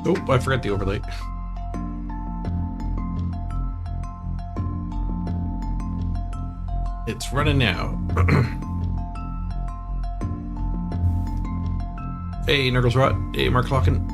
Oh, I forgot the overlay. It's running now. Hey, Nurgles Rot. Hey, Mark Locken.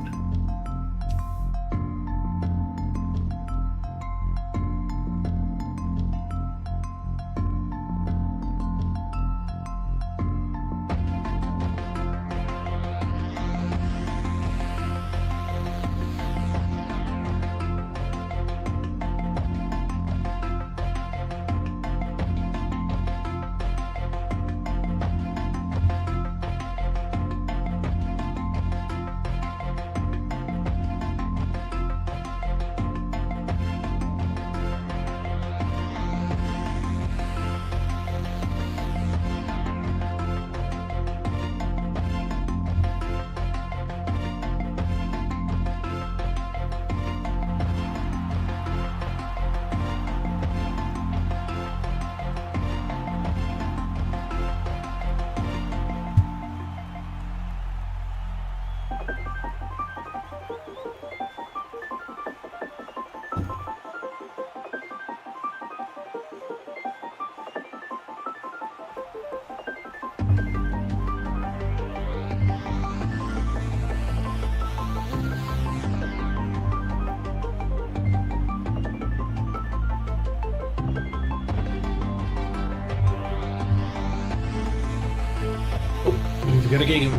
Got a game.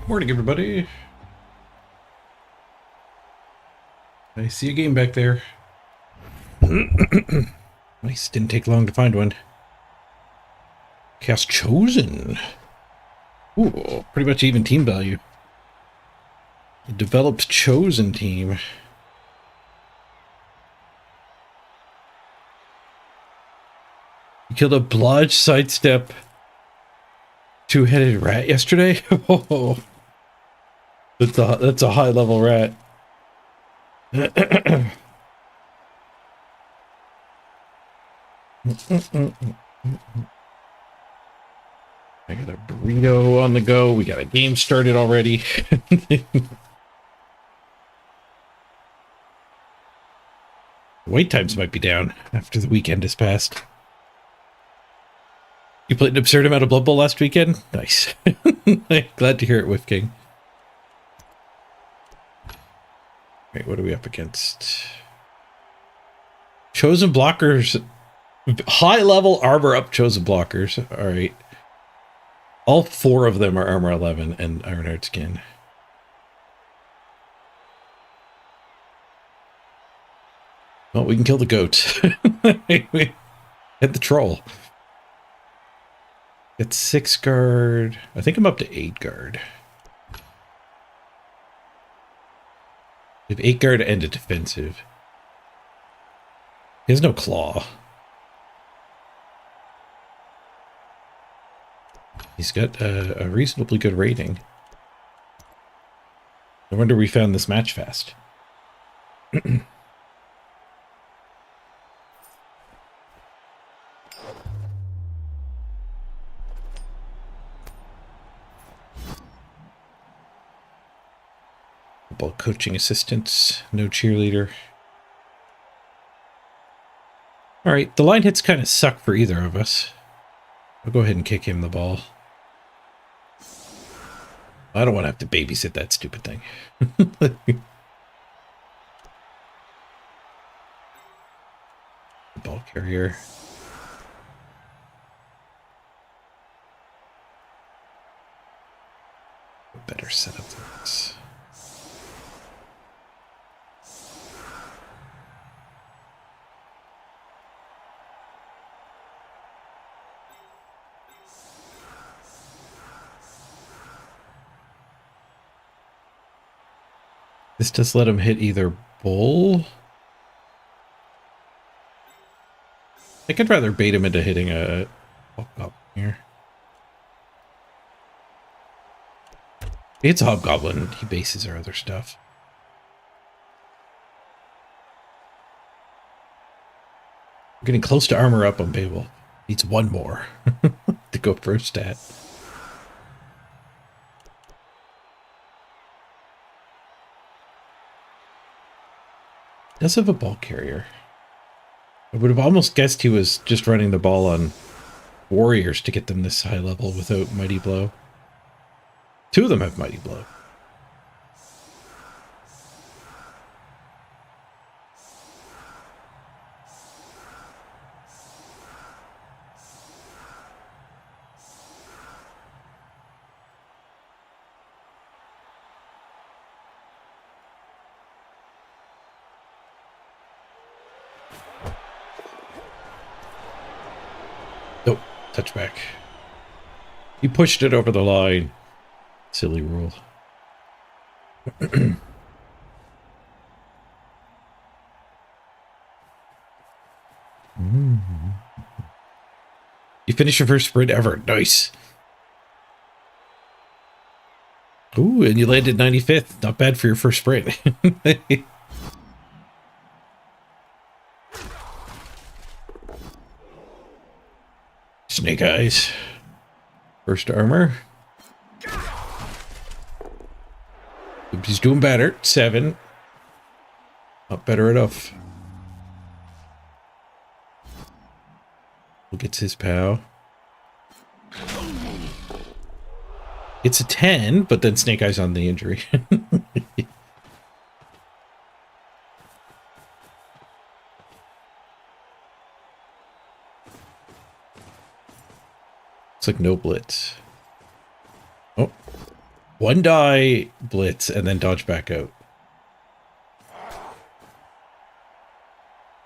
Morning, everybody. I see a game back there. Nice. Didn't take long to find one. Cast Chosen. Ooh, pretty much even team value. The developed Chosen team. You killed a blodge sidestep two-headed rat yesterday? Oh, that's a high level rat. I got a burrito on the go. We got a game started already. Wait times might be down after the weekend has passed. You played an absurd amount of Blood Bowl last weekend? Nice. Glad to hear it, Whiff King. Wait, what are we up against? Chosen blockers. High level armor up chosen blockers. Alright. All four of them are armor 11 and Ironheart skin. Well, we can kill the goat. Hit the troll. Get 6 guard. I think I'm up to 8 guard. We have 8 guard and a defensive. He has no claw. He's got a reasonably good rating. No wonder we found this match fast. Football coaching assistants, no cheerleader. All right, the line hits kind of suck for either of us. I'll go ahead and kick him the ball. I don't want to have to babysit that stupid thing. Ball carrier. Better setup than this. This does let him hit either bull. I think I'd rather bait him into hitting a hobgoblin here. If it's a hobgoblin, he bases our other stuff. We're getting close to armor up on Babel. Needs 1 more to go for a stat. Does have a ball carrier. I would have almost guessed he was just running the ball on warriors to get them this high level without Mighty Blow. 2 of them have Mighty Blow. Nope, touchback. He pushed it over the line. Silly rule. You finished your first sprint ever. Nice. Ooh, and you landed 95th. Not bad for your first sprint. Snake eyes. First armor. He's doing better. 7. Not better enough. Who gets his POW? It's a 10, but then Snake Eyes on the injury. It's like no blitz. Oh. 1 die blitz and then dodge back out.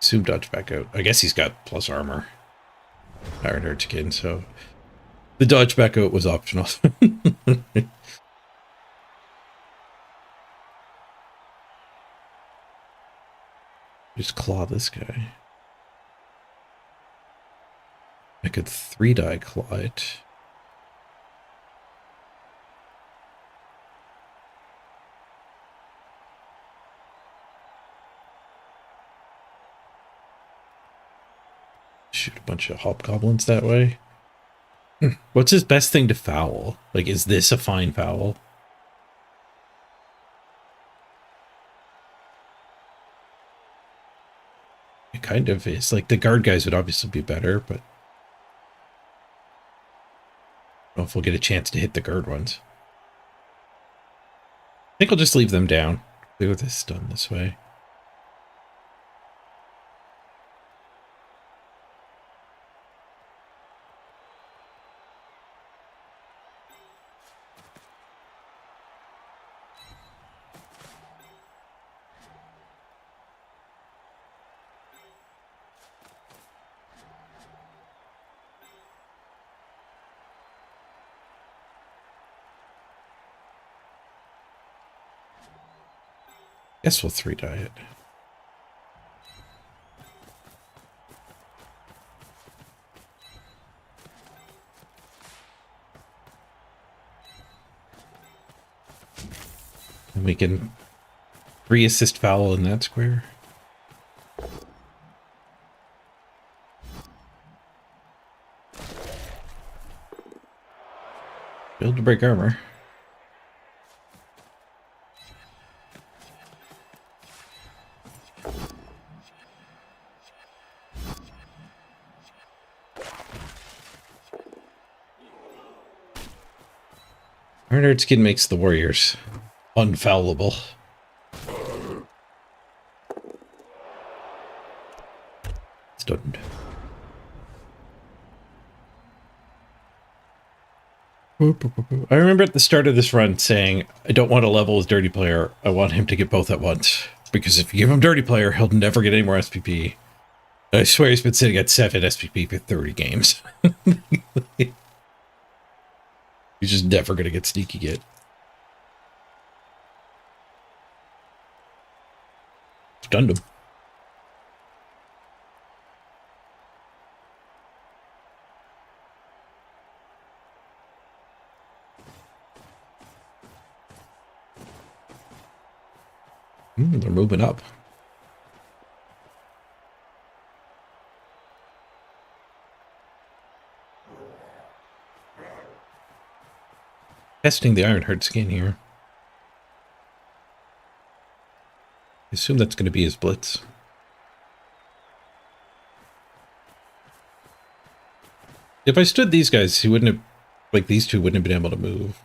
Assume dodge back out. I guess he's got plus armor. Iron Urchikin, so the dodge back out was optional. Just claw this guy. I could 3-die claw it. Shoot a bunch of hobgoblins that way. What's his best thing to foul? Like, is this a fine foul? It kind of is. Like, the guard guys would obviously be better, but I don't know if we'll get a chance to hit the guard ones. I think I'll just leave them down. Clear this done this way. Guess we'll 3-die it. And we can 3-assist foul in that square. Build to break armor. Ironheart skin makes the warriors unfoulable. Stunned. I remember at the start of this run saying, I don't want to level with Dirty Player. I want him to get both at once. Because if you give him Dirty Player, he'll never get any more SPP. I swear he's been sitting at 7 SPP for 30 games. He's just never going to get Sneaky Git. Stunned him. They're moving up. Testing the Ironheart skin here. I assume that's going to be his blitz. If I stood these guys, he wouldn't have, like these two wouldn't have been able to move.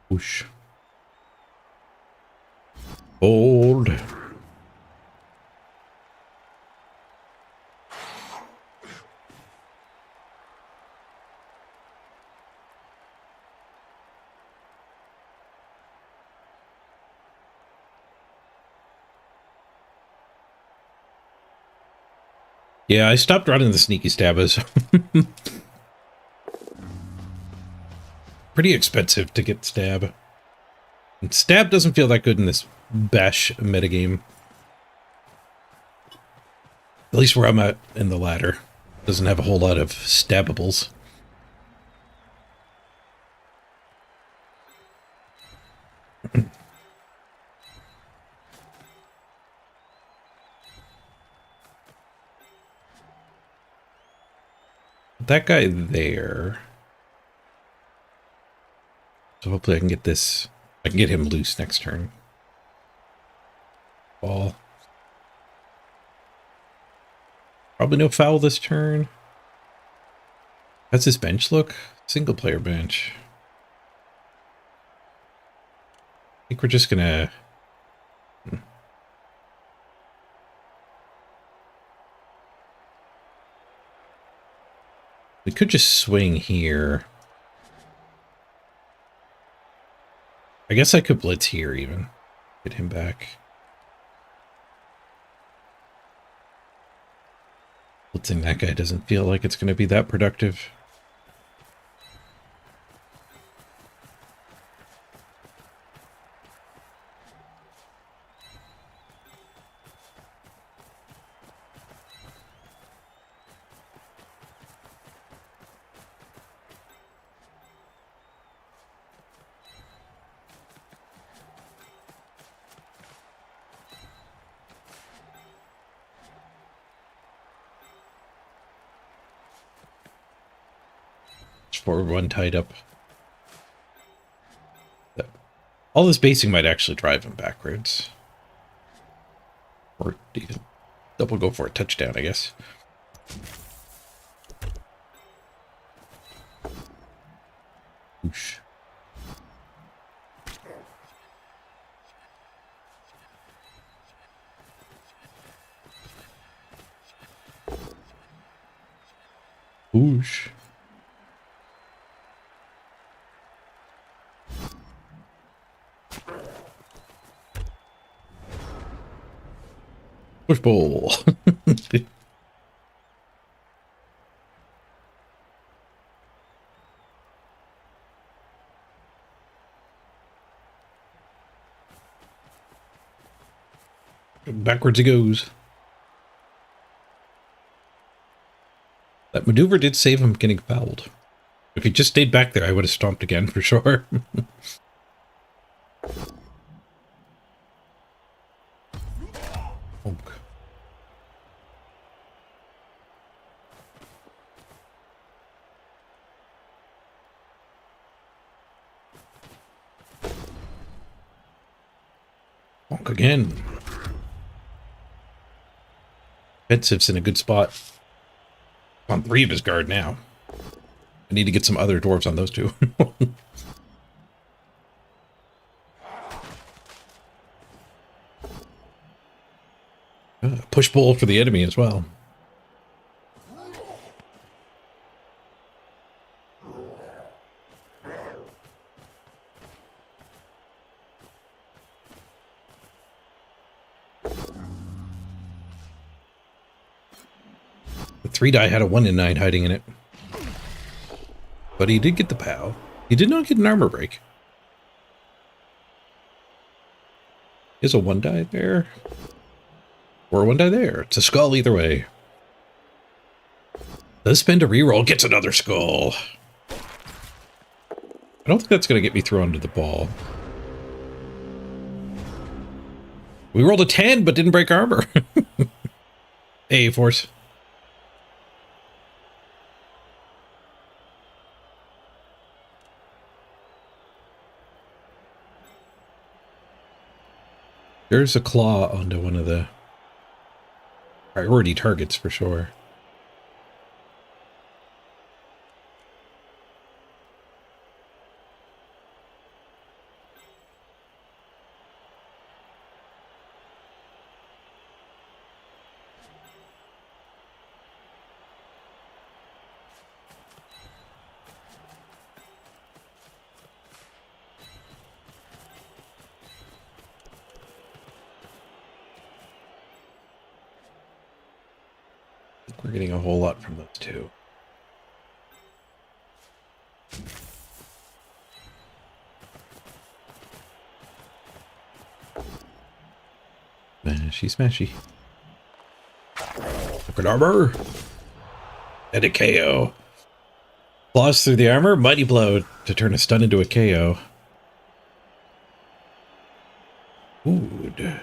Whoosh. Hold. Yeah, I stopped running the sneaky stabbers. Pretty expensive to get stab. And stab doesn't feel that good in this bash metagame. At least where I'm at in the ladder. Doesn't have a whole lot of stabbables. That guy there. So hopefully I can get this. I can get him loose next turn. Ball. Probably no foul this turn. How's this bench look? Single player bench. I think we're just gonna... We could just swing here. I guess I could blitz here even. Get him back. Blitzing that guy doesn't feel like it's going to be that productive. Forward one tied up. All this basing might actually drive him backwards. Or even double go for a touchdown, I guess. Oosh. Oosh. Push bowl. Backwards he goes. That maneuver did save him getting fouled. If he just stayed back there, I would have stomped again for sure. Oh. Bonk again. Offensive's in a good spot. On 3 of his guard now. I need to get some other dwarves on those 2. Push pull for the enemy as well. The 3-die had a 1 in 9 hiding in it. But he did get the POW. He did not get an armor break. Is a 1-die there? Or a 1-die there. It's a skull either way. Does spend a reroll, gets another skull. I don't think that's going to get me thrown to the ball. We rolled a 10, but didn't break armor. Hey, Force. There's a claw onto one of the priority targets for sure. We're getting a whole lot from those 2. Smashy, smashy. Look at armor. And a KO. Claws through the armor. Mighty blow to turn a stun into a KO. Good.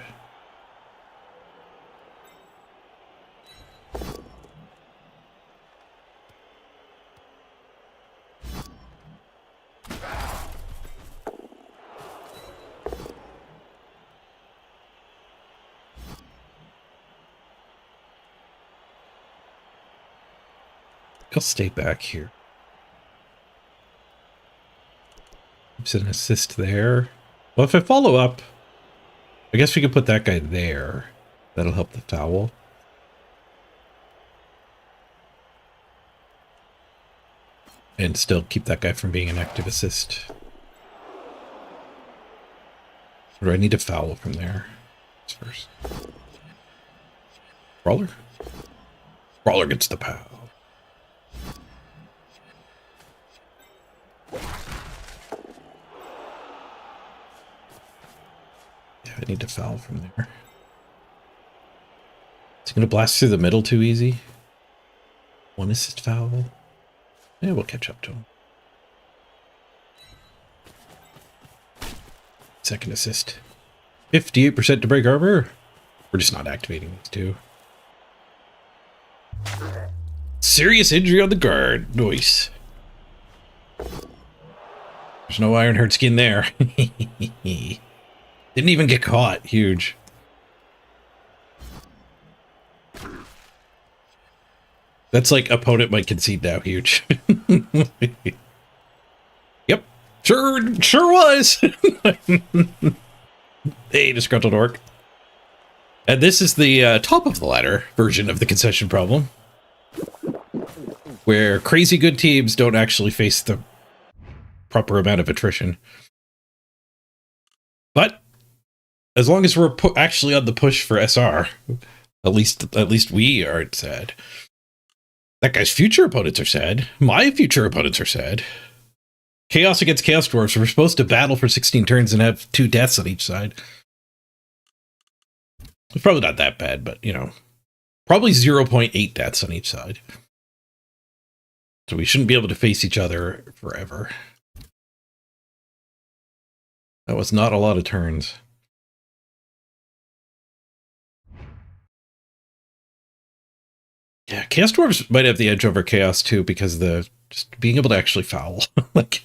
I'll stay back here. Keeps an assist there. Well, if I follow up, I guess we could put that guy there. That'll help the foul. And still keep that guy from being an active assist. Or do I need to foul from there? First. Brawler? Brawler gets the POW. I need to foul from there. Is he going to blast through the middle too easy? 1 assist foul. Yeah, we'll catch up to him. 2nd assist. 58% to break armor. We're just not activating these 2. Serious injury on the guard. Nice. There's no Ironheart skin there. Didn't even get caught. Huge. That's like opponent might concede now. Huge. Yep. Sure was. Hey, disgruntled orc. And this is the top of the ladder version of the concession problem, where crazy good teams don't actually face the proper amount of attrition. But as long as we're actually on the push for SR, at least we aren't sad. That guy's future opponents are sad. My future opponents are sad. Chaos against Chaos Dwarves. We're supposed to battle for 16 turns and have 2 deaths on each side. It's probably not that bad, but, you know, probably 0.8 deaths on each side. So we shouldn't be able to face each other forever. That was not a lot of turns. Yeah, Chaos Dwarves might have the edge over Chaos too, because the just being able to actually foul. Like,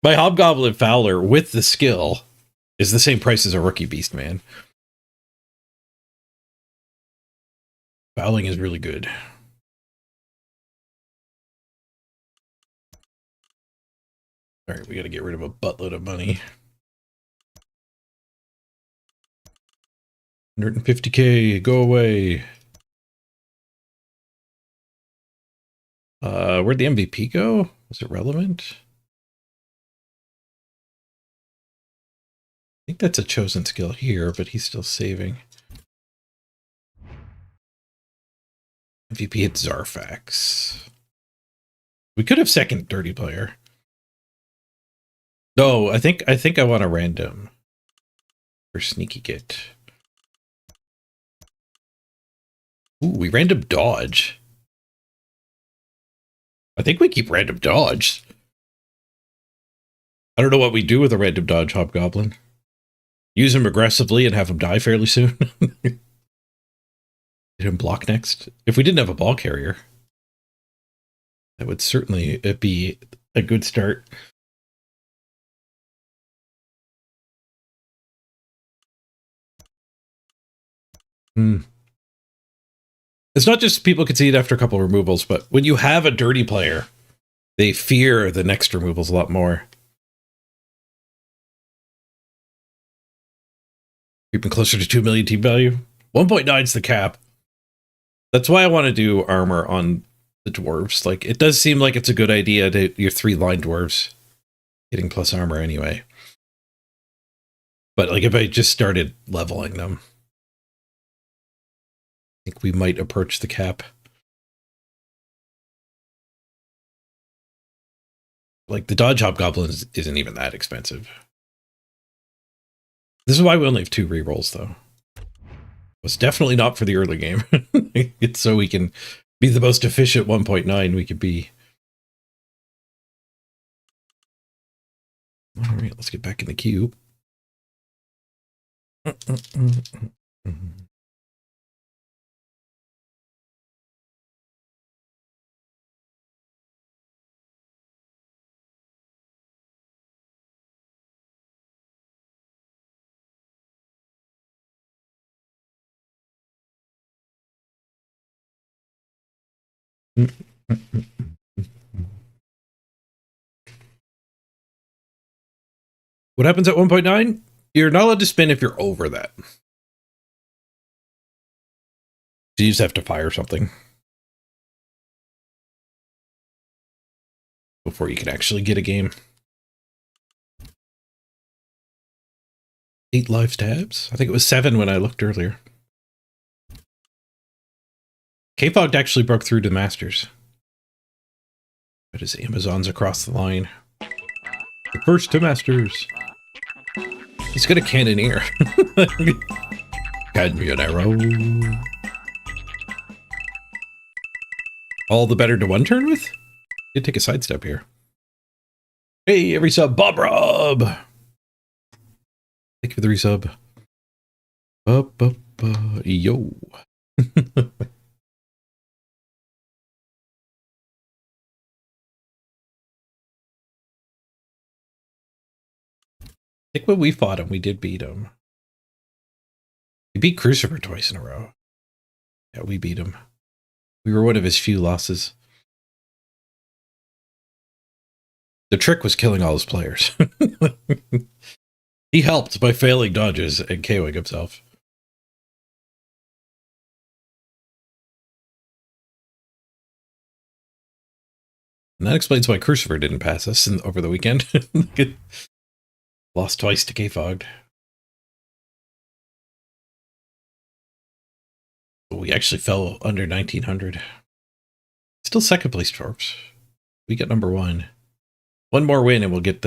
my Hobgoblin Fowler with the skill is the same price as a rookie Beast Man. Fouling is really good. All right, we got to get rid of a buttload of money. 150k, go away. Where'd the MVP go? Was it relevant? I think that's a chosen skill here, but he's still saving. MVP hit Zarfax. We could have second dirty player. No, I think I want a random for sneaky git. Ooh, we random dodge. I think we keep random dodge. I don't know what we do with a random dodge Hobgoblin. Use him aggressively and have him die fairly soon. Get him block next. If we didn't have a ball carrier, that would certainly be a good start. It's not just people concede after a couple of removals, but when you have a dirty player, they fear the next removals a lot more. Creeping closer to 2 million team value. 1.9 is the cap. That's why I want to do armor on the dwarves. Like, it does seem like it's a good idea to your 3 line dwarves getting plus armor anyway. But like, if I just started leveling them, I think we might approach the cap. Like, the dodge Hobgoblin isn't even that expensive. This is why we only have 2 rerolls, though. It's definitely not for the early game. It's so we can be the most efficient 1.9 we could be. All right, let's get back in the queue. What happens at 1.9? You're not allowed to spin if you're over that. So you just have to fire something before you can actually get a game. 8 live tabs? I think it was 7 when I looked earlier. K-Fogged actually broke through to Masters. But his Amazon's across the line. The first to Masters. He's got a cannoneer. Cannoneero. All the better to one turn with? Did take a sidestep here. Hey, every sub, Bob Rob! Thank you for the resub. Yo. I think when we fought him, we did beat him. We beat Crucifer twice in a row. Yeah, we beat him. We were one of his few losses. The trick was killing all his players. He helped by failing dodges and KOing himself. And that explains why Crucifer didn't pass us over the weekend. Lost twice to K-Fogged. We actually fell under 1900. Still second place, Dwarves. We got number 1. One more win and we'll get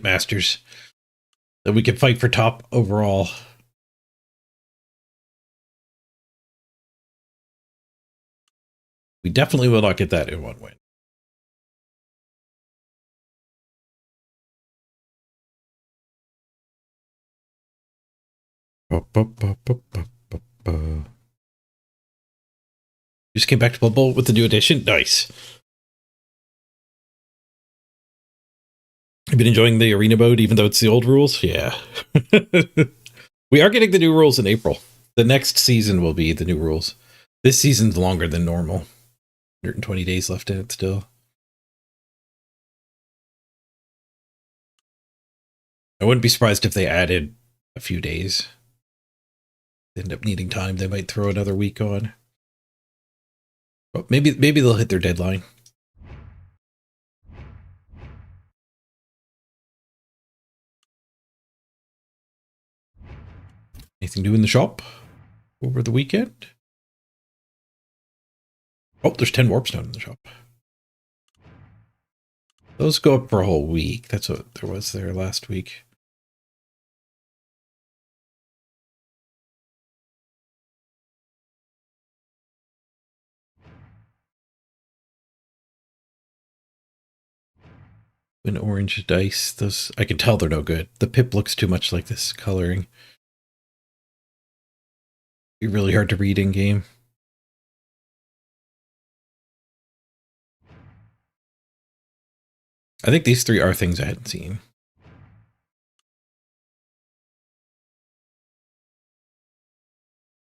Masters. Then we can fight for top overall. We definitely will not get that in one win. Just came back to Blood Bowl with the new edition. Nice. I've been enjoying the arena mode, even though it's the old rules. Yeah. We are getting the new rules in April. The next season will be the new rules. This season's longer than normal. 120 days left in it still. I wouldn't be surprised if they added a few days. They end up needing time. They might throw another week on. But maybe they'll hit their deadline. Anything new in the shop over the weekend? Oh, there's 10 warpstone in the shop. Those go up for a whole week. That's what there was there last week. An orange dice. Those, I can tell they're no good. The pip looks too much like this coloring. Be really hard to read in game. I think these three are things I hadn't seen.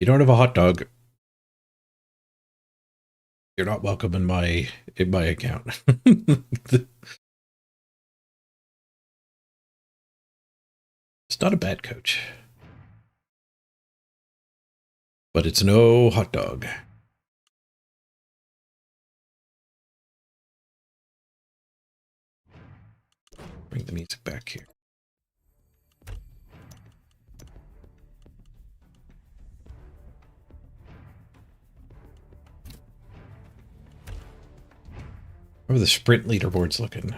You don't have a hot dog. You're not welcome in my account. It's not a bad coach. But it's no hot dog. Bring the music back here. How are the sprint leaderboards looking?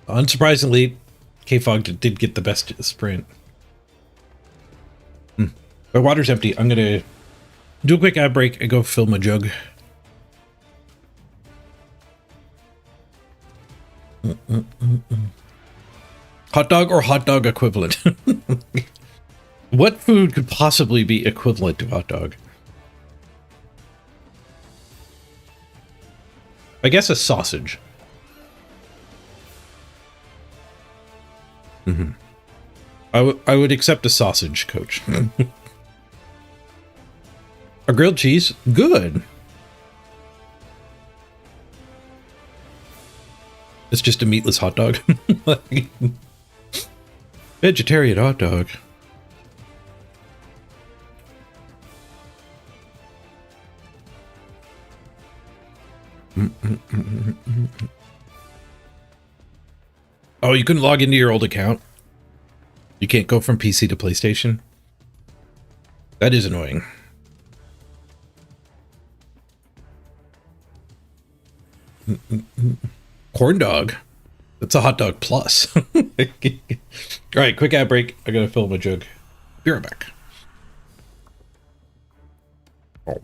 Unsurprisingly, K-Fog did get the best sprint. My water's empty. I'm going to do a quick ad break and go fill my jug. Hot dog or hot dog equivalent? What food could possibly be equivalent to hot dog? I guess a sausage. I would accept a sausage, coach. A grilled cheese? Good. It's just a meatless hot dog. Vegetarian hot dog. Oh, you couldn't log into your old account? You can't go from PC to PlayStation? That is annoying. Corn dog? That's a hot dog plus. Alright, quick ad break. I gotta fill my jug. Be right back. Oh.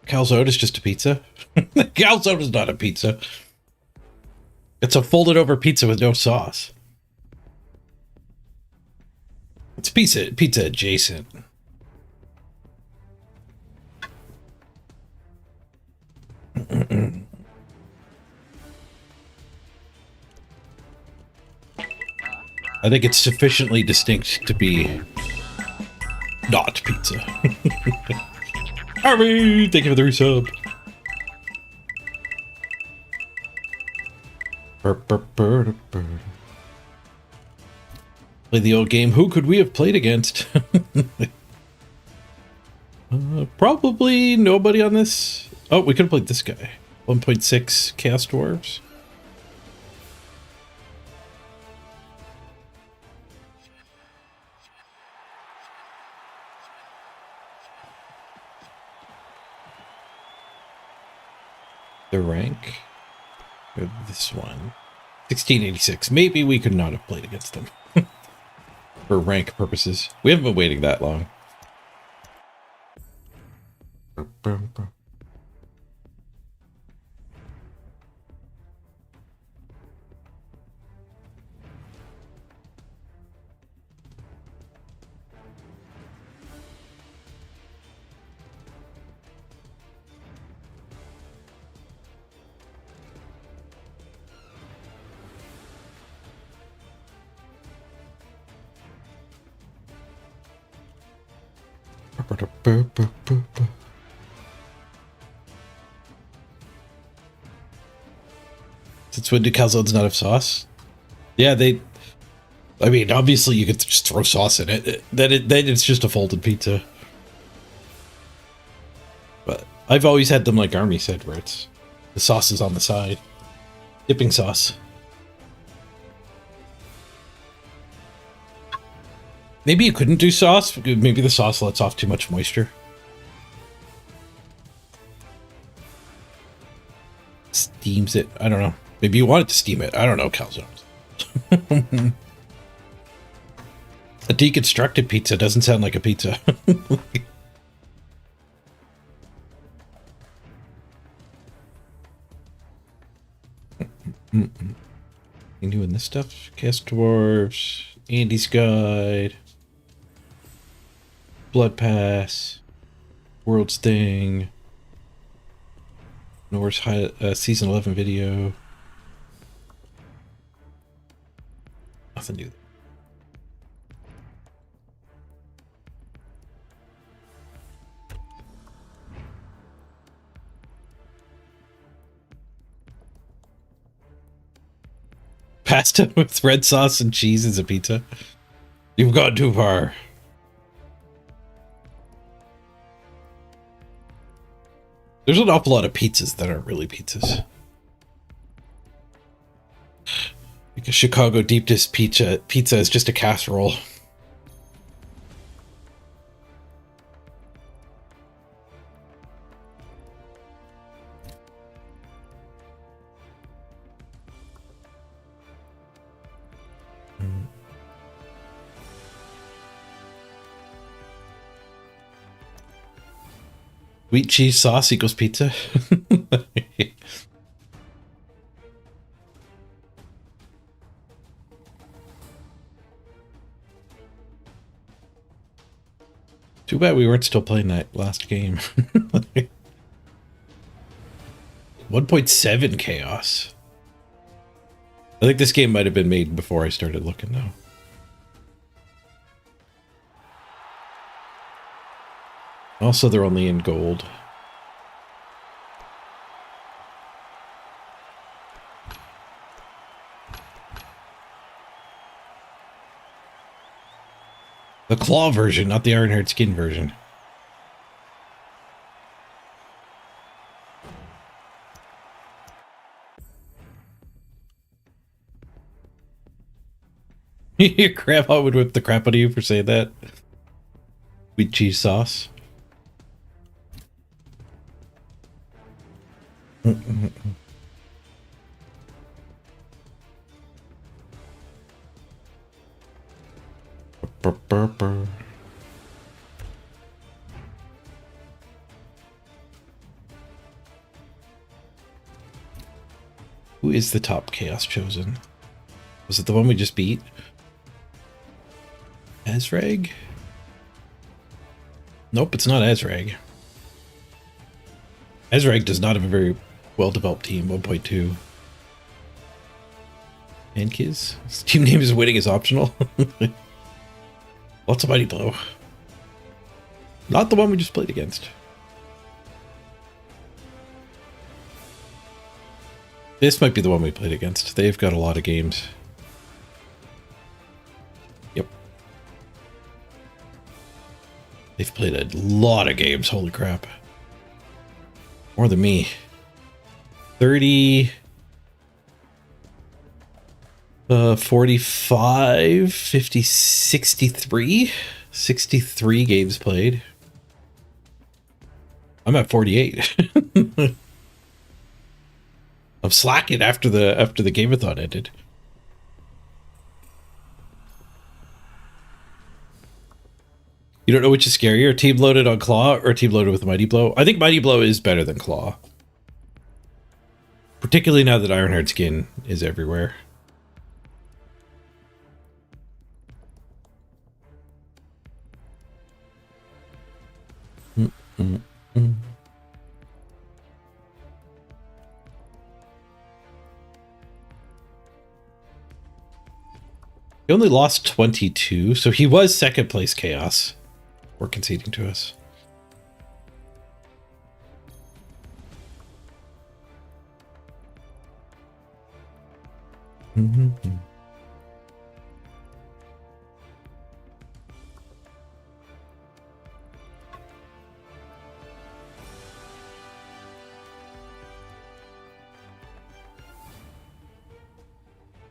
Calzone is just a pizza. Calzone is not a pizza. It's a folded over pizza with no sauce. It's pizza adjacent. I think it's sufficiently distinct to be not pizza. Harvey, thank you for the resub. Play the old game. Who could we have played against? Probably nobody on this. Oh, we could have played this guy. 1.6 Chaos Dwarves. The rank. Or this one. 1686. Maybe we could not have played against them. For rank purposes. We haven't been waiting that long. Since when do calzones not have sauce? Yeah, I mean, obviously you could just throw sauce in it. Then it's just a folded pizza. But I've always had them like Army said, where it's the sauce is on the side. Dipping sauce. Maybe you couldn't do sauce. Maybe the sauce lets off too much moisture. Steams it. I don't know. Maybe you wanted to steam it. I don't know, calzones. A deconstructed pizza doesn't sound like a pizza. You doing this stuff? Cast Dwarves, Andy's Guide, Blood Pass, World's Thing, Norse Season 11 video. Nothing new. Pasta with red sauce and cheese is a pizza. You've gone too far. There's an awful lot of pizzas that aren't really pizzas. Like a Chicago deep dish pizza is just a casserole. Wheat cheese sauce equals pizza. Too bad we weren't still playing that last game. 1.7 chaos. I think this game might have been made before I started looking though. Also, they're only in gold. The claw version, not the Ironheart skin version. Your grandma would whip the crap out of you for saying that. Wheat cheese sauce. Who is the top Chaos Chosen? Was it the one we just beat? Azrag? Nope, it's not Azrag. Azrag does not have a very well-developed team, 1.2. And Kiz? His team name is winning is optional. Lots of Mighty Blow. Not the one we just played against. This might be the one we played against. They've got a lot of games. Yep. They've played a lot of games, holy crap. More than me. 30... 45, 50, 63? 63 games played. I'm at 48. I'm slacking after the game-a-thon ended. You don't know which is scarier, team loaded on Claw or team loaded with Mighty Blow? I think Mighty Blow is better than Claw. Particularly now that Ironheart skin is everywhere. He only lost 22, so he was second place Chaos. Or conceding to us.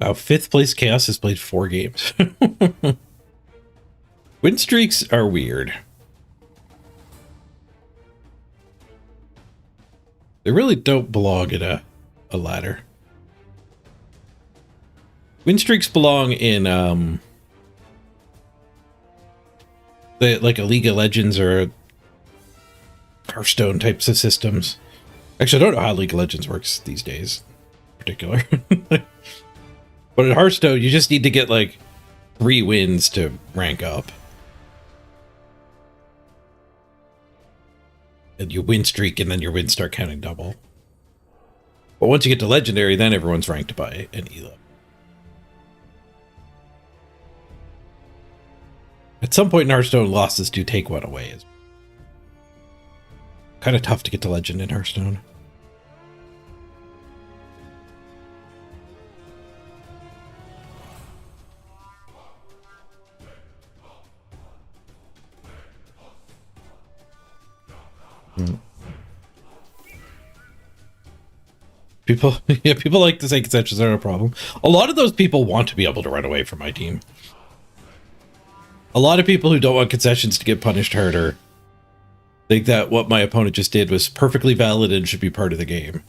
Wow, fifth place Chaos has played 4 games. Win streaks are weird. They really don't belong in a ladder. Win streaks belong in like a League of Legends or a Hearthstone types of systems. Actually, I don't know how League of Legends works these days, in particular. But in Hearthstone, you just need to get like 3 wins to rank up. And you win streak, and then your wins start counting double. But once you get to Legendary, then everyone's ranked by an elo. At some point in Hearthstone, losses do take one away. It's kind of tough to get to Legend in Hearthstone. People, yeah, people like to say concessions are a problem. A lot of those people want to be able to run away from my team. A lot of people who don't want concessions to get punished harder think that what my opponent just did was perfectly valid and should be part of the game.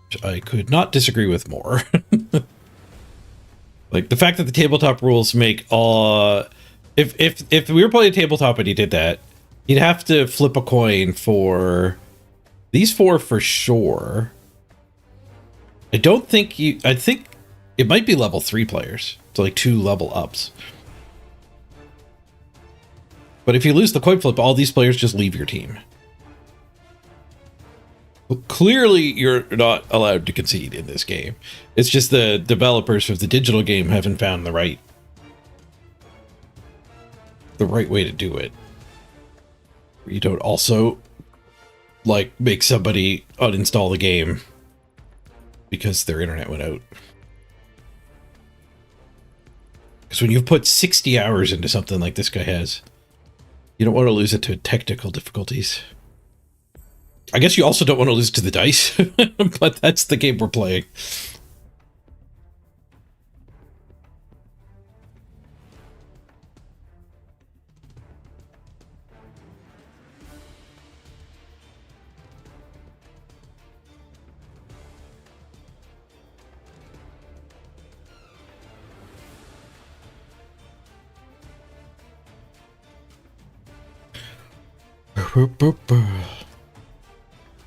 Which I could not disagree with more. Like, the fact that the tabletop rules make all... If we were playing tabletop and he did that, you'd have to flip a coin for these 4 for sure. I don't think you... I think it might be level 3 players. So like 2 level ups. But if you lose the coin flip, all these players just leave your team. Well, clearly you're not allowed to concede in this game. It's just the developers of the digital game haven't found the right way to do it. You don't also like make somebody uninstall the game because their internet went out. Because when you've put 60 hours into something like this guy has, you don't want to lose it to technical difficulties. I guess you also don't want to lose to the dice, but that's the game we're playing.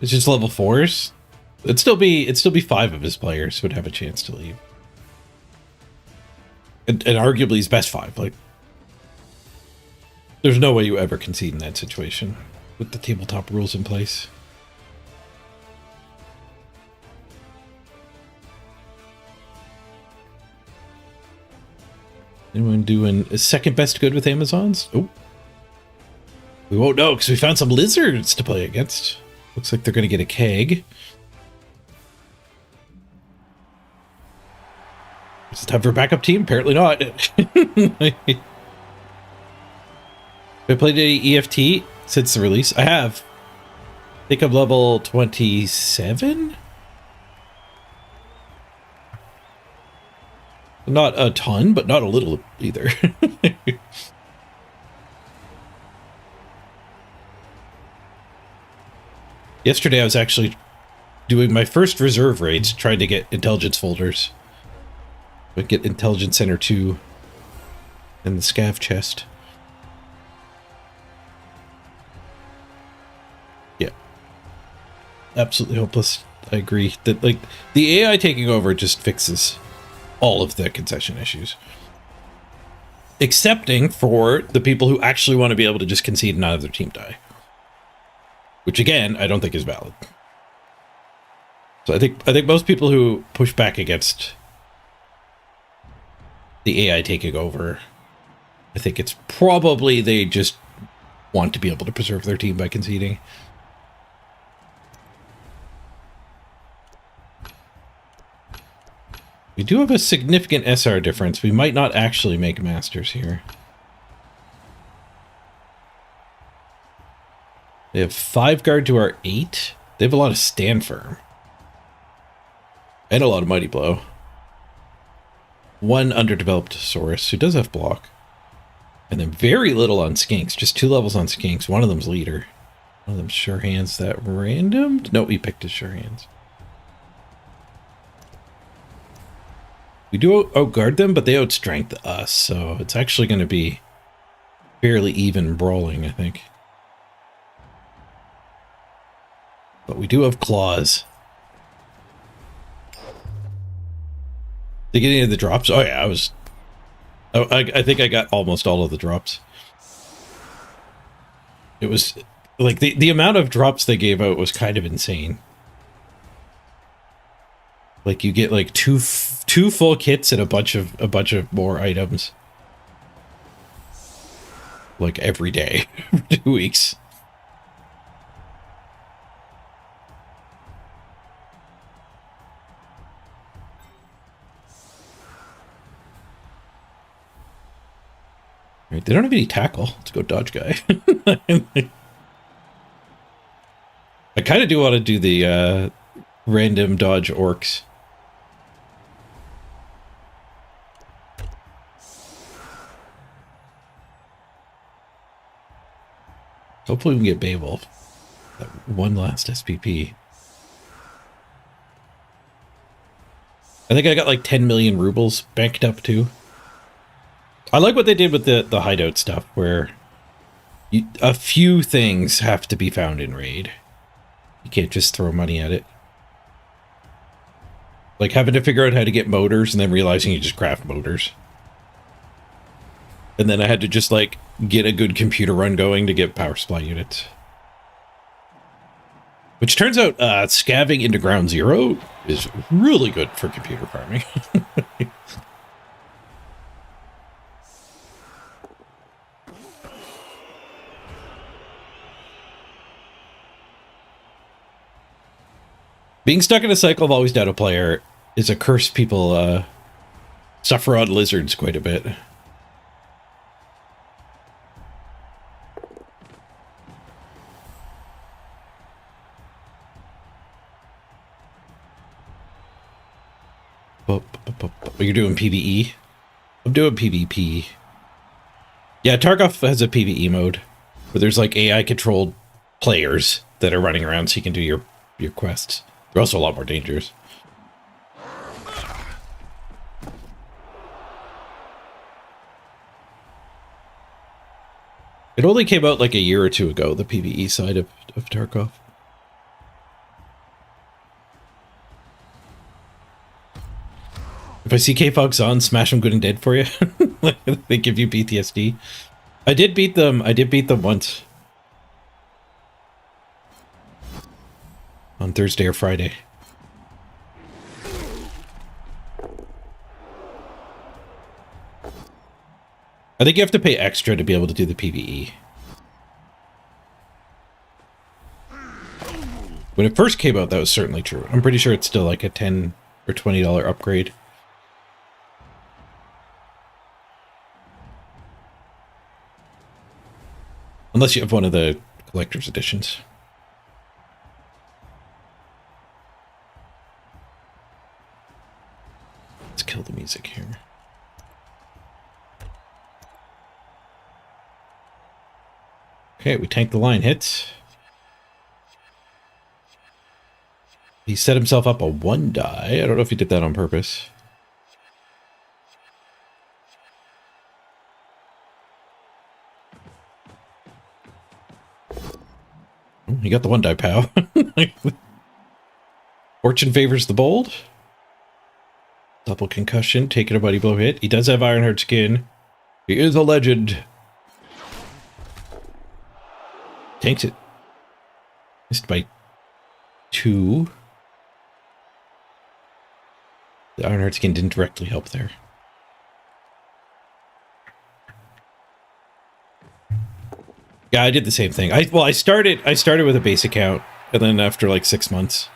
It's just level 4s. It'd still be 5 of his players would have a chance to leave. And arguably his best 5. Like, there's no way you ever concede in that situation with the tabletop rules in place. Anyone doing a second best good with Amazons? Oh, we won't know because we found some lizards to play against. Looks like they're going to get a keg. Is it time for a backup team? Apparently not. Have I played any EFT since the release? I have. I think I'm level 27? Not a ton, but not a little either. Yesterday I was actually doing my first reserve raids, trying to get intelligence folders. But get Intelligence Center 2 and the scav chest. Yeah. Absolutely hopeless. I agree. That, like, the AI taking over just fixes all of the concession issues. Excepting for the people who actually want to be able to just concede and not have their team die. Which, again, I don't think is valid. So I think most people who push back against the AI taking over, I think it's probably they just want to be able to preserve their team by conceding. We do have a significant SR difference. We might not actually make masters here. They have 5 guard to our 8. They have a lot of stand firm. And a lot of mighty blow. 1 underdeveloped Saurus who does have block. And then very little on skinks. Just 2 levels on skinks. One of them's leader. One of them's sure hands. That random? No, he picked his sure hands. We do outguard them, but they outstrength us, so it's actually going to be fairly even brawling, I think. But we do have claws. Did you get any of the drops? Oh yeah, I think I got almost all of the drops. It was like the amount of drops they gave out was kind of insane. Like you get like two full kits and a bunch of more items. Like every day, 2 weeks. Right, they don't have any tackle. Let's go dodge guy. I kind of do want to do the random dodge orcs. Hopefully we can get Beowulf. That one last SPP. I think I got like 10 million rubles banked up too. I like what they did with the hideout stuff, where a few things have to be found in raid. You can't just throw money at it. Like having to figure out how to get motors and then realizing you just craft motors. And then I had to just like get a good computer run going to get power supply units. Which turns out scavving into ground zero is really good for computer farming. Being stuck in a cycle of always down a player is a curse people suffer on lizards quite a bit. You're doing PvE? I'm doing PvP. Yeah, Tarkov has a PvE mode where there's like AI controlled players that are running around so you can do your quests. They're also a lot more dangerous. It only came out like a year or two ago, the PvE side of Tarkov. If I see K-Fogs on, smash them good and dead for you. They give you PTSD. I did beat them once. On Thursday or Friday. I think you have to pay extra to be able to do the PvE. When it first came out, that was certainly true. I'm pretty sure it's still like a $10 or $20 upgrade. Unless you have one of the collector's editions. Let's kill the music here. Okay, we tanked the line hits. He set himself up a 1 die. I don't know if he did that on purpose. Oh, he got the 1 die, pal. Fortune favors the bold. Double concussion, taking a buddy blow hit. He does have Ironheart skin. He is a legend. Tanks it. Missed by 2. The Ironheart skin didn't directly help there. Yeah, I did the same thing. I started with a base account, and then after like 6 months,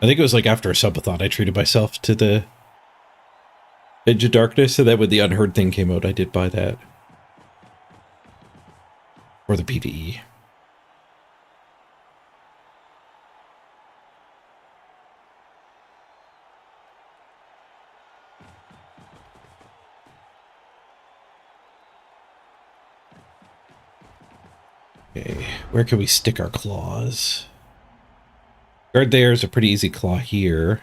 I think it was like after a subathon, I treated myself to the Edge of Darkness, and then when the Unheard thing came out, I did buy that. Or the PvE. Okay, where can we stick our claws? Guard there is a pretty easy claw here.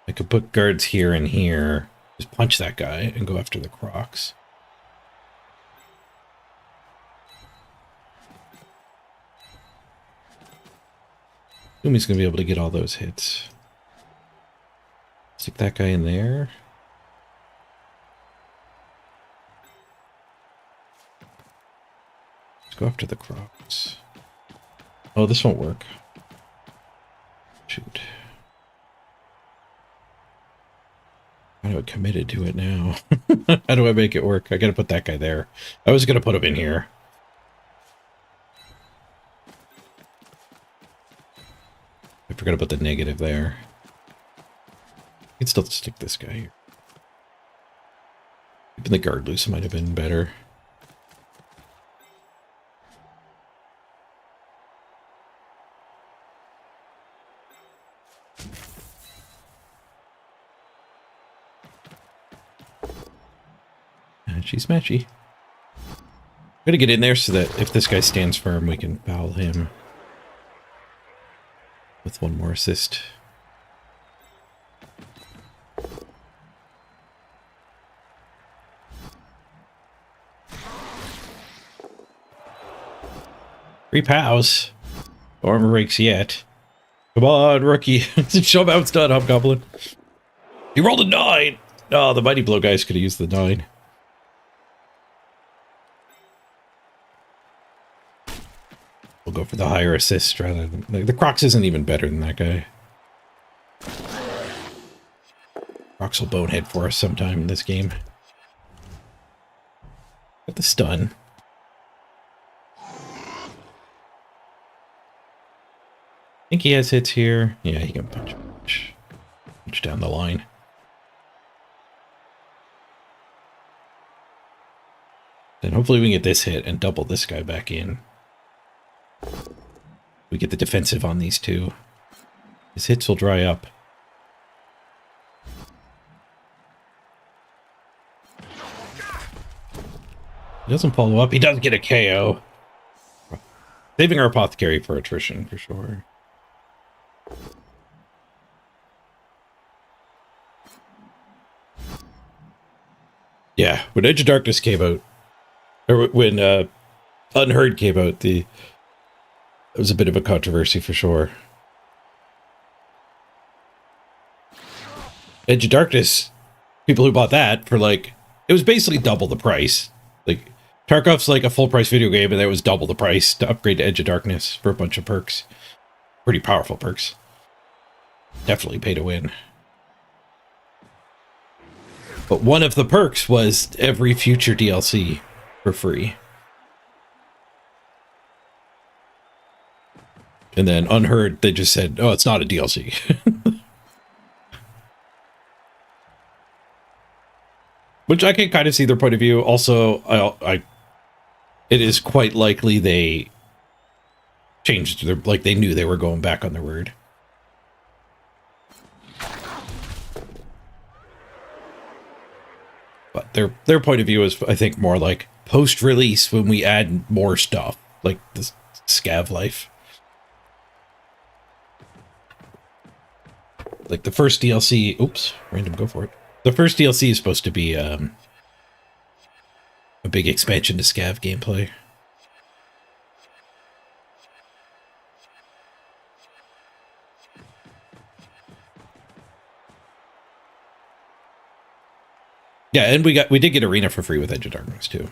I could put guards here and here. Just punch that guy and go after the Crocs. Assume he's going to be able to get all those hits. Stick that guy in there. Let's go after the Crocs. Oh, this won't work. Shoot. How do I committed to it now? How do I make it work? I gotta put that guy there. I was gonna put him in here. I forgot to put the negative there. I can still stick this guy here. Keeping the guard loose might have been better. Matchy smatchy. Gotta get in there so that if this guy stands firm, we can foul him with 1 more assist. Three pows. No armor breaks yet. Come on, rookie. Show him how it's done, Hobgoblin. He rolled a 9. Oh, the Mighty Blow guys could have used the 9. We'll go for the higher assist rather than... The Crocs isn't even better than that guy. Crocs will bonehead for us sometime in this game. Got the stun. I think he has hits here. Yeah, he can punch down the line. Then hopefully we can get this hit and double this guy back in. We get the defensive on these two. His hits will dry up. He doesn't follow up. He does get a KO. Saving our apothecary for attrition, for sure. when Edge of Darkness came out, or when Unheard came out, it was a bit of a controversy for sure. Edge of Darkness, people who bought that for like, it was basically double the price. Like, Tarkov's like a full price video game, and that was double the price to upgrade to Edge of Darkness for a bunch of perks. Pretty powerful perks. Definitely pay to win. But one of the perks was every future DLC for free. And then Unheard, they just said, oh, it's not a DLC. Which I can kind of see their point of view. Also, it is quite likely they changed their, like they knew they were going back on their word. But their point of view is, I think, more like post-release when we add more stuff, like the scav life. Like the first DLC, oops, random, go for it. The first DLC is supposed to be a big expansion to scav gameplay. Yeah, and we did get Arena for free with Edge of Darkness too.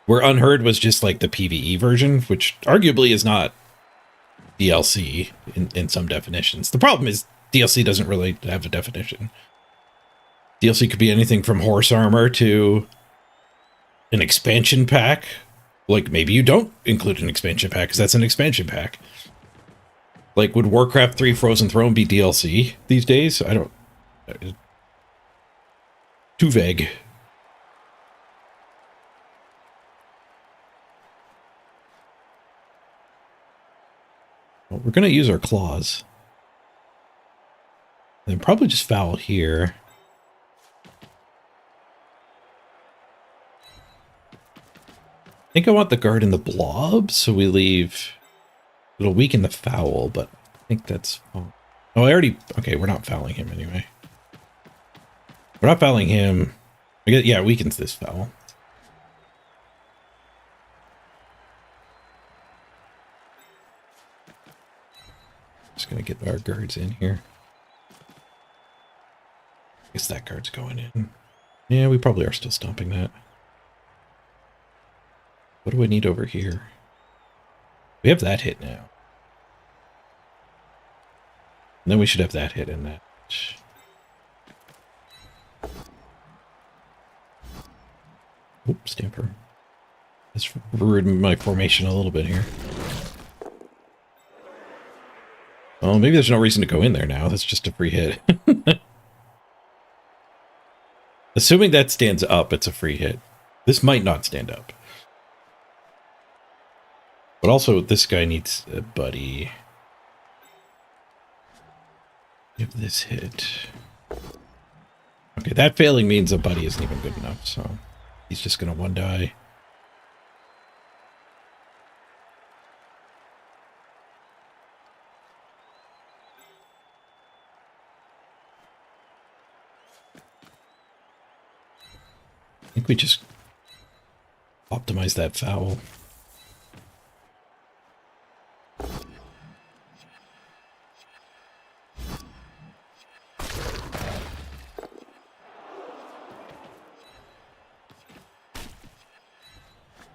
Where Unheard was just like the PvE version, which arguably is not DLC in some definitions. The problem is DLC doesn't really have a definition. DLC could be anything from horse armor to an expansion pack. Like, maybe you don't include an expansion pack because that's an expansion pack. Like, would Warcraft 3 Frozen Throne be DLC these days? I don't... Too vague. Well, we're going to use our claws. And probably just foul here. I think I want the guard in the blob, so we leave... It'll weaken the foul, but I think that's... Oh, I already... Okay, we're not fouling him anyway. We're not fouling him. I guess, yeah, it weakens this foul. Just gonna get our guards in here. I guess that guard's going in. Yeah, we probably are still stomping that. What do we need over here? We have that hit now. And then we should have that hit in that. Oops, Stamper. This ruined my formation a little bit here. Well, maybe there's no reason to go in there now. That's just a free hit. Assuming that stands up, it's a free hit. This might not stand up. But also, this guy needs a buddy. Give this hit. Okay, that failing means a buddy isn't even good enough, so he's just going to one die. I think we just optimize that foul.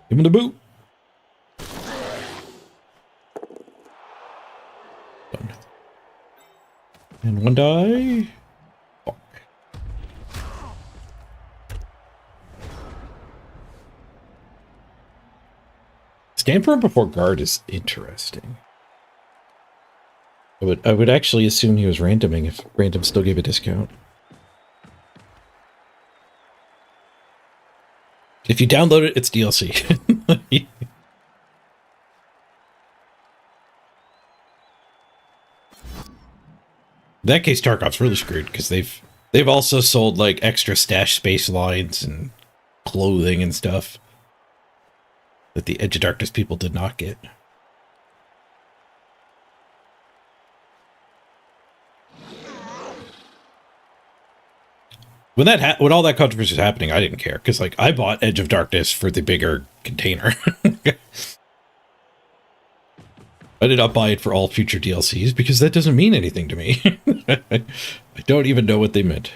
Give him the boot. Done. And one die. Fuck. Stand for him before guard is interesting. I would actually assume he was randoming if random still gave a discount. If you download it, it's DLC. In that case, Tarkov's really screwed because they've also sold like extra stash space lines and clothing and stuff that the Edge of Darkness people did not get. When all that controversy was happening, I didn't care because like I bought Edge of Darkness for the bigger container. I did not buy it for all future DLCs because that doesn't mean anything to me. I don't even know what they meant.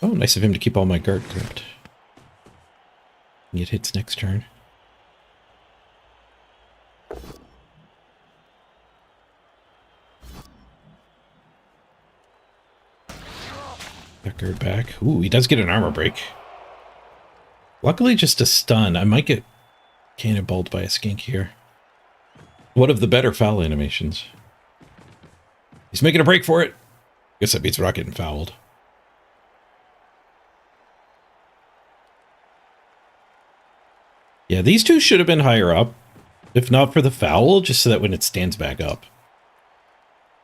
Oh, nice of him to keep all my guard gripped. It hits next turn. That guard back. Ooh, he does get an armor break. Luckily, just a stun. I might get cannonballed by a skink here. One of the better foul animations. He's making a break for it. Guess that means we're not getting fouled. Yeah, these two should have been higher up. If not for the foul, just so that when it stands back up.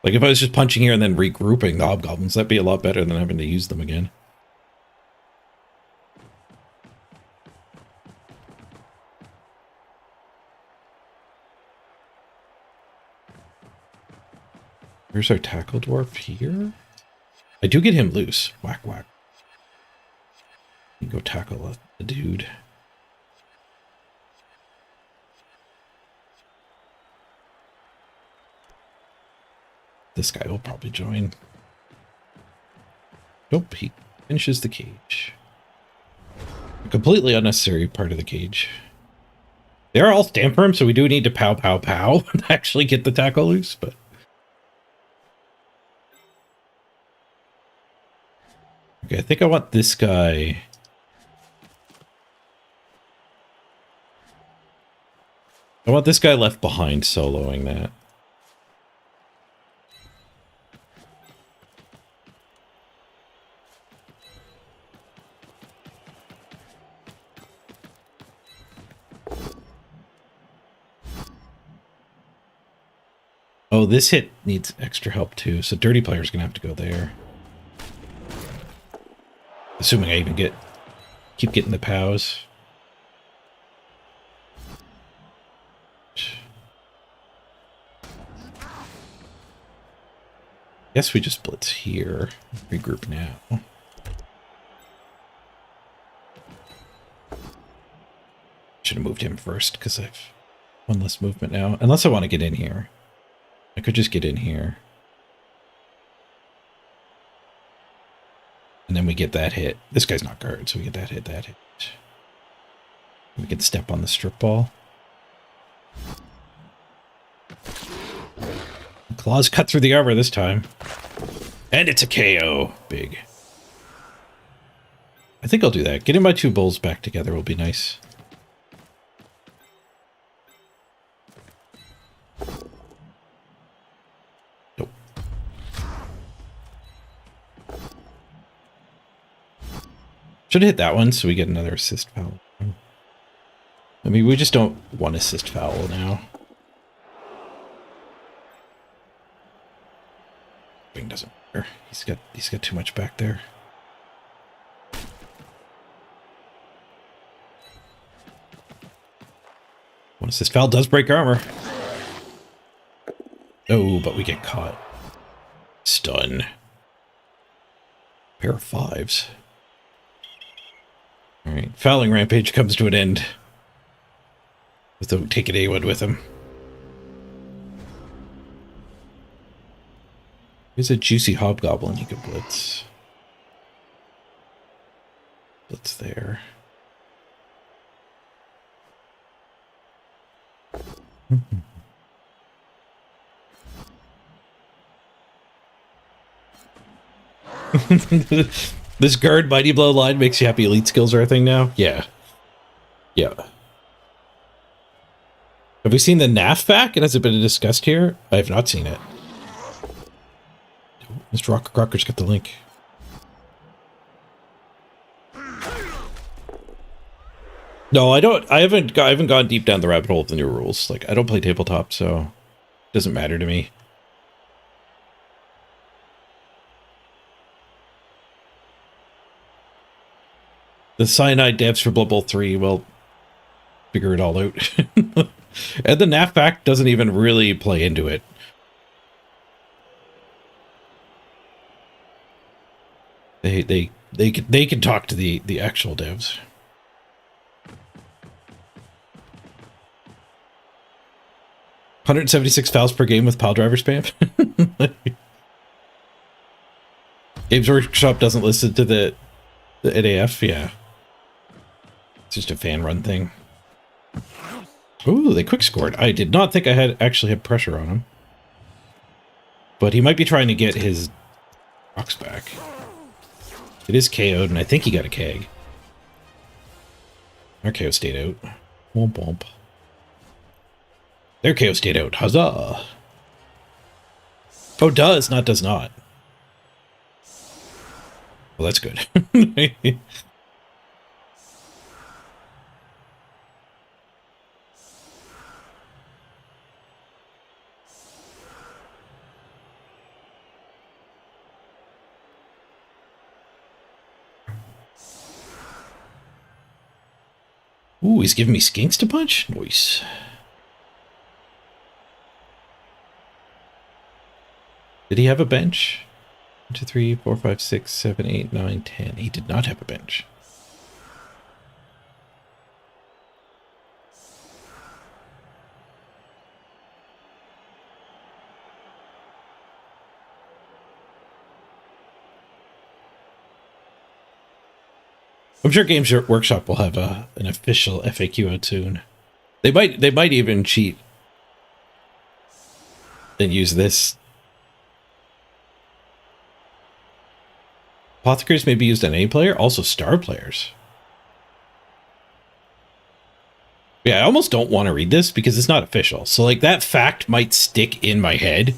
Like if I was just punching here and then regrouping the hobgoblins, that'd be a lot better than having to use them again. Here's our tackle dwarf here. I do get him loose. Whack, whack. You go tackle the dude. This guy will probably join. Nope, he finishes the cage. A completely unnecessary part of the cage. They are all stand firm, so we do need to pow, pow, pow to actually get the tackle loose, but... Okay, I think I want this guy... I want this guy left behind soloing that. Oh, this hit needs extra help too, so Dirty Player's gonna have to go there. Assuming I even keep getting the POWs. Guess we just blitz here. Regroup now. Should have moved him first because I've one less movement now. Unless I want to get in here. I could just get in here. And then we get that hit. This guy's not guard, so we get that hit, that hit. We can step on the strip ball. Claws cut through the armor this time. And it's a KO. Big. I think I'll do that. Getting my two bulls back together will be nice. Nope. Should have hit that one so we get another assist foul. I mean, we just don't want assist foul now. Thing doesn't matter. He's got too much back there. One assist foul does break armor. Oh, but we get caught. Stun. Pair of fives. Alright, fouling rampage comes to an end. Without taking anyone with him. Here's a juicy hobgoblin he could blitz. Blitz there. This guard mighty blow line makes you happy elite skills are a thing now? Yeah. Yeah. Have we seen the NAF back? And has it been discussed here? I have not seen it. Mr. Rocker Crocker's got the link. No, I don't. I haven't gone deep down the rabbit hole of the new rules. Like, I don't play tabletop, so it doesn't matter to me. The cyanide devs for Blood Bowl 3 will figure it all out. And the NAF pack doesn't even really play into it. They can talk to the actual devs. $176 fouls per game with pile driver spam. Games Workshop doesn't listen to the NAF. Yeah, it's just a fan run thing. Ooh, they quick scored. I did not think I actually had pressure on him, but he might be trying to get his rocks back. It is KO'd, and I think he got a keg. Our KO stayed out. Womp womp. Their KO stayed out. Huzzah! Oh, does, not does not. Well, that's good. Ooh, he's giving me skinks to punch? Nice. Did he have a bench? 1, 2, 3, 4, 5, 6, 7, 8, 9, 10. He did not have a bench. I'm sure Games Workshop will have an official FAQ out soon. They might even cheat and use this. Apothecaries may be used on any player, also star players. Yeah, I almost don't want to read this because it's not official. So like that fact might stick in my head,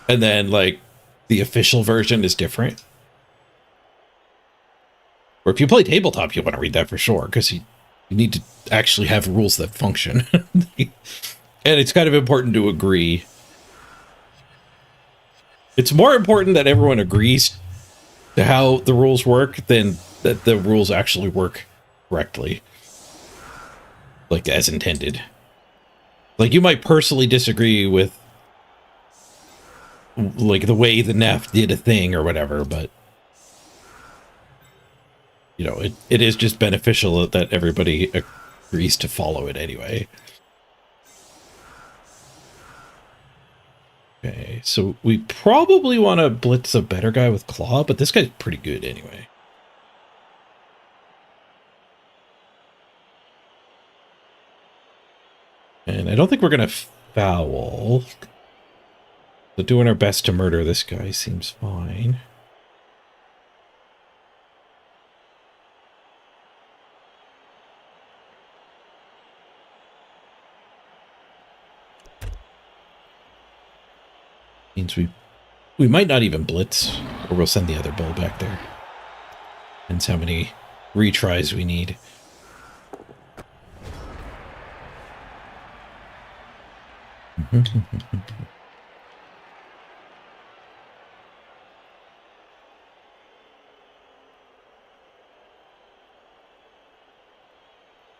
and then like the official version is different. Or if you play tabletop, you want to read that for sure, because you need to actually have rules that function. And it's kind of important to agree. It's more important that everyone agrees to how the rules work than that the rules actually work correctly. Like, as intended. Like, you might personally disagree with, like, the way the NAF did a thing or whatever, but you know, it is just beneficial that everybody agrees to follow it anyway. Okay, so we probably want to blitz a better guy with Claw, but this guy's pretty good anyway. And I don't think we're going to foul. But doing our best to murder this guy seems fine. Means we might not even blitz, or we'll send the other bull back there. Depends how many retries we need.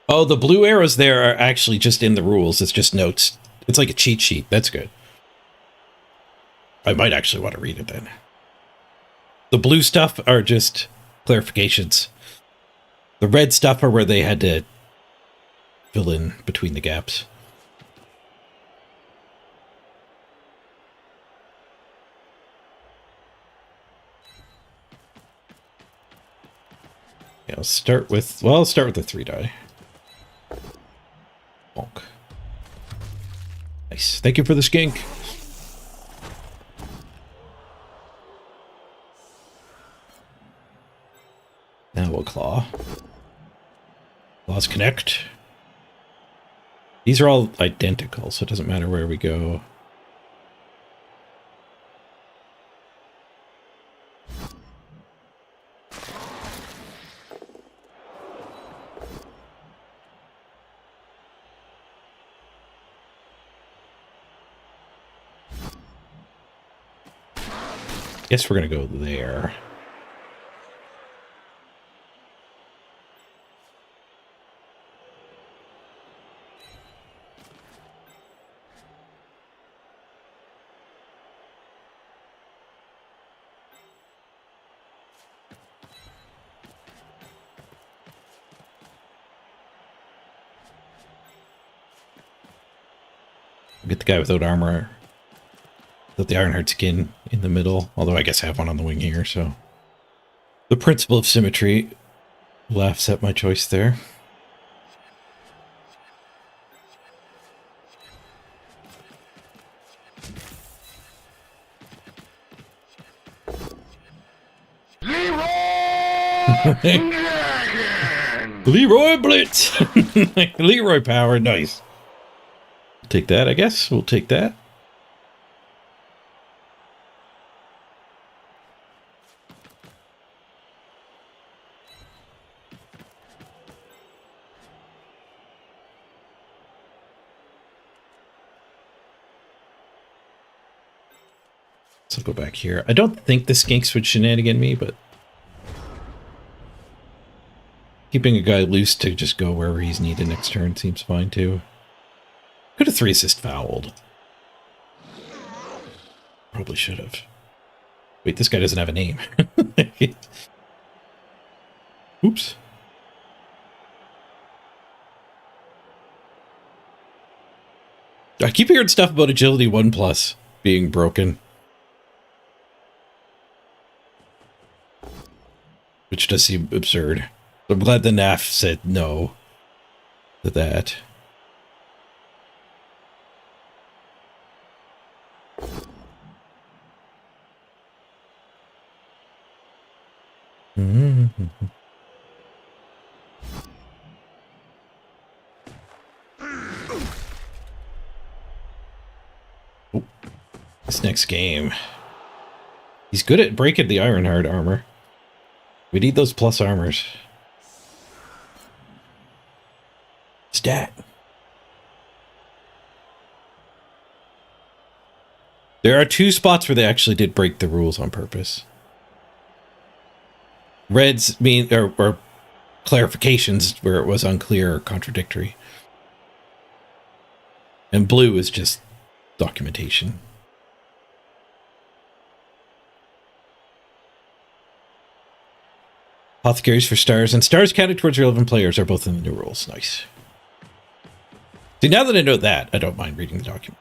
Oh, the blue arrows there are actually just in the rules. It's just notes. It's like a cheat sheet. That's good. I might actually want to read it then. The blue stuff are just clarifications. The red stuff are where they had to fill in between the gaps. Yeah, I'll start with, well, I'll start with the 3 die. Bonk. Nice. Thank you for the skink. Now we'll claw. Claws connect. These are all identical, so it doesn't matter where we go. Guess we're gonna go there. Get the guy without armor. Without the Ironheart skin in the middle. Although I guess I have one on the wing here, so. The principle of symmetry laughs at my choice there. Leroy Blitz! Leroy power, nice. Take that, I guess. We'll take that. So I'll go back here. I don't think the skinks would shenanigan me, but keeping a guy loose to just go wherever he's needed next turn seems fine too. Could have 3-assist fouled. Probably should have. Wait, this guy doesn't have a name. Oops. I keep hearing stuff about agility 1+ being broken. Which does seem absurd. I'm glad the NAF said no to that. Mm-hmm. Oh, this next game. He's good at breaking the Ironheart armor. We need those plus armors. Stat. There are 2 spots where they actually did break the rules on purpose. Reds mean or clarifications where it was unclear or contradictory. And blue is just documentation. Apothecaries for stars and stars counted towards relevant players are both in the new rules. Nice. See, now that I know that, I don't mind reading the document.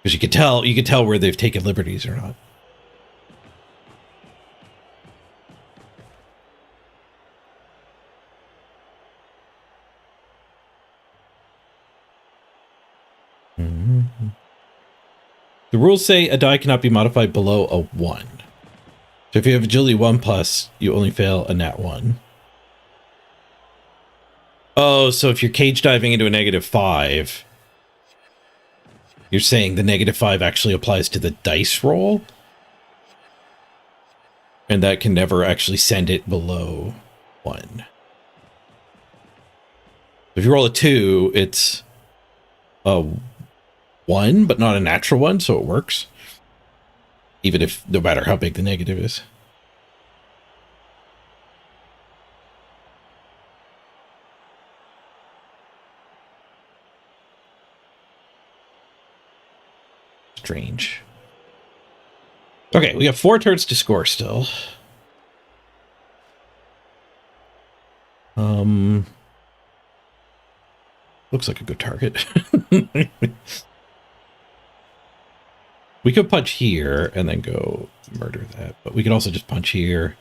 Because you can tell where they've taken liberties or not. Mm-hmm. The rules say a die cannot be modified below a 1. So if you have agility 1+, you only fail a nat 1. Oh, so if you're cage diving into a -5, you're saying the -5 actually applies to the dice roll? And that can never actually send it below 1. If you roll a 2, it's a 1, but not a natural 1, so it works. Even if, no matter how big the negative is. Strange. Okay, we have 4 turns to score still. Looks like a good target. We could punch here and then go murder that, but we could also just punch here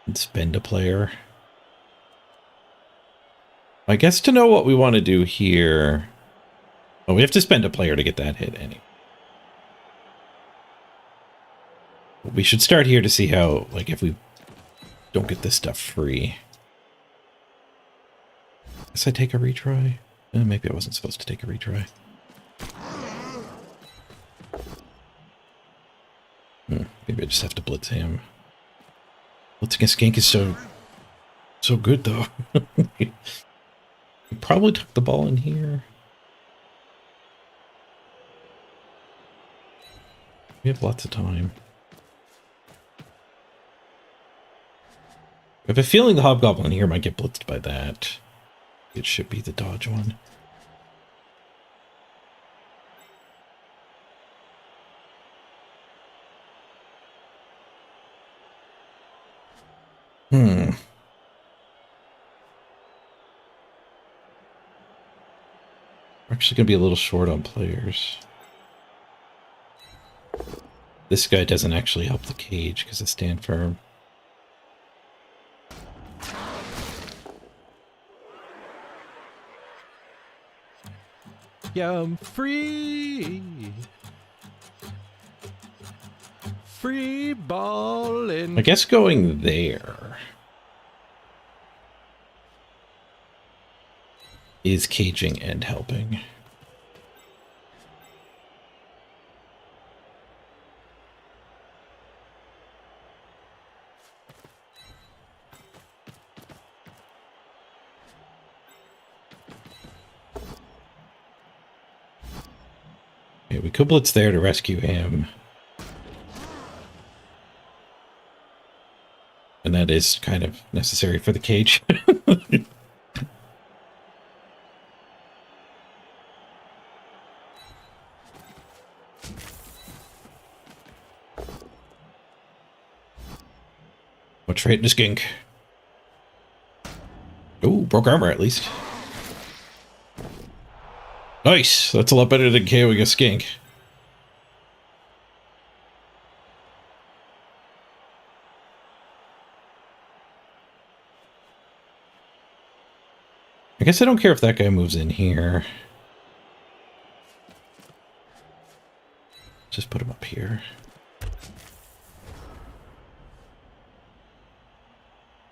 and spend a player. I guess to know what we want to do here. Oh, we have to spend a player to get that hit anyway. We should start here to see how, like, if we don't get this stuff free. Guess I take a retry? Maybe I wasn't supposed to take a retry. Maybe I just have to blitz him. Blitzing a skink is so good, though. We probably took the ball in here. We have lots of time. I have a feeling the Hobgoblin here might get blitzed by that. It should be the dodge one. actually going to be a little short on players. This guy doesn't actually help the cage because it's stand firm. Yeah, I'm free. Free balling. I guess going there is caging and helping. Okay, we could blitz there to rescue him. And that is kind of necessary for the cage. What's right in the skink? Ooh, broke armor at least. Nice! That's a lot better than KOing a skink. I guess I don't care if that guy moves in here. Just put him up here.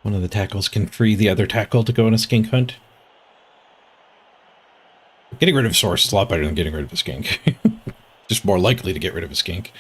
One of the tackles can free the other tackle to go on a skink hunt. Getting rid of Source is a lot better than getting rid of a skink. Just more likely to get rid of a skink.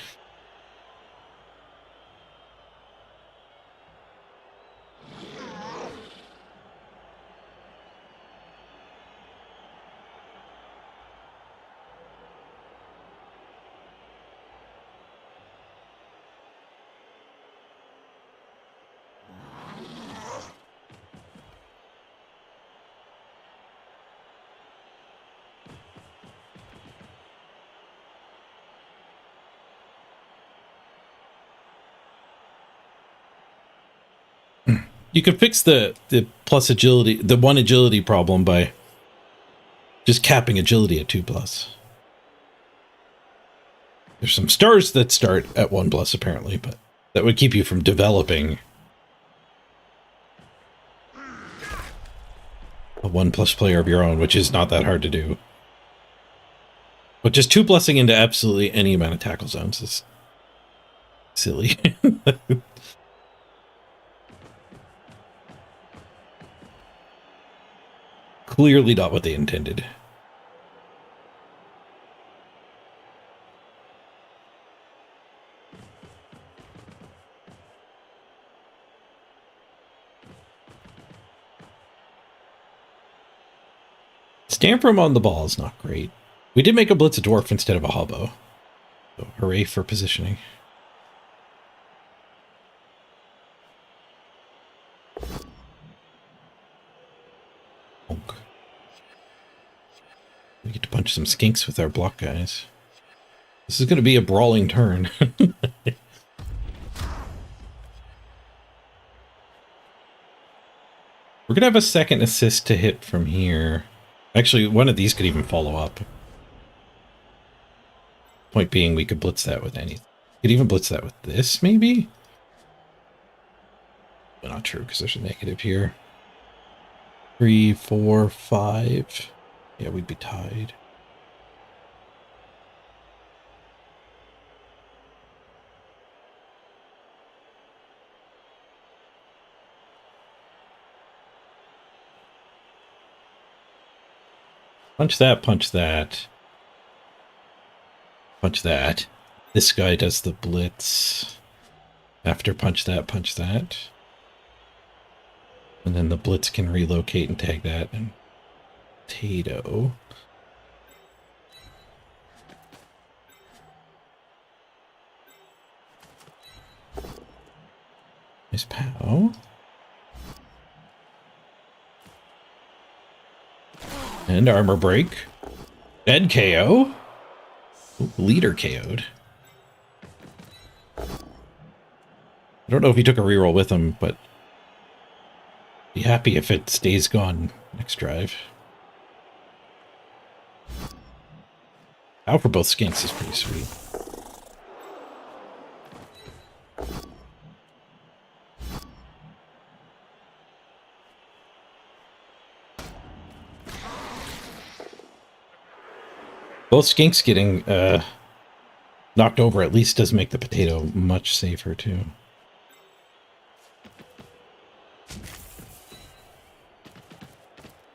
You could fix the plus agility, the 1 agility problem by just capping agility at 2+. There's some stars that start at 1+ apparently, but that would keep you from developing a 1+ player of your own, which is not that hard to do. But just 2+ing into absolutely any amount of tackle zones is silly. Clearly not what they intended. Stamp room on the ball is not great. We did make a blitz a dwarf instead of a hobo. So hooray for positioning. Honk. We get to punch some skinks with our block guys. This is going to be a brawling turn. We're going to have a second assist to hit from here. Actually, one of these could even follow up. Point being, we could blitz that with anything. Could even blitz that with this, maybe? But not true, because there's a negative here. 3, 4, 5. Yeah, we'd be tied. Punch that, punch that. Punch that. This guy does the blitz. After punch that, punch that. And then the blitz can relocate and tag that. And potato. Nice pow. And armor break. Dead KO. Ooh, leader KO'd. I don't know if he took a reroll with him, but be happy if it stays gone next drive. Out for both skinks is pretty sweet. Both skinks getting knocked over at least does make the potato much safer too.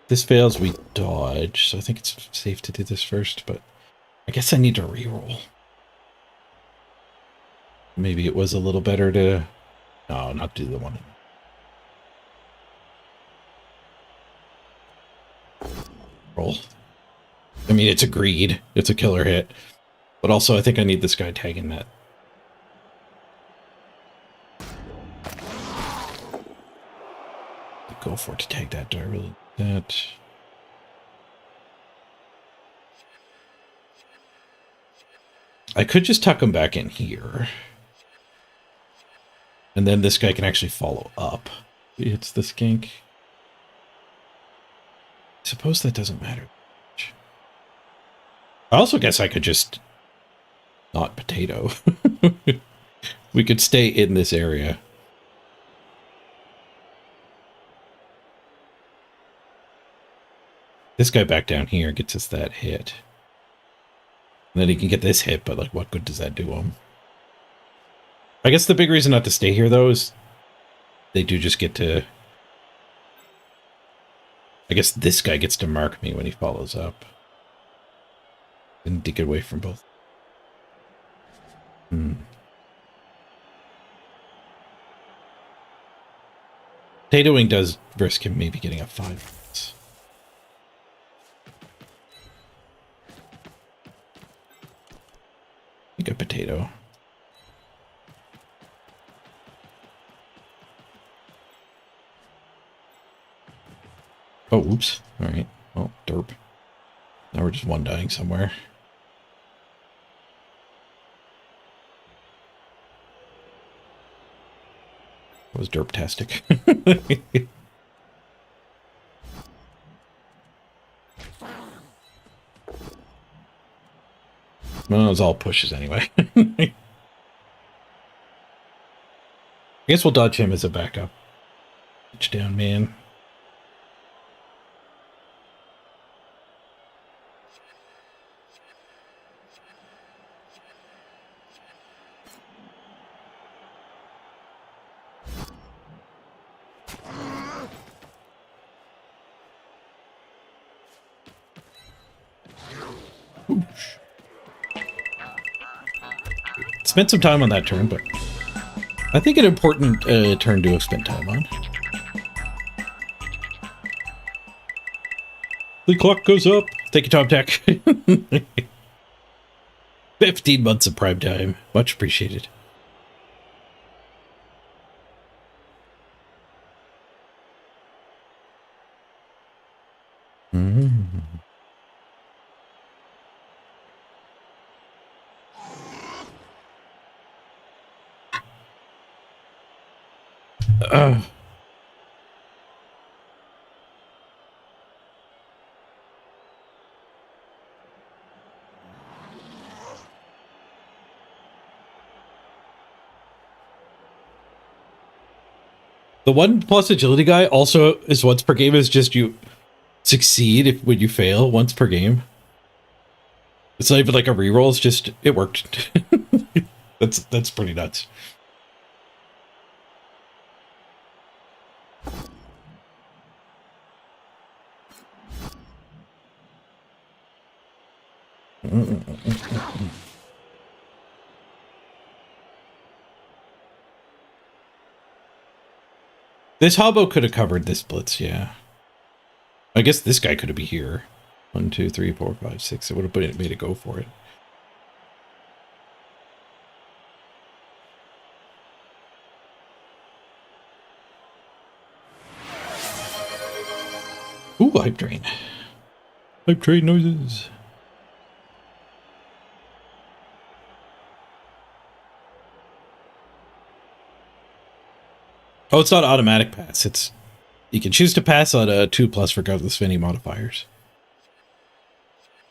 This fails, we dodge, so I think it's safe to do this first, but I guess I need to reroll. Maybe it was a little better to... No, not do the one. Roll. I mean, it's a greed. It's a killer hit. But also, I think I need this guy tagging that. Go for it to tag that. Do I really need that? I could just tuck him back in here. And then this guy can actually follow up. He hits the skink. I suppose that doesn't matter. I also guess I could just not potato. We could stay in this area. This guy back down here gets us that hit. And then he can get this hit, but like, what good does that do him? I guess the big reason not to stay here, though, is they do just get to... I guess this guy gets to mark me when he follows up. And to get away from both. Potatoing does risk him maybe getting a 5. Good potato. Oh, oops. All right. Oh, derp. Now we're just one dying somewhere. That was derp-tastic. Well, it was all pushes anyway. I guess we'll dodge him as a backup. Touchdown, man. Oosh. Spent some time on that turn, but I think an important turn to have spent time on. The clock goes up. Thank you, Tom Tech. 15 months of prime time. Much appreciated. The 1+ agility guy also is once per game, is just you succeed when you fail once per game. It's not even like a reroll, it's just it worked. That's pretty nuts. This hobo could have covered this blitz, yeah. I guess this guy could have been here. 1, 2, 3, 4, 5, 6. It would have made it go for it. Ooh, hype train. Hype train noises. Oh, it's not automatic pass. It's you can choose to pass on a 2+ regardless of any modifiers.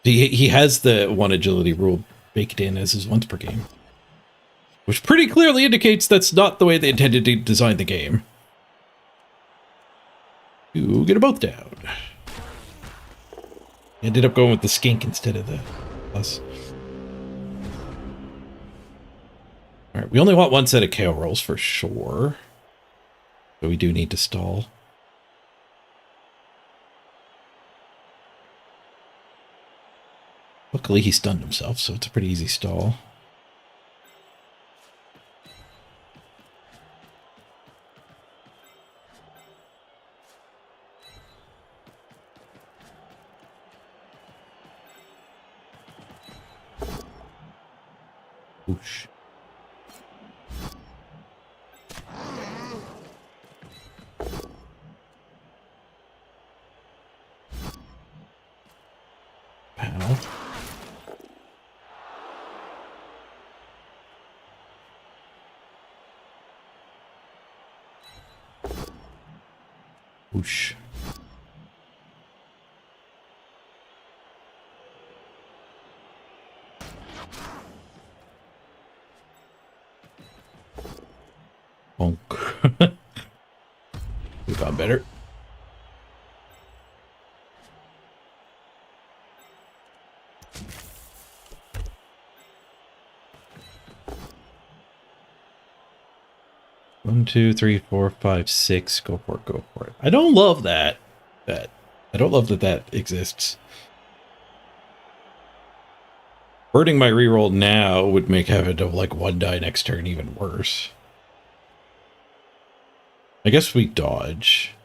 He has the 1 agility rule baked in as his once per game. Which pretty clearly indicates that's not the way they intended to design the game. You get them both down. Ended up going with the skink instead of the plus. Alright, we only want 1 set of KO rolls for sure. But we do need to stall. Luckily he stunned himself, so it's a pretty easy stall. Whoosh. Pow. Whoosh. Bonk. We got better. One, two, three, four, five, six. Go for it. Go for it. I don't love that. I don't love that exists. Burning my reroll now would make having to like 1 die next turn even worse. I guess we dodge.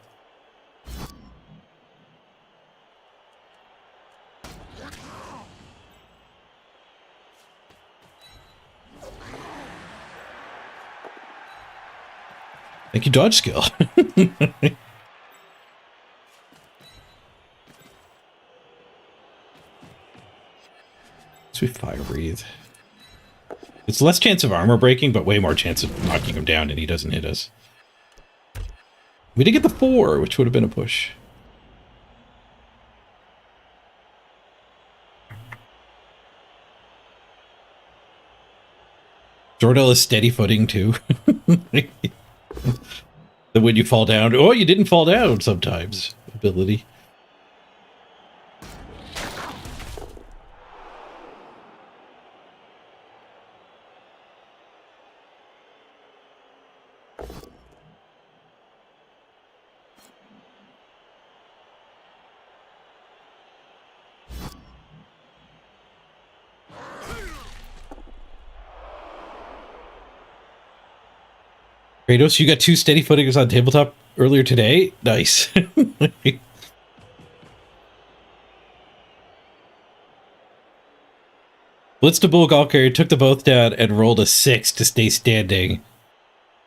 Thank you, dodge skill. So we fire breathe. It's less chance of armor breaking, but way more chance of knocking him down and he doesn't hit us. We did get the 4, which would have been a push. Jordell is steady footing too. The when you fall down, oh, you didn't fall down sometimes. Ability. Kratos, you got 2 steady footings on tabletop earlier today? Nice. Blitzed a bull Galker, took the both down, and rolled a 6 to stay standing.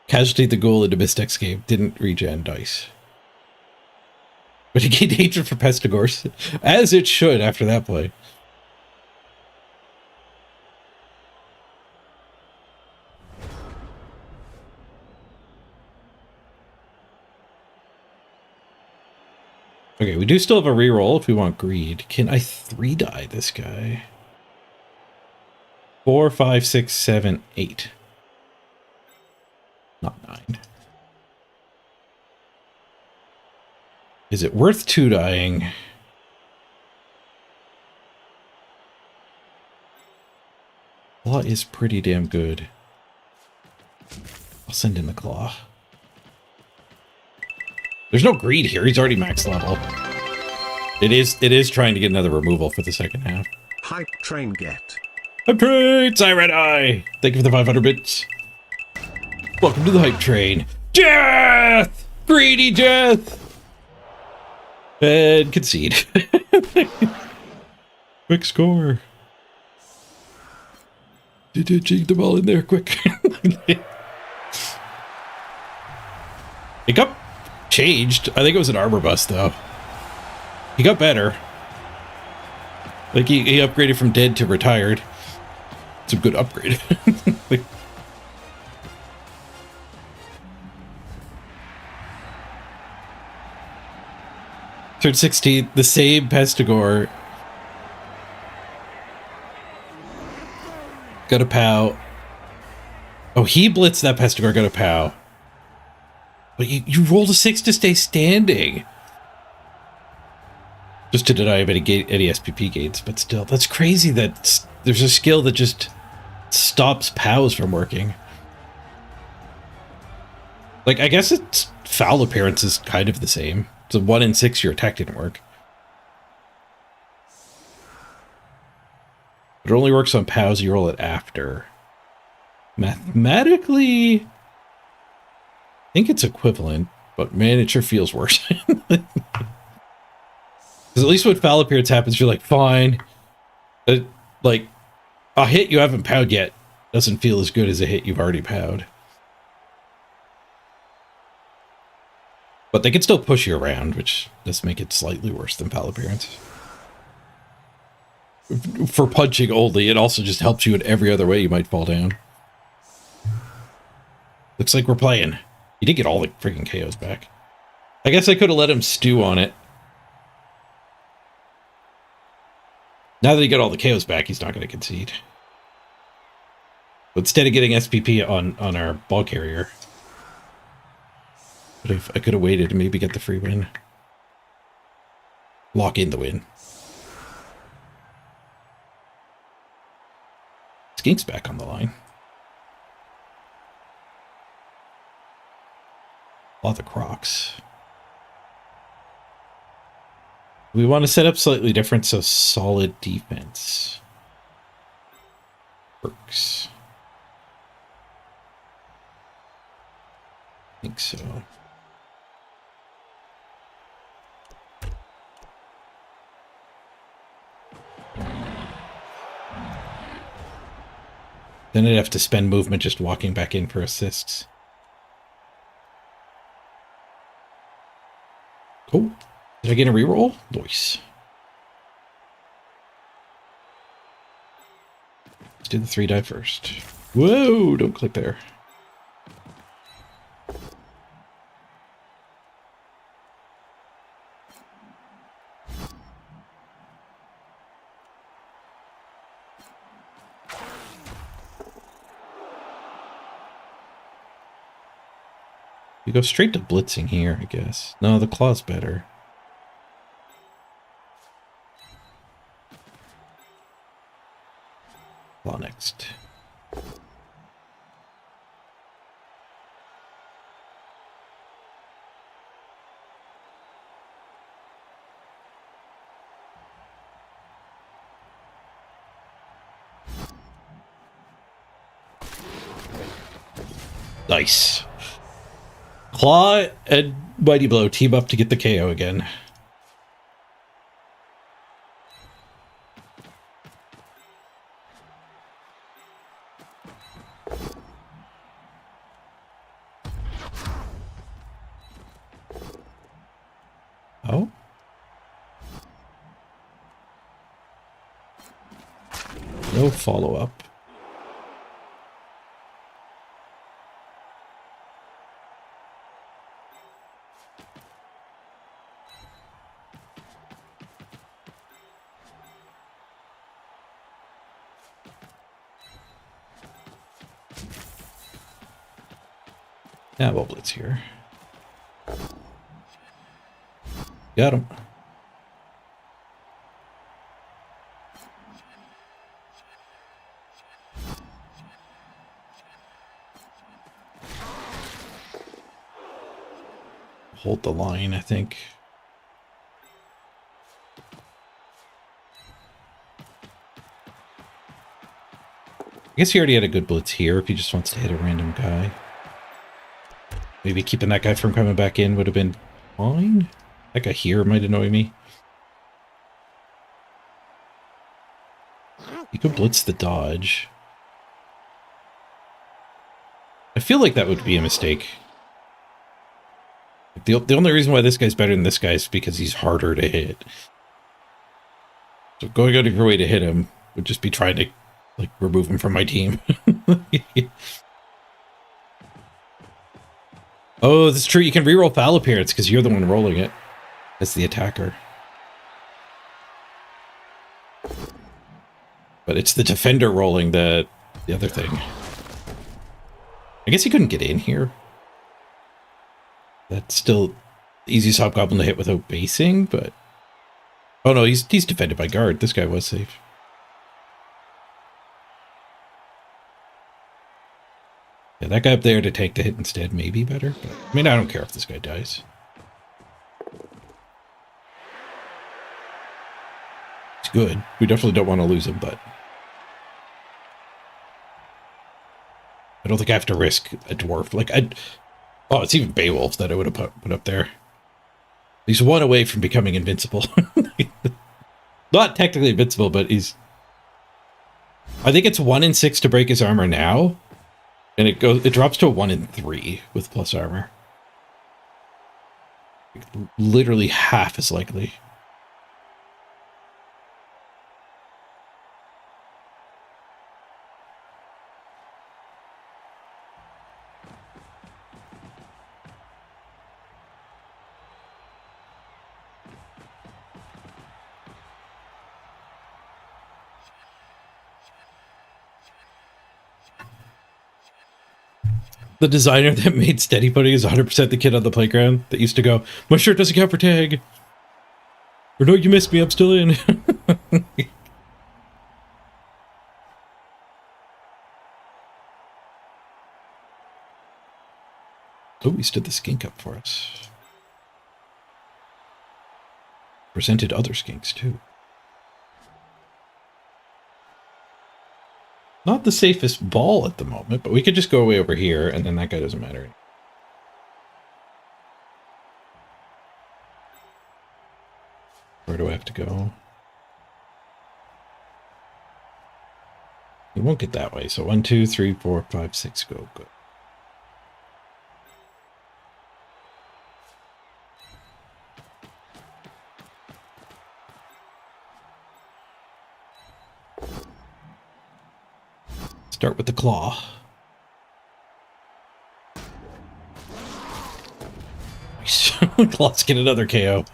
Casualty the goal in the Mystics game. Didn't regen dice. But he gained hatred for Pestigors, as it should after that play. Okay, we do still have a reroll if we want greed. Can I 3-die this guy? 4, 5, 6, 7, 8. Not 9. Is it worth 2-dying? Claw is pretty damn good. I'll send in the claw. There's no greed here. He's already max level. It is trying to get another removal for the second half. Hype train get. Hype train! Siren Eye! Thank you for the 500 bits. Welcome to the hype train. Death! Greedy death! And concede. Quick score. Jig them all in there, quick. Hiccup changed. I think it was an armor bust, though. He got better. Like, he upgraded from dead to retired. It's a good upgrade. Like, turn 16, the same Pestigor Go to POW. Oh, he blitzed that Pestigore. Go to POW. But you rolled a 6 to stay standing. Just to deny him any SPP gates, but still, that's crazy that there's a skill that just stops POWs from working. Like, I guess it's foul appearance is kind of the same. So 1 in 6 your attack didn't work. It only works on POWs you roll it after. Mathematically, I think it's equivalent, but man, it sure feels worse. Because at least when foul appearance happens, you're like, fine. Like, a hit you haven't POW'd yet doesn't feel as good as a hit you've already POW'd. But they can still push you around, which does make it slightly worse than foul appearance. For punching only, it also just helps you in every other way you might fall down. Looks like we're playing. You did get all the freaking KOs back. I guess I could have let him stew on it. Now that he got all the KOs back, he's not going to concede. But instead of getting SPP on our ball carrier, I could have waited and maybe get the free win. Lock in the win. Skink's back on the line. A lot of Crocs. We want to set up slightly different, so solid defense works. I think so. Then I'd have to spend movement just walking back in for assists. Cool. Did I get a reroll? Nice. Let's do the 3-die first. Whoa, don't click there. We go straight to blitzing here, I guess. No, the claw's better. Claw next. Nice. Claw and Mighty Blow team up to get the KO again. Oh? No follow-up. Yeah, we'll blitz here. Got him. Hold the line, I think. I guess he already had a good blitz here if he just wants to hit a random guy. Maybe keeping that guy from coming back in would have been fine. That guy here might annoy me. You could blitz the dodge. I feel like that would be a mistake. The only reason why this guy's better than this guy is because he's harder to hit. So going out of your way to hit him would just be trying to, like, remove him from my team. Oh, that's true. You can reroll foul appearance because you're the one rolling it as the attacker. But it's the defender rolling that the other thing. I guess he couldn't get in here. That's still the easiest hobgoblin to hit without basing, but... Oh no, he's defended by guard. This guy was safe. Yeah, that guy up there to take the hit instead may be better, but I mean, I don't care if this guy dies. He's good. We definitely don't want to lose him, but... I don't think I have to risk a dwarf. Like, oh, it's even Beowulf that I would have put up there. He's one away from becoming invincible. Not technically invincible, but he's... I think it's 1 in 6 to break his armor now. And it drops to a 1 in 3 with plus armor. Literally half as likely. The designer that made steady putting is 100% the kid on the playground that used to go, my shirt doesn't count for tag. Or no, you missed me, I'm still in. Oh, he stood the skink up for us. Presented other skinks, too. Not the safest ball at the moment, but we could just go away over here, and then that guy doesn't matter. Where do I have to go? We won't get that way, so 1, 2, 3, 4, 5, 6, go. Good. Start with the claw. Nice. Claws get another KO.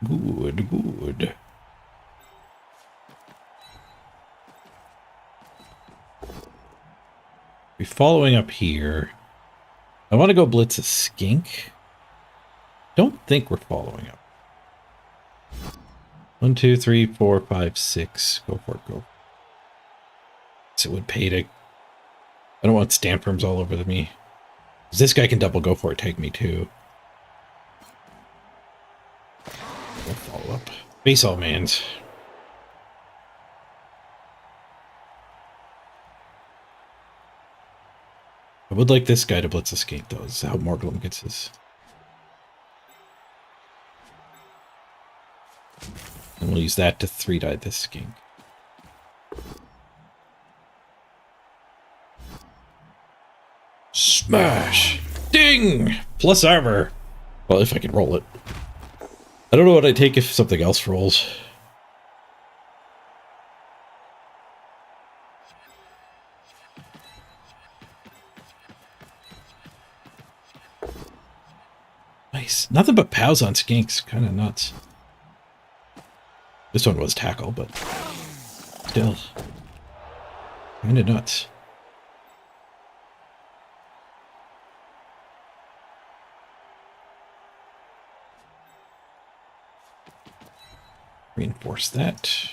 Good, good. We're following up here. I want to go blitz a skink. Don't think we're following up. 1, 2, 3, 4, 5, 6. Go for it, go. It would pay to... I don't want stamp firms all over me. This guy can double go for it, take me too. We'll follow up. Base all mans. I would like this guy to blitz a skink though. This is how Morglum gets his. And we'll use that to 3-die this skink. Smash! Ding! Plus armor. Well, if I can roll it. I don't know what I'd take if something else rolls. Nice. Nothing but pows on skinks. Kind of nuts. This one was tackle, but still. Kind of nuts. Reinforce that.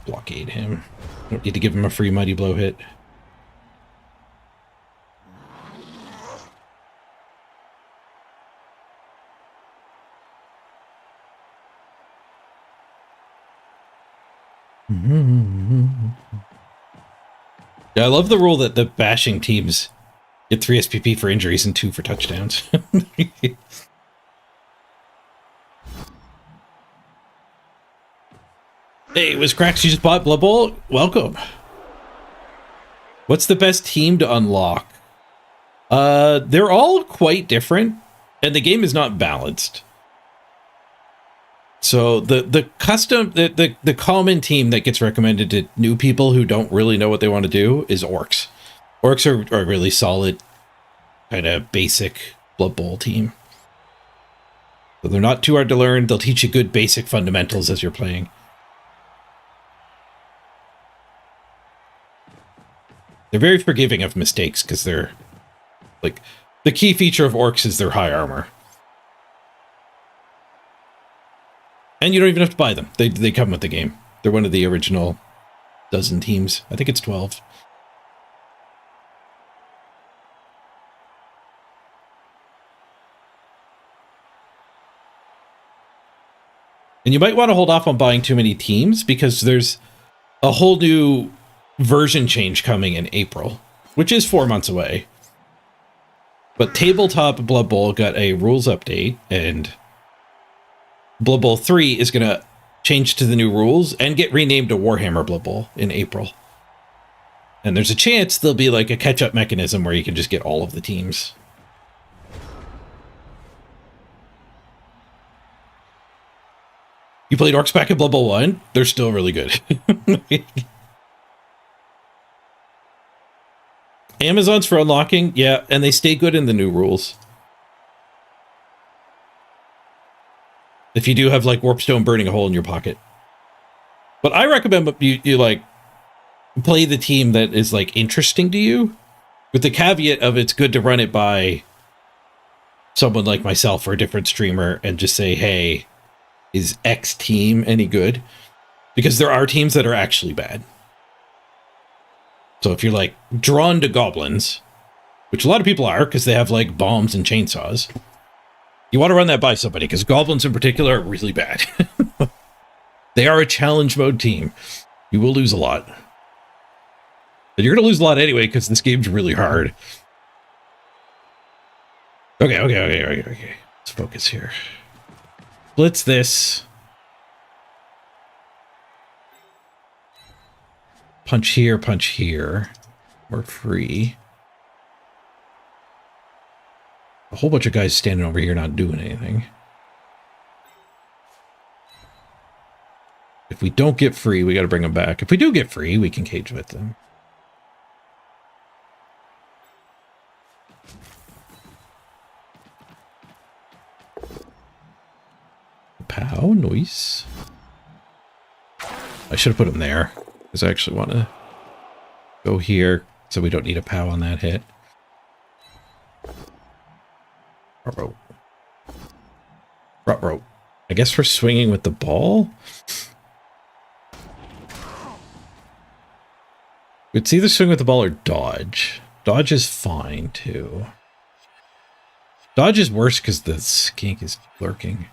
Blockade him. Don't need to give him a free mighty blow hit. Yeah, I love the rule that the bashing teams get 3 SPP for injuries and 2 for touchdowns. Hey, it was Cracks, you just bought Blood Bowl? Welcome. What's the best team to unlock? They're all quite different, and the game is not balanced. So the common team that gets recommended to new people who don't really know what they want to do is Orcs. Orcs are really solid, kind of basic Blood Bowl team. So they're not too hard to learn. They'll teach you good basic fundamentals as you're playing. They're very forgiving of mistakes because they're like the key feature of orcs is their high armor. And you don't even have to buy them. They come with the game. They're one of the original dozen teams. I think it's 12. And you might want to hold off on buying too many teams because there's a whole new version change coming in April, which is 4 months away. But Tabletop Blood Bowl got a rules update, and Blood Bowl 3 is going to change to the new rules and get renamed to Warhammer Blood Bowl in April. And there's a chance there'll be like a catch-up mechanism where you can just get all of the teams. You played Orcs back in Blood Bowl 1? They're still really good. Amazon's for unlocking, yeah, and they stay good in the new rules. If you do have like Warpstone burning a hole in your pocket. But I recommend you like play the team that is like interesting to you, with the caveat of it's good to run it by someone like myself or a different streamer and just say, hey, is X team any good? Because there are teams that are actually bad. So if you're like drawn to goblins, which a lot of people are because they have like bombs and chainsaws, you want to run that by somebody because goblins in particular are really bad. They are a challenge mode team. You will lose a lot. But you're going to lose a lot anyway because this game's really hard. Okay. Let's focus here. Blitz this. Punch here, punch here. We're free. A whole bunch of guys standing over here not doing anything. If we don't get free, we got to bring them back. If we do get free, we can cage with them. Pow, nice. I should have put him there because I actually want to go here so we don't need a pow on that hit. Rope. I guess we're swinging with the ball. It's either swing with the ball or dodge. Dodge is fine too. Dodge is worse because the skink is lurking.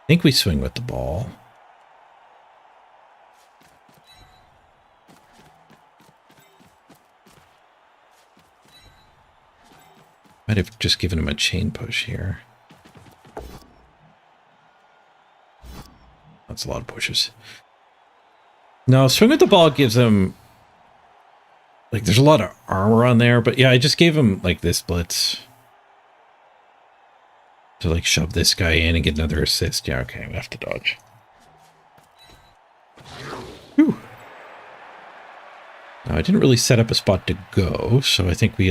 I think we swing with the ball. Might have just given him a chain push here. That's a lot of pushes. No, swing with the ball gives him... Like, there's a lot of armor on there, but yeah, I just gave him, like, this blitz. To, like, shove this guy in and get another assist. Yeah, okay, I'm gonna have to dodge. Whew. Now, I didn't really set up a spot to go, so I think we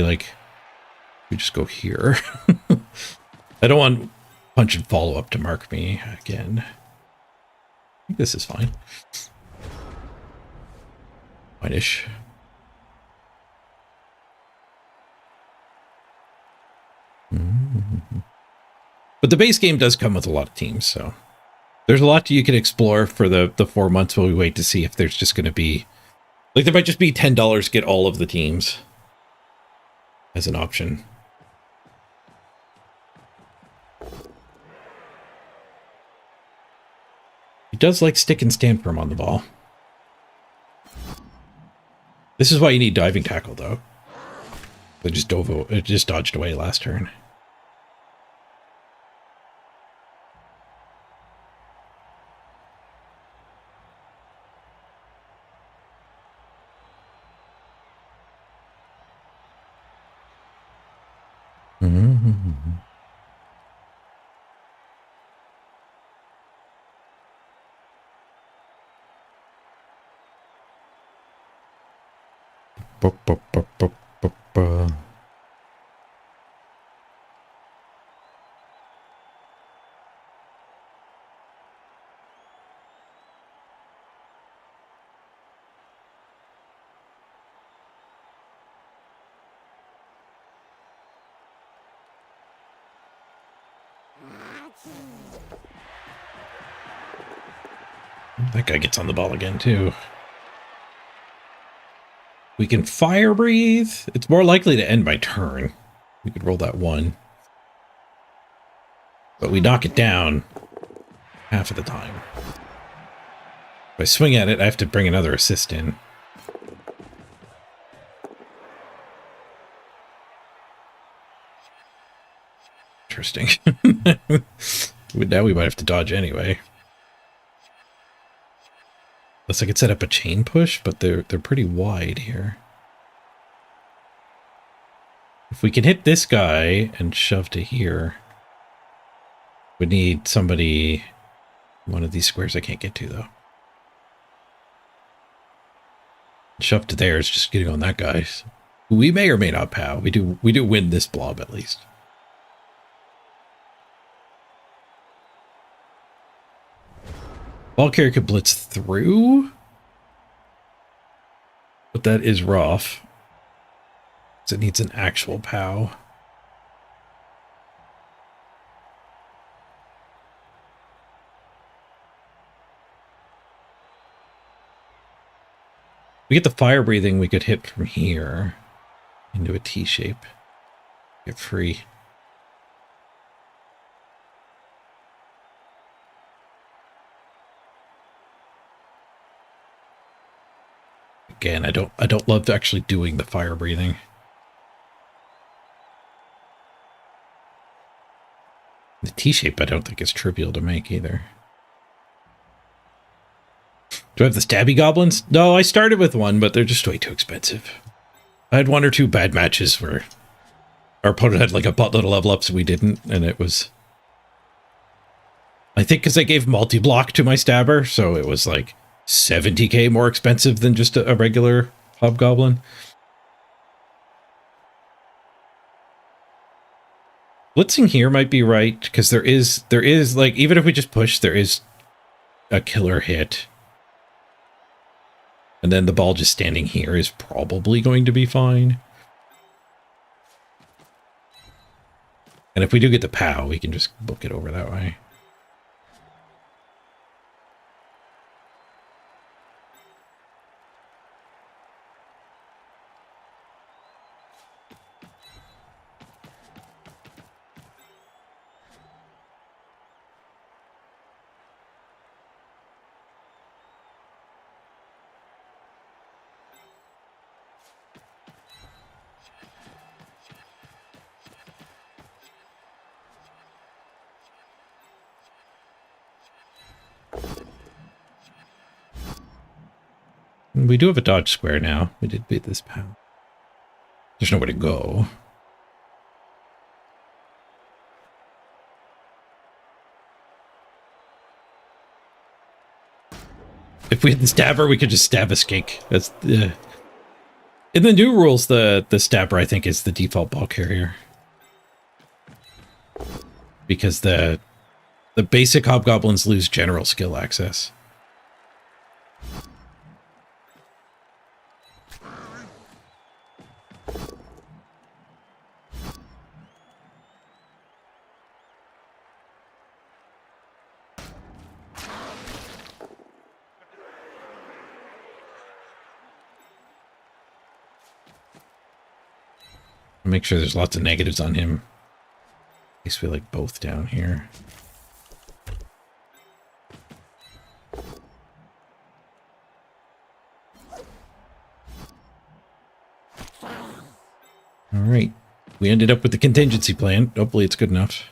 just go here. I don't want punch and follow up to mark me again. I think this is fine. Fine-ish. But the base game does come with a lot of teams, so there's a lot you can explore for the 4 months while we wait to see if there's just going to be... Like, there might just be $10 get all of the teams as an option. He does like stick and stand firm on the ball. This is why you need diving tackle, though. It just dodged away last turn. Mm-hmm. That guy gets on the ball again, too. We can fire breathe. It's more likely to end my turn. We could roll that 1. But we knock it down half of the time. If I swing at it, I have to bring another assist in. Interesting. Now we might have to dodge anyway. Unless I could set up a chain push, but they're pretty wide here. If we can hit this guy and shove to here, we need somebody... One of these squares I can't get to, though. Shove to there is just getting on that guy. We may or may not POW. We do win this blob, at least. Ball carrier could blitz through, but that is rough. So it needs an actual POW. We get the fire breathing, we could hit from here into a T shape. Get free. Again, I don't love actually doing the fire breathing. The T-shape I don't think is trivial to make either. Do I have the stabby goblins? No, I started with one, but they're just way too expensive. I had 1 or 2 bad matches where our opponent had like a buttload of level ups and we didn't, and it was... I think because I gave multi-block to my stabber, so it was like 70k more expensive than just a regular hobgoblin. Blitzing here might be right, because there is like, even if we just push, there is a killer hit. And then the ball just standing here is probably going to be fine. And if we do get the POW, we can just book it over that way. We do have a dodge square now. We did beat this POW. There's nowhere to go. If we had the stabber, we could just stab a skink. That's the... In the new rules, the stabber, I think, is the default ball carrier. Because the basic hobgoblins lose general skill access. Make sure there's lots of negatives on him. In case we like both down here. All right. We ended up with the contingency plan. Hopefully it's good enough.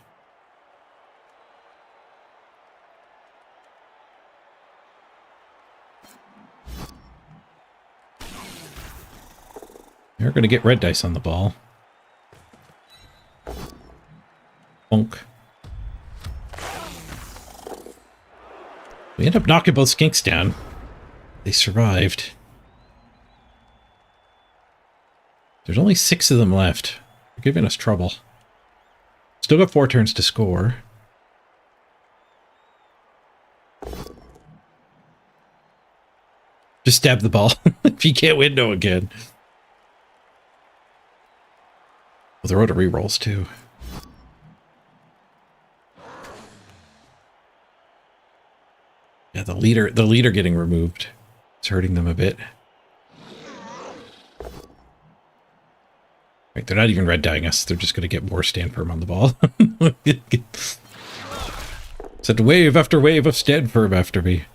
They're going to get red dice on the ball. Bonk. We end up knocking both skinks down. They survived. There's only 6 of them left. They're giving us trouble. Still got 4 turns to score. Just stab the ball. If you can't window again. Well, they're out of rerolls too. Yeah, the leader getting removed. It's hurting them a bit. Right, they're not even red dyeing us. They're just going to get more stand firm on the ball. Send wave after wave of stand firm after me.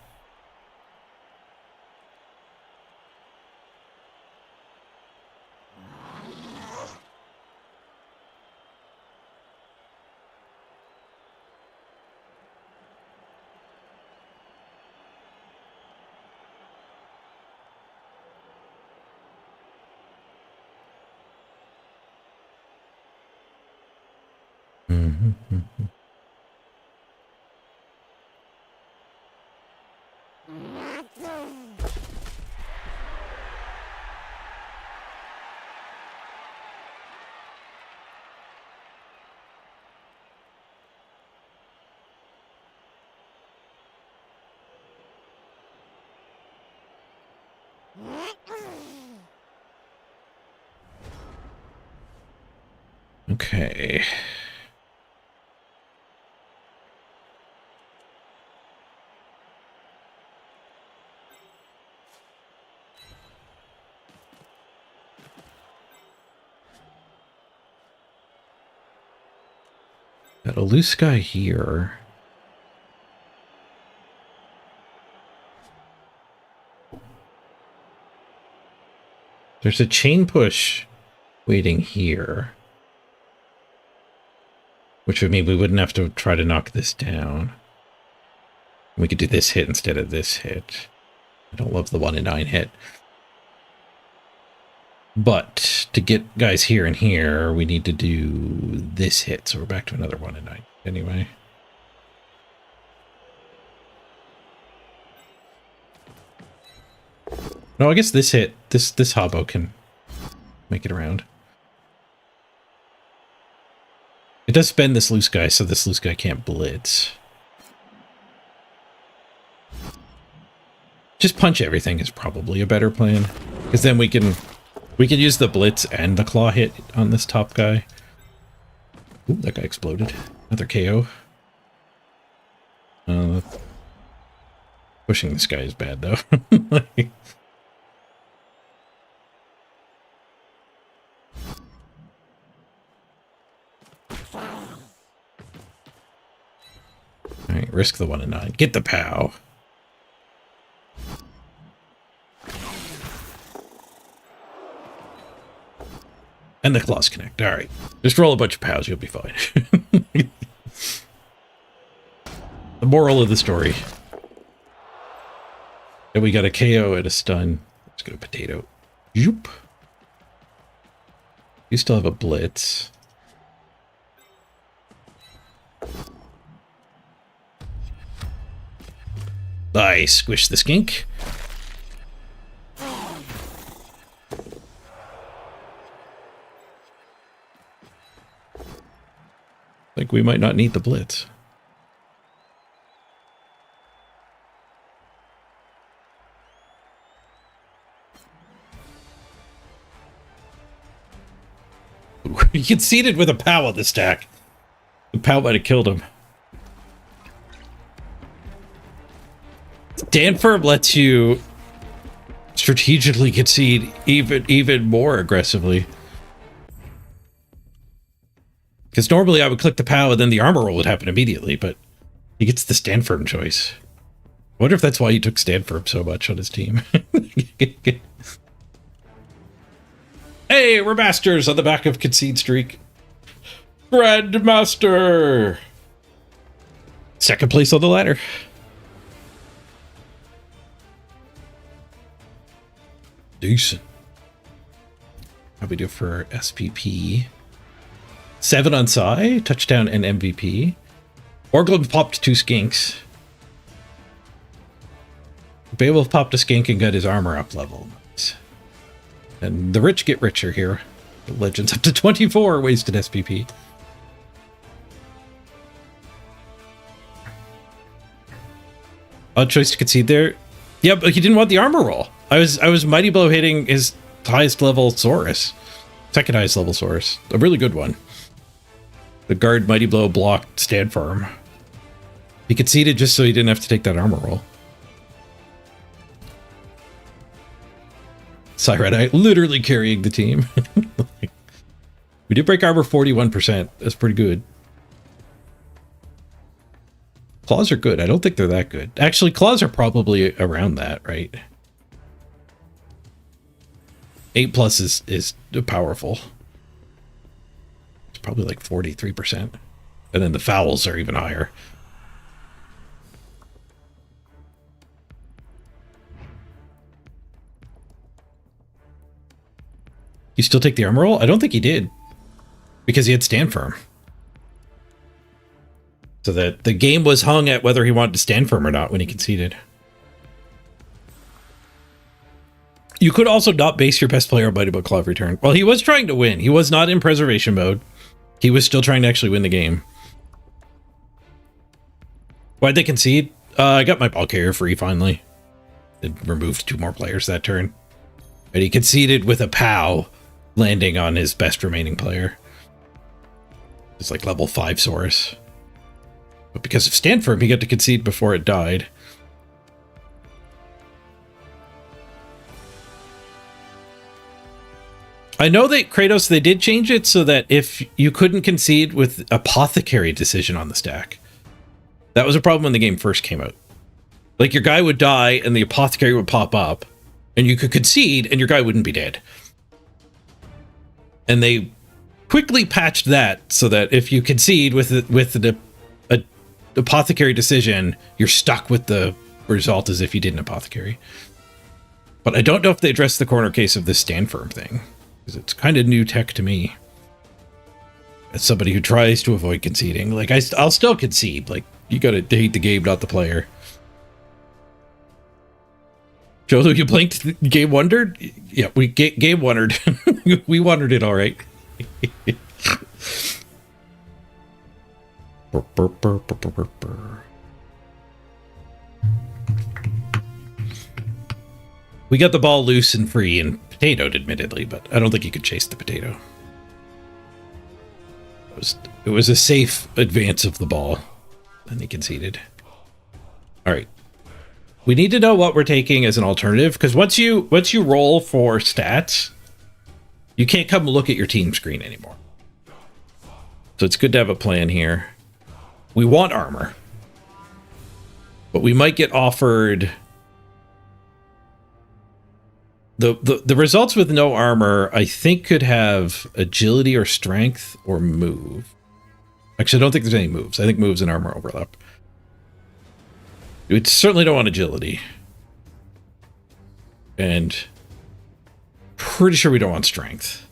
Okay. Got a loose guy here. There's a chain push waiting here. Which would mean we wouldn't have to try to knock this down. We could do this hit instead of this hit. I don't love the 1 in 9 hit. But to get guys here and here, we need to do this hit. So we're back to another 1 in 9 anyway. No, I guess this hit, this hobbo can make it around. It does spend this loose guy, so this loose guy can't blitz. Just punch everything is probably a better plan, because then we can use the blitz and the claw hit on this top guy. Ooh, that guy exploded. Another KO. Pushing this guy is bad though. Alright, risk the 1 in 9. Get the POW. And the claws connect. Alright. Just roll a bunch of POWs, you'll be fine. The moral of the story. And we got a KO and a stun. Let's go potato. Yoop. You still have a blitz. I squish the skink. Like we might not need the blitz. Ooh, he conceded with a POW on the stack. The POW might have killed him. Stanford lets you strategically concede even more aggressively. Because normally I would click the POW and then the armor roll would happen immediately, but he gets the stand firm choice. I wonder if that's why he took stand firm so much on his team. Hey, we're masters on the back of concede streak. Grandmaster! Second place on the ladder. Decent. How we do for SPP? 7 on Psy, touchdown and MVP. Orglum popped 2 skinks. Beowulf popped a skink and got his armor up level. And the rich get richer here. Legends up to 24 wasted SPP. Odd choice to concede there. Yeah, but he didn't want the armor roll. I was Mighty Blow hitting his highest level Saurus. Second highest level Saurus. A really good one. The guard Mighty Blow blocked Stand Firm. He conceded just so he didn't have to take that armor roll. Siren literally carrying the team. We did break armor 41%. That's pretty good. Claws are good. I don't think they're that good. Actually, claws are probably around that, right? 8+ is powerful. It's probably like 43%. And then the fouls are even higher. You still take the armor roll? I don't think he did. Because he had Stand Firm. So that the game was hung at whether he wanted to stand firm or not when he conceded. You could also not base your best player on Mighty Blow Claw of Return. Well, he was trying to win. He was not in preservation mode. He was still trying to actually win the game. Why'd they concede? I got my ball carrier free finally. It removed 2 more players that turn. And he conceded with a POW landing on his best remaining player. It's like level 5 Saurus. But because of Stand Firm, he got to concede before it died. I know that Kratos, they did change it so that if you couldn't concede with Apothecary decision on the stack. That was a problem when the game first came out. Like your guy would die and the Apothecary would pop up and you could concede and your guy wouldn't be dead. And they quickly patched that so that if you concede with the Apothecary decision, you're stuck with the result as if you did an Apothecary. But I don't know if they addressed the corner case of this Stand Firm thing, because it's kind of new tech to me. As somebody who tries to avoid conceding, like I'll still concede. Like you gotta hate the game, not the player. Joe, you blinked, game wondered? Yeah, we game wondered. We wondered it all right. We got the ball loose and free and potatoed, admittedly, but I don't think you could chase the potato. It was a safe advance of the ball, and he conceded. All right. We need to know what we're taking as an alternative, because once you roll for stats, you can't come look at your team screen anymore. So it's good to have a plan here. We want armor, but we might get offered the results with no armor. I think could have agility or strength or move. Actually, I don't think there's any moves. I think moves and armor overlap. We certainly don't want agility, and pretty sure we don't want strength.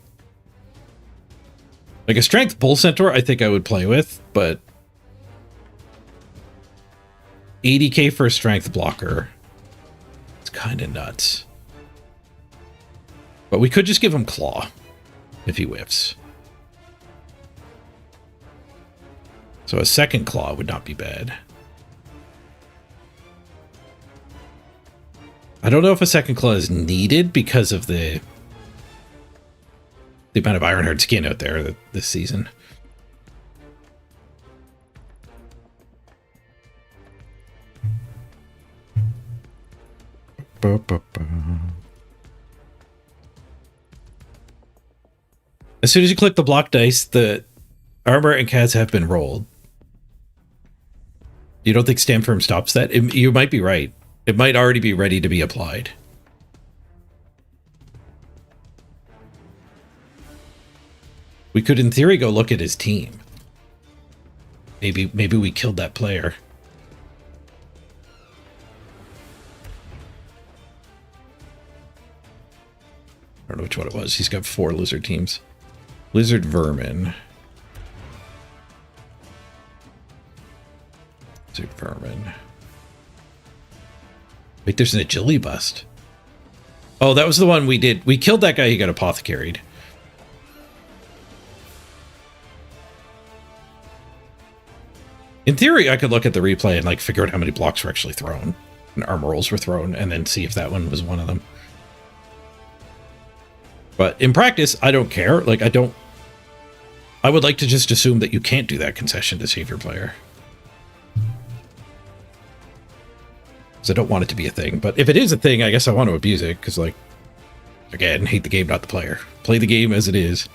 Like a strength bull centaur, I think I would play with, but 80k for a strength blocker. It's kind of nuts. But we could just give him claw if he whiffs. So a second claw would not be bad. I don't know if a second claw is needed because of the amount of Ironheart skin out there this season. As soon as you click the block dice, the armor and cats have been rolled. You don't think Stand Firm stops that? You might be right. It might already be ready to be applied. We could, in theory, go look at his team. Maybe we killed that player. I don't know which one it was. He's got 4 lizard teams. Lizard vermin. Suit vermin. Wait, there's an agility bust. Oh, that was the one we did. We killed that guy. He got apothecaried. In theory, I could look at the replay and like figure out how many blocks were actually thrown and armor rolls were thrown, and then see if that one was one of them. But in practice, I don't care. Like, I would like to just assume that you can't do that concession to save your player. Because I don't want it to be a thing. But if it is a thing, I guess I want to abuse it. Because, like, again, hate the game, not the player. Play the game as it is.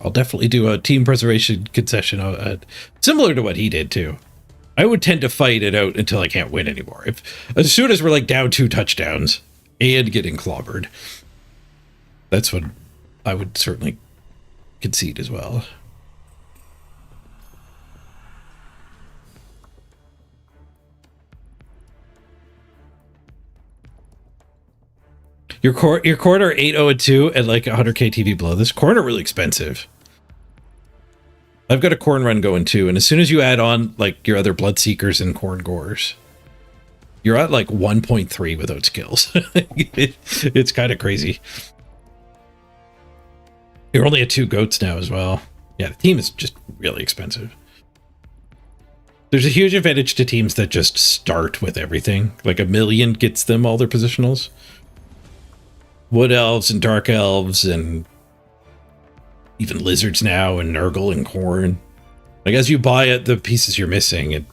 I'll definitely do a team preservation concession similar to what he did, too. I would tend to fight it out until I can't win anymore. As soon as we're, like, down 2 touchdowns and getting clobbered, that's when I would certainly concede as well. Your corner 8-0-2 at like 100k TV below. This corn are really expensive. I've got a corn run going too, and as soon as you add on like your other Bloodseekers and Corn Gores, you're at like 1.3 without skills. It's kind of crazy. You're only at 2 goats now as well. Yeah, the team is just really expensive. There's a huge advantage to teams that just start with everything. Like 1 million gets them all their positionals. Wood elves and dark elves and even lizards now and Nurgle and corn. Like as you buy it, the pieces you're missing,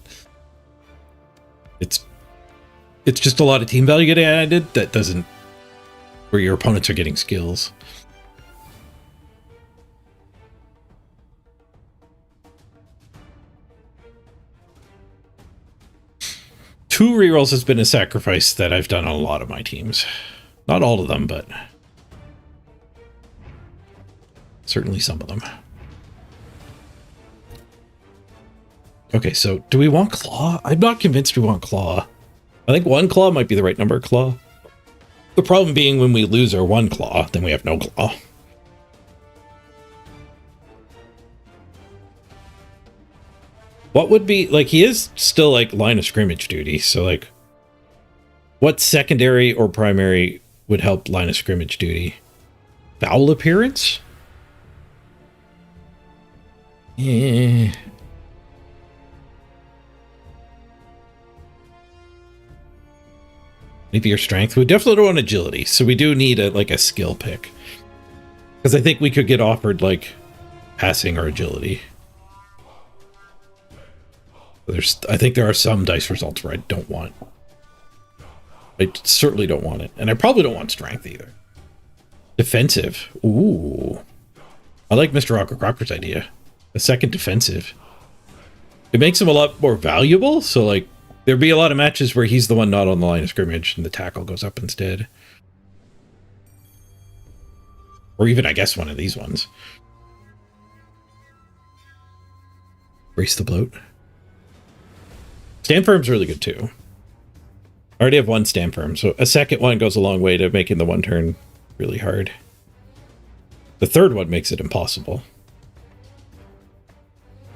it's just a lot of team value getting added that doesn't, where your opponents are getting skills. Two rerolls has been a sacrifice that I've done on a lot of my teams. Not all of them, but certainly some of them. Okay, so do we want Claw? I'm not convinced we want Claw. I think 1 Claw might be the right number of Claw. The problem being when we lose our 1 Claw, then we have no Claw. What would be, like, he is still, like, line of scrimmage duty, so, like, what secondary or primary would help line of scrimmage duty? Foul appearance? Yeah. Maybe your strength. We definitely don't want agility, so we do need a skill pick. Because I think we could get offered like passing or agility. I think there are some dice results where I don't want. I certainly don't want it, and I probably don't want strength either. Defensive. Ooh, I like Mr. Rocker Crocker's idea. A second defensive. It makes him a lot more valuable. So like. There'd be a lot of matches where he's the one not on the line of scrimmage and the tackle goes up instead. Or even, I guess, one of these ones. Brace the bloat. Stand firm's really good too. I already have 1 stand firm, so a second one goes a long way to making the 1 turn really hard. The third one makes it impossible.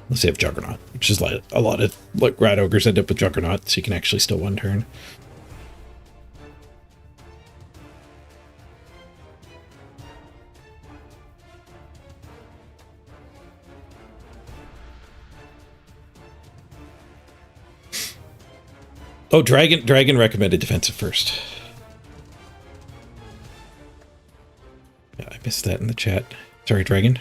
Unless they have Juggernaut, which is like a lot of like Rat Ogres end up with Juggernaut, so you can actually still 1 turn. Oh, Dragon recommended defensive first. Yeah, I missed that in the chat. Sorry, Dragon.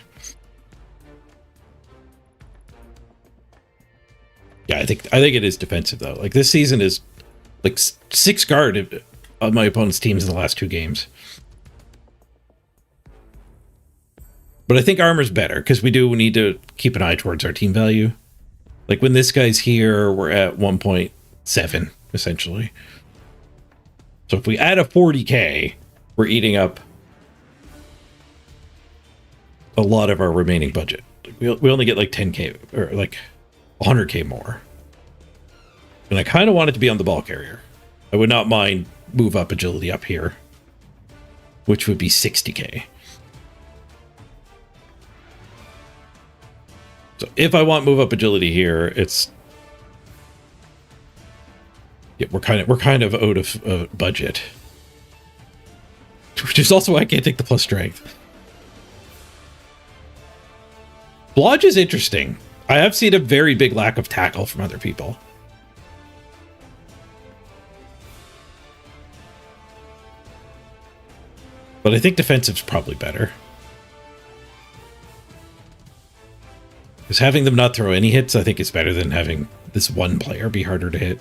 Yeah, I think it is defensive though. Like this season is like 6 guard on my opponent's teams in the last 2 games. But I think armor's better because we do need to keep an eye towards our team value. Like when this guy's here, we're at 1.7 essentially. So if we add a 40k, we're eating up a lot of our remaining budget. We only get like 10k or like 100k more. And I kind of want it to be on the ball carrier. I would not mind move up agility up here, which would be 60k. So if I want move up agility here, it's yeah, we're kind of out of budget, which is also why I can't take the plus strength. Blodge is interesting. I have seen a very big lack of tackle from other people. But I think defensive's probably better. Because having them not throw any hits, I think is better than having this one player be harder to hit.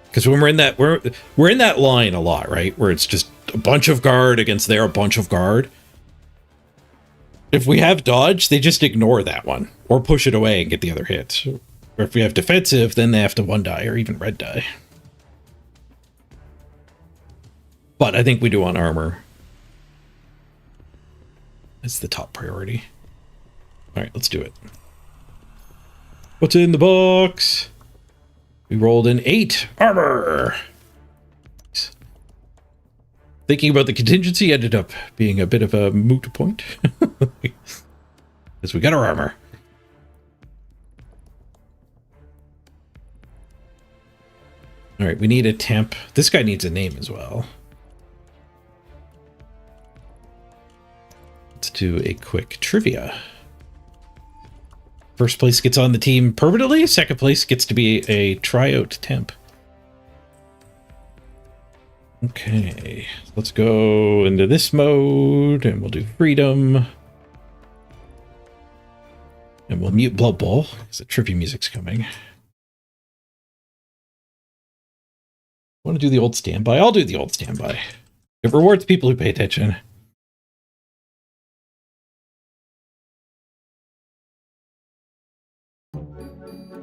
Because when we're in that line a lot, right? Where it's just a bunch of guard against their bunch of guard. If we have dodge, they just ignore that one. Or push it away and get the other hits. Or if we have defensive, then they have to one die or even red die. But I think we do want armor. It's the top priority. All right, let's do it. What's in the box? We rolled in 8 armor. Thinking about the contingency ended up being a bit of a moot point. Because we got our armor. All right, we need a temp. This guy needs a name as well. Let's do a quick trivia. First place gets on the team permanently. Second place gets to be a tryout temp. Okay, let's go into this mode and we'll do freedom. And we'll mute Blood Bowl because the trivia music's coming. Want to do the old standby? I'll do the old standby. It rewards people who pay attention.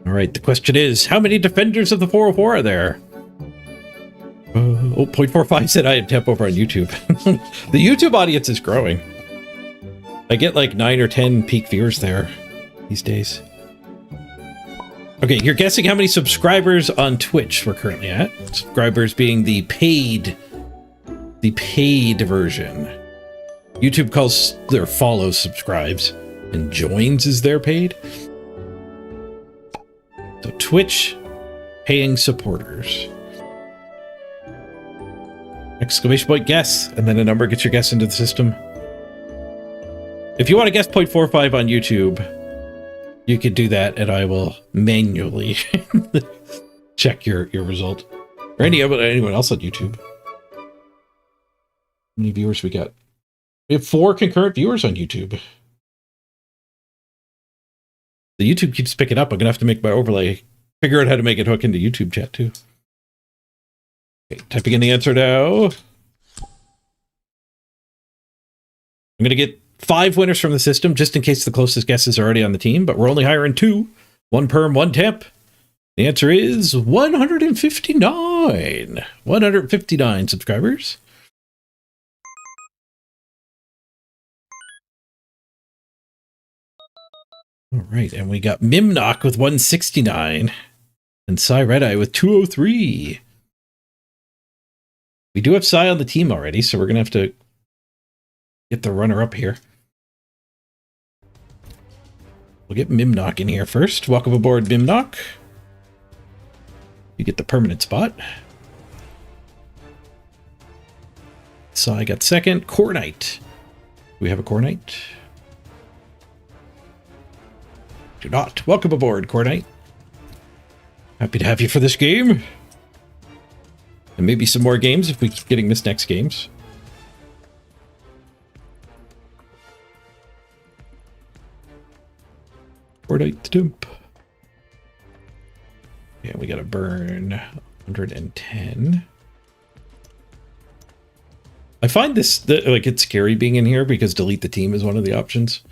All right, the question is, how many defenders of the 404 are there? 0.45 said I had temp over on YouTube. The YouTube audience is growing. I get like 9 or 10 peak viewers there these days. Okay, you're guessing how many subscribers on Twitch we're currently at. Subscribers being the paid version. YouTube calls their follows subscribes, and joins is their paid. So Twitch paying supporters. Exclamation point guess, and then a number gets your guess into the system. If you want to guess 0.45 on YouTube, you could do that, and I will manually check your result. Or anyone else on YouTube. How many viewers we got? We have 4 concurrent viewers on YouTube. The YouTube keeps picking up. I'm gonna have to make my overlay. Figure out how to make it hook into YouTube chat too. Okay, typing in the answer now. I'm gonna get 5 winners from the system, just in case the closest guess is already on the team, but we're only hiring 2. 1 perm, 1 temp. The answer is 159. 159 subscribers. All right, and we got Mimnock with 169 and Psy Red-Eye with 203. We do have Psy on the team already, so we're going to have to get the runner-up here. We'll get Mimnock in here first. Welcome aboard, Mimnock. You get the permanent spot. Psy got second. Core Knight. Do we have a Core Knight? Do not. Welcome aboard, Core Knight. Happy to have you for this game. And maybe some more games if we keep getting this next games. Core Knight Temp. Yeah, we gotta burn 110. I find this, like, it's scary being in here because delete the team is one of the options.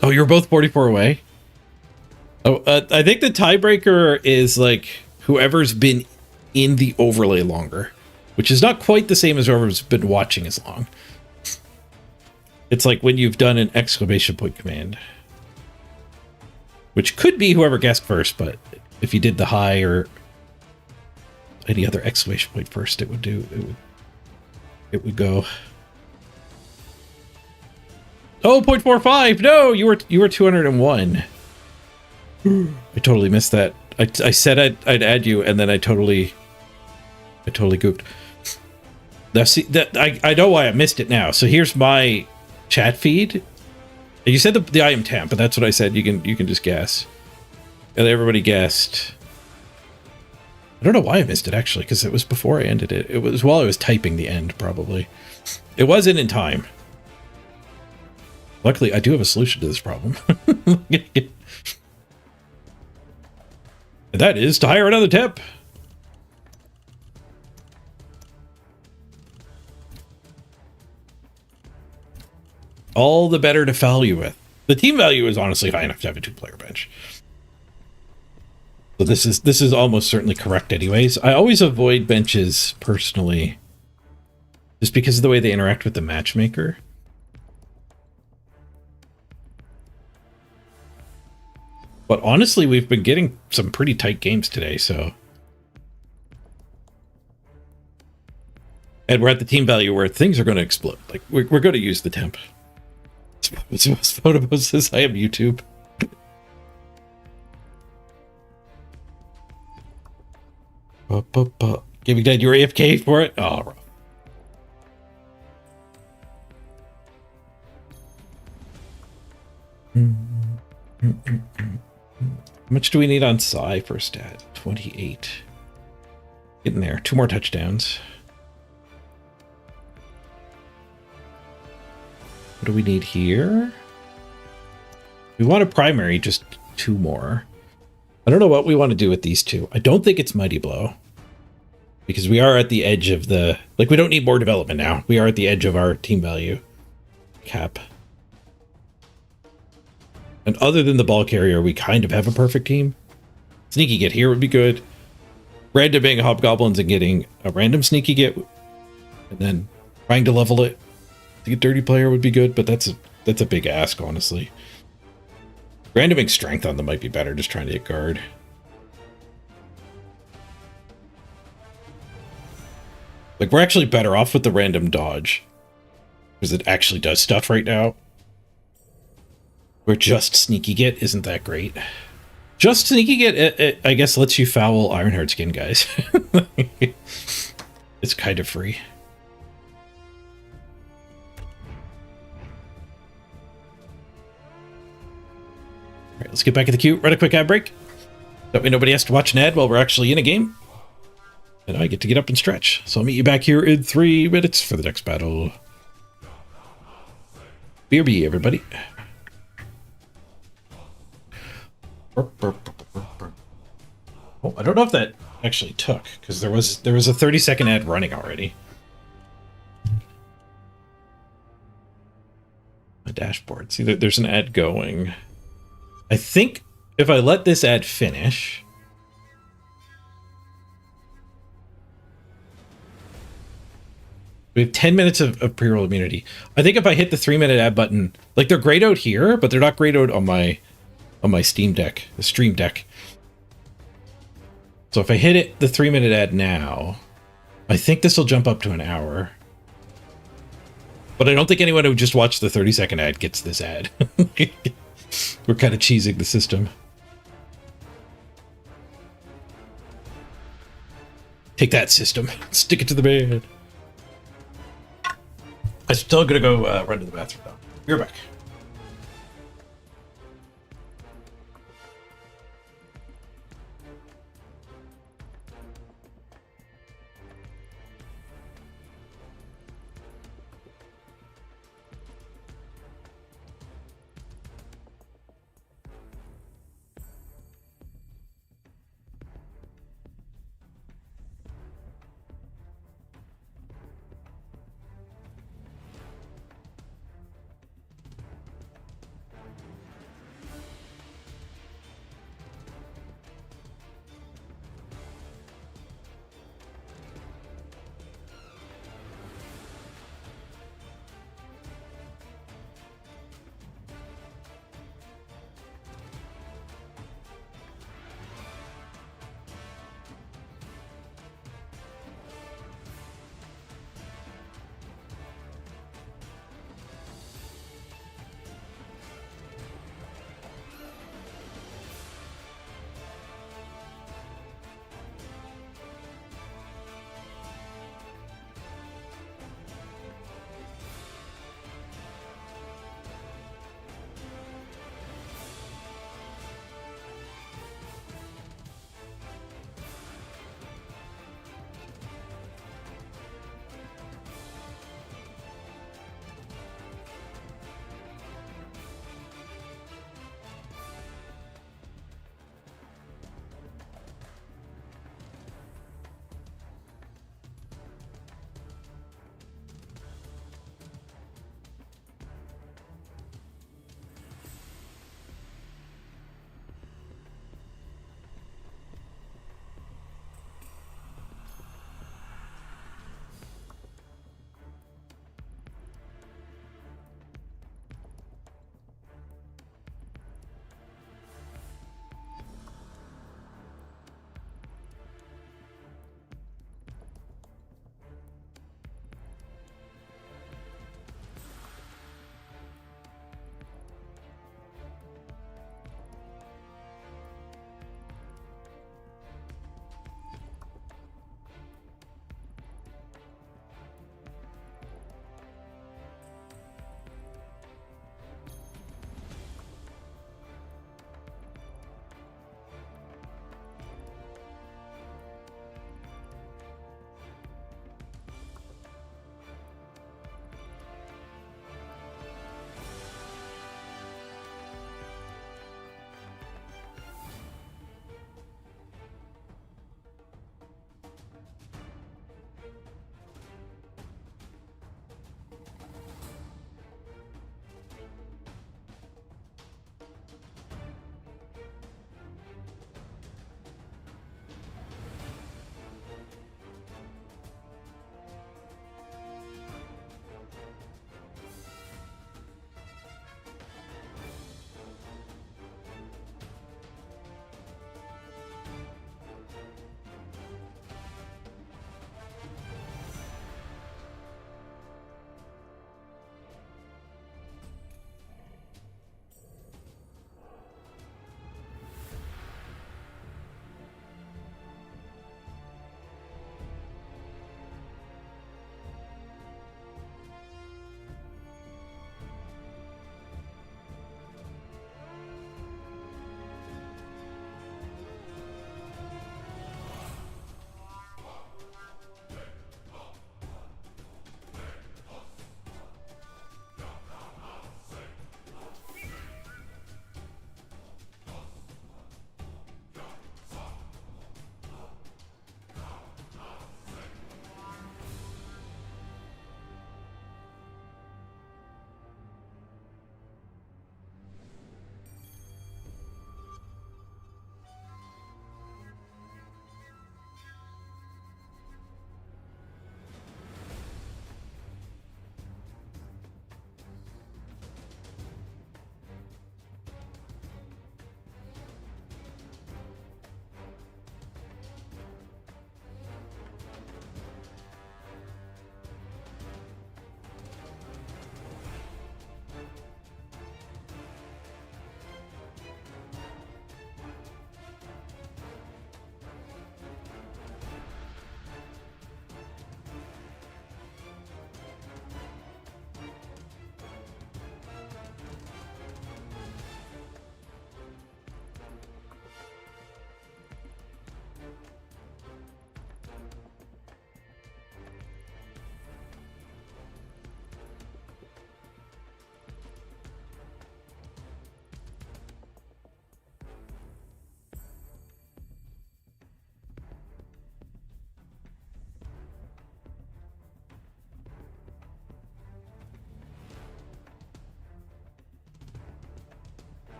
Oh, you're both 44 away? Oh, I think the tiebreaker is, like, whoever's been in the overlay longer, which is not quite the same as whoever's been watching as long. It's like when you've done an exclamation point command, which could be whoever guessed first, but if you did the high or any other exclamation point first, it would go. Oh, 0.45! No, you were 201. I totally missed that. I said I'd add you, and then I totally goofed. Now, see, that I know why I missed it now. So here's my chat feed. You said the I am temp, but that's what I said. You can just guess. And everybody guessed. I don't know why I missed it actually, because it was before I ended it. It was while I was typing the end, probably. It wasn't in time. Luckily, I do have a solution to this problem. And that is to hire another temp. All the better to foul you with. The team value is honestly high enough to have a 2-player bench. So this is almost certainly correct anyways. I always avoid benches personally, just because of the way they interact with the matchmaker. But honestly, we've been getting some pretty tight games today, so. And we're at the team value where things are going to explode. Like, we're going to use the temp. Photo says, I am YouTube. Giving Dad, you were AFK for it? Oh, rough. How much do we need on Psy for a stat? 28. Getting there. 2 more touchdowns. What do we need here? We want a primary, just 2 more. I don't know what we want to do with these 2. I don't think it's Mighty Blow. Because we are at the edge of the... Like, we don't need more development now. We are at the edge of our team value cap. And other than the ball carrier, we kind of have a perfect team. Sneaky Get here would be good. Randoming Hobgoblins and getting a random Sneaky Get. And then trying to level it to get Dirty Player would be good, but that's a big ask, honestly. Randoming Strength on them might be better, just trying to get guard. Like, we're actually better off with the random dodge. Because it actually does stuff right now. Where just Sneaky Get isn't that great. Just Sneaky Get, it, I guess, lets you foul Ironheart Skin, guys. It's kind of free. Alright, let's get back in the queue. Run a quick ad break. That way nobody has to watch an ad while we're actually in a game. And I get to get up and stretch. So I'll meet you back here in 3 minutes for the next battle. BRB, everybody. Oh, I don't know if that actually took, because there was a 30-second ad running already. My dashboard. See, there's an ad going. I think if I let this ad finish... We have 10 minutes of pre-roll immunity. I think if I hit the 3-minute ad button, like, they're grayed out here, but they're not grayed out on my Steam Deck, the Stream Deck. So if I hit it, the 3-minute ad now, I think this will jump up to an hour. But I don't think anyone who just watched the 30-second ad gets this ad. We're kind of cheesing the system. Take that, system. Stick it to the man. I'm still gonna go run to the bathroom though. Be right back.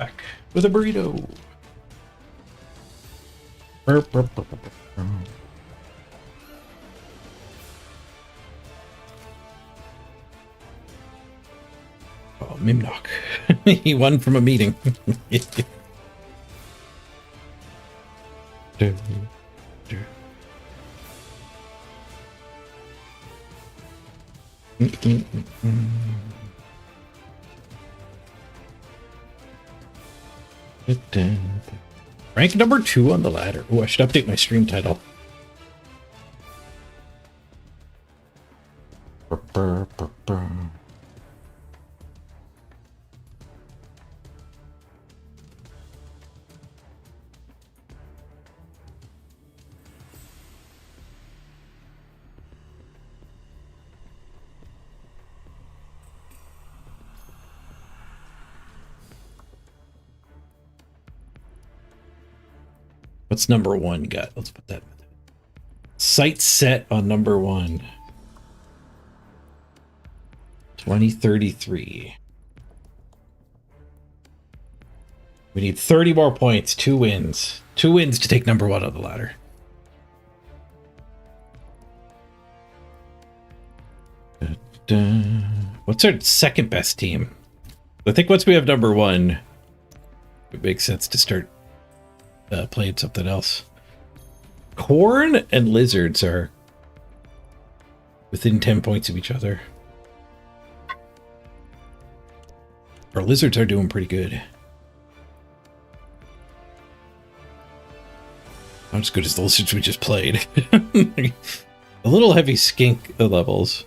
Back with a burrito. Burp, burp, burp, burp, burp. Oh, Mimnock. He won from a meeting. Rank number 2 on the ladder. Oh, I should update my stream title. What's number 1 got? Let's put that. Sight set on number 1. 2033. We need 30 more points. 2 wins. 2 wins to take number 1 on the ladder. What's our second best team? I think once we have number 1, it makes sense to start playing something else. Corn and lizards are within 10 points of each other. Our lizards are doing pretty good. Not as good as the lizards we just played. A little heavy skink levels.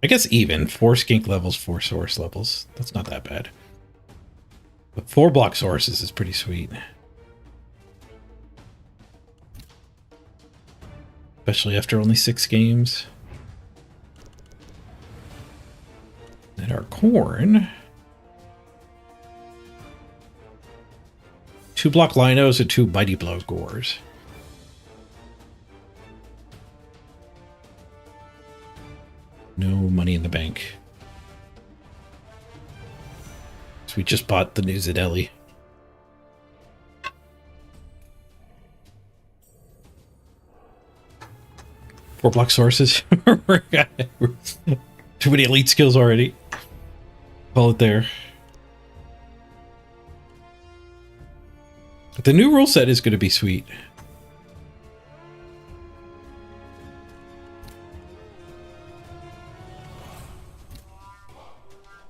I guess even. 4 skink levels, 4 source levels. That's not that bad. But 4 block sources is pretty sweet. Especially after only 6 games. And our corn. 2 block Linos and 2 Mighty Blow Gores. No money in the bank. So we just bought the new Zadelli. Four block sources. Too many elite skills already. Call it there. But the new rule set is going to be sweet.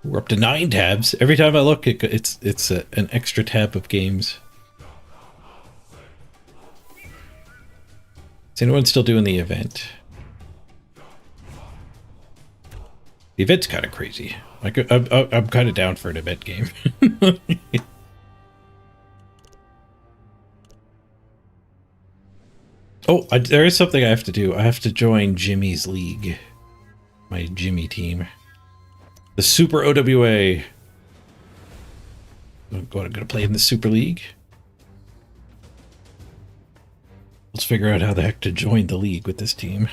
We're up to 9 tabs. Every time I look, it's an extra tab of games. Is anyone still doing the event? The event's kind of crazy. Like I'm kind of down for an event game. Oh, there is something I have to do. I have to join Jimmy's league. My Jimmy team. The Super OWA. I'm going to play in the Super League. Let's figure out how the heck to join the league with this team.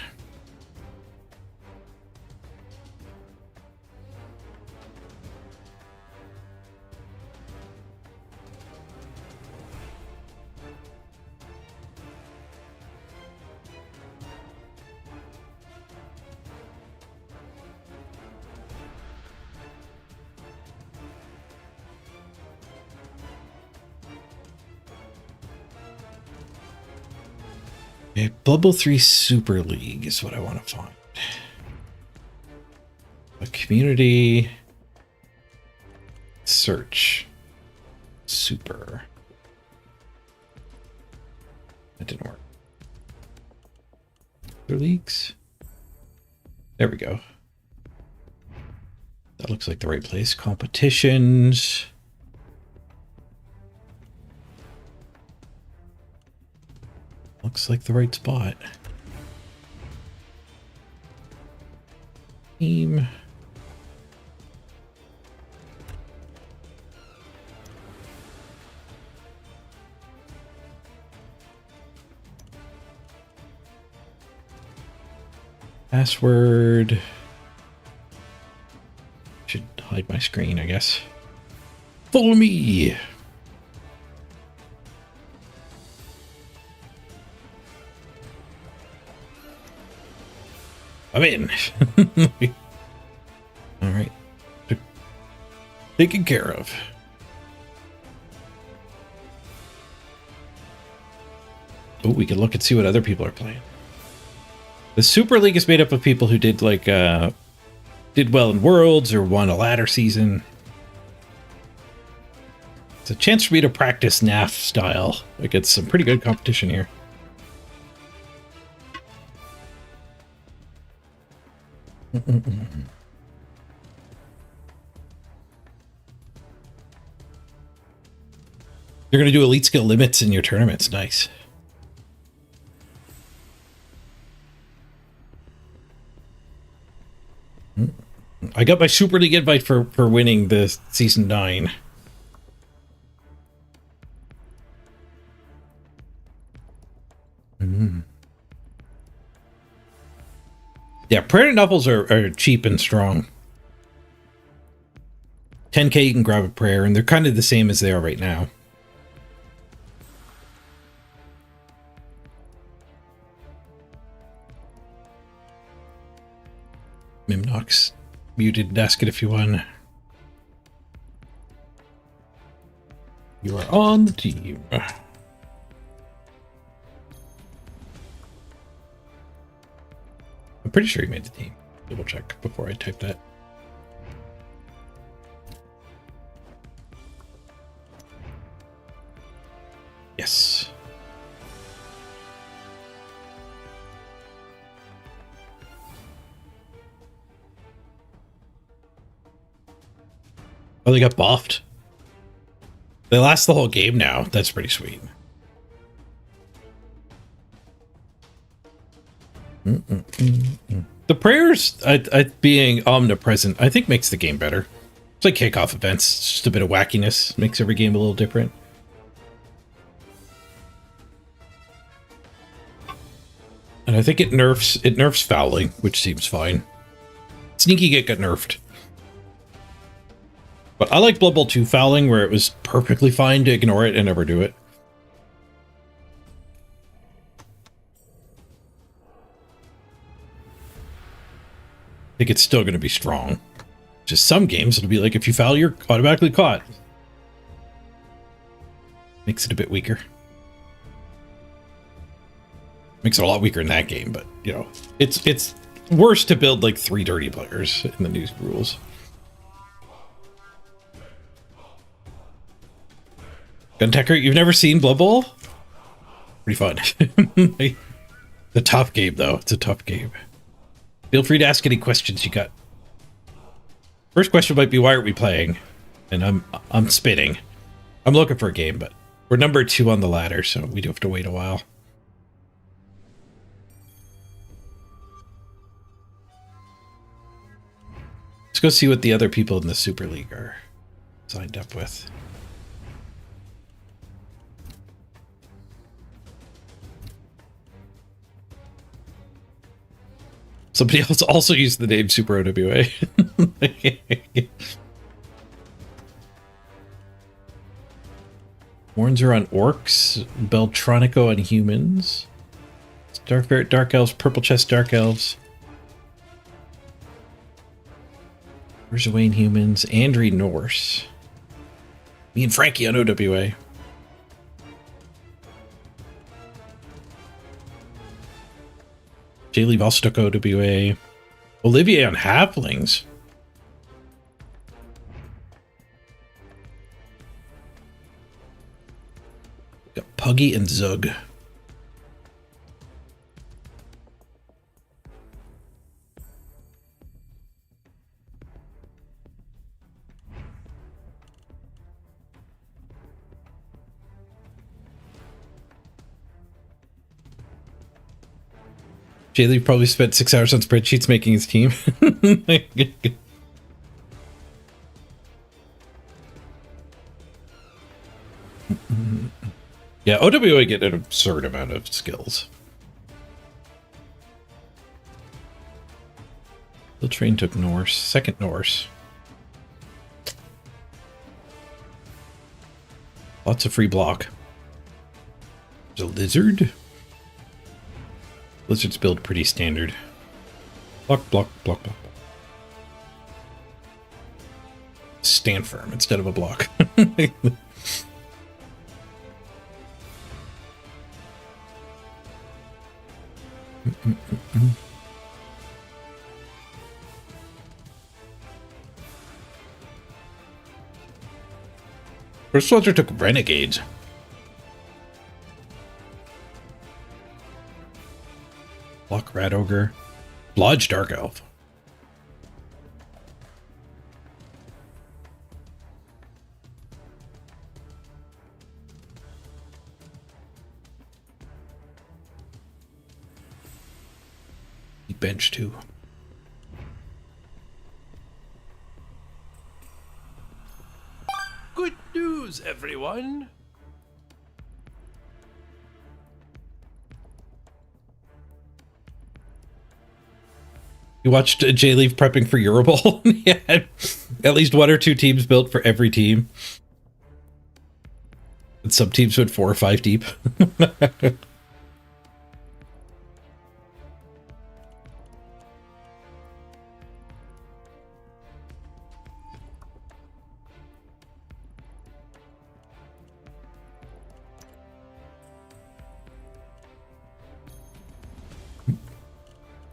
Okay, Bubble 3 Super League is what I want to find. A community search. Super. That didn't work. Other leagues? There we go. That looks like the right place. Competitions. Looks like the right spot. Team. Password. Should hide my screen, I guess. Follow me. I'm in. All right. Taken care of. Oh, we can look and see what other people are playing. The Super League is made up of people who did like did well in Worlds or won a ladder season. It's a chance for me to practice NAF style against some pretty good competition here. You're going to do elite skill limits in your tournaments. Nice. I got my Super League invite for winning the Season 9. Yeah, Prayer Knuckles are cheap and strong. 10k you can grab a prayer, and they're kind of the same as they are right now. Mimnox muted, ask it if you won. You are on the team. I'm pretty sure he made the team. Double check before I type that. Yes. Oh, they got buffed. They last the whole game now. That's pretty sweet. The prayers being omnipresent, I think, makes the game better. It's like kickoff events. It's just a bit of wackiness. Makes every game a little different. And I think it nerfs fouling, which seems fine. Sneaky Git got nerfed. But I like Blood Bowl 2 fouling, where it was perfectly fine to ignore it and never do it. I think it's still going to be strong. Just some games, it'll be like if you foul, you're automatically caught. Makes it a bit weaker. Makes it a lot weaker in that game, but, you know, it's worse to build like 3 dirty players in the new rules. Guntecker, you've never seen Blood Bowl? Pretty fun. The tough game, though. It's a tough game. Feel free to ask any questions you got. First question might be, why aren't we playing? And I'm spitting. I'm looking for a game, but we're number 2 on the ladder, so we do have to wait a while. Let's go see what the other people in the Super League are signed up with. Somebody else also used the name Super OWA. Horns are on orcs, Beltronico on humans, Dark Ferret, Dark Elves, Purple Chest, Dark Elves, Wayne humans, Andri Norse. Me and Frankie on OWA. Jaylee Vostok OWA. Olivier on Halflings. Got Puggy and Zug. Jaylee probably spent 6 hours on spreadsheets making his team. Yeah, OWA get an absurd amount of skills. The train took Norse, second Norse. Lots of free block. There's a lizard. Lizards build pretty standard. Block, block, block, block. Stand firm instead of a block. First soldier took renegades. Block rat ogre. Lodge dark elf. He bench too. Good news, everyone. You watched J-Leaf prepping for Euroball? Yeah, at least one or two teams built for every team. And some teams went 4 or 5 deep.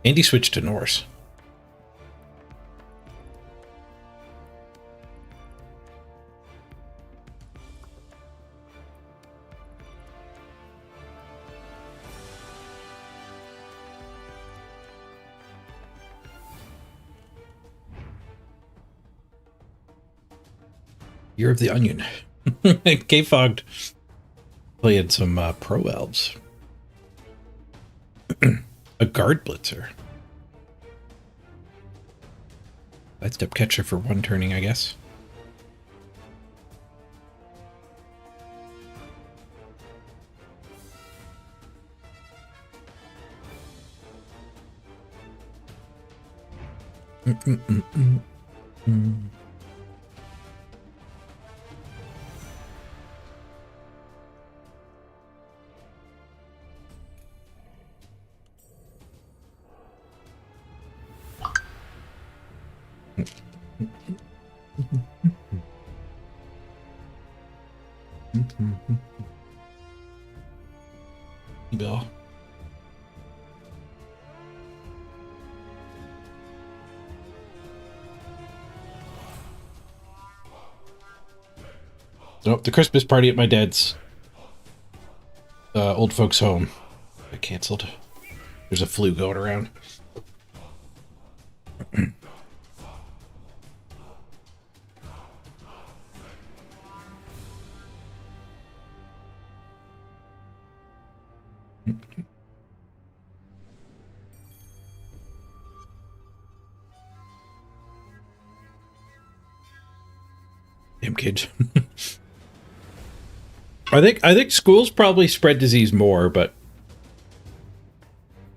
Andy switched to Norse. Year of the Onion. K-Fogged playing some pro elves. A guard blitzer. Sidestep catcher for 1 turning, I guess. Bill. Nope, the Christmas party at my dad's old folks' home got canceled. There's a flu going around. Damn kids. I think schools probably spread disease more, but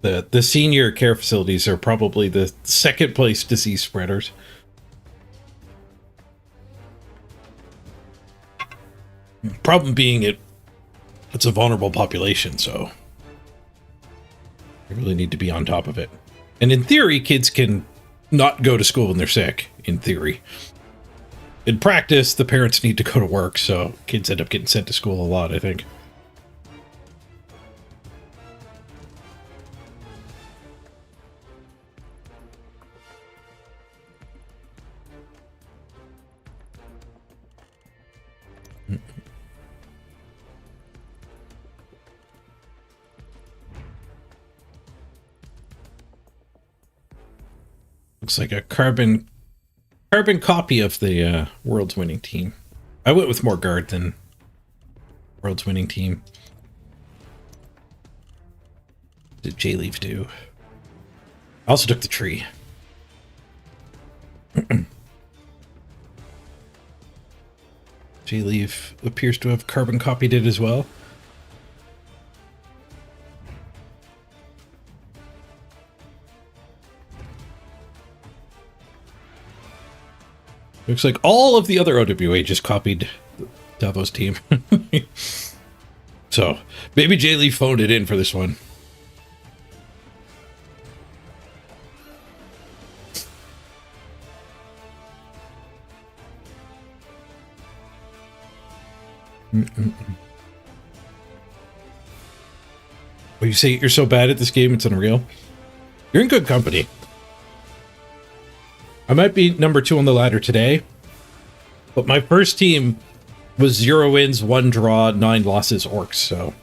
the senior care facilities are probably the second place disease spreaders. Problem being it's a vulnerable population, so you really need to be on top of it. And in theory, kids can not go to school when they're sick, in theory. In practice, the parents need to go to work, so kids end up getting sent to school a lot, I think. Looks like a carbon copy of the world's winning team. I went with more guard than world's winning team. What did J-Leaf do? I also took the tree. J-Leaf appears to have carbon copied it as well. Looks like all of the other OWA just copied Davo's team. So maybe Jay Lee phoned it in for this one. Well, you say you're so bad at this game, it's unreal. You're in good company. I might be number 2 on the ladder today, but my first team was 0 wins, 1 draw, 9 losses, orcs, so.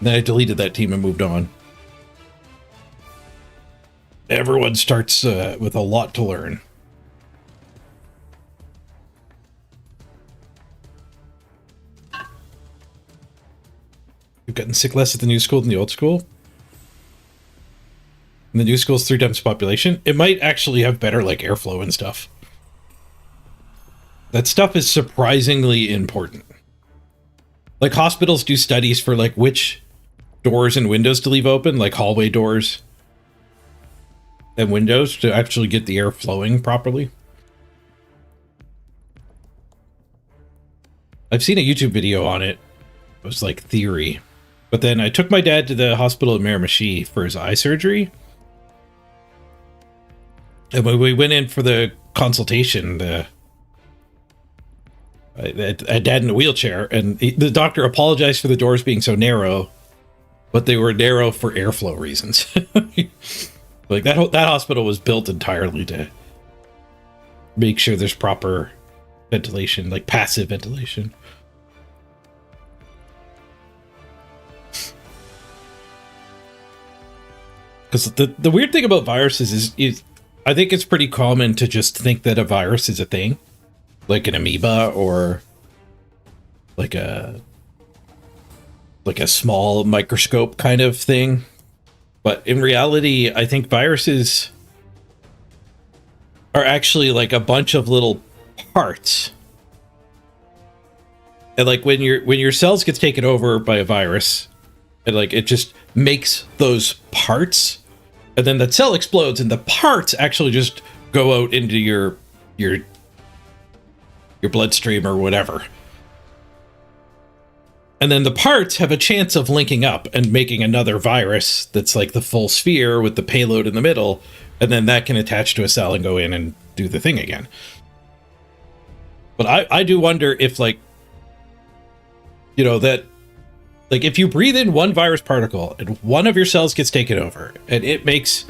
Then I deleted that team and moved on. Everyone starts with a lot to learn. You've gotten sick less at the new school than the old school? And the new school's 3 times population? It might actually have better, like, airflow and stuff. That stuff is surprisingly important. Like, hospitals do studies for, like, which doors and windows to leave open, like hallway doors and windows, to actually get the air flowing properly. I've seen a YouTube video on it. It was like theory. But then I took my dad to the hospital in Miramichi for his eye surgery. And when we went in for the consultation, I had dad in a wheelchair, and the doctor apologized for the doors being so narrow, but they were narrow for airflow reasons. Like that hospital was built entirely to make sure there's proper ventilation, like passive ventilation. Because the weird thing about viruses is I think it's pretty common to just think that a virus is a thing, like an amoeba or like a small microscope kind of thing. But in reality, I think viruses are actually like a bunch of little parts. And like when your cells gets taken over by a virus, and like it just makes those parts, and then that cell explodes and the parts actually just go out into your bloodstream or whatever. And then the parts have a chance of linking up and making another virus that's like the full sphere with the payload in the middle, and then that can attach to a cell and go in and do the thing again. But I do wonder if, like, you know, that, like, if you breathe in one virus particle and one of your cells gets taken over and it makes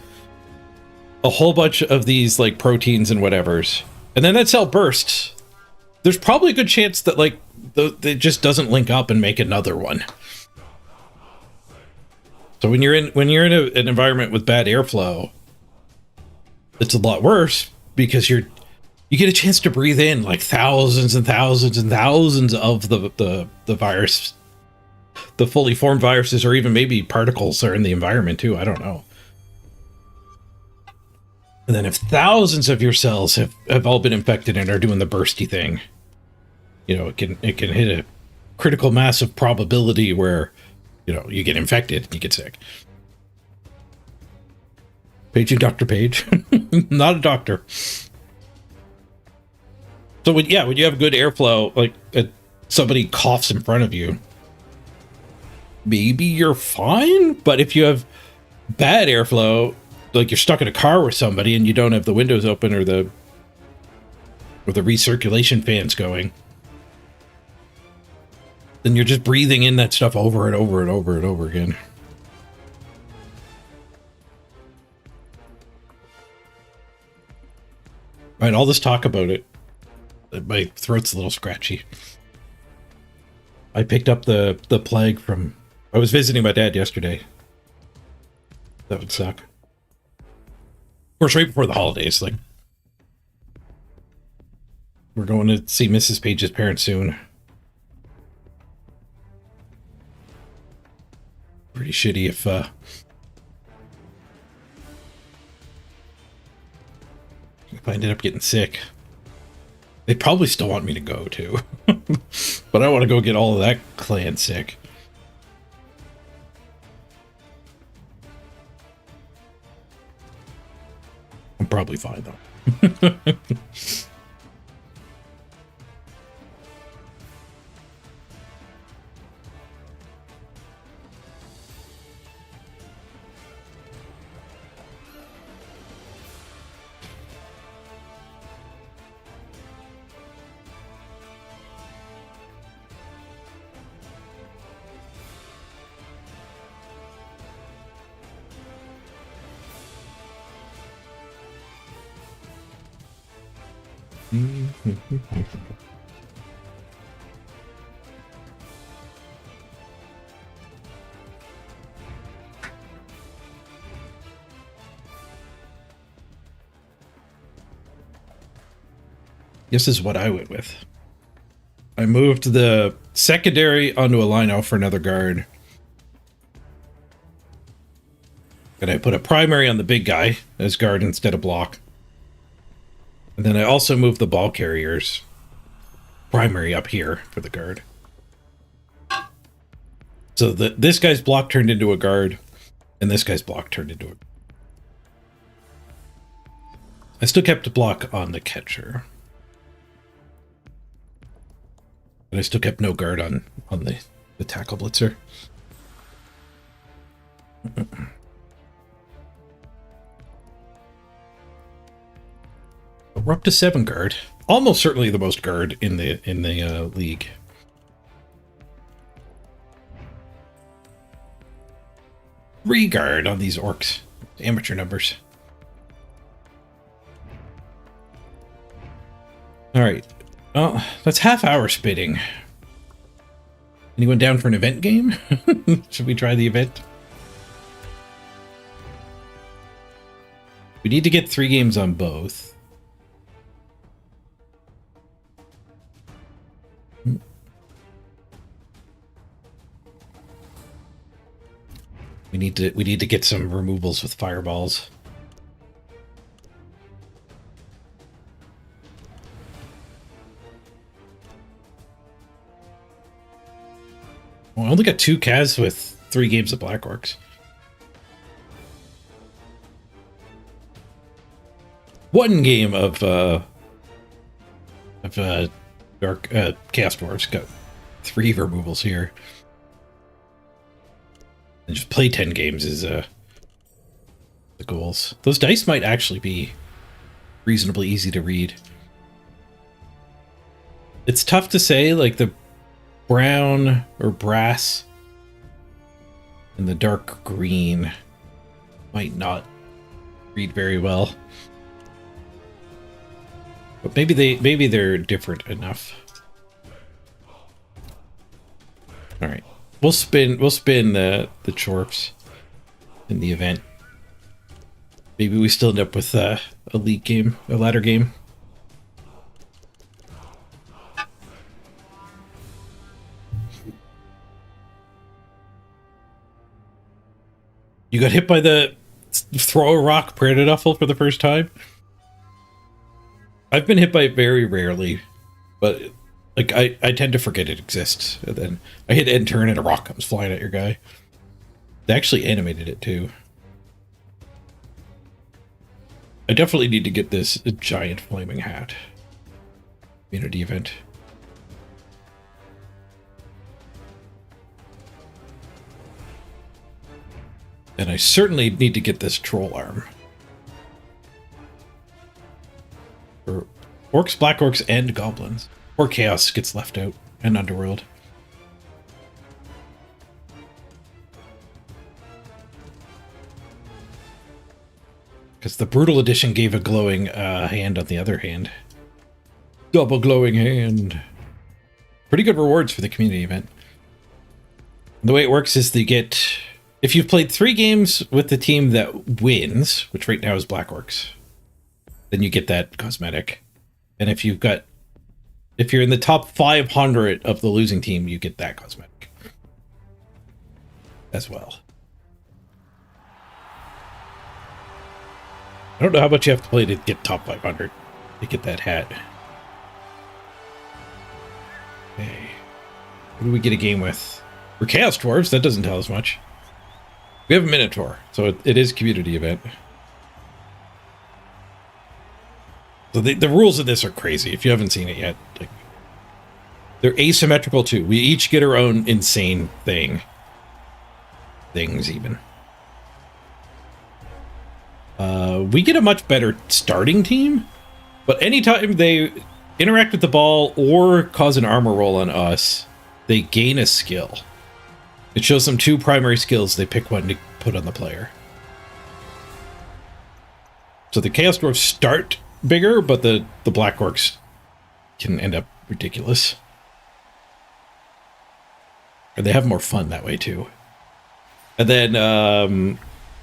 a whole bunch of these, like, proteins and whatevers, and then that cell bursts, there's probably a good chance that, like, it just doesn't link up and make another one. So when you're in an environment with bad airflow, it's a lot worse because you get a chance to breathe in like thousands and thousands and thousands of the virus, the fully formed viruses, or even maybe particles are in the environment too. I don't know. And then if thousands of your cells have all been infected and are doing the bursty thing, you know, it can hit a critical mass of probability where, you know, you get infected and you get sick. Paging Dr. Page. Not a doctor. So when you have good airflow, like somebody coughs in front of you, maybe you're fine. But if you have bad airflow, like you're stuck in a car with somebody and you don't have the windows open or the recirculation fans going, then you're just breathing in that stuff over and over and over and over again. Right, all this talk about it, my throat's a little scratchy. I picked up the plague from... I was visiting my dad yesterday. That would suck. Of course, right before the holidays, like... We're going to see Mrs. Page's parents soon. Pretty shitty if I ended up getting sick. They'd probably still want me to go too. But I want to go get all of that clan sick. I'm probably fine though. This is what I went with. I moved the secondary onto a line out for another guard. And I put a primary on the big guy as guard instead of block. And then I also moved the ball carriers primary up here for the guard. So this guy's block turned into a guard, and this guy's block turned into a... I still kept the block on the catcher. But I still kept no guard on the tackle blitzer. We're up to 7 guard. Almost certainly the most guard in the league. Guard on these orcs. Amateur numbers. Alright. Oh, that's half-hour spitting. Anyone down for an event game? Should we try the event? We need to get 3 games on both. We need to get some removals with fireballs. Well, I only got 2 Kaz with 3 games of Black Orcs. One game of Dark Chaos Dwarves. Got 3 removals here. And just play 10 games is the goals. Those dice might actually be reasonably easy to read. It's tough to say, like the brown or brass and the dark green might not read very well. But maybe they're different enough. All right. We'll spin the Chorps in the event. Maybe we still end up with a league game, a ladder game. You got hit by the throw a rock Predaduffle for the first time? I've been hit by it very rarely, but like I tend to forget it exists. And then I hit end turn and a rock comes flying at your guy. They actually animated it too. I definitely need to get this giant flaming hat community event. And I certainly need to get this troll arm. For orcs, black orcs, and goblins. Or chaos gets left out, and underworld. Because the brutal edition gave a glowing hand on the other hand. Double glowing hand. Pretty good rewards for the community event. The way it works is they get... If you've played 3 games with the team that wins, which right now is Black Orcs, then you get that cosmetic. And if you're in the top 500 of the losing team, you get that cosmetic as well. I don't know how much you have to play to get top 500 to get that hat. Okay. What do we get a game with? We're Chaos Dwarves, that doesn't tell us much. We have a Minotaur, so it is a community event. So the rules of this are crazy. If you haven't seen it yet, like, they're asymmetrical too. We each get our own insane things even. We get a much better starting team, but anytime they interact with the ball or cause an armor roll on us, they gain a skill. It shows them 2 primary skills. They pick one to put on the player. So the Chaos Dwarves start bigger, but the Black Orcs can end up ridiculous. Or they have more fun that way too. And then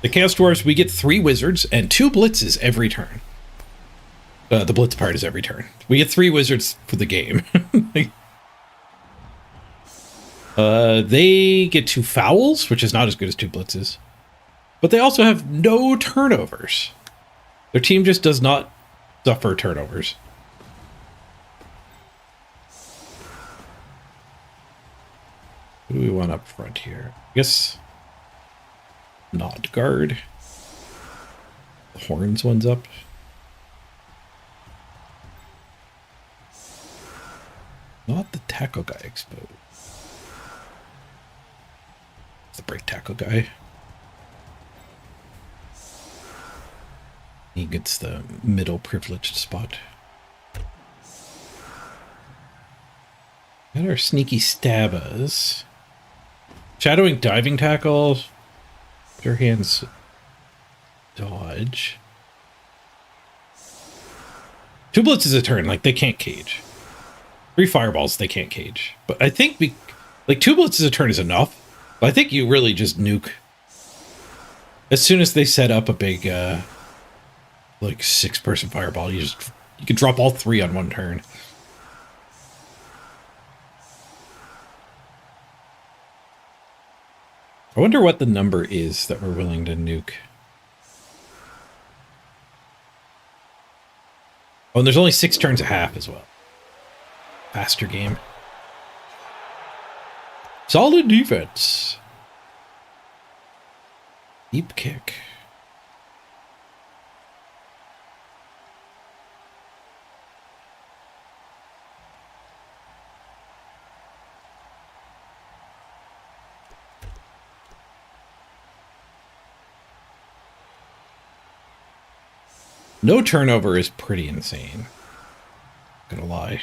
the Chaos Dwarves, we get 3 wizards and 2 blitzes every turn. The blitz part is every turn. We get 3 wizards for the game. They get 2 fouls, which is not as good as 2 blitzes. But they also have no turnovers. Their team just does not suffer turnovers. What do we want up front here? I guess not guard. The horns one's up. Not the tackle guy exposed. It's the break tackle guy. He gets the middle privileged spot. And our sneaky stabbers. Shadowing diving tackle. Your hands dodge. 2 blitzes a turn, like they can't cage. 3 fireballs they can't cage. But I think 2 blitzes a turn is enough. But I think you really just nuke. As soon as they set up a big 6-person fireball, you can drop all 3 on 1 turn. I wonder what the number is that we're willing to nuke. Oh, and there's only 6 turns a half as well. Faster game. Solid defense. Deep kick. No turnover is pretty insane. Not gonna lie.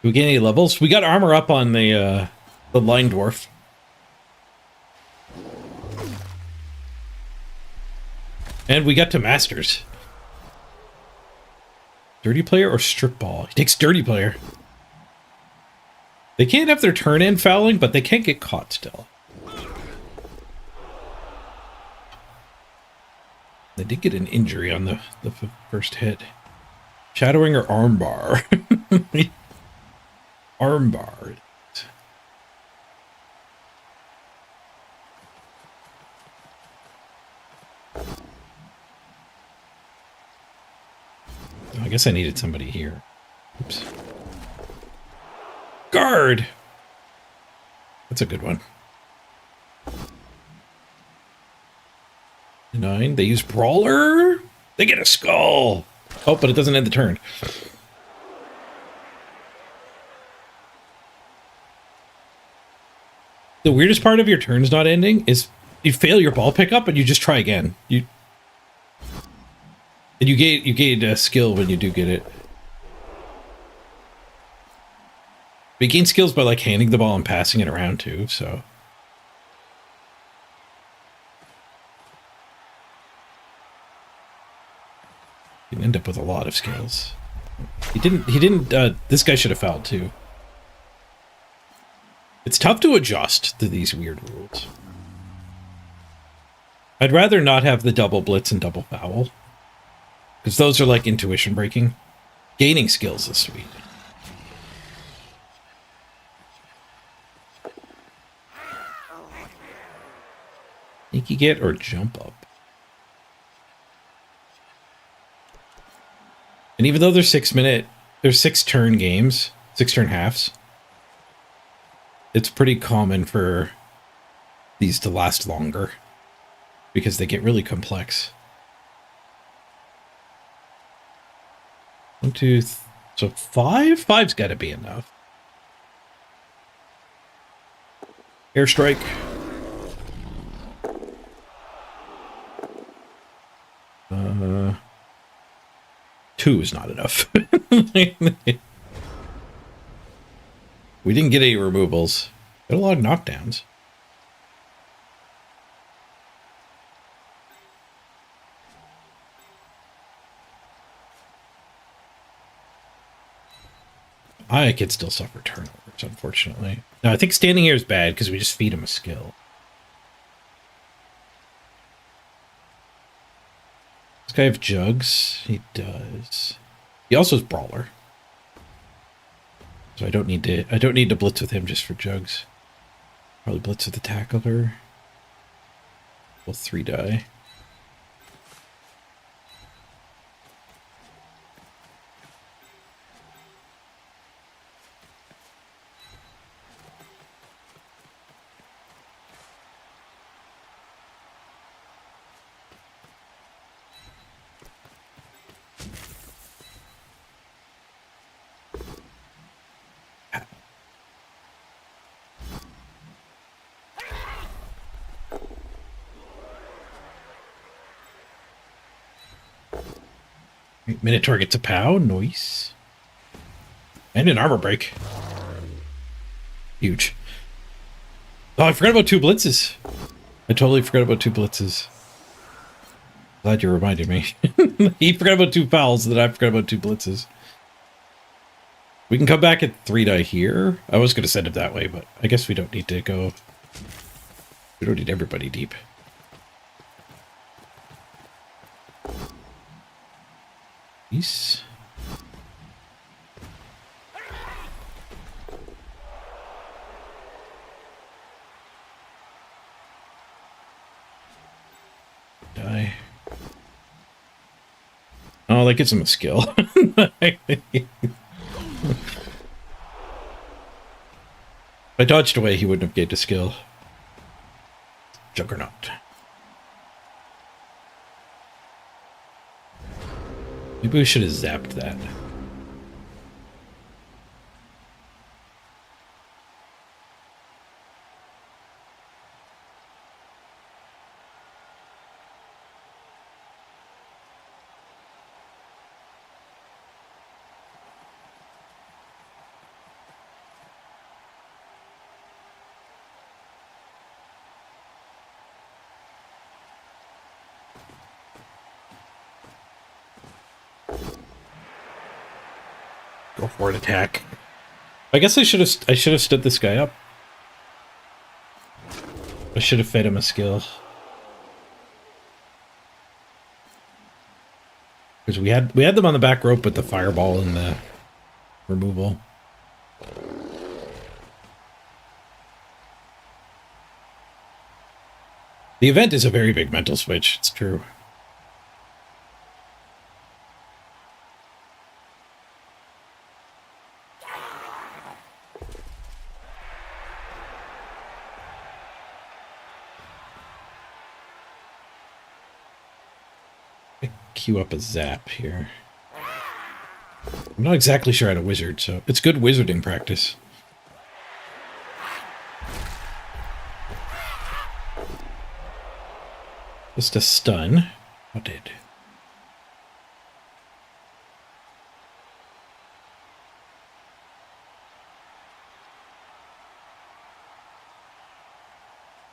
Do we get any levels? We got armor up on the line dwarf. And we got to masters. Dirty player or strip ball? He takes dirty player. They can't have their turn in fouling, but they can't get caught still. They did get an injury on the first hit. Shadowing or armbar? Armbar. I guess I needed somebody here. Oops. Guard! That's a good one. 9. They use Brawler? They get a skull! Oh, but it doesn't end the turn. The weirdest part of your turns not ending is you fail your ball pickup and you just try again. You gain a skill when you do get it. But you gain skills by like handing the ball and passing it around too, so. You can end up with a lot of skills. He didn't, this guy should have fouled too. It's tough to adjust to these weird rules. I'd rather not have the double blitz and double foul. Because those are like intuition breaking. Gaining skills is sweet. Sneaky get or jump up. And even though they're 6 turn games, 6 turn halves, it's pretty common for these to last longer because they get really complex. 1, 2, So 5? 5's got to be enough. Airstrike. Uh, 2 is not enough. We didn't get any removals. Got a lot of knockdowns. I could still suffer turnovers, unfortunately. No, I think standing here is bad because we just feed him a skill. Does this guy have jugs? He does. He also has brawler. So I don't need to blitz with him just for jugs. Probably blitz with the tackler. Well, 3 die. Minotaur gets a POW. Nice. And an armor break. Huge. Oh, I forgot about 2 blitzes. I totally forgot about 2 blitzes. Glad you reminded me. He forgot about 2 fouls, and then I forgot about 2 blitzes. We can come back at 3 die here. I was going to send him that way, but I guess we don't need to go. We don't need everybody deep. Peace. Die. Oh, that gives him a skill. If I dodged away, he wouldn't have gained a skill. Juggernaut. Maybe we should have zapped that. Go for an attack. I guess I should have stood this guy up. I should have fed him a skill. Because we had them on the back rope with the fireball and the removal. The event is a very big mental switch, it's true. Queue up a zap here. I'm not exactly sure how to wizard, so it's good wizarding practice. Just a stun. I did.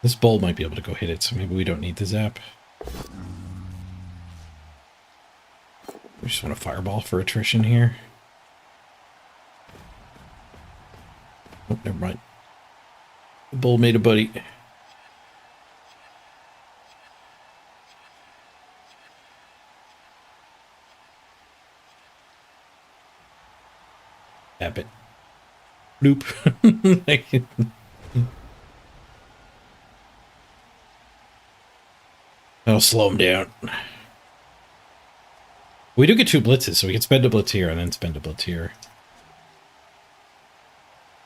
This bull might be able to go hit it, so maybe we don't need the zap. We just want a fireball for attrition here. Oh, never mind. The bull made a buddy. Tap it. Bloop. That'll slow him down. We do get 2 blitzes, so we can spend a blitz here and then spend a blitz here.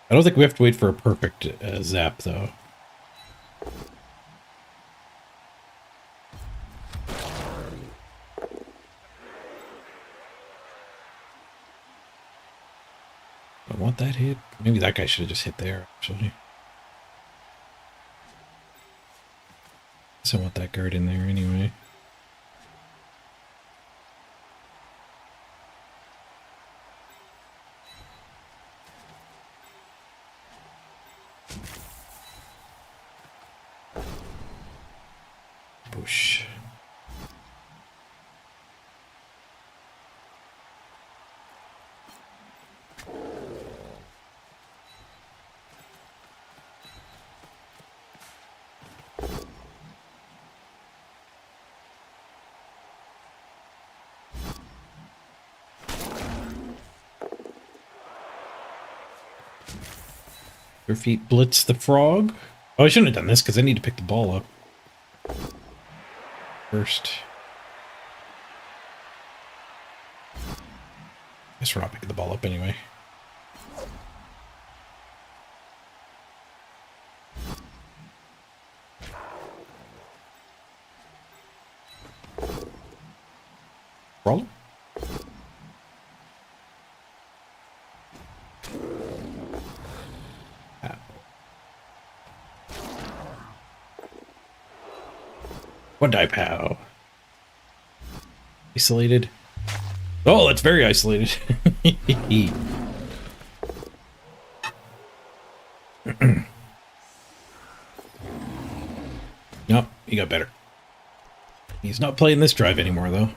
I don't think we have to wait for a perfect zap, though. want that hit? Maybe that guy should have just hit there, actually. Guess I want that guard in there anyway. Push. Your feet blitz the frog. Oh, I shouldn't have done this because I need to pick the ball up first. Guess we're not picking the ball up anyway. Roll. One die pow. Isolated. Oh, that's very isolated. Nope, he got better. He's not playing this drive anymore, though.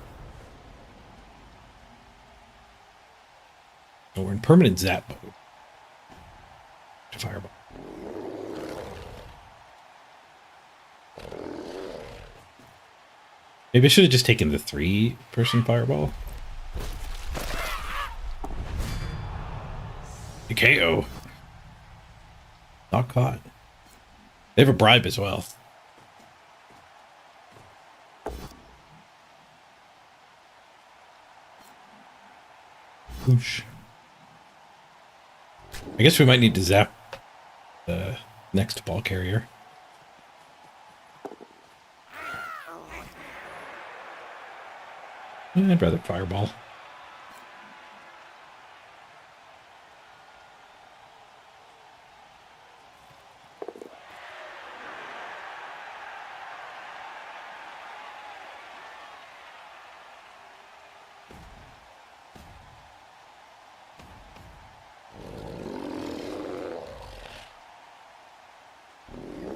Oh, we're in permanent zap mode. Fireball. Maybe I should have just taken the 3-person fireball. KO. Not caught. They have a bribe as well. Whoosh. I guess we might need to zap the next ball carrier. I'd rather fireball.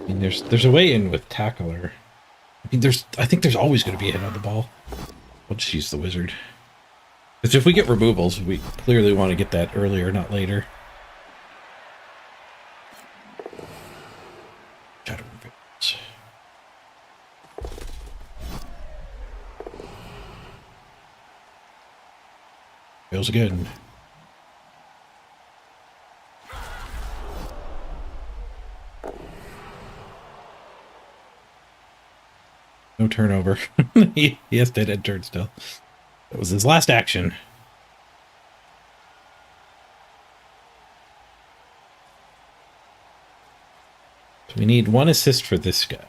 I mean, there's a way in with tackler. I mean, I think there's always going to be a hit on the ball. I'll just use the wizard. Because if we get removals, we clearly want to get that earlier, not later. Shadow removals. Fails again. No turnover. He has dead end turn still. That was his last action. So we need 1 assist for this guy.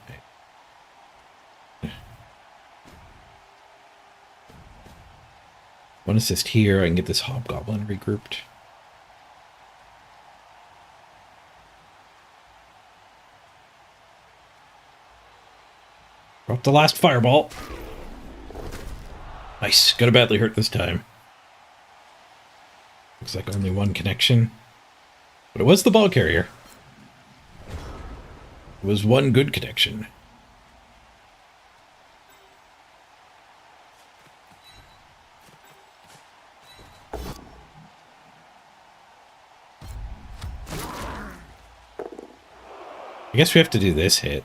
One assist here. I can get this hobgoblin regrouped. Drop the last fireball. Nice. Got to badly hurt this time. Looks like only 1 connection. But it was the ball carrier. It was 1 good connection. I guess we have to do this hit.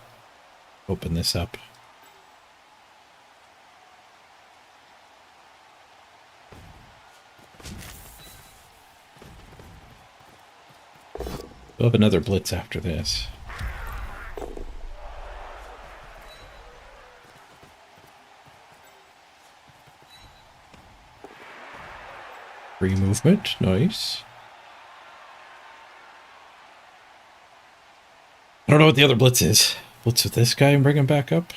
Open this up. We'll have another blitz after this. Free movement, nice. I don't know what the other blitz is. Blitz with this guy and bring him back up.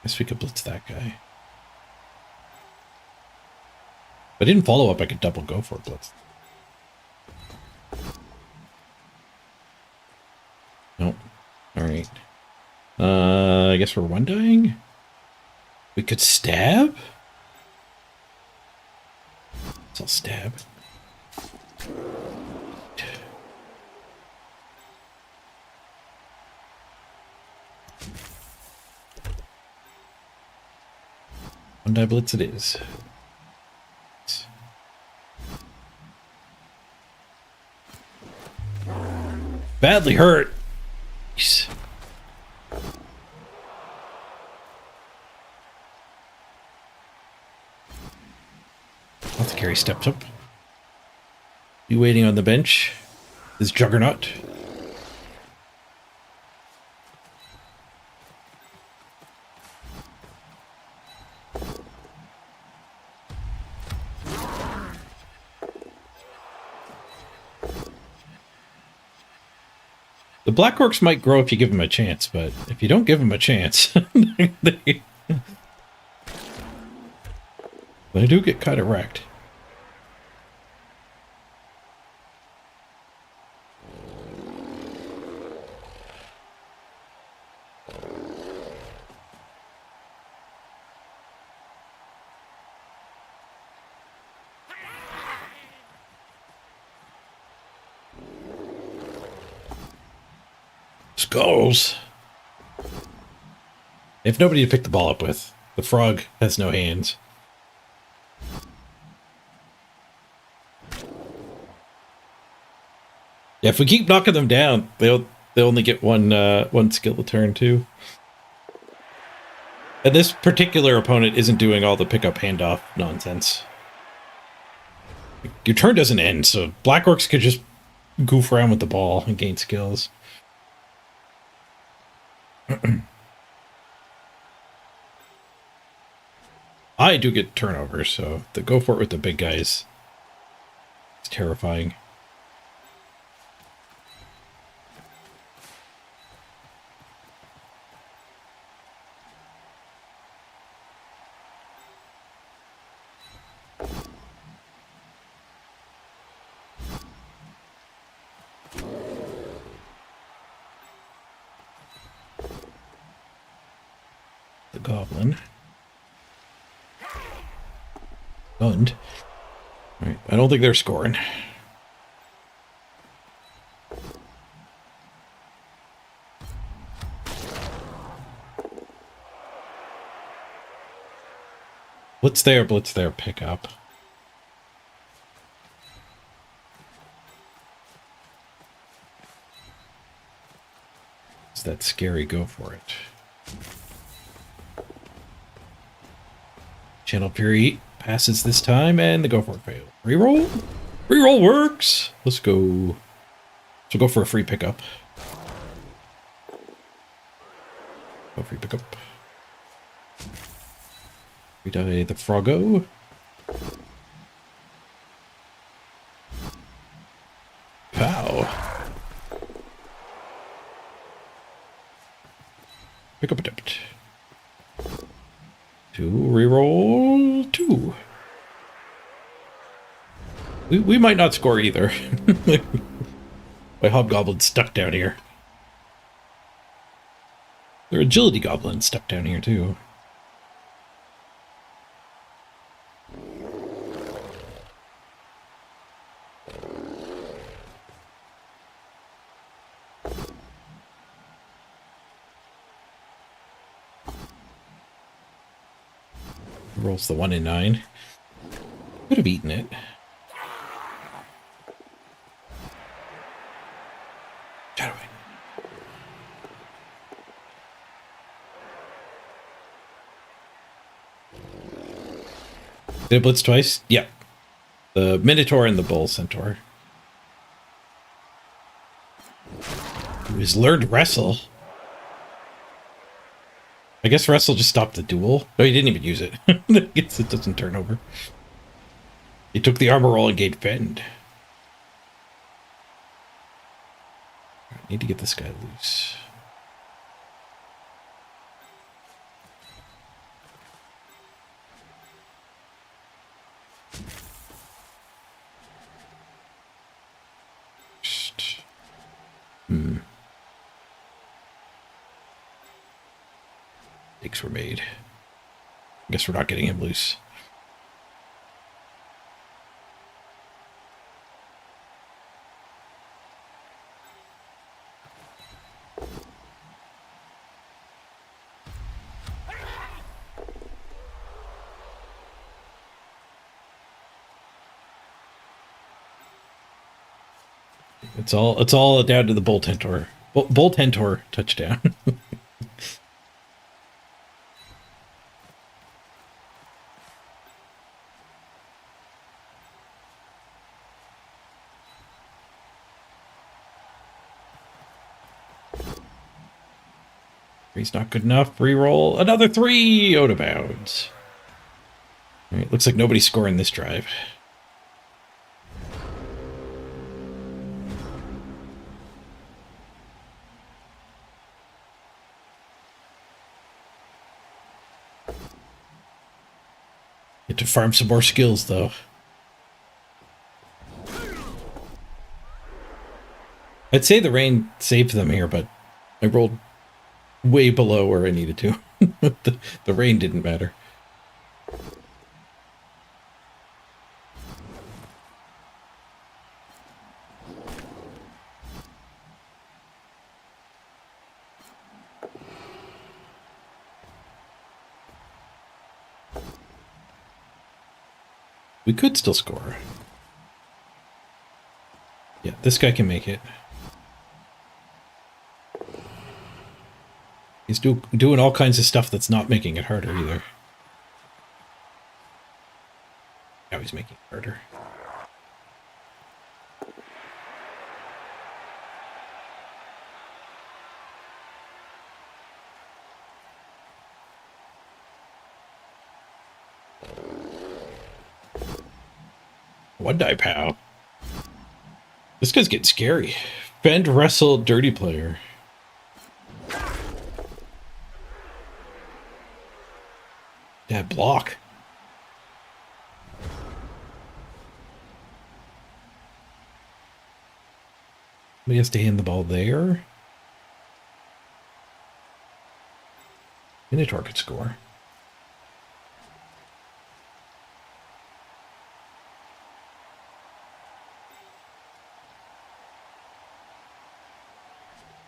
Guess we could blitz that guy. If I didn't follow up, I could double go for a blitz. Nope. Alright. I guess we're one dying? We could stab? I'll stab. One die blitz it is. Badly hurt. Jeez. Lots of carry steps up. Be waiting on the bench. This juggernaut. The Black Orcs might grow if you give them a chance, but if you don't give them a chance, they do get kind of wrecked. Skulls. If nobody to pick the ball up with, the frog has no hands. Yeah, if we keep knocking them down, they'll only get one skill a turn too. And this particular opponent isn't doing all the pickup handoff nonsense. Your turn doesn't end, so Black Orcs could just goof around with the ball and gain skills. I do get turnovers, so the go for it with the big guys is terrifying. The goblin. Gunned. Alright, I don't think they're scoring. Blitz there, pick up. It's that scary go for it. Channel Fury passes this time, and the go for it failed. Reroll? Reroll works! Let's go. So go for a free pickup. Go free pickup. We die the Froggo. Pow. Pick up a depth. 2, reroll 2. We might not score either. My hobgoblin's stuck down here. Their agility goblin's stuck down here too. Rolls the 1 in 9. Could have eaten it. Shadowing. Did it blitz twice? Yep. The Minotaur and the Bull Centaur. Who has learned Wrestle. I guess Wrestle just stopped the duel. No, he didn't even use it. It doesn't turn over. He took the armor roll and gained Fend. I need to get this guy loose. Mistakes were made. Guess we're not getting him loose. It's all down to the Boltentor. Boltentor touchdown. Three's not good enough. Reroll. Another 3 out of bounds. All right, looks like nobody's scoring this drive. Get to farm some more skills, though. I'd say the rain saved them here, but I rolled way below where I needed to. The rain didn't matter. We could still score. Yeah, this guy can make it. He's doing all kinds of stuff that's not making it harder either. Now he's making it harder. One die pow. This guy's getting scary. Fend, wrestle, dirty player. Yeah, block. He has to hand the ball there. Minotaur could score.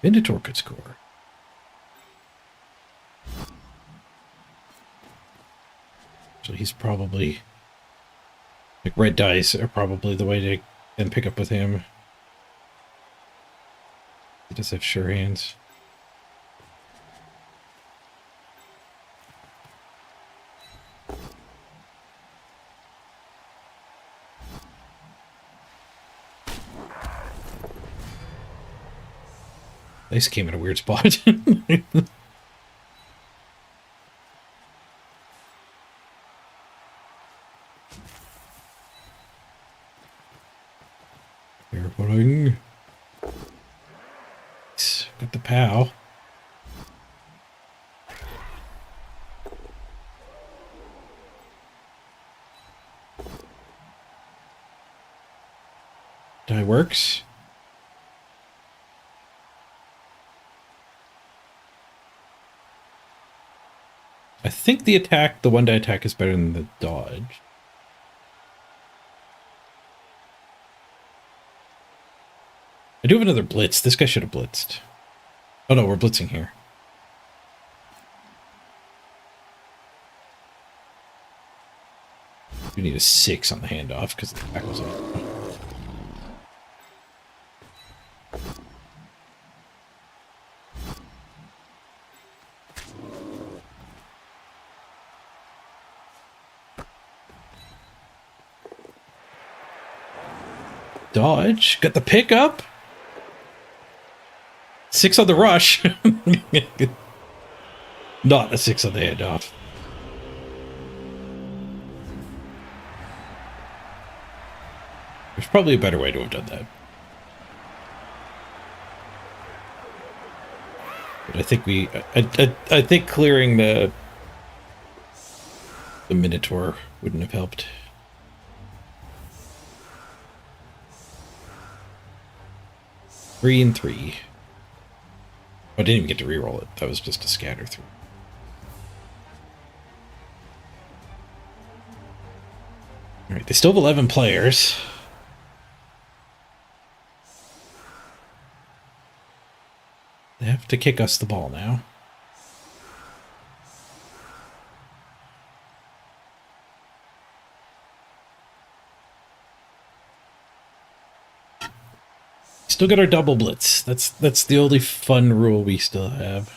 Minotaur could score. So he's probably... Like, red dice are probably the way to then pick up with him. He does have sure hands. This came in a weird spot. Airputting. Got the POW. Die works. I think the attack, the one die attack is better than the dodge. I do have another blitz. This guy should have blitzed. Oh no, we're blitzing here. We need a 6 on the handoff because the attack was on. Dodge. Got the pickup. 6 on the rush. Not a 6 on the handoff. There's probably a better way to have done that. But I think I think clearing the Minotaur wouldn't have helped. Three and 3. I didn't even get to reroll it. That was just a scatter through. All right, they still have 11 players. They have to kick us the ball now. Still got our double blitz. That's the only fun rule we still have.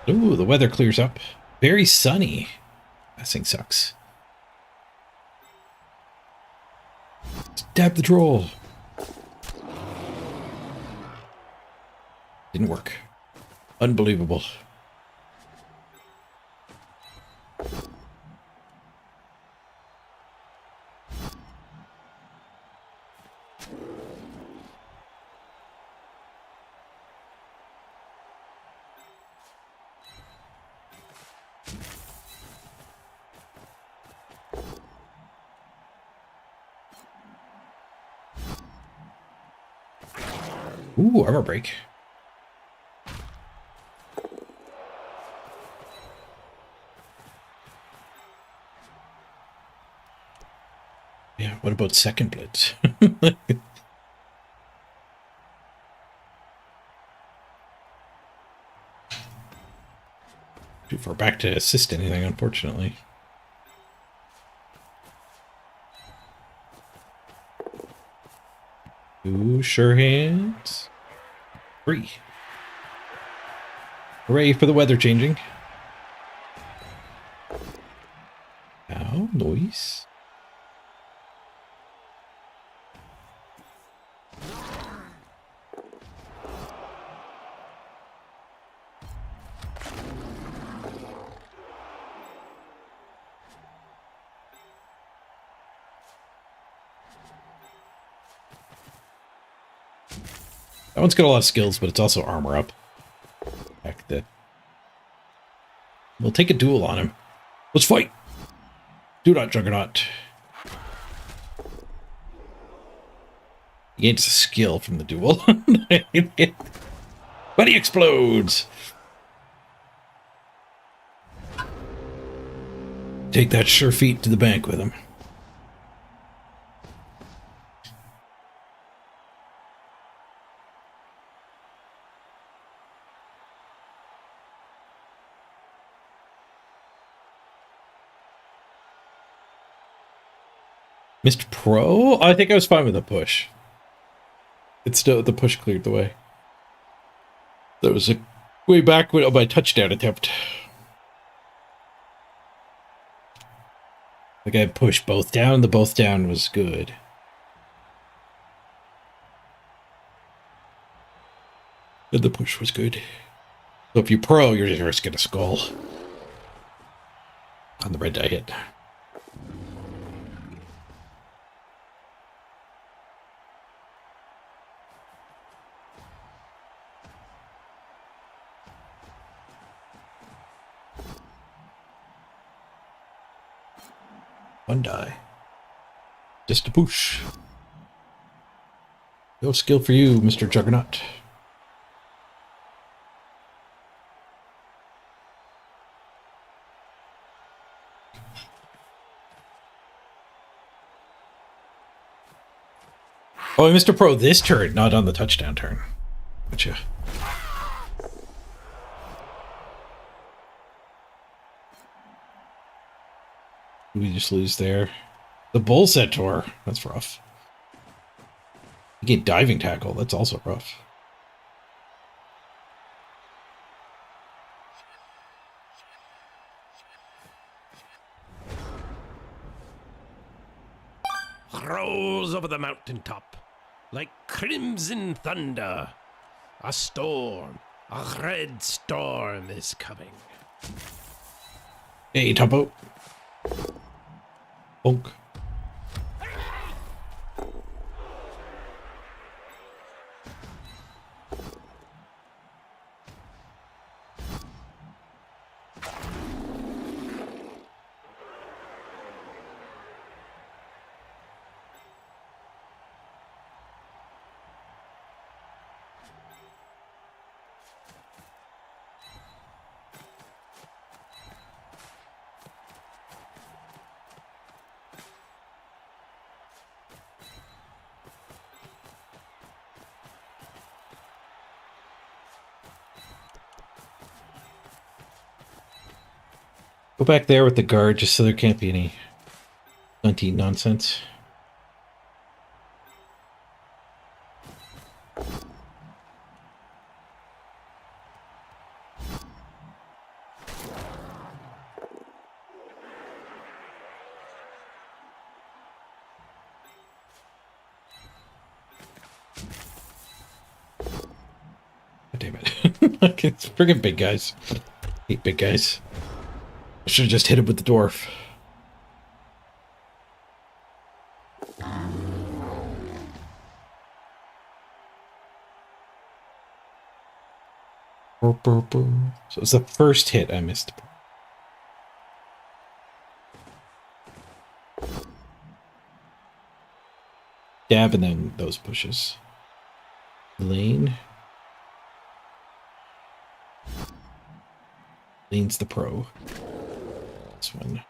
Ooh, the weather clears up. Very sunny. That thing sucks. Stab the troll. Didn't work. Unbelievable. Ooh, armor break. Yeah, what about second blitz? Too far back to assist anything, unfortunately. Ooh, sure hands. 3. Hooray for the weather changing. Ow, noise. That one's got a lot of skills, but it's also armor up. Heck, that. We'll take a duel on him. Let's fight! Do not, Juggernaut. He gains a skill from the duel. But he explodes! Take that sure feet to the bank with him. Mr. Pro? I think I was fine with the push. It's still, the push cleared the way. That was a way back with my touchdown attempt. Like I pushed both down, the both down was good. And the push was good. So if you pro, you're just risking a skull. On the red die hit. One die. Just a push. No skill for you, Mr. Juggernaut. Oh, Mr. Pro, this turn, not on the touchdown turn. Gotcha. We just lose there. The bull centaur. That's rough. You get diving tackle. That's also rough. Rolls over the mountaintop like crimson thunder. A storm, a red storm is coming. Hey, Topo. Bonk. Go back there with the guard just so there can't be any hunty nonsense. God damn it. It's friggin' big guys. Hate big guys. I should have just hit him with the dwarf. So it's the first hit I missed. Dab and then those pushes. Lane. Lane's the pro. This one.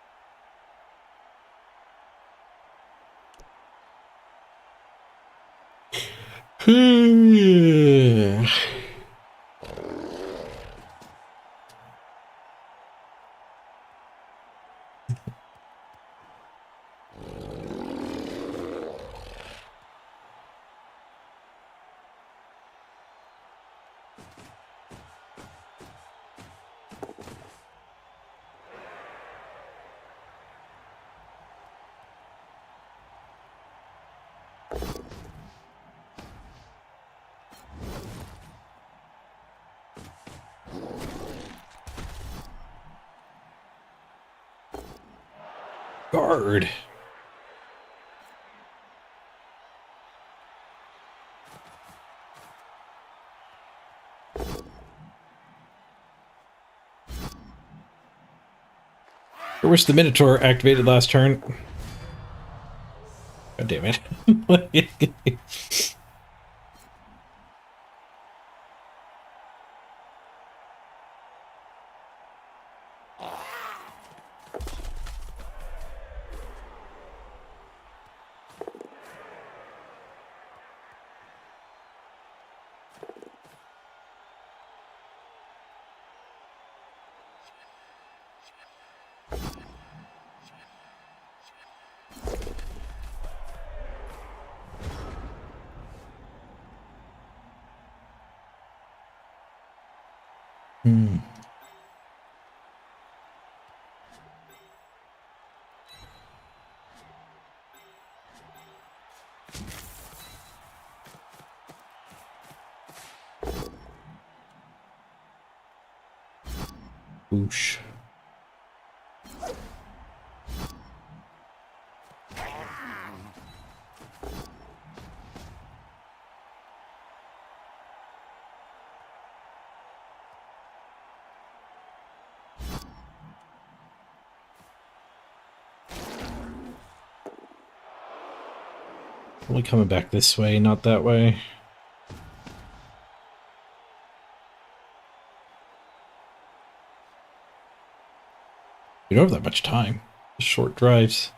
Guard. I wish the Minotaur activated last turn. God damn it. Hmm. Oosh. Only coming back this way, not that way. We don't have that much time. Short drives.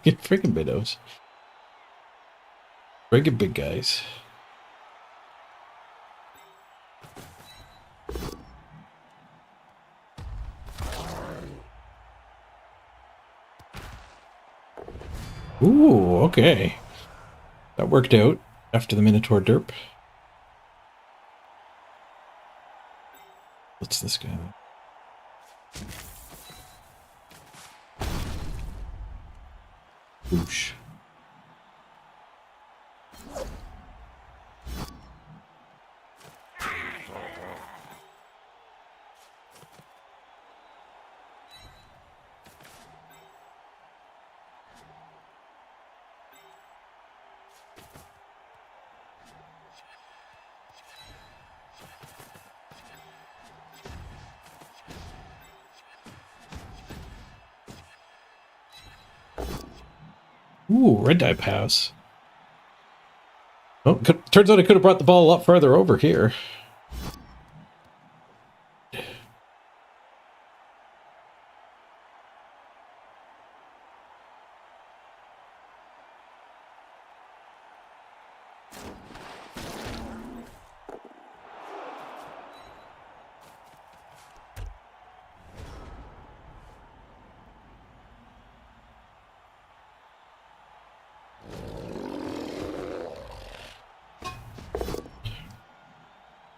Get freaking minnows. Friggin' big guys. Ooh, okay. That worked out after the Minotaur derp. What's this guy? Whoosh. Ooh, red die pass. Oh, turns out I could have brought the ball a lot farther over here.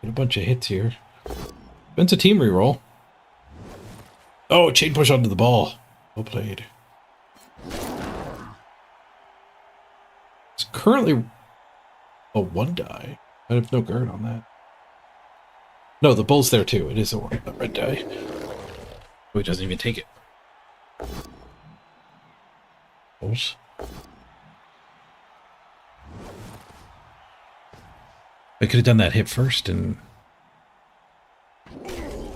Get a bunch of hits here. It's a team reroll. Oh, chain push onto the ball. Well played. It's currently a 1 die. I have no guard on that. No, the bull's there too. It is a red die. Oh, he doesn't even take it. Bulls. I could have done that hit first, and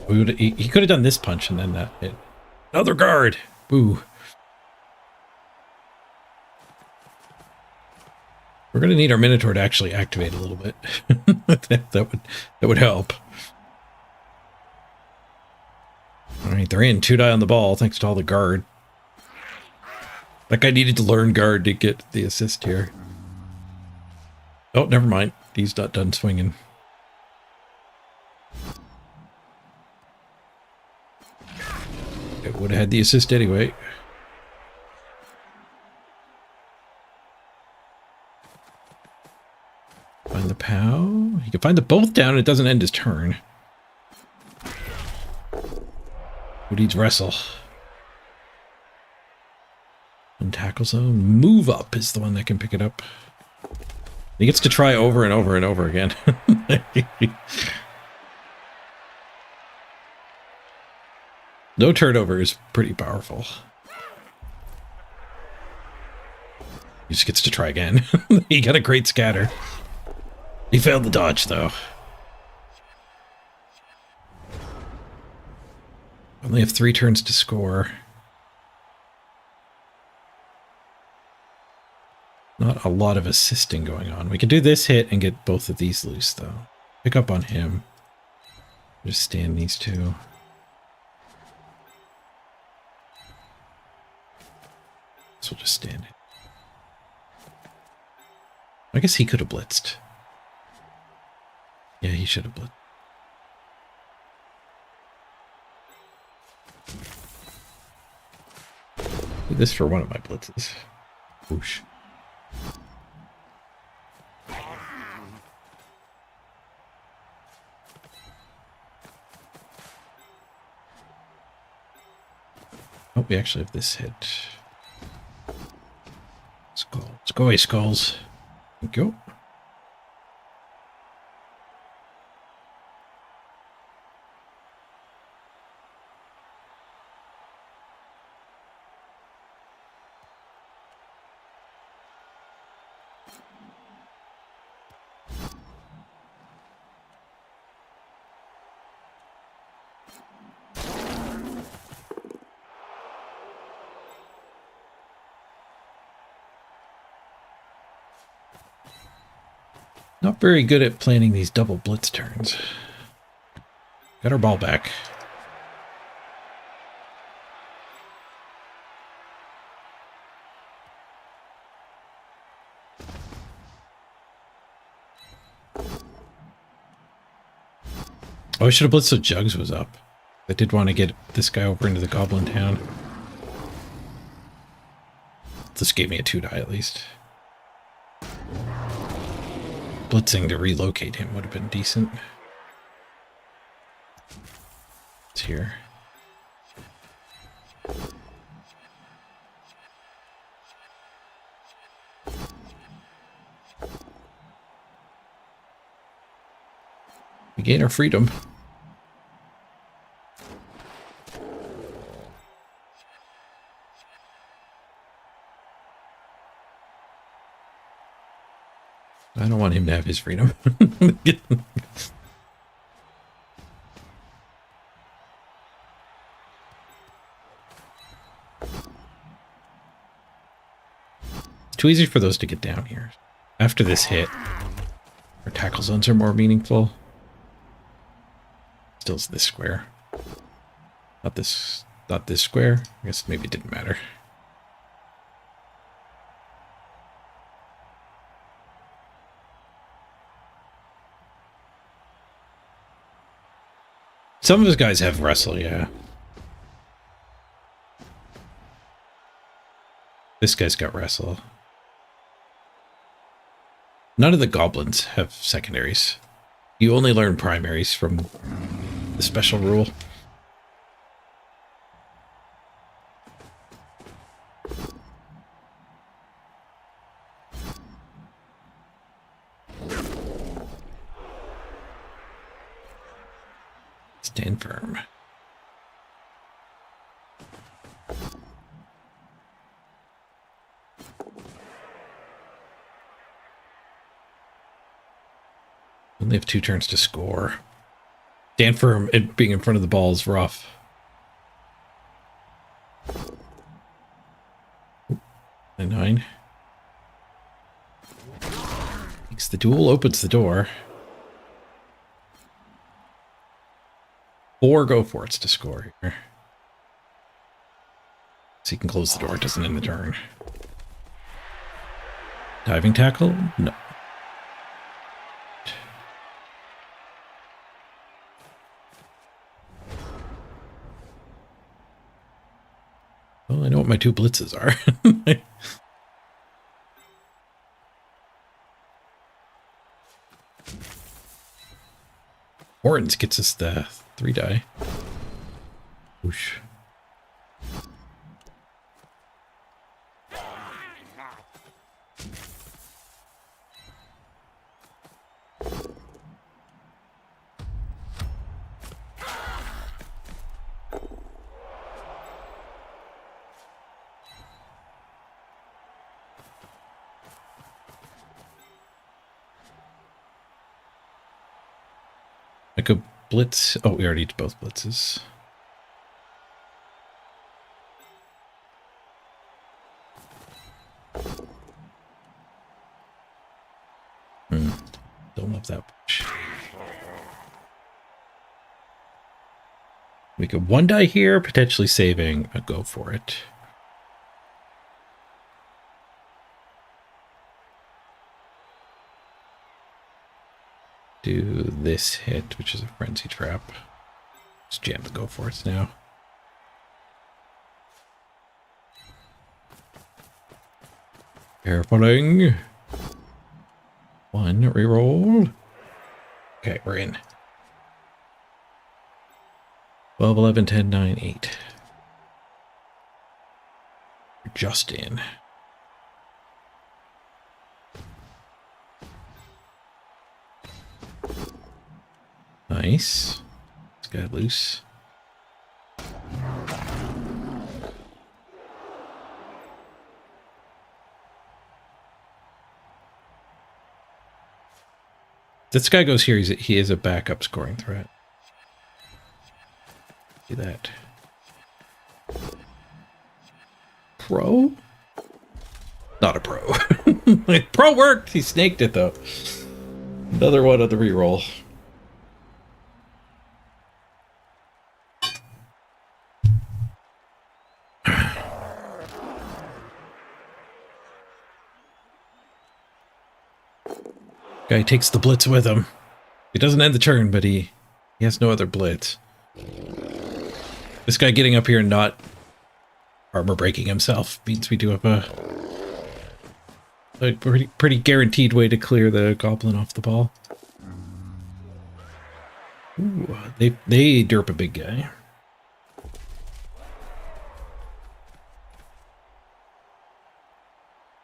he could have done this punch and then that hit. Another guard. Boo. We're gonna need our Minotaur to actually activate a little bit. that would help. All right, they're in 2 die on the ball thanks to all the guard. That guy needed to learn guard to get the assist here. Oh, never mind. He's not done swinging. It would have had the assist anyway. Find the POW. He can find the both down and it doesn't end his turn. Who needs wrestle? And tackle zone. Move up is the one that can pick it up. He gets to try over and over and over again. No turnover is pretty powerful. He just gets to try again. He got a great scatter. He failed the dodge, though. Only have 3 turns to score. Not a lot of assisting going on. We can do this hit and get both of these loose, though. Pick up on him. Just stand these 2. So we'll just stand it. I guess he could have blitzed. Yeah, he should have blitzed. Do this for one of my blitzes. Whoosh. Oh, we actually have this hit. Skull. Let's go away, skulls. Thank you. Not very good at planning these double blitz turns. Got our ball back. Oh, I should have blitzed so Jugs was up. I did want to get this guy over into the Goblin Town. This gave me a 2 die at least. Blitzing to relocate him would have been decent. It's here. We gain our freedom. I don't want him to have his freedom. It's too easy for those to get down here. After this hit, our tackle zones are more meaningful. Still this square. Not this square. I guess maybe it didn't matter. Some of his guys have wrestle, yeah. This guy's got wrestle. None of the goblins have secondaries. You only learn primaries from the special rule. Stand firm. Only have 2 turns to score. Stand firm and being in front of the ball is rough. A 9. Makes the duel, opens the door. 4 go for it's to score here. So you can close the door, it doesn't end the turn. Diving tackle? No. Well, I know what my 2 blitzes are. Horns gets us the 3 die. Whoosh. I could blitz. Oh, we already did both blitzes. Don't love that much. We could 1 die here, potentially saving a go for it. Do this hit, which is a frenzy trap. Just jam the go for it now. Carefulling. 1 reroll. Okay, we're in. 12, 11, 10, 9, 8. We're just in. Nice. This guy loose. This guy goes here. He is a backup scoring threat. See that. Pro? Not a pro. Pro worked. He snaked it though. Another one on the reroll. Guy takes the blitz with him. He doesn't end the turn, but he He has no other blitz. This guy getting up here and not armor breaking himself means we do have a pretty guaranteed way to clear the goblin off the ball. Ooh, they derp a big guy.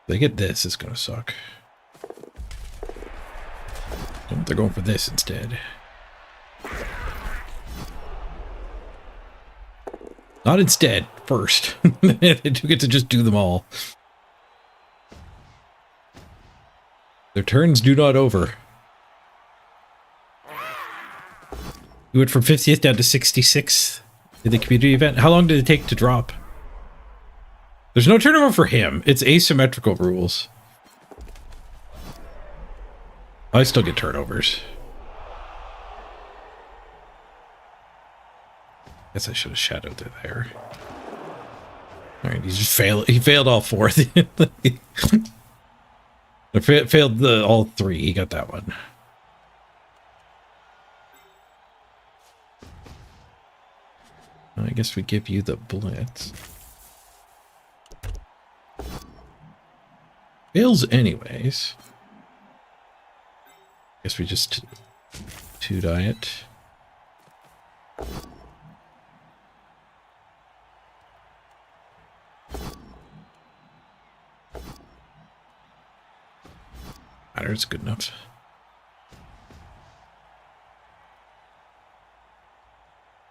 They get this, it's gonna suck. Oh, they're going for this instead. Not instead, first. They do get to just do them all. Their turns do not over. We went from 50th down to 66th in the community event. How long did it take to drop? There's no turnover for him. It's asymmetrical rules. I still get turnovers. Guess I should have shadowed it there. Alright, he just failed. He failed all four. Failed all three. He got that one. I guess we give you the blitz. Fails anyways. Guess we just two-die it. It's good enough.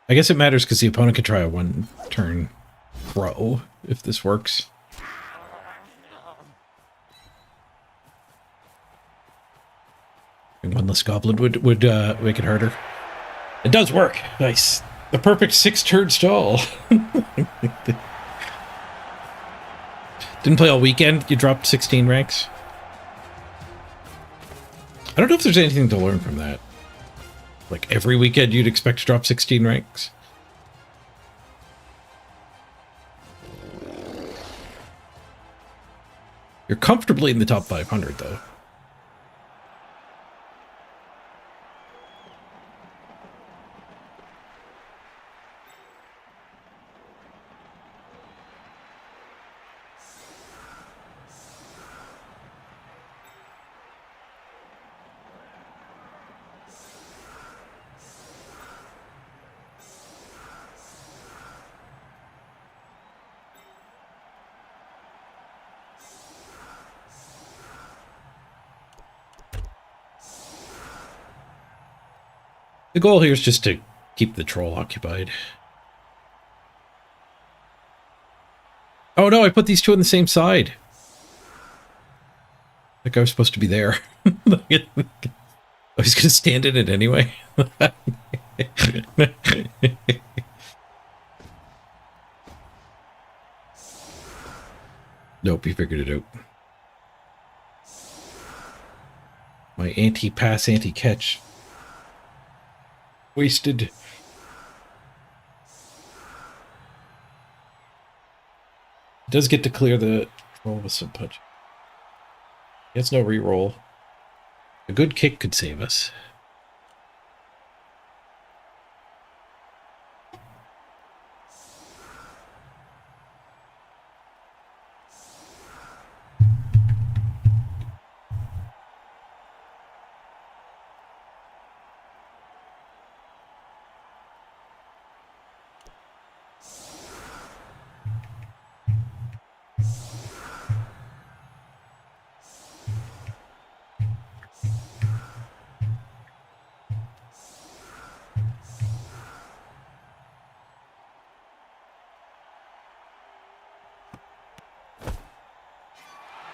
I guess it matters because the opponent could try a one-turn throw if this works. One less goblin would make it harder. It does work. Nice. The perfect 6-turn stall. Didn't play all weekend. You dropped 16 ranks. I don't know if there's anything to learn from that. Like every weekend you'd expect to drop 16 ranks. You're comfortably in the top 500 though. The goal here is just to keep the troll occupied. Oh no, I put these two on the same side. Like I was supposed to be there. I was gonna stand in it anyway. Nope, you figured it out. My anti-pass, anti-catch. Wasted. It does get to clear the roll with some punch. It's no reroll. A good kick could save us.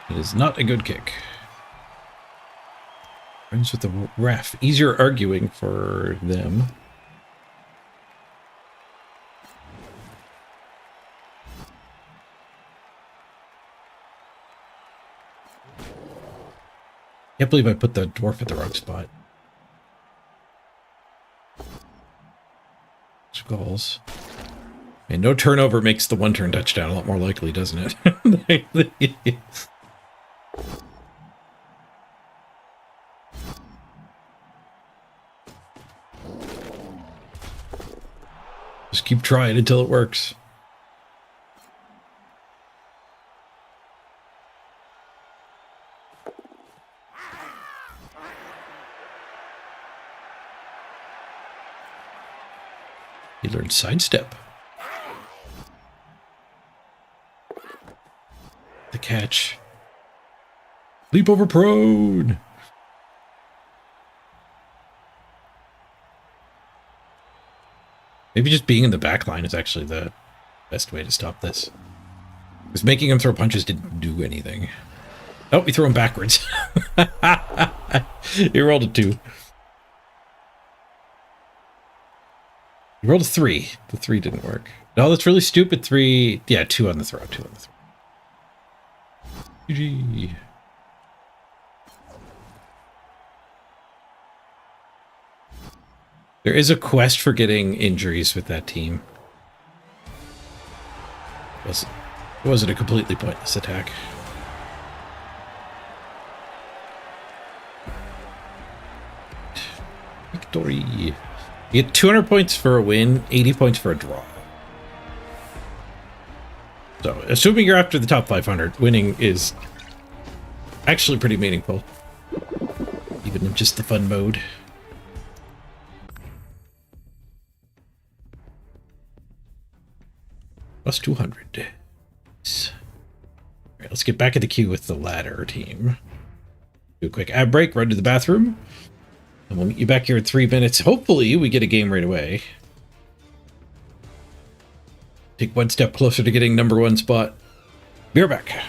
It is not a good kick. Friends with the ref. Easier arguing for them. Can't believe I put the dwarf at the wrong spot. Two goals. And no turnover makes the one-turn touchdown a lot more likely, doesn't it? Just keep trying until it works. He learned sidestep. The catch. Leap over prone. Maybe just being in the back line is actually the best way to stop this. Because making him throw punches didn't do anything. Oh, we threw him backwards. He rolled a 2. He rolled a 3. The 3 didn't work. No, that's really stupid. 3. Yeah, 2 on the throw. 2 on the throw. GG. There is a quest for getting injuries with that team. It wasn't a completely pointless attack. Victory. You get 200 points for a win, 80 points for a draw. So, assuming you're after the top 500, winning is actually pretty meaningful. Even in just the fun mode. Plus 200. All right, let's get back in the queue with the ladder team. Do a quick ad break, run to the bathroom. And we'll meet you back here in 3 minutes. Hopefully, we get a game right away. Take one step closer to getting #1 spot. Be right back.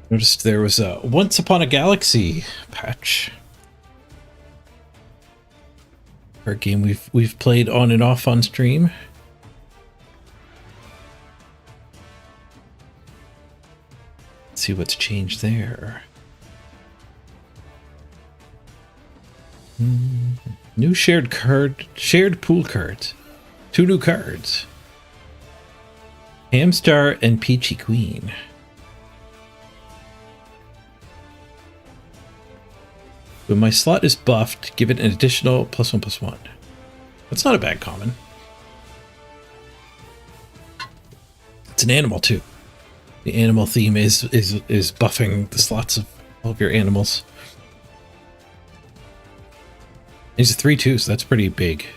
Noticed there was a Once Upon a Galaxy patch. Our game we've played on and off on stream. Let's see what's changed there. New shared pool cards. 2 new cards. Hamstar and Peachy Queen. When my slot is buffed, give it an additional +1/+1. That's not a bad common. It's an animal too. The animal theme is buffing the slots of all of your animals. He's a 3/2, so that's pretty big.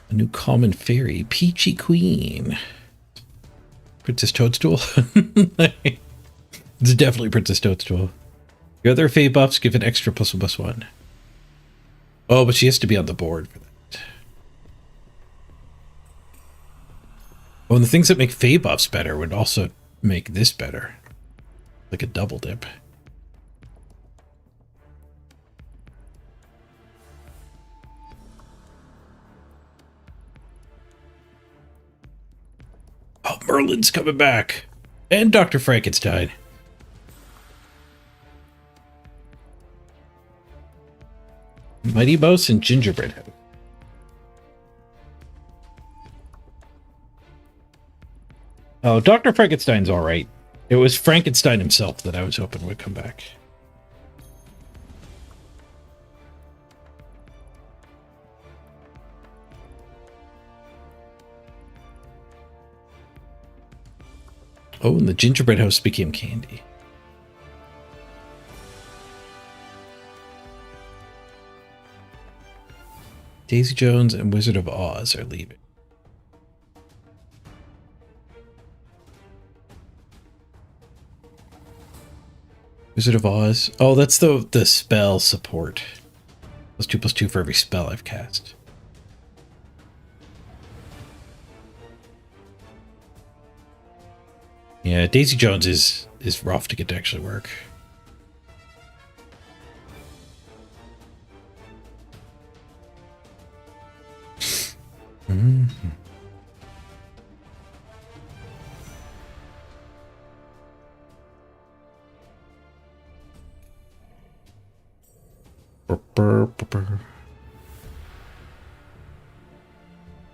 A new common fairy, Peachy Queen. Princess Toadstool. It's definitely Princess Toadstool. Your other Fae buffs give an extra +1/+1. Oh, but she has to be on the board for that. Oh, and the things that make Fae buffs better would also make this better. Like a double dip. Oh, Merlin's coming back. And Dr. Frankenstein. Mighty Mouse and Gingerbread House. Oh, Dr. Frankenstein's alright. It was Frankenstein himself that I was hoping would come back. Oh, and the Gingerbread House became candy. Daisy Jones and Wizard of Oz are leaving. Wizard of Oz. Oh, that's the spell support. +2/+2 for every spell I've cast. Yeah, Daisy Jones is rough to get to actually work.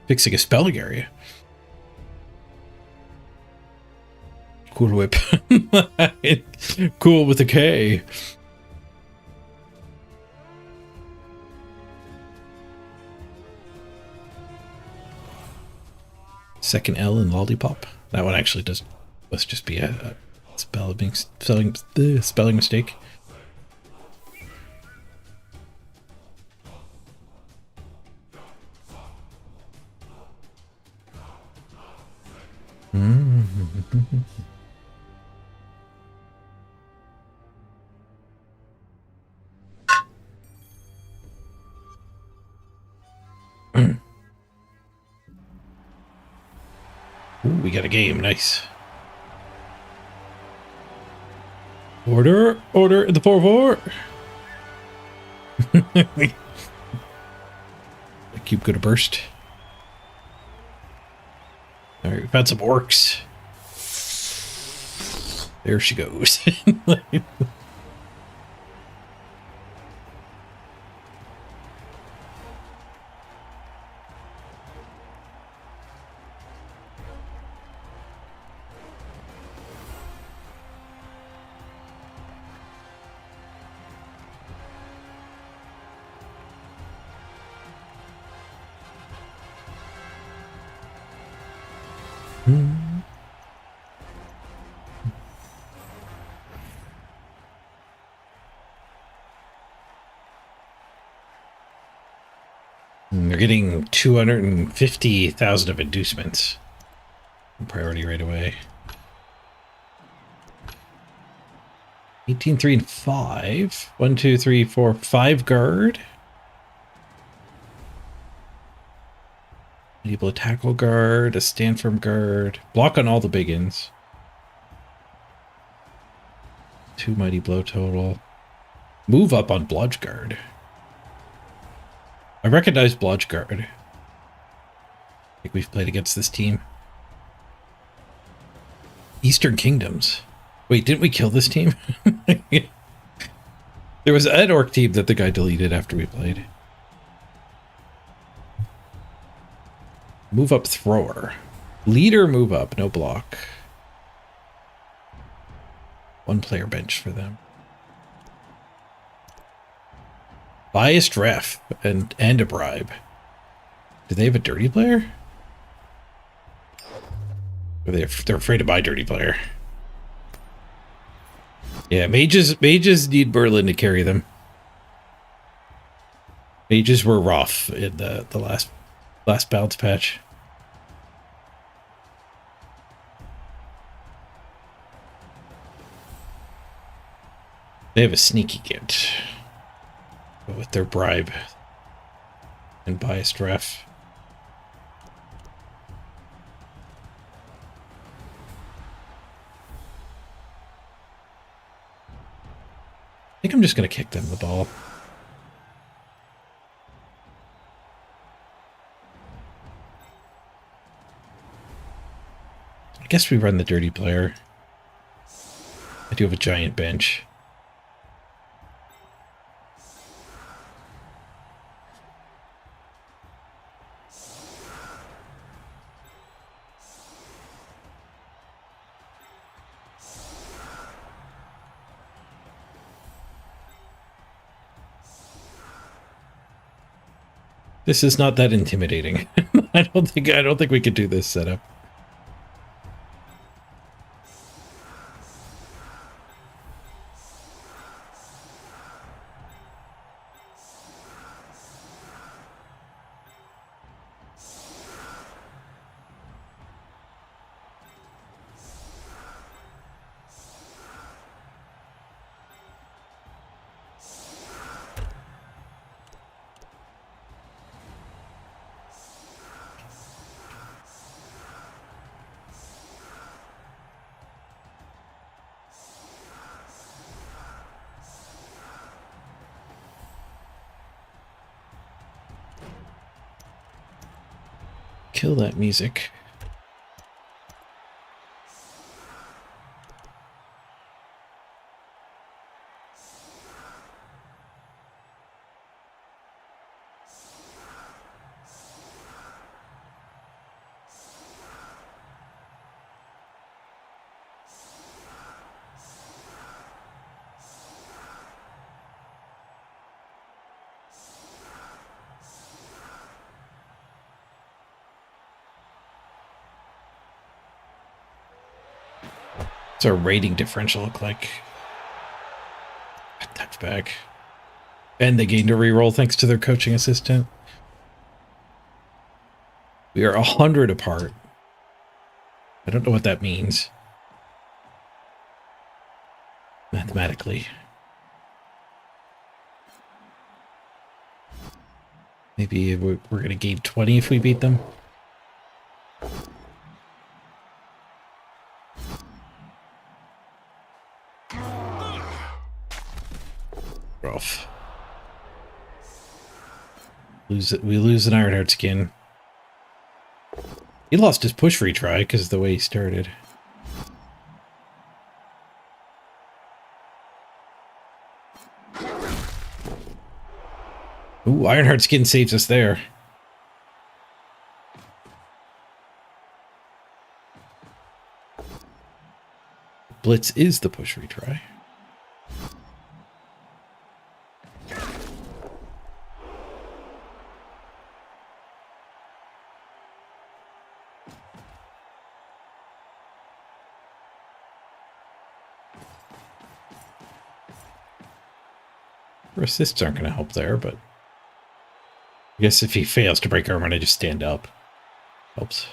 Fixing a spelling area. Cool Whip. Cool with a K. Second L in Lollipop. That one actually does. Let's just be a spelling mistake. Ooh, we got a game. Nice. Order in the 4-4. The cube gonna burst. All right, we've had some orcs. There she goes. They're getting 250,000 of inducements. Priority right away. 18, 3, and 5. 1, 2, 3, 4, 5 guard. Enable a tackle guard, a stand firm guard. Block on all the big ins. 2 mighty blow total. Move up on bludge guard. I recognize bludge guard. I think we've played against this team. Eastern Kingdoms. Wait, didn't we kill this team? There was an orc team that the guy deleted after we played. Move up thrower. Leader move up, no block. 1 player bench for them. Biased ref and a bribe. Do they have a dirty player? Or they're afraid of my dirty player. Yeah, mages need Berlin to carry them. Mages were rough in the last bounce patch. They have a sneaky git. But with their bribe and biased ref. I think I'm just going to kick them the ball. I guess we run the dirty player. I do have a giant bench. This is not that intimidating. I don't think we could do this setup. Kill that music. What's our rating differential look like? A touchback. And they gained a reroll thanks to their coaching assistant. We are 100 apart. I don't know what that means. Mathematically. Maybe we're going to gain 20 if we beat them. Rough. We lose an Ironheart skin. He lost his push retry because of the way he started. Ooh, Ironheart skin saves us there. Blitz is the push retry. Assists aren't going to help there, but I guess if he fails to break armor and I just stand up, helps.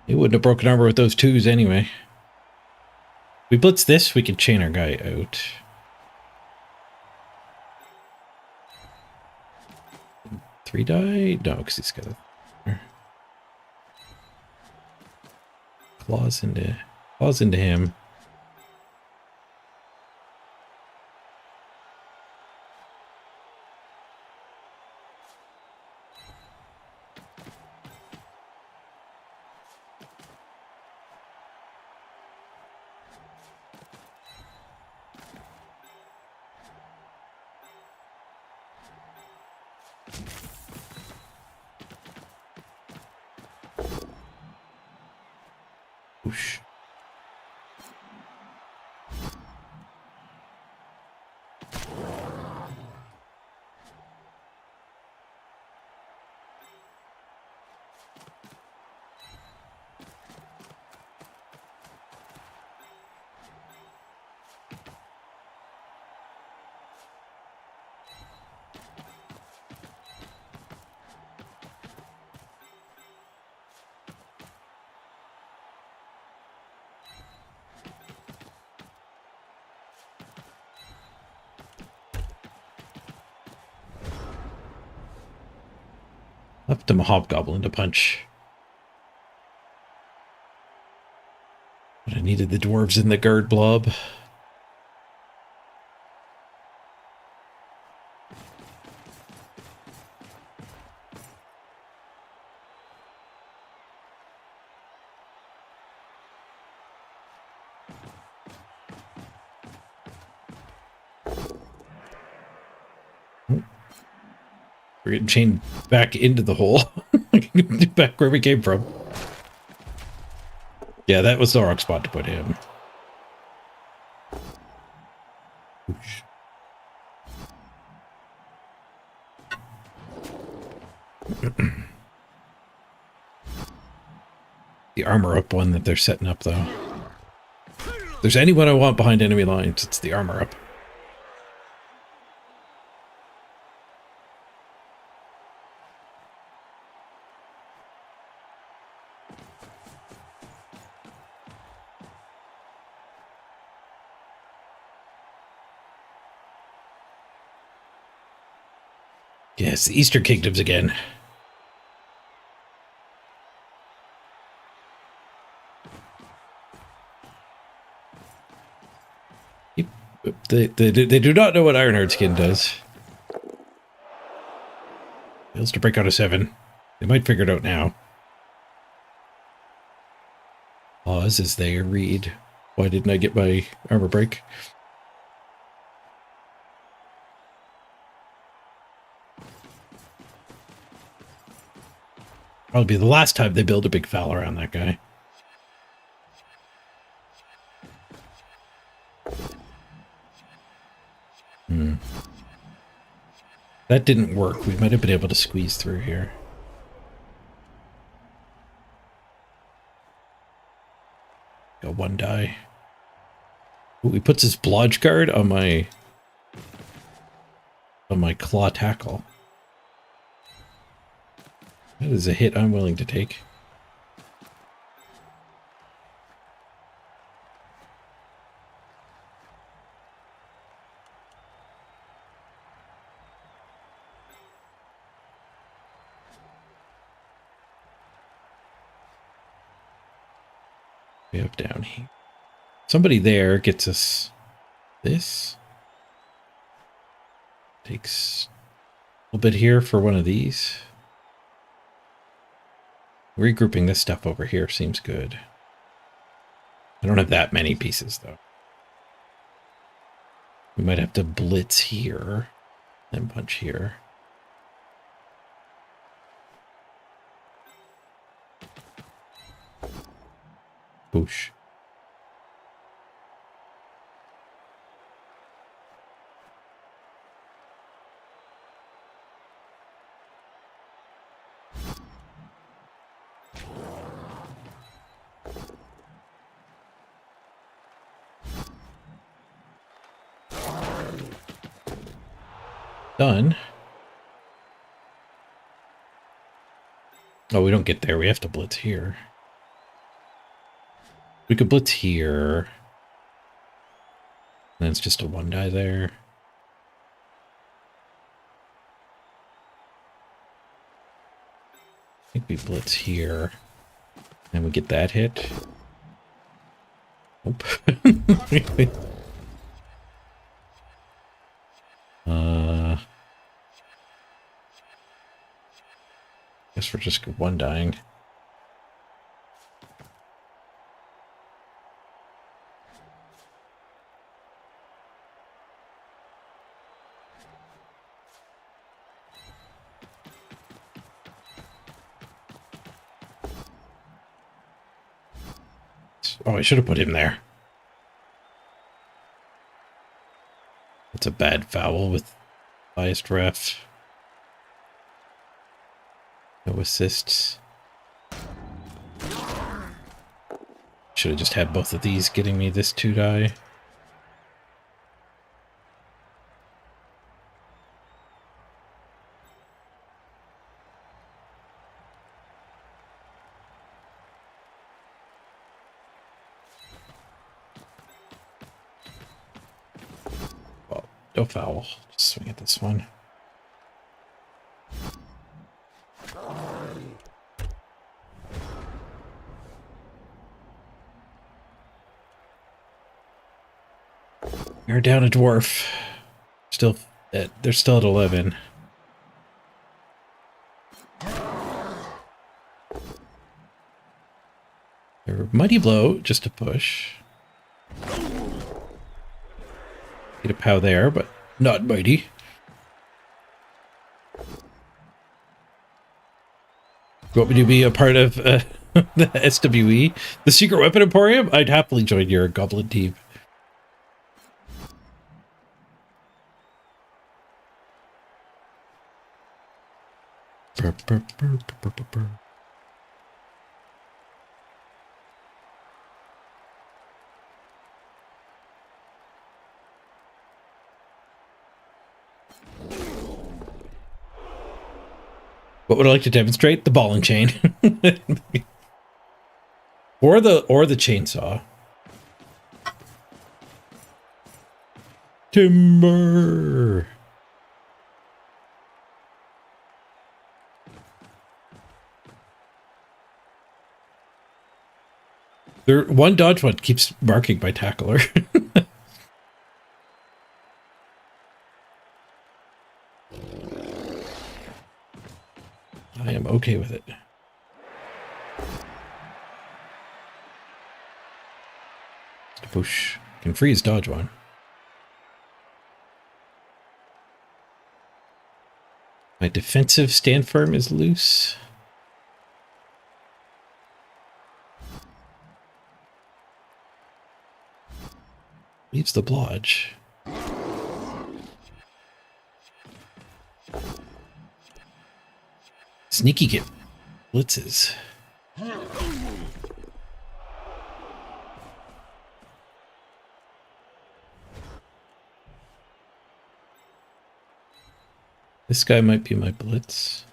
He wouldn't have broken armor with those twos anyway. We blitz this, we can chain our guy out. Three die? No, because he's got a claws into him. Whoosh. Left him a hobgoblin to punch. But I needed the dwarves in the guard blob. We're getting chained back into the hole. Back where we came from. Yeah, that was the wrong spot to put him. Oosh. The armor up one that they're setting up, though. If there's anyone I want behind enemy lines, it's the armor up. Yes, the Eastern Kingdoms again. They do not know what Ironheart Skin does. Fails to break out a 7. They might figure it out now. Pause as they read. Why didn't I get my armor break? Probably be the last time they build a big foul around that guy. That didn't work. We might have been able to squeeze through here. Got one die. Ooh, he puts his blodge guard on my claw tackle. That is a hit I'm willing to take. Way up down here. Somebody there gets us this. Takes a little bit here for one of these. Regrouping this stuff over here seems good. I don't have that many pieces, though. We might have to blitz here and punch here. Boosh. Done. Oh, we don't get there. We have to blitz here. We could blitz here. then it's just a 1-die there. I think we blitz here. And we get that hit. Nope. Guess we're just 1-dying. Oh, I should have put him there. It's a bad foul with biased ref. No assists. Should have just had both of these getting me this 2-die. Well, no foul. Just swing at this one. We're down a dwarf. Still, they're still at 11. They're mighty blow just to push. Get a pow there, but not mighty. You want me to be a part of the SWE? The Secret Weapon Emporium? I'd happily join your goblin team. Burr, burr, burr, burr, burr, burr. What would I like to demonstrate? The ball and chain. or the chainsaw. Timber. One dodge one keeps marking my tackler. I am okay with it. Push. Can freeze dodge one. My defensive stand firm is loose. Leaves the blodge. Sneaky get blitzes. This guy might be my blitz.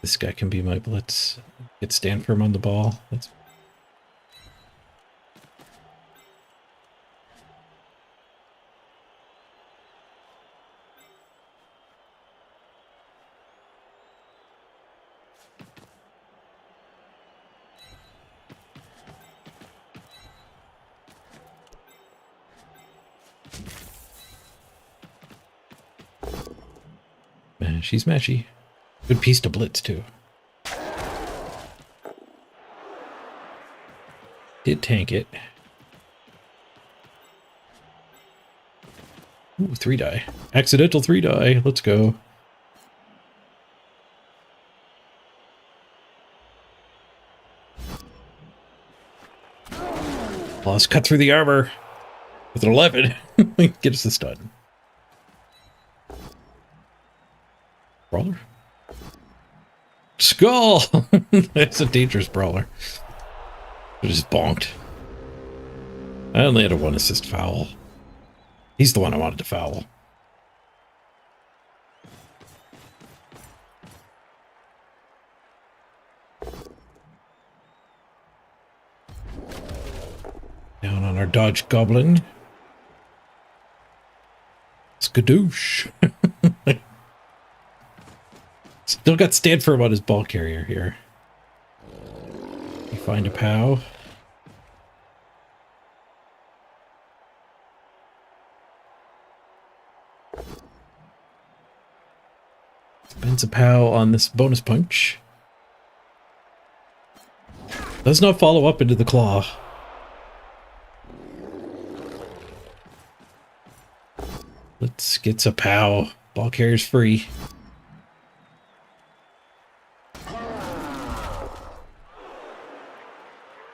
This guy can be my blitz. Get stand firm on the ball. That's she's mashy. Good piece to blitz, too. Did tank it. Ooh, 3-die. Accidental 3-die. Let's go. Let's cut through the armor with an 11. Get us the stun. Brawler? Skull! That's a dangerous brawler. I just bonked. I only had a 1 assist foul. He's the one I wanted to foul. Down on our dodge goblin. Skadoosh. Still got stand firm on his ball carrier here. You find a POW. Spends a POW on this bonus punch. Does not follow up into the claw. Let's get a POW. Ball carrier's free.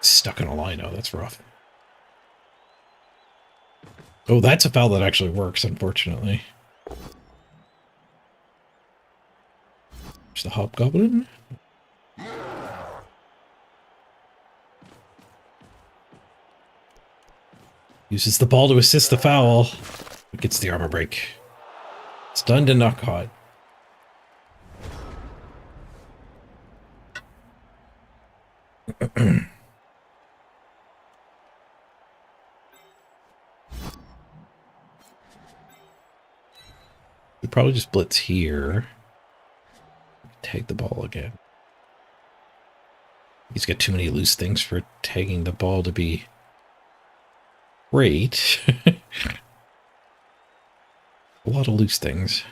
Stuck in a lino, that's rough. Oh, that's a foul that actually works, unfortunately. There's the hobgoblin. Uses the ball to assist the foul. But gets the armor break. Stunned and not caught. We probably just blitz here. Tag the ball again. He's got too many loose things for tagging the ball to be great. A lot of loose things.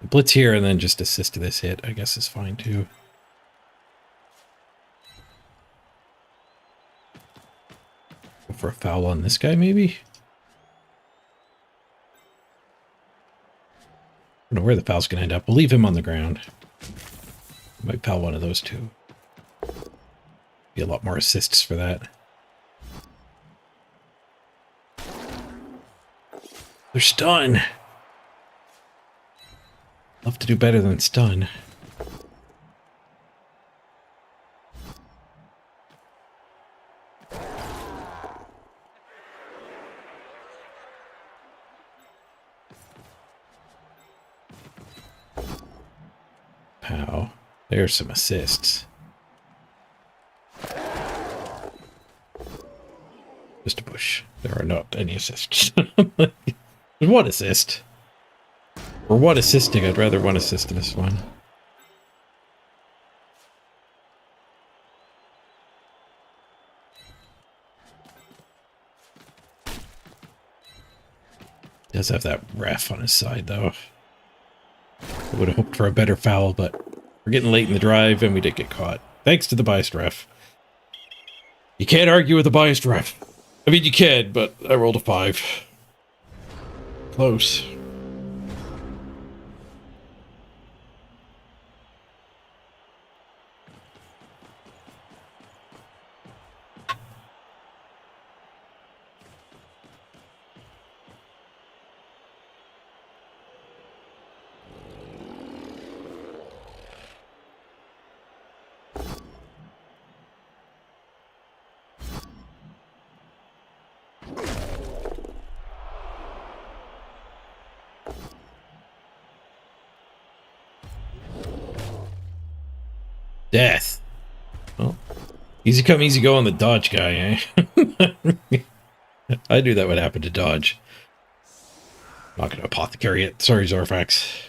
Blitz here and then just assist to this hit, I guess, is fine too. Go for a foul on this guy, maybe? I don't know where the foul's gonna end up. We'll leave him on the ground. Might foul one of those two. Be a lot more assists for that. They're stun. Love to do better than stun. Pow. There's some assists. Just a push. There are not any assists. There's one assist. Or one assisting. I'd rather one assist to this one. Does have that ref on his side, though. I would have hoped for a better foul, but we're getting late in the drive, and we did get caught. Thanks to the biased ref. You can't argue with a biased ref. I mean, you can, but I rolled a 5. Close. Death. Well, easy come, easy go on the dodge guy, eh? I knew that would happen to dodge. I'm not going to apothecary it. Sorry, Zorfax.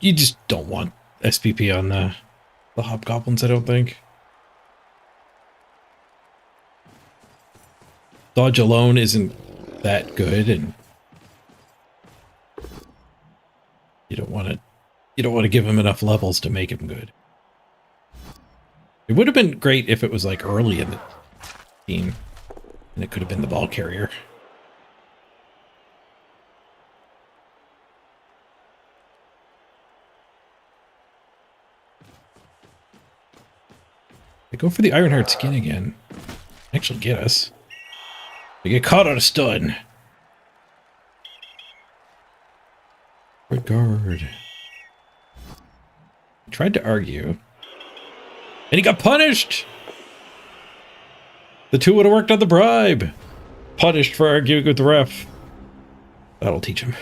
You just don't want SPP on the hobgoblins, I don't think. Dodge alone isn't that good, and you don't want to give him enough levels to make him good. It would have been great if it was like early in the team, and it could have been the ball carrier. They go for the Ironheart skin again. Actually get us. They get caught on a stun. Regard. Tried to argue. And he got punished! The two would have worked on the bribe. Punished for arguing with the ref. That'll teach him.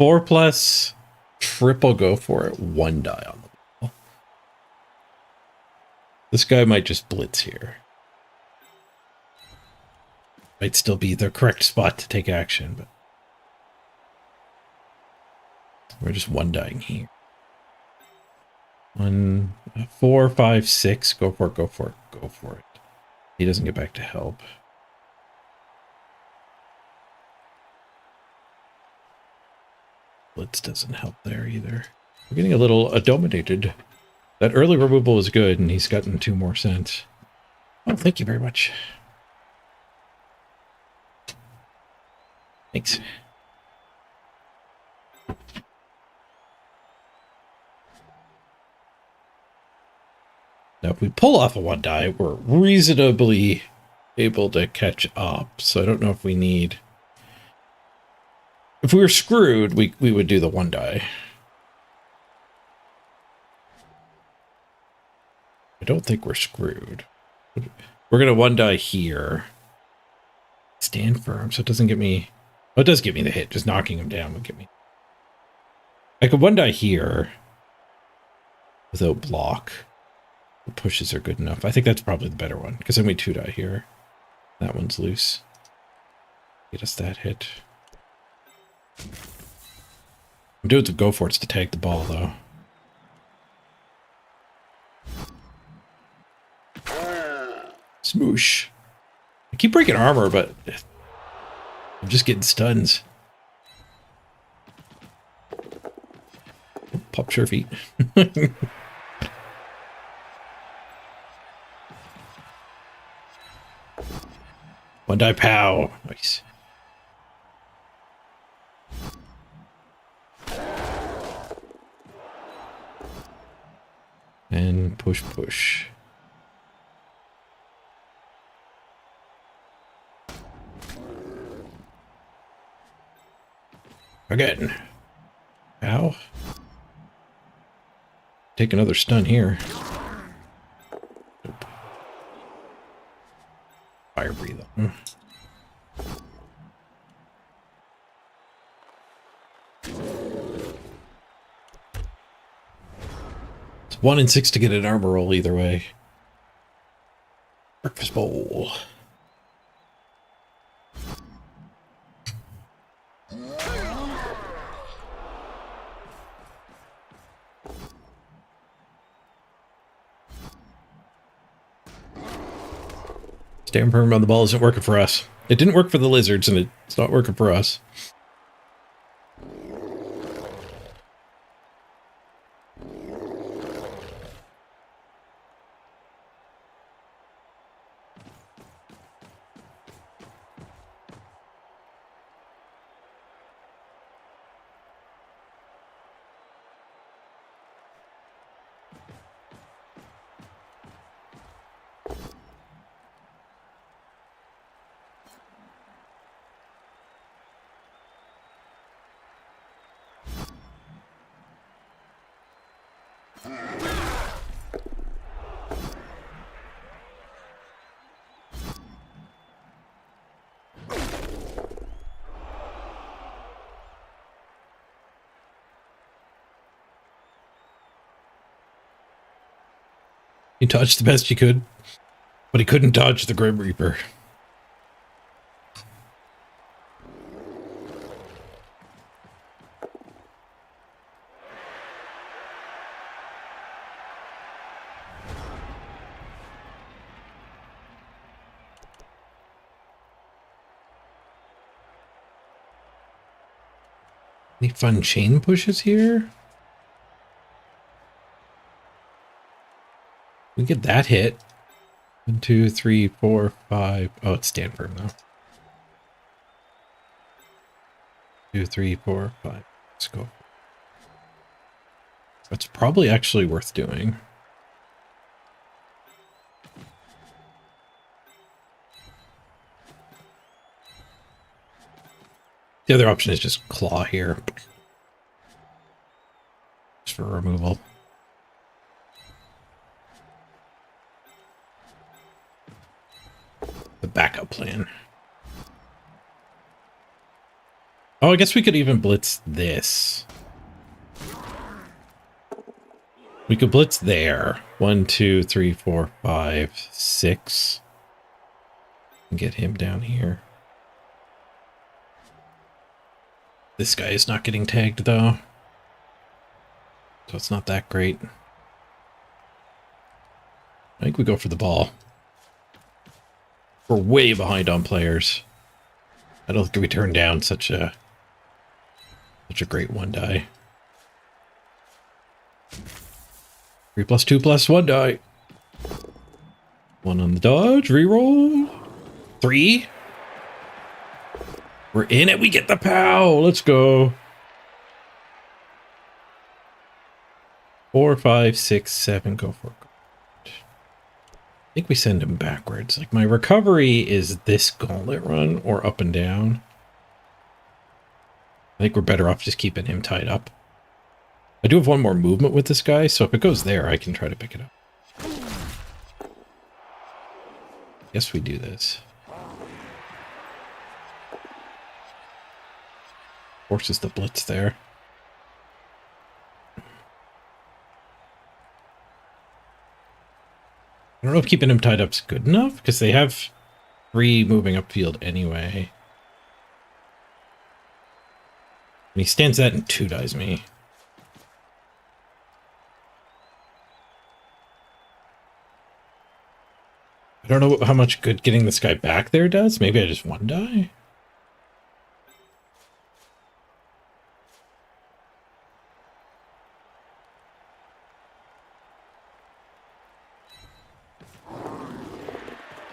4+, triple go for it. 1 die on the ball. This guy might just blitz here. Might still be the correct spot to take action, but we're just one dying here. 1, 4, 5, 6. Go for it, go for it, go for it. He doesn't get back to help. Blitz doesn't help there either. We're getting a little dominated. That early removal was good, and he's gotten 2 more cents. Oh, thank you very much. Thanks. Now, if we pull off a 1 die, we're reasonably able to catch up. So I don't know if we need... If we were screwed, we would do the 1 die. I don't think we're screwed. We're going to 1 die here. Stand firm, so it doesn't get me... Oh, it does get me the hit. Just knocking him down would get me... I could 1 die here without block. The pushes are good enough. I think that's probably the better one, because then we 2 die here. That one's loose. Get us that hit. I'm doing the go for it's to tag the ball, though. Smoosh. I keep breaking armor, but I'm just getting stuns. Pop your feet. 1 die pow. Nice. And push, push. Again. Ow. Take another stun here. Nope. Fire breathe on. It's 1 in 6 to get an armor roll either way. Breakfast bowl. Stand firm on the ball isn't working for us. It didn't work for the lizards, and it's not working for us. He dodged the best he could, but he couldn't dodge the Grim Reaper. Any fun chain pushes here? We get that hit. 1, 2, 3, 4, 5. Oh, it's stand firm though. 2, 3, 4, 5. Let's go. That's probably actually worth doing. The other option is just claw here. Just for removal. The backup plan. Oh, I guess we could even blitz this. We could blitz there. 1, 2, 3, 4, 5, 6. Get him down here. This guy is not getting tagged though, so it's not that great. I think we go for the ball. We're way behind on players. I don't think we turn down such a great 1 die. 3 plus 2 plus 1 die. 1 on the dodge, reroll. 3. We're in it. We get the POW. Let's go. 4, 5, 6, 7. Go for it. I think we send him backwards. Like, my recovery is this gauntlet run or up and down. I think we're better off just keeping him tied up. I do have 1 more movement with this guy, so if it goes there, I can try to pick it up. Guess we do this. Forces the blitz there. I don't know if keeping him tied up is good enough, because they have 3 moving upfield anyway. And he stands that and 2 dies me. I don't know how much good getting this guy back there does. Maybe I just 1 die?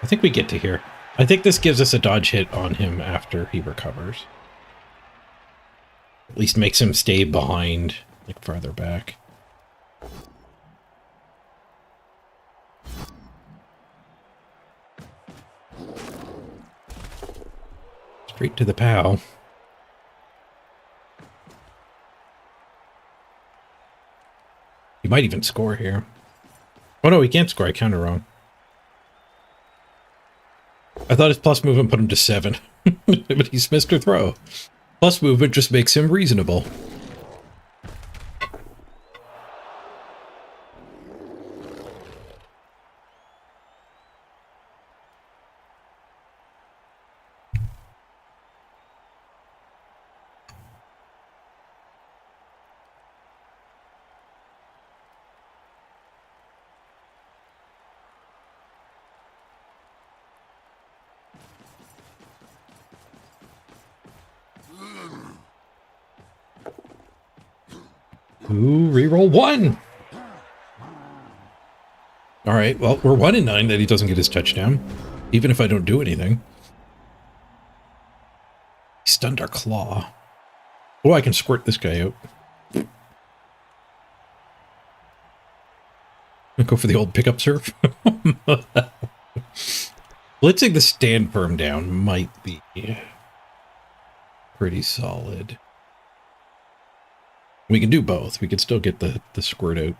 I think we get to here. I think this gives us a dodge hit on him after he recovers. At least makes him stay behind, like farther back. Straight to the POW. He might even score here. Oh no, he can't score. I counted wrong. I thought his plus movement put him to 7, but he's missed a throw. Plus movement just makes him reasonable. Ooh, reroll 1. All right, well, we're 1-9 that he doesn't get his touchdown, even if I don't do anything. He stunned our claw. Oh, I can squirt this guy out. Go for the old pickup serve. Blitzing the stand firm down might be pretty solid. We can do both. We could still get the squirt out.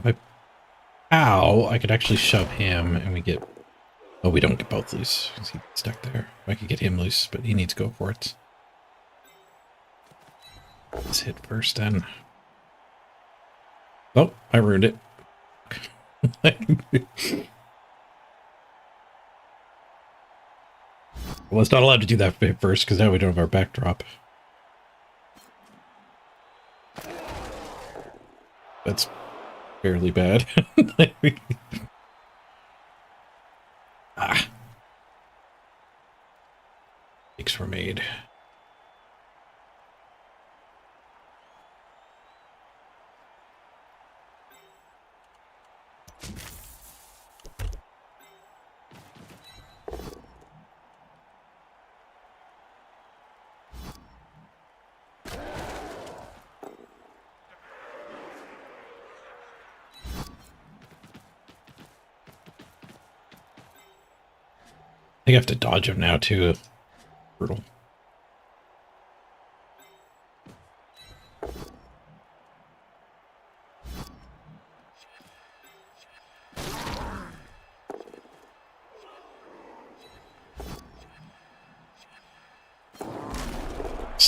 If I POW, I could actually shove him and we get... Oh, we don't get both loose. He's stuck there. I could get him loose, but he needs to go for it. Let's hit first then. Oh, I ruined it. Well, it's not allowed to do that first because now we don't have our backdrop. That's fairly bad. Ah. Mistakes were made. I think I have to dodge him now, too. Brutal.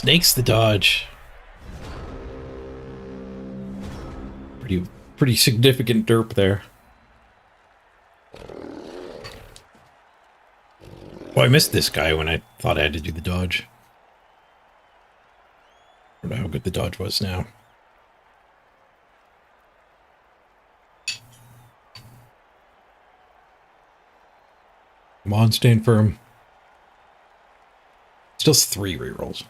Snakes the dodge. Pretty significant derp there. Oh, I missed this guy when I thought I had to do the dodge. I don't know how good the dodge was now. Come on, stand firm. Still 3 rerolls.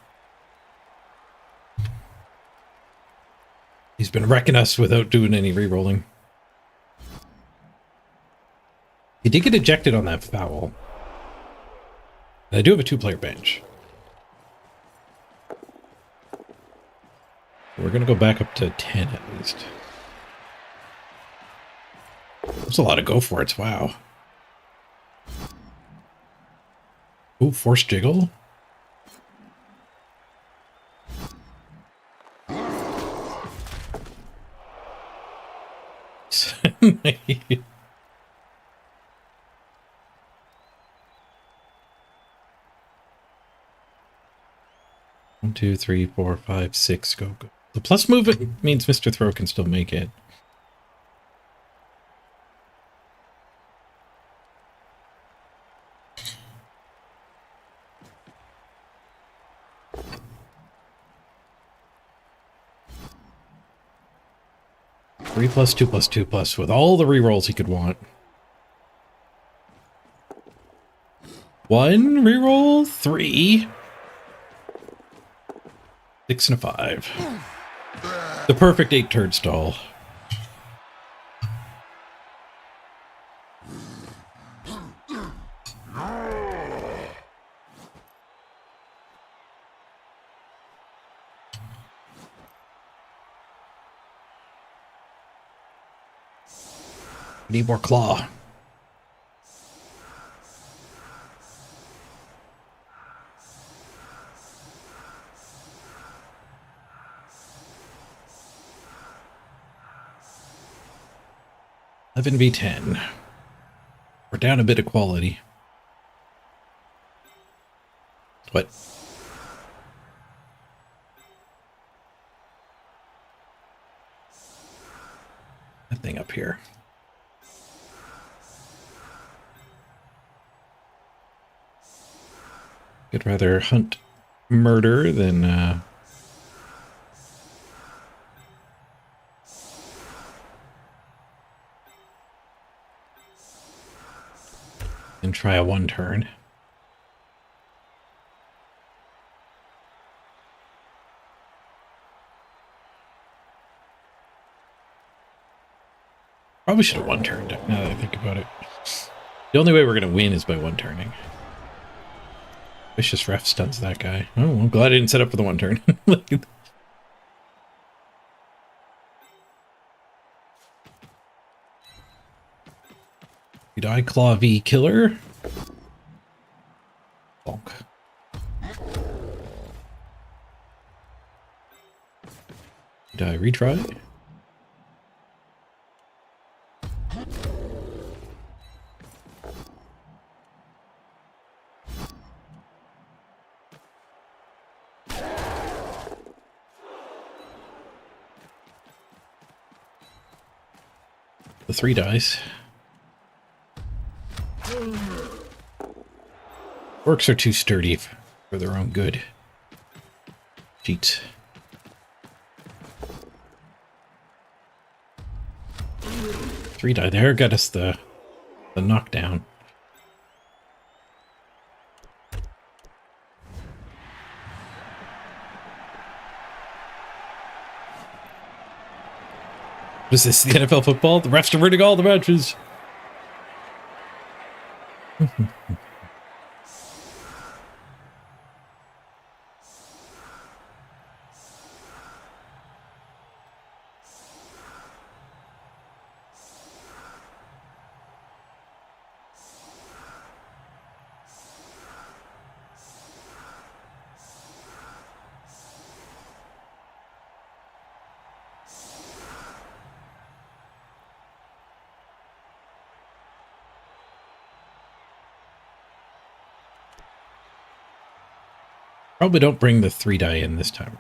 He's been wrecking us without doing any rerolling. He did get ejected on that foul. And I do have a 2-player bench. We're going to go back up to 10 at least. There's a lot of go for it's. Wow. Ooh, force jiggle. One, two, three, four, five, six. Go, go. The plus movement means Mr. Throw can still make it. Three plus two plus two plus with all the rerolls he could want. 1 reroll, 3. 6 and a 5. The perfect 8-turn stall. Need more claw. Eleven v 10. We're down a bit of quality. What? That thing up here. I'd rather hunt murder than try a 1-turn. Probably should have 1-turned now that I think about it. The only way we're going to win is by 1-turning. Vicious ref stuns that guy. Oh, I'm glad I didn't set up for the 1-turn. You die, Claw V killer. Bonk. You die, retry. The 3 dies. Orcs are too sturdy for their own good. Cheats. 3 die there, got us the knockdown. What is this, the NFL football? The refs are winning all the matches. Probably don't bring the 3 die in this time.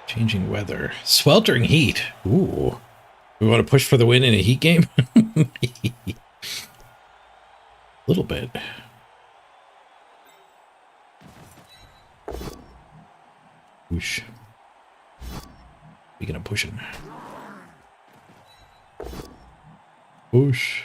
Changing weather. Sweltering heat. Ooh. We want to push for the win in a heat game? A little bit. Whoosh. We're gonna push him. Whoosh.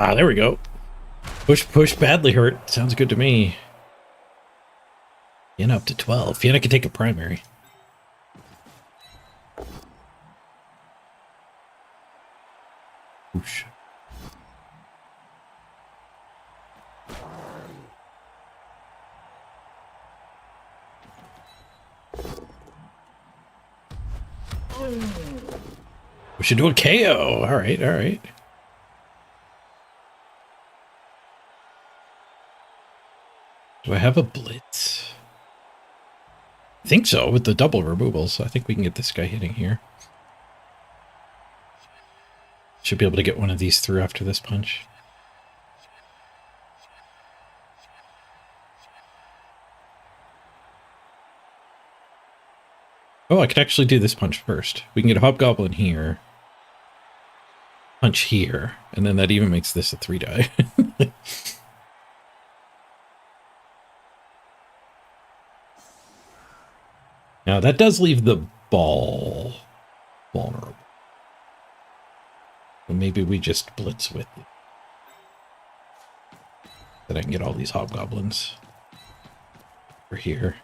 Ah, there we go. Push, push, badly hurt. Sounds good to me. Fianna up to 12. Fianna can take a primary. Whoosh. We should do a KO. All right, all right. Do I have a blitz? I think so, with the double removals. I think we can get this guy hitting here. Should be able to get one of these through after this punch. Oh, I could actually do this punch first. We can get a Hobgoblin here. Punch here. And then that even makes this a 3 die. Now, that does leave the ball vulnerable. But maybe we just blitz with it. Then I can get all these Hobgoblins over here.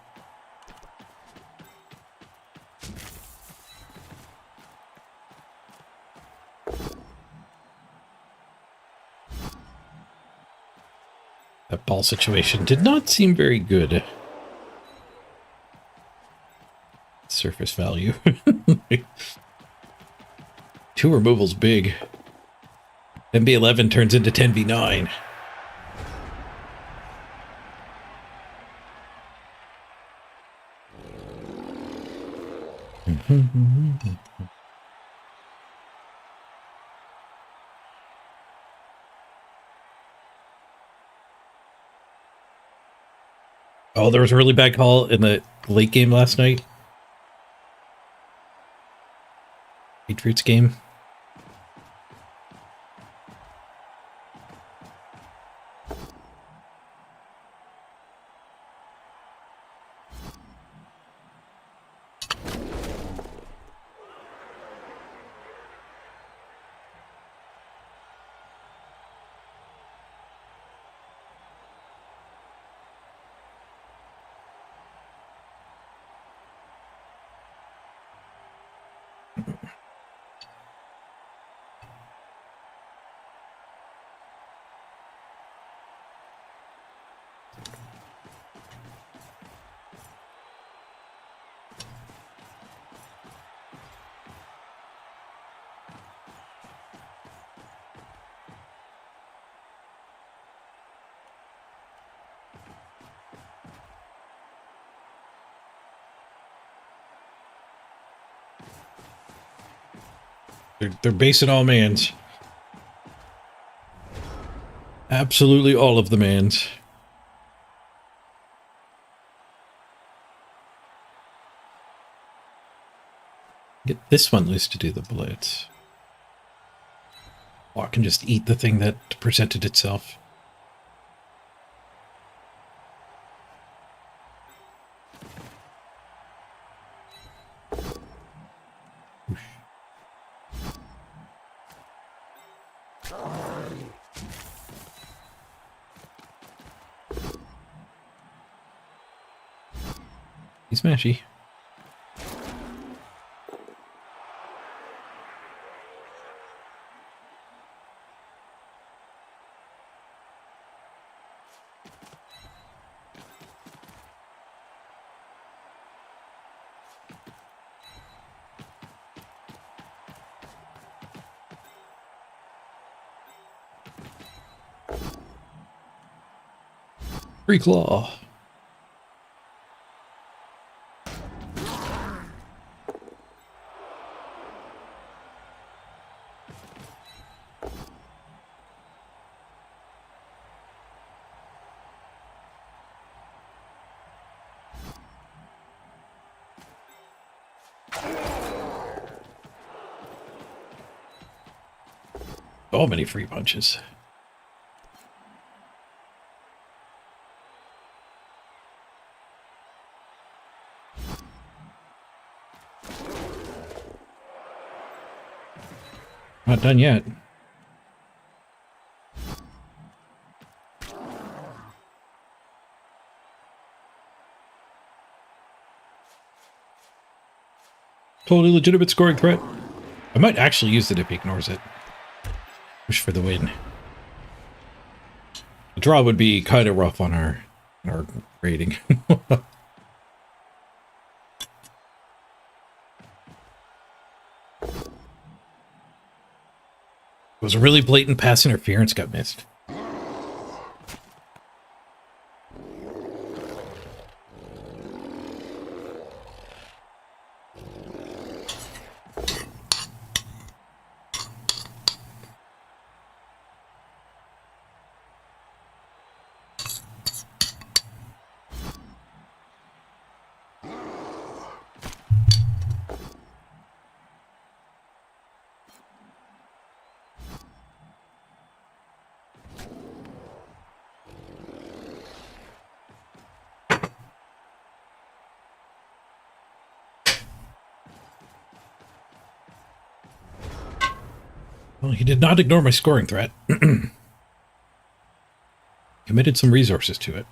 That ball situation did not seem very good. Surface value. 2 removals big. 10v11 turns into 10v9. Oh, there was a really bad call in the late game last night. Patriots game. They're basing all mans. Absolutely all of the mans. Get this one loose to do the blitz. Oh, I can just eat the thing that presented itself. He's smashy. Free claw. So many free punches. Not done yet. Totally legitimate scoring threat. I might actually use it if he ignores it. Push for the win. A draw would be kind of rough on our rating. It was a really blatant pass interference got missed. Well, he did not ignore my scoring threat. Committed some resources to it.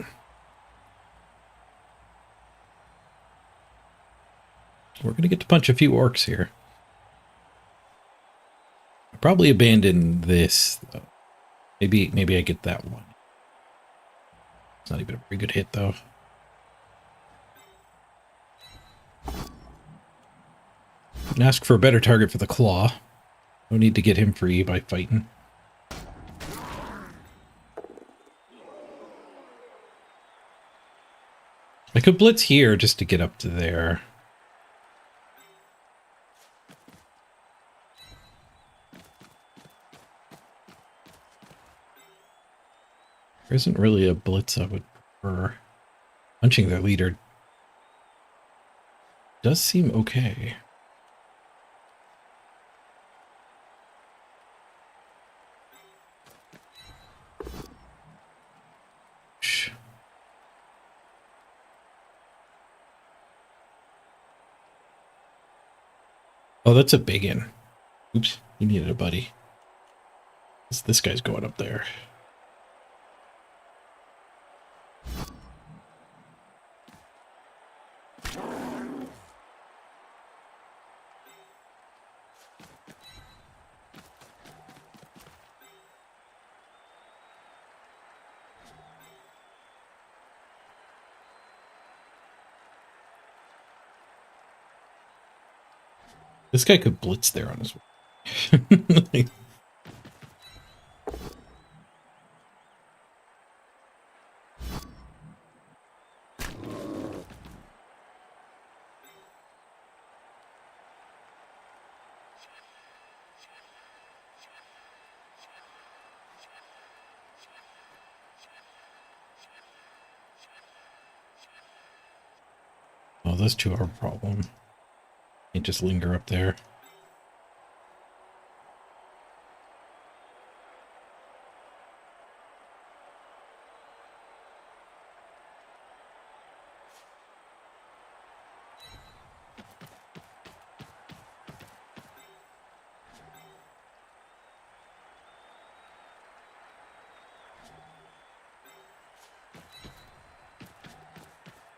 We're going to get to punch a few orcs here. I'll probably abandon this, though. Maybe I get that one. It's not even a very good hit, though. And ask for a better target for the claw. No need to get him free by fighting. I could blitz here just to get up to there. There isn't really a blitz I would prefer. Punching their leader does seem okay. Shh. Oh, that's a big in. Oops, he needed a buddy. This guy's going up there. This guy could blitz there on his way. Oh, those two are a problem. Can't just linger up there.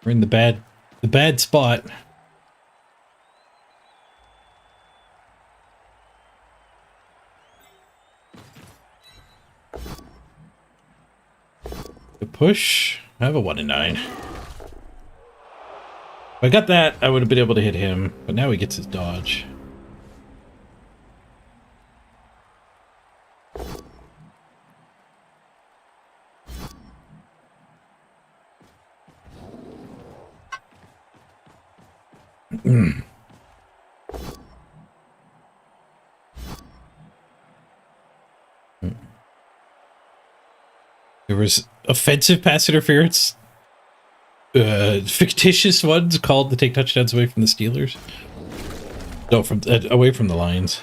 We're in the bad spot. The push. I have a 1 in 9. If I got that, I would have been able to hit him, but now he gets his dodge. There was offensive pass interference, fictitious ones called to take touchdowns away from the Steelers. No, from away from the Lions.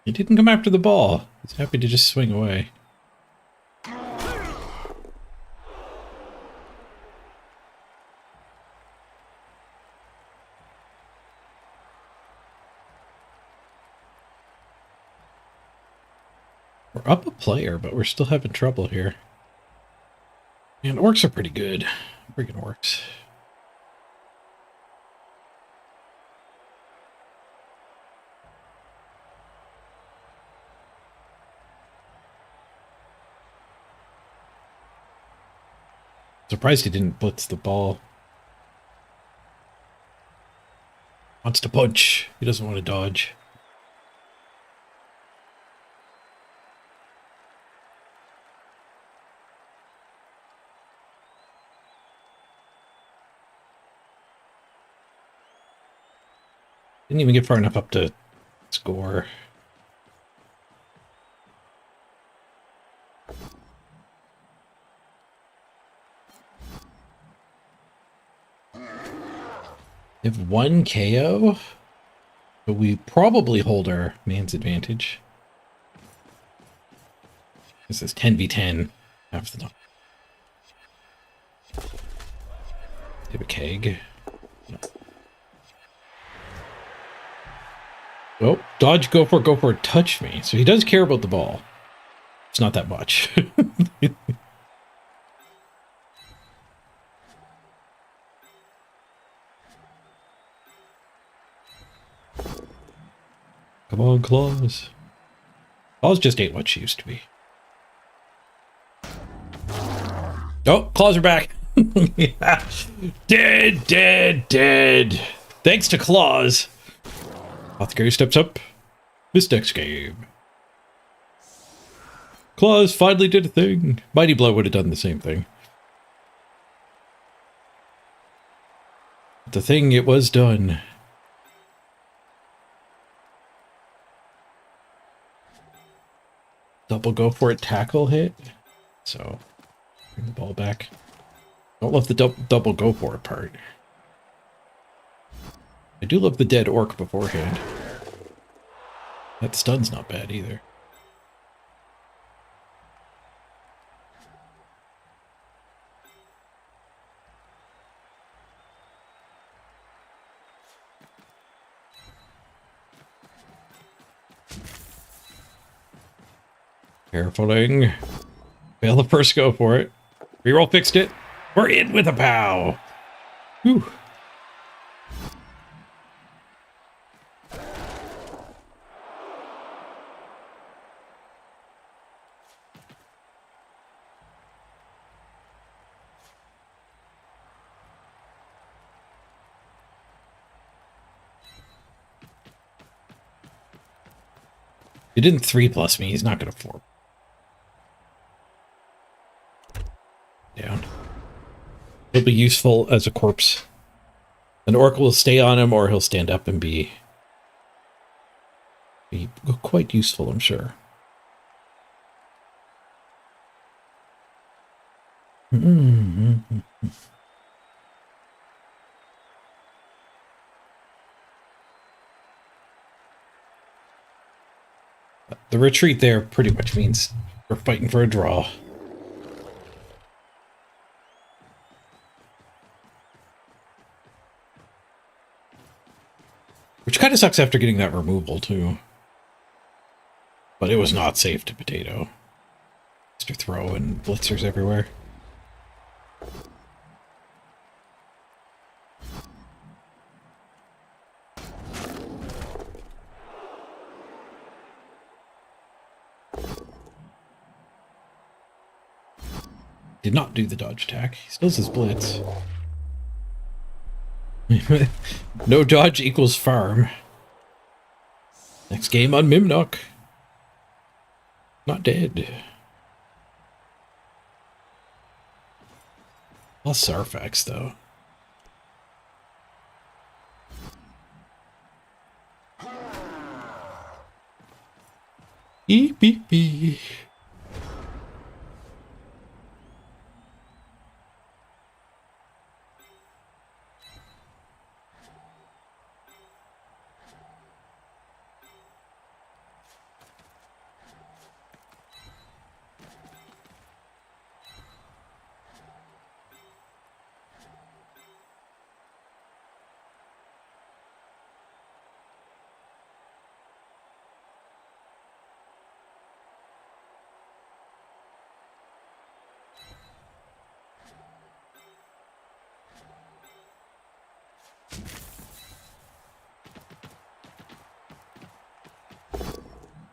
He didn't come after the ball. He's happy to just swing away. We're up a player, but we're still having trouble here. And orcs are pretty good. Freaking orcs. Surprised he didn't blitz the ball. Wants to punch. He doesn't want to dodge. Didn't even get far enough up to score. They have one KO, but we probably hold our man's advantage. This is 10v10 half the time. They have a keg. No. Oh, dodge, go for it, touch me. So he does care about the ball. It's not that much. Come on, Claws. Claws just ain't what she used to be. Oh, Claws are back. Yeah. Dead. Thanks to Claws. Apothecary steps up. This next game. Claws finally did a thing. Mighty Blow would have done the same thing. The thing, it was done. Double go for it, tackle hit. So, bring the ball back. Don't love the double go for it part. I do love the dead orc beforehand. That stun's not bad either. Carefuling. Fail the first go for it. Reroll fixed it. We're in with a pow. Whew. He didn't 3+ me. He's not going to 4. Down. He'll be useful as a corpse. An orc will stay on him, or he'll stand up and be quite useful, I'm sure. The retreat there pretty much means we're fighting for a draw. Which kind of sucks after getting that removal, too. But it was not safe to Potato. Mr. Throw and blitzers everywhere. Did not do the dodge attack. He still says blitz. No dodge equals farm. Next game on Mimnock. Not dead. Plus Sarfax, though. Beep, beep, beep.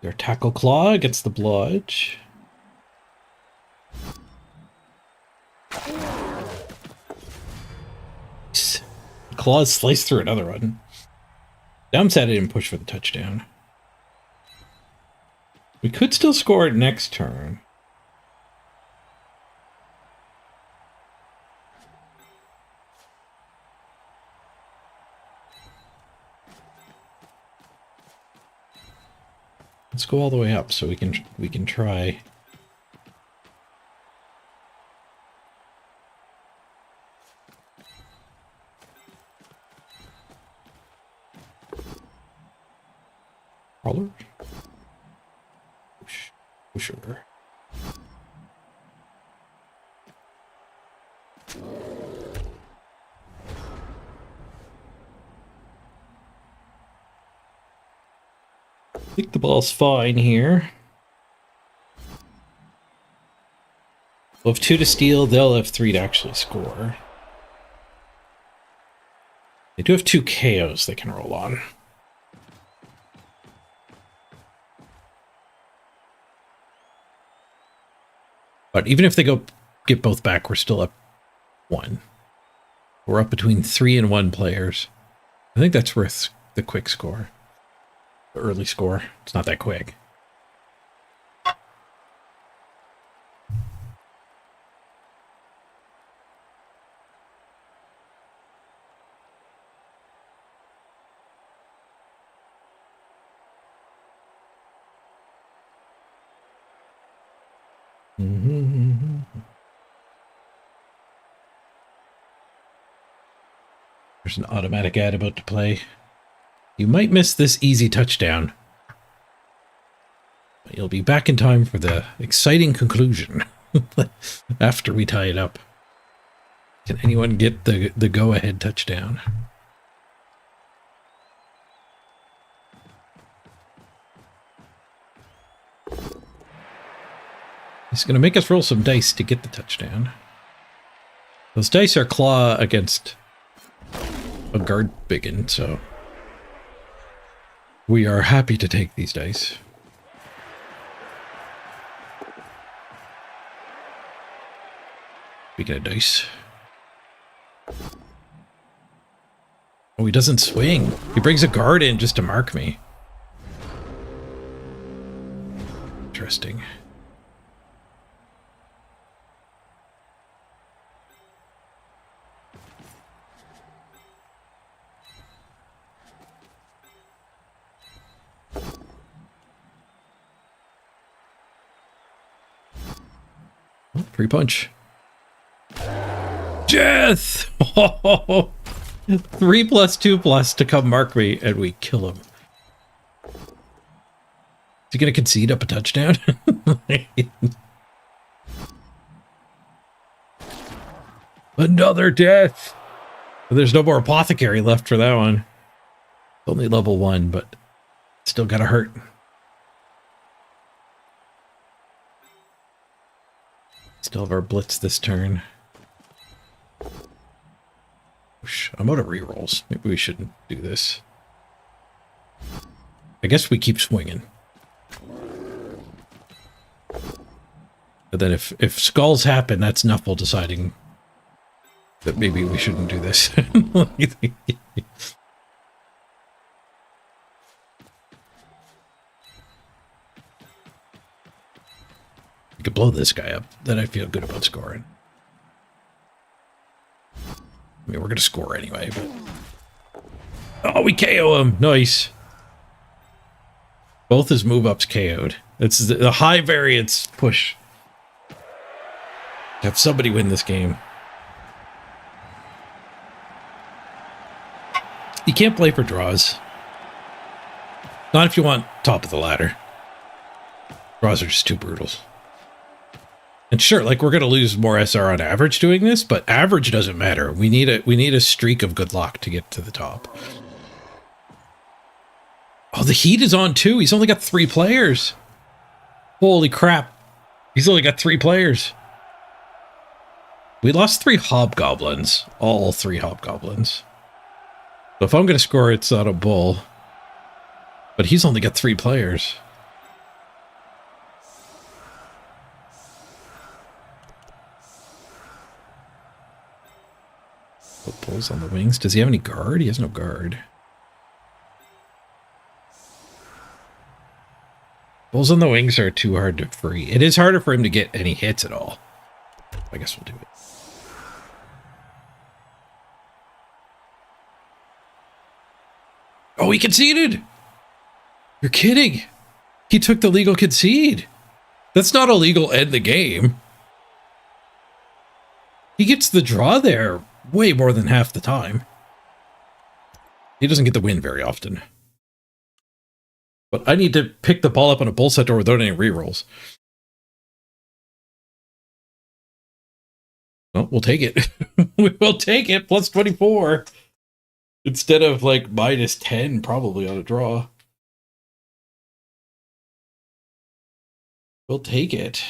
Their tackle claw gets the blodge. Claws slice through another one. Downside I didn't push for the touchdown. We could still score it next turn. Let's go all the way up so we can try. Crawler? Sure. I think the ball's fine here. We'll have 2 to steal, they'll have 3 to actually score. They do have 2 KOs they can roll on. But even if they get both back, we're still up 1. We're up between 3 and 1 players. I think that's worth the quick score. The early score. It's not that quick. There's an automatic ad about to play. You might miss this easy touchdown, but you'll be back in time for the exciting conclusion after we tie it up. Can anyone get the go-ahead touchdown? He's going to make us roll some dice to get the touchdown. Those dice are claw against a guard biggin, so we are happy to take these dice. Speaking of dice. Oh, he doesn't swing. He brings a guard in just to mark me. Interesting. Free punch. Death! 3+2+ to come mark me, and we kill him. Is he gonna concede up a touchdown? Another death! There's no more apothecary left for that one. Only level 1, but still gotta hurt. Still have our blitz this turn. I'm out of rerolls. Maybe we shouldn't do this. I guess we keep swinging. But then if skulls happen, that's Nuffle deciding that maybe we shouldn't do this. You could blow this guy up, then I feel good about scoring. I mean, we're going to score anyway, but... Oh, we KO him! Nice. Both his move-ups KO'd. It's the high variance push. Have somebody win this game. You can't play for draws. Not if you want top of the ladder. Draws are just too brutal. And sure, like, we're going to lose more SR on average doing this, but average doesn't matter. We need a streak of good luck to get to the top. Oh, the heat is on too. He's only got 3 players. Holy crap. He's only got 3 players. We lost 3 hobgoblins. All 3 hobgoblins. So if I'm going to score, it's on a bull. But he's only got 3 players. Put bulls on the wings. Does he have any guard? He has no guard. Bulls on the wings are too hard to free. It is harder for him to get any hits at all. I guess we'll do it. Oh, he conceded! You're kidding! He took the legal concede. That's not illegal. End the game. He gets the draw there way more than half the time. He doesn't get the win very often. But I need to pick the ball up on a bull set door without any rerolls. Well, we'll take it. We'll take it. Plus 24. Instead of like minus 10 probably on a draw. We'll take it.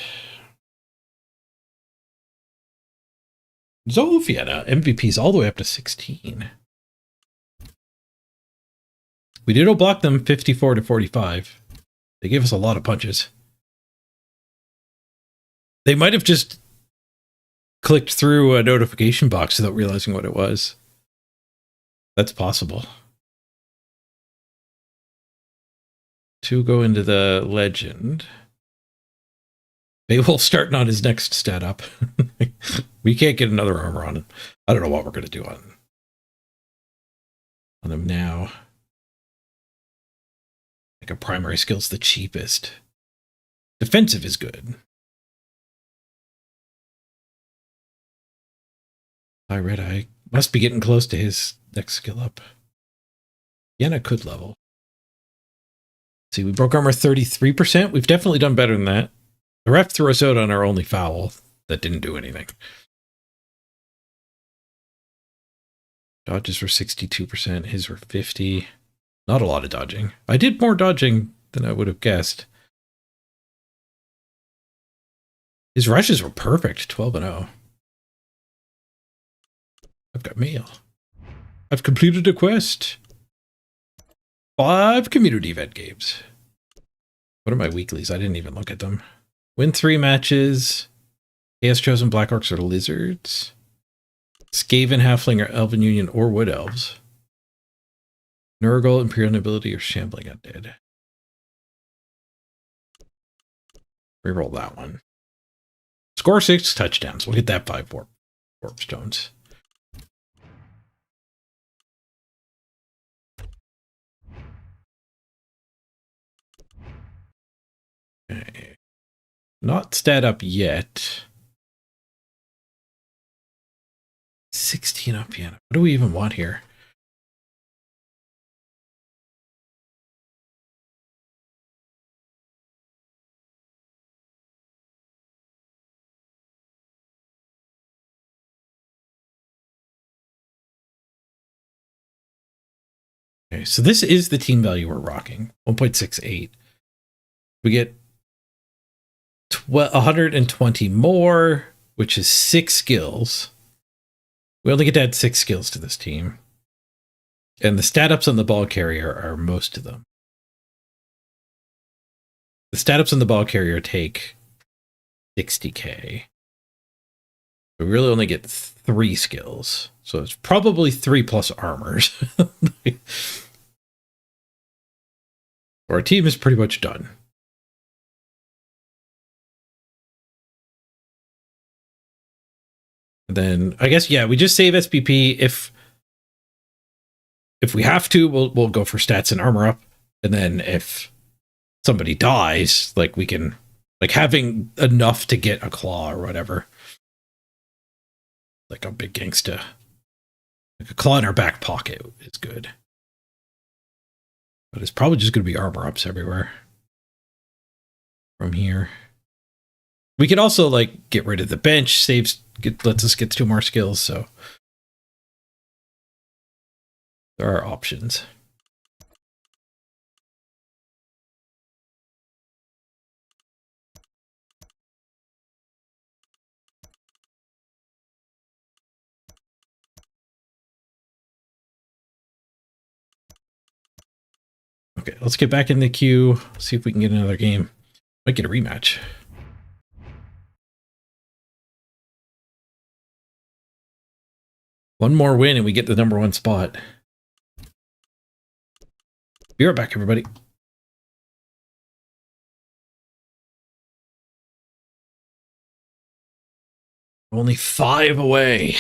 Zofia MVP's all the way up to 16. We did block them 54 to 45. They gave us a lot of punches. They might have just clicked through a notification box without realizing what it was. That's possible. 2 go into the legend. Beowulf starting on his next stat up. We can't get another armor on him. I don't know what we're going to do on him now. Like a primary skill's the cheapest. Defensive is good. High red eye must be getting close to his next skill up. Yenna could level. See, we broke armor 33%. We've definitely done better than that. The ref threw us out on our only foul that didn't do anything. Dodges were 62%. His were 50. Not a lot of dodging. I did more dodging than I would have guessed. His rushes were perfect. 12 and 0. I've got mail. I've completed a quest. 5 community event games. What are my weeklies? I didn't even look at them. Win 3 matches. Chaos Chosen Black Orcs or Lizards. Skaven, Halfling, or Elven Union, or Wood Elves. Nurgle, Imperial Nobility, or Shambling Undead. Reroll that one. Score 6 touchdowns. We'll get that 5 warp stones. Okay. Not stat up yet. 16 up piano. What do we even want here? Okay, so this is the team value we're rocking. 1.68. We get 120 more, which is 6 skills. We only get to add 6 skills to this team. And the stat ups on the ball carrier are most of them. The stat ups on the ball carrier take 60k. We really only get 3 skills. So it's probably 3 plus armors. Our team is pretty much done. And then I guess, yeah, we just save SPP. If we have to, we'll go for stats and armor up. And then if somebody dies, like we can, like having enough to get a claw or whatever. Like a big gangsta. Like a claw in our back pocket is good. But it's probably just going to be armor ups everywhere. From here. We could also like get rid of the bench, lets us get 2 more skills, so there are options. Okay, let's get back in the queue, see if we can get another game. Might get a rematch. One more win and we get the #1 spot. Be right back, everybody. Only 5 away.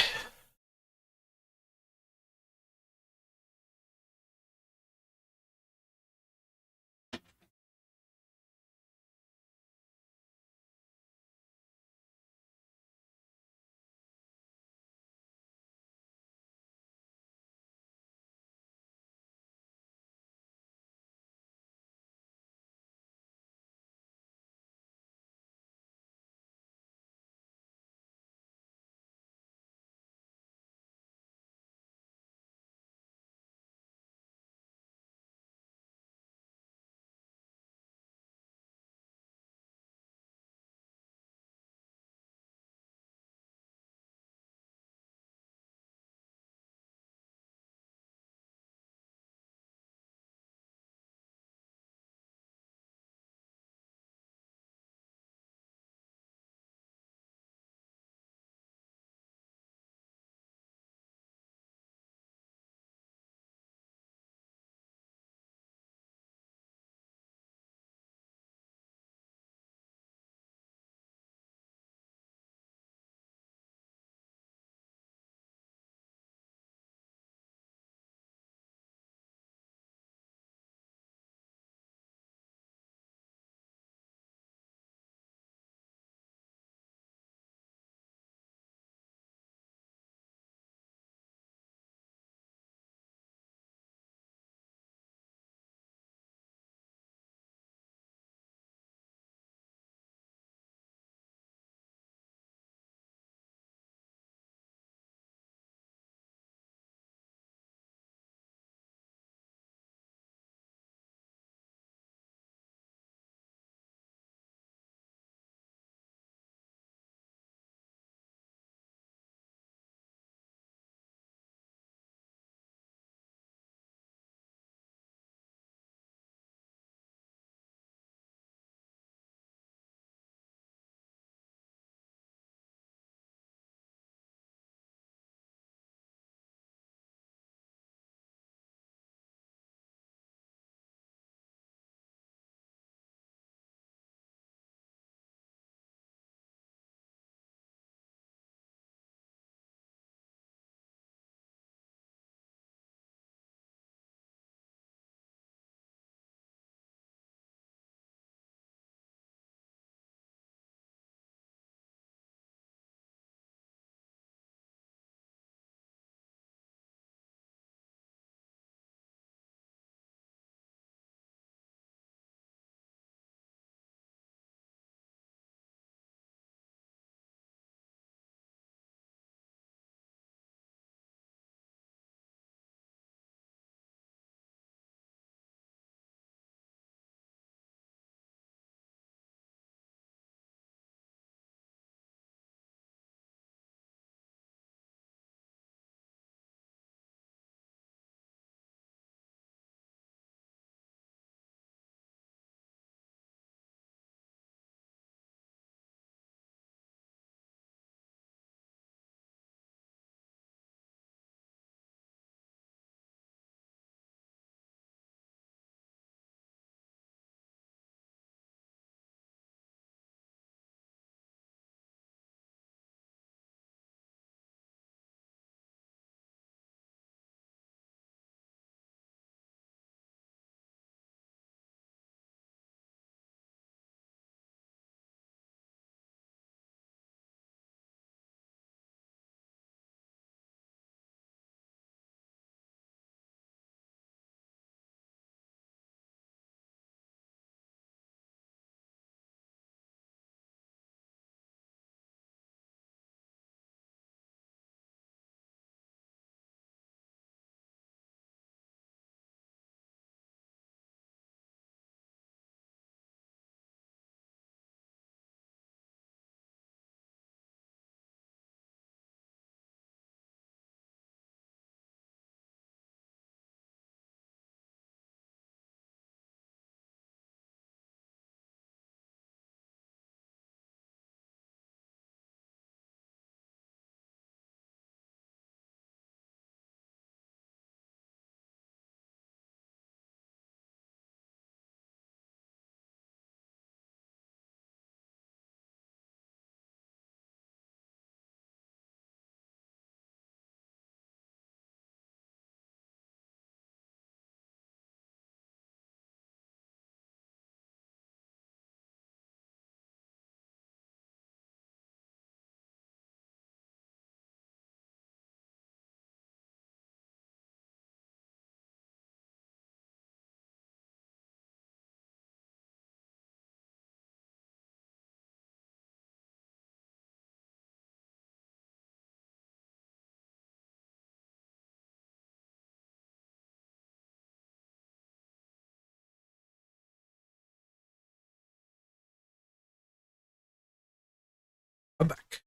I'm back.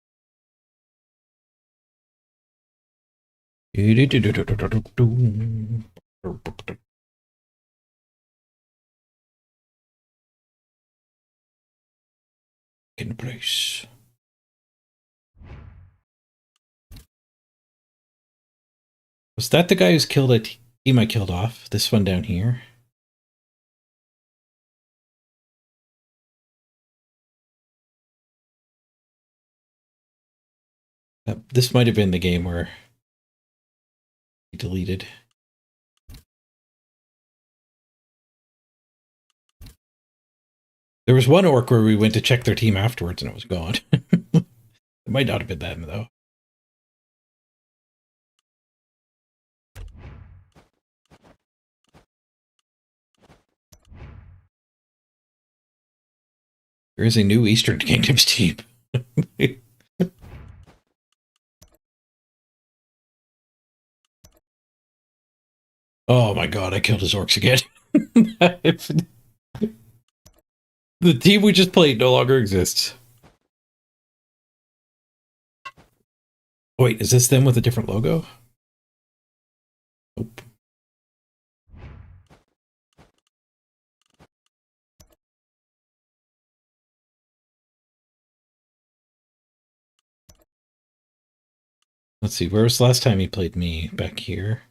In place. Was that the guy who's killed a team I killed off? This one down here? This might have been the game where he deleted. There was one orc where we went to check their team afterwards and it was gone. It might not have been them, though. There is a new Eastern Kingdoms team. Oh my god, I killed his orcs again. The team we just played no longer exists. Wait, is this them with a different logo? Nope. Let's see, where was the last time he played me? Back here?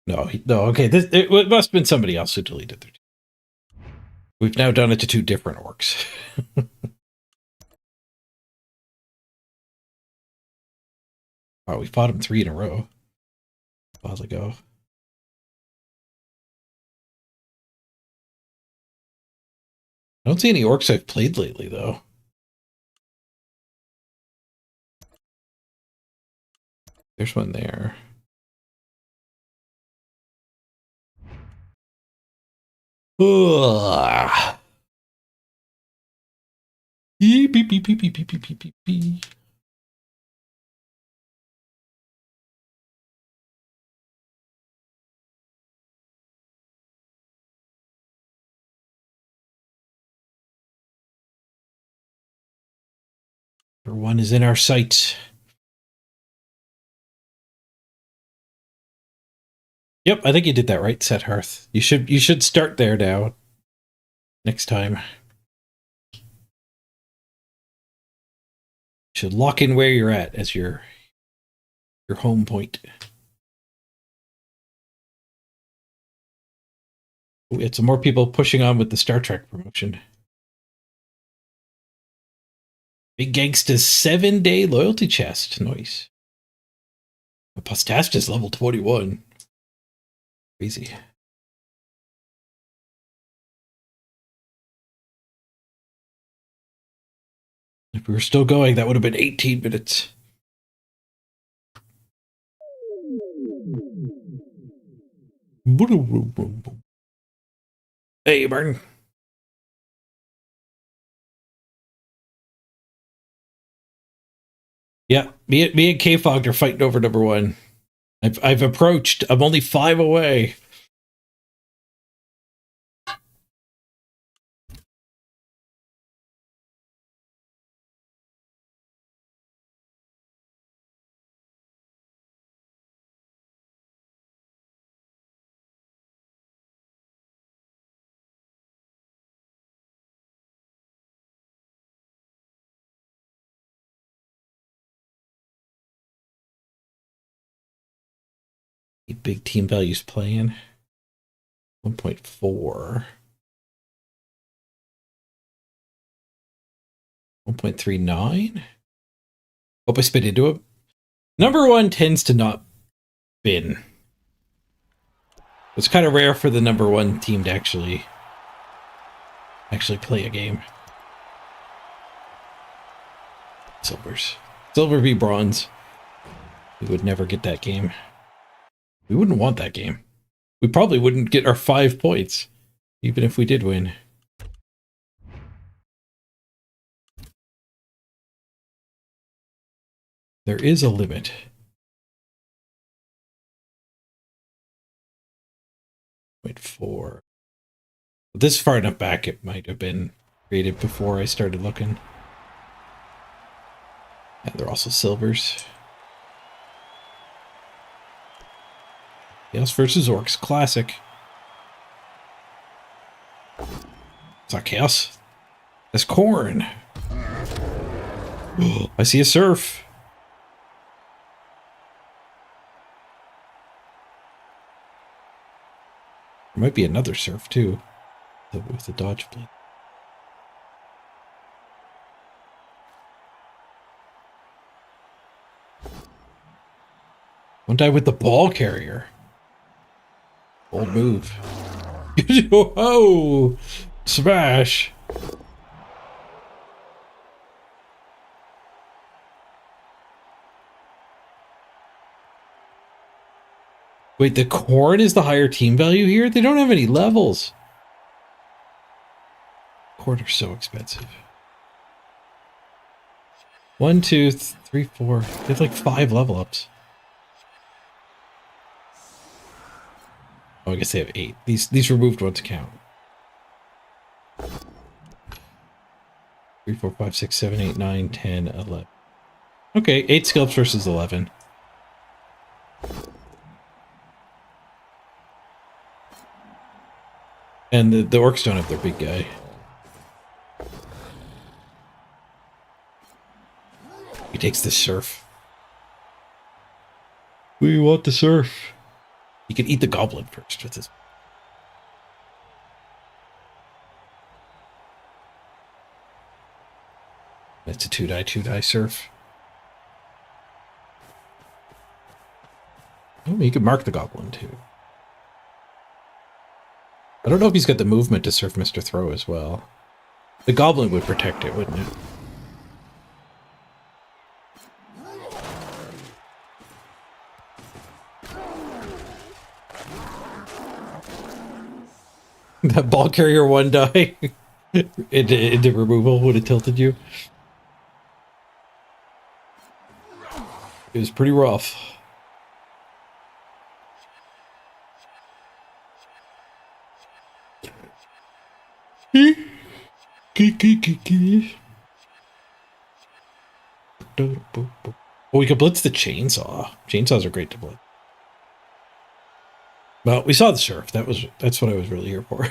No, no, okay, it must have been somebody else who deleted their team. We've now done it to two different orcs. Oh, we fought him 3 in a row. A while ago. I don't see any orcs I've played lately, though. There's one there. Ugh. Beep, beep, beep, beep, beep, beep, beep, beep, beep. One is in our sight. Yep, I think you did that right, Set Hearth. You should start there now. Next time. You should lock in where you're at as your home point. We had some more people pushing on with the Star Trek promotion. Big Gangsta's 7-day loyalty chest. Nice. Apostasta's level 21. Crazy. If we were still going, that would have been 18 minutes. Hey, Martin. Yeah, me and K-Fog are fighting over number 1. I've approached. I'm only 5 away. Big team values playing. 1.4. 1.39. Hope I spit into it. Number 1 tends to not bin. It's kind of rare for the number 1 team to actually play a game. Silvers. Silver v bronze. We would never get that game. We wouldn't want that game. We probably wouldn't get our 5 points, even if we did win. There is a limit. 0.4. This far enough back, it might have been created before I started looking. And they're also silvers. Chaos versus Orcs, classic. It's not Chaos. That's corn. Oh, I see a surf. There might be another surf too, with the dodge blade. One die with the ball carrier. Bold move. Oh, smash. Wait, the corn is the higher team value here? They don't have any levels. Corn are so expensive. 1, 2, 3, 4. They have like 5 level ups. Oh, I guess they have 8. These removed ones count. 3, 4, 5, 6, 7, 8, 9, 10, 11. Okay, 8 skill ups versus 11. And the orcs don't have their big guy. He takes the surf. We want the surf. You can eat the goblin first with this. That's a 2 die surf. Oh, you can mark the goblin too. I don't know if he's got the movement to surf Mr. Throw as well. The goblin would protect it, wouldn't it? That ball carrier 1 die into removal would have tilted you. It was pretty rough. Oh, we could blitz the chainsaw. Chainsaws are great to blitz. Well, we saw the surf. That's what I was really here for.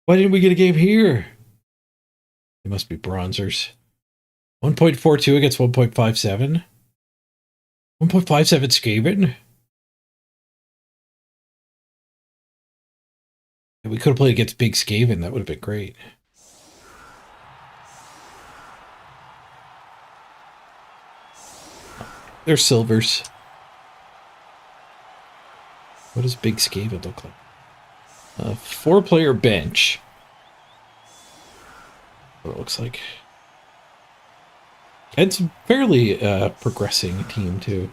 Why didn't we get a game here? They must be bronzers. 1.42 against 1.57. 1.57 Skaven. We could have played against Big Skaven. That would have been great. They're silvers. What does Big Skaven look like? A 4-player bench. What it looks like. It's a fairly progressing team too.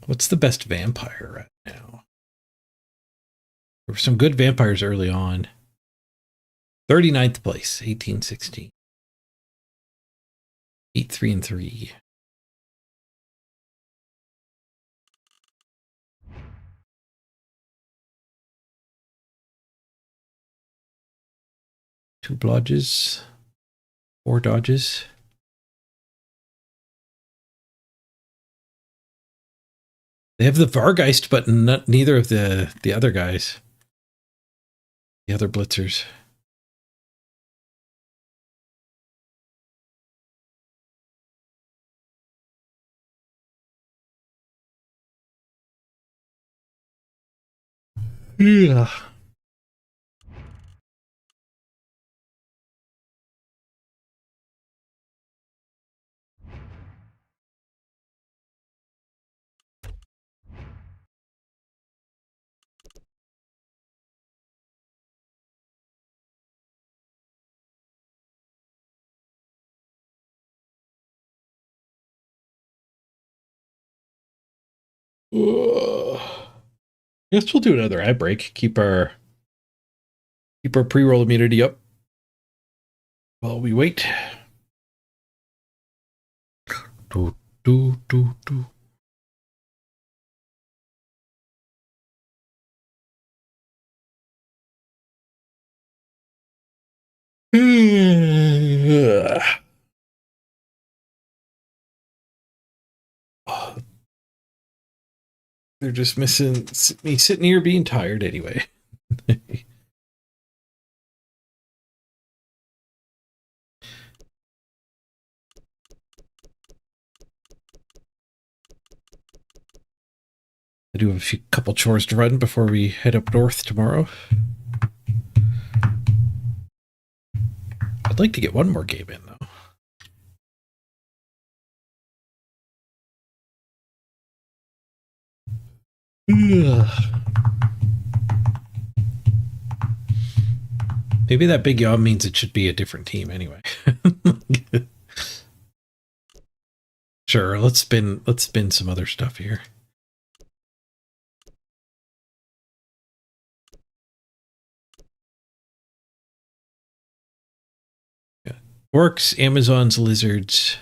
What's the best vampire right now? There were some good vampires early on. 39th place, 1816. 8, 3, and 3. Two blodges. 4 dodges. They have the Vargeist, but neither of the other guys. The other blitzers. Yeah. Guess we'll do another ad break. Keep our pre-roll immunity up while we wait. Do, do, do, do. They're just missing me sitting here being tired anyway. I do have a couple chores to run before we head up north tomorrow. I'd like to get one more game in, though. Maybe that big yawn means it should be a different team anyway. Sure, let's spin some other stuff here. Yeah. Orcs, Amazons, lizards,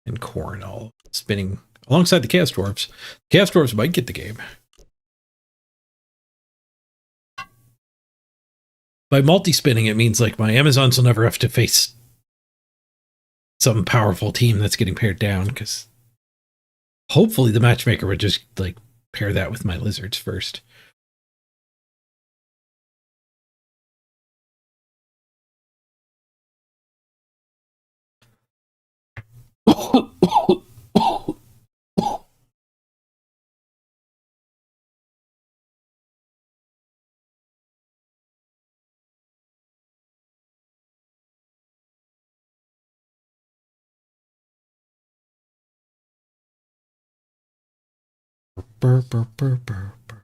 and corn all spinning alongside the Chaos Dwarves. Chaos Dwarves might get the game. By multi-spinning, it means like my Amazons will never have to face some powerful team that's getting paired down, because hopefully the matchmaker would just like pair that with my lizards first. Burr, burr, burr, burr, burr.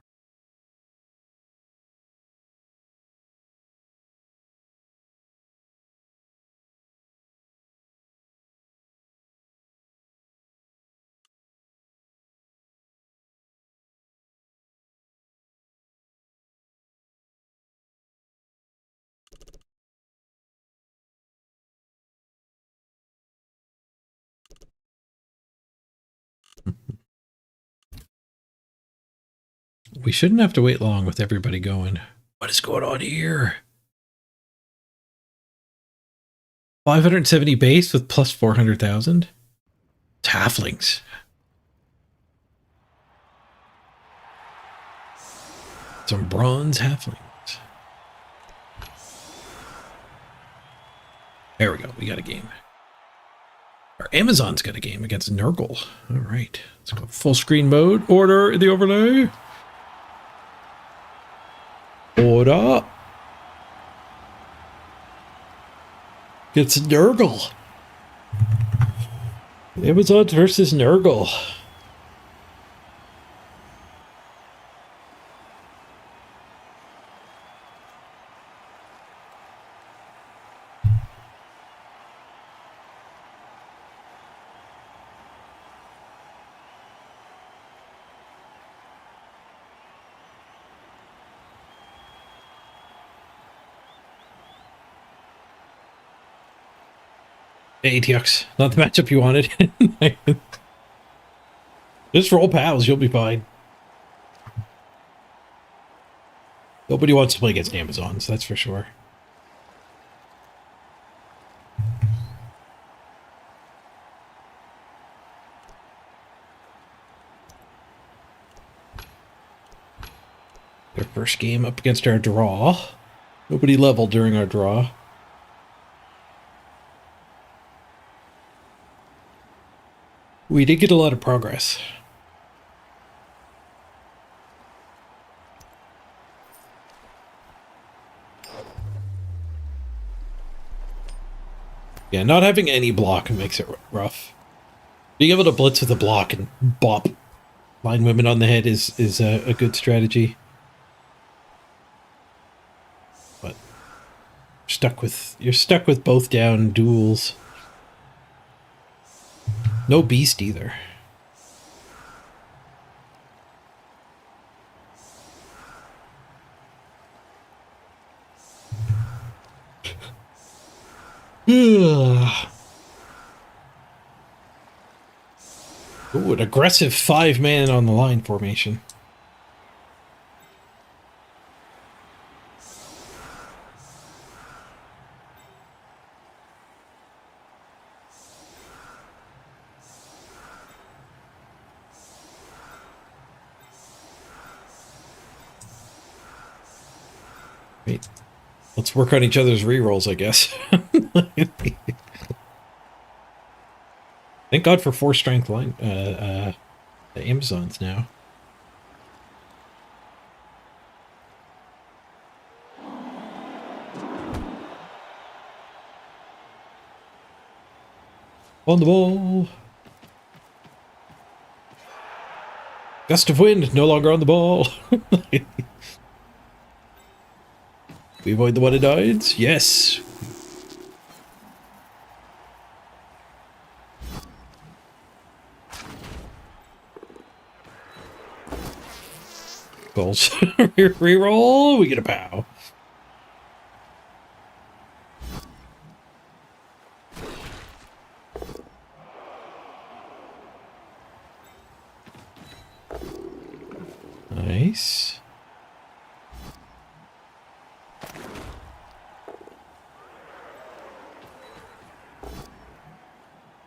We shouldn't have to wait long with everybody going. What is going on here? 570 base with plus 400,000? Halflings. Some bronze halflings. There we go. We got a game. Our Amazon's got a game against Nurgle. All right. Let's go full screen mode. Order the overlay. Order. It's Nurgle. Amazons versus Nurgle. ATX, not the matchup you wanted. Just roll pals, you'll be fine. Nobody wants to play against Amazons, that's for sure. Their first game up against our draw. Nobody leveled during our draw. We did get a lot of progress. Yeah, not having any block makes it rough. Being able to blitz with a block and bop line women on the head is a good strategy. But you're stuck with both down duels. No beast either. Ugh. Ooh, an aggressive 5-man on the line formation. Wait, let's work on each other's rerolls, I guess. Thank God for 4 strength line, the Amazons now. On the ball. Gust of wind, no longer on the ball. We avoid the one-and-9s? Yes. Balls. Reroll, we get a pow. Nice.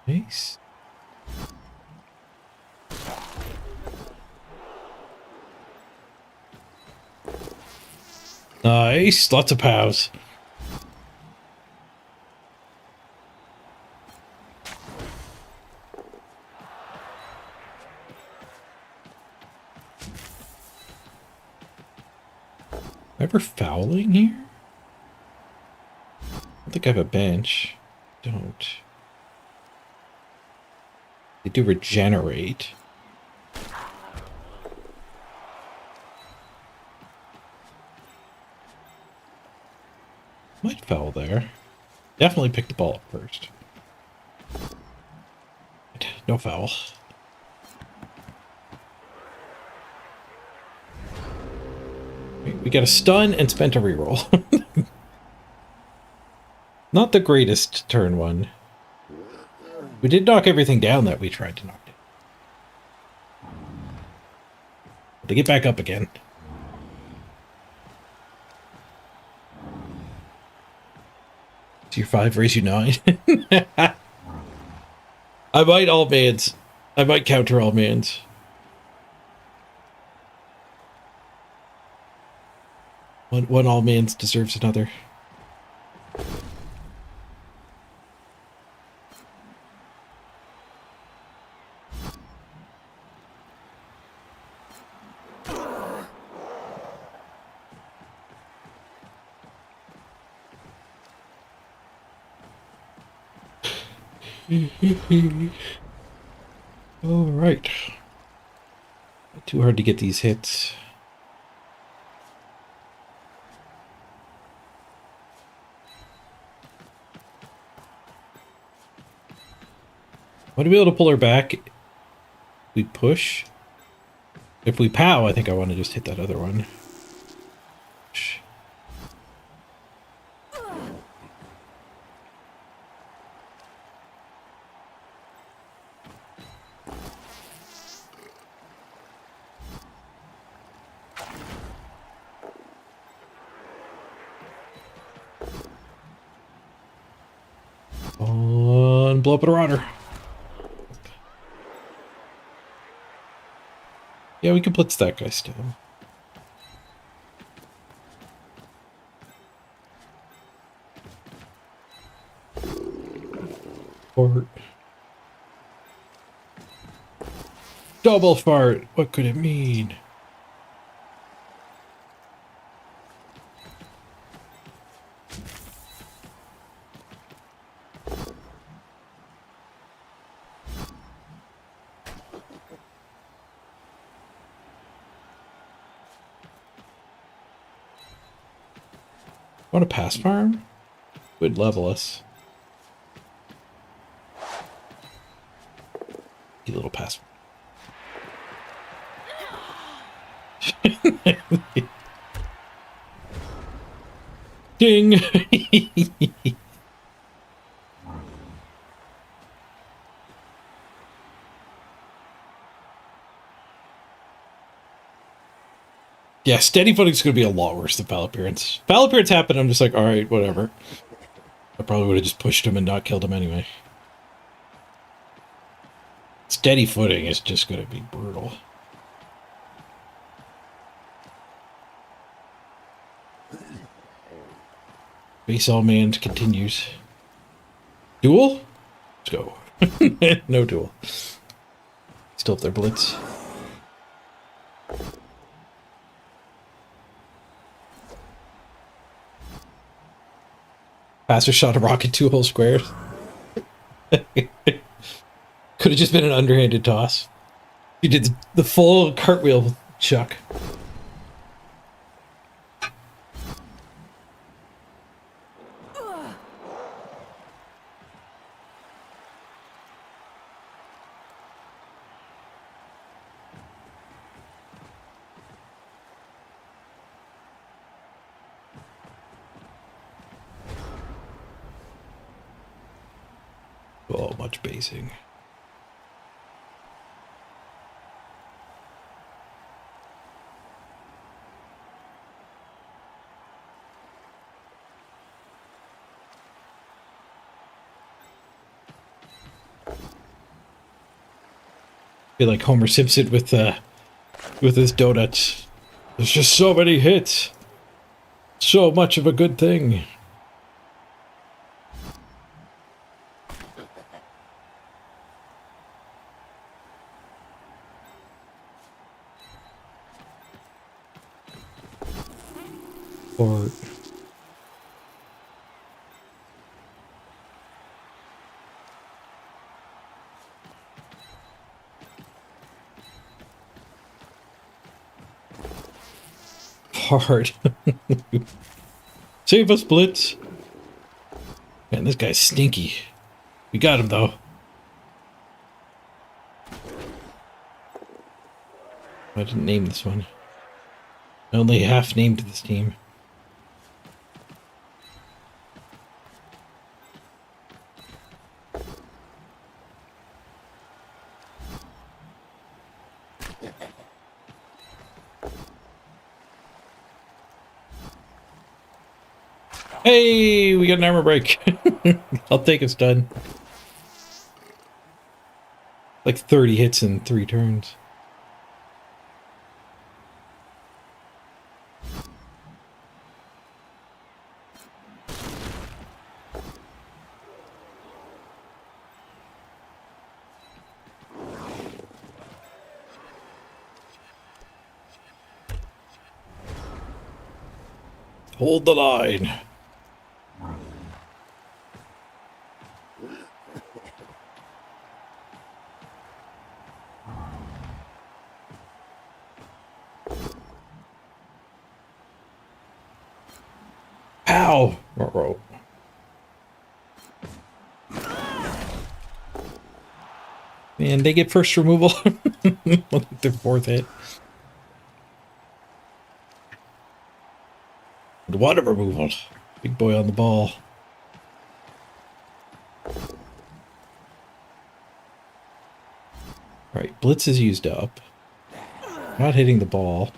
Nice. Nice. Lots of pows. Ever fouling here? I don't think I have a bench. Don't. They do regenerate. Might foul there. Definitely pick the ball up first. No foul. We got a stun and spent a reroll. Not the greatest turn one. We did knock everything down that we tried to knock down. To get back up again. Tier 5 raise you 9. I might all mans. I might counter all mans. One all mans deserves another. All right. Not too hard to get these hits. Want to be able to pull her back? We push. If we pow, I think I want to just hit that other one. On, blow up a rotter. Yeah, we can blitz that guy still. Fart. Double fart. What could it mean? Want a pass farm? Would level us. You little pass. Ding! Yeah, steady footing's going to be a lot worse than foul appearance. Foul appearance happened, I'm just like, alright, whatever. I probably would have just pushed him and not killed him anyway. Steady footing is just going to be brutal. Base all manned continues. Duel? Let's go. No duel. Still have their blitz. Passer shot a rocket 2 whole squares. Could have just been an underhanded toss. You did the full cartwheel chuck. Oh, much basing. Feel like Homer Simpson with his donuts. There's just so many hits. So much of a good thing. Or hard. Save us, Blitz. Man, this guy's stinky. We got him, though. I didn't name this one. I only half named this team. Hey, we got an armor break. I'll take us done. Like 30 hits in 3 turns. Hold the line. Ow! Ruh-roh. Man, they get first removal. Their 4th hit. Water removal. Big boy on the ball. Alright, Blitz is used up. Not hitting the ball.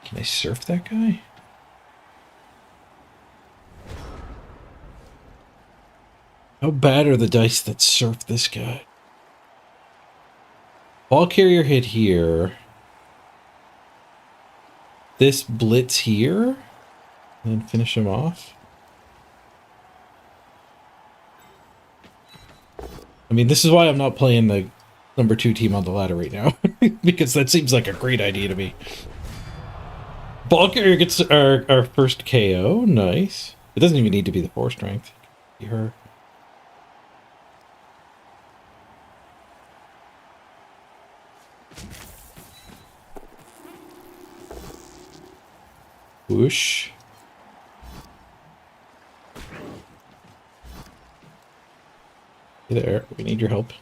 Can I surf that guy? How bad are the dice that surf this guy? Ball carrier hit here. This Blitz here. And then finish him off. I mean, this is why I'm not playing the number 2 team on the ladder right now. Because that seems like a great idea to me. Ball carrier gets our first KO. Nice. It doesn't even need to be the 4 strength. Be her. Whoosh. Hey there, we need your help.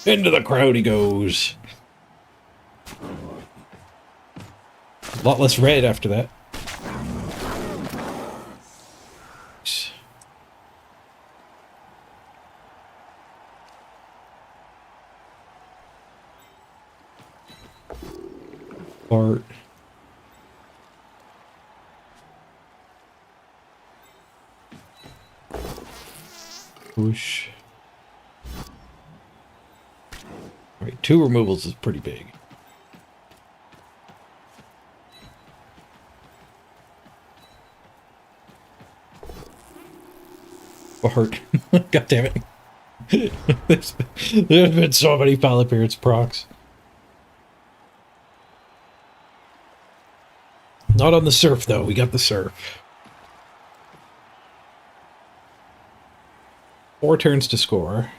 Into the crowd he goes. A lot less red after that. Bart. Push. Alright, 2 removals is pretty big. Bart. God damn it. there's been so many foul appearance procs. Not on the surf, though. We got the surf. 4 turns to score.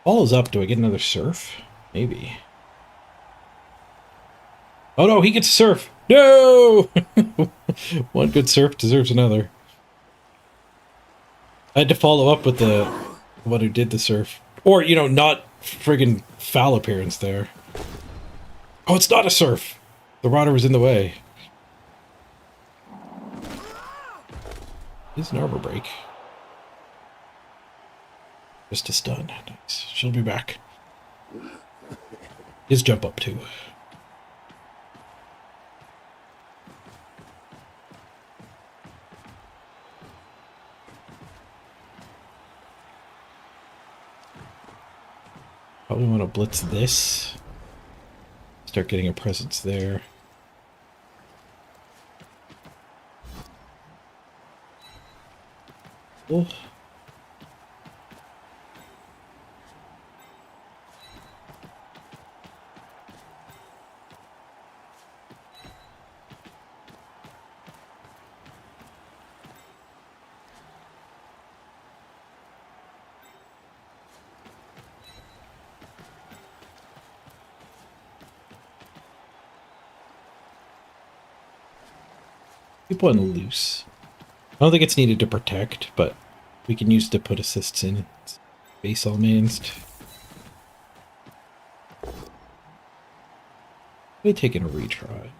Ball is up. Do I get another surf? Maybe. Oh no, he gets surf. No! One good surf deserves another. I had to follow up with the one who did the surf. Or, you know, not friggin' foul appearance there. Oh, it's not a surf. The rotter was in the way. Is an armor break. Just a stun. Nice. She'll be back. His jump up too. Probably want to blitz this. Start getting a presence there. Oh. Keep one loose. I don't think it's needed to protect, but we can use to put assists in. It's base all mansed. Maybe taking a retry.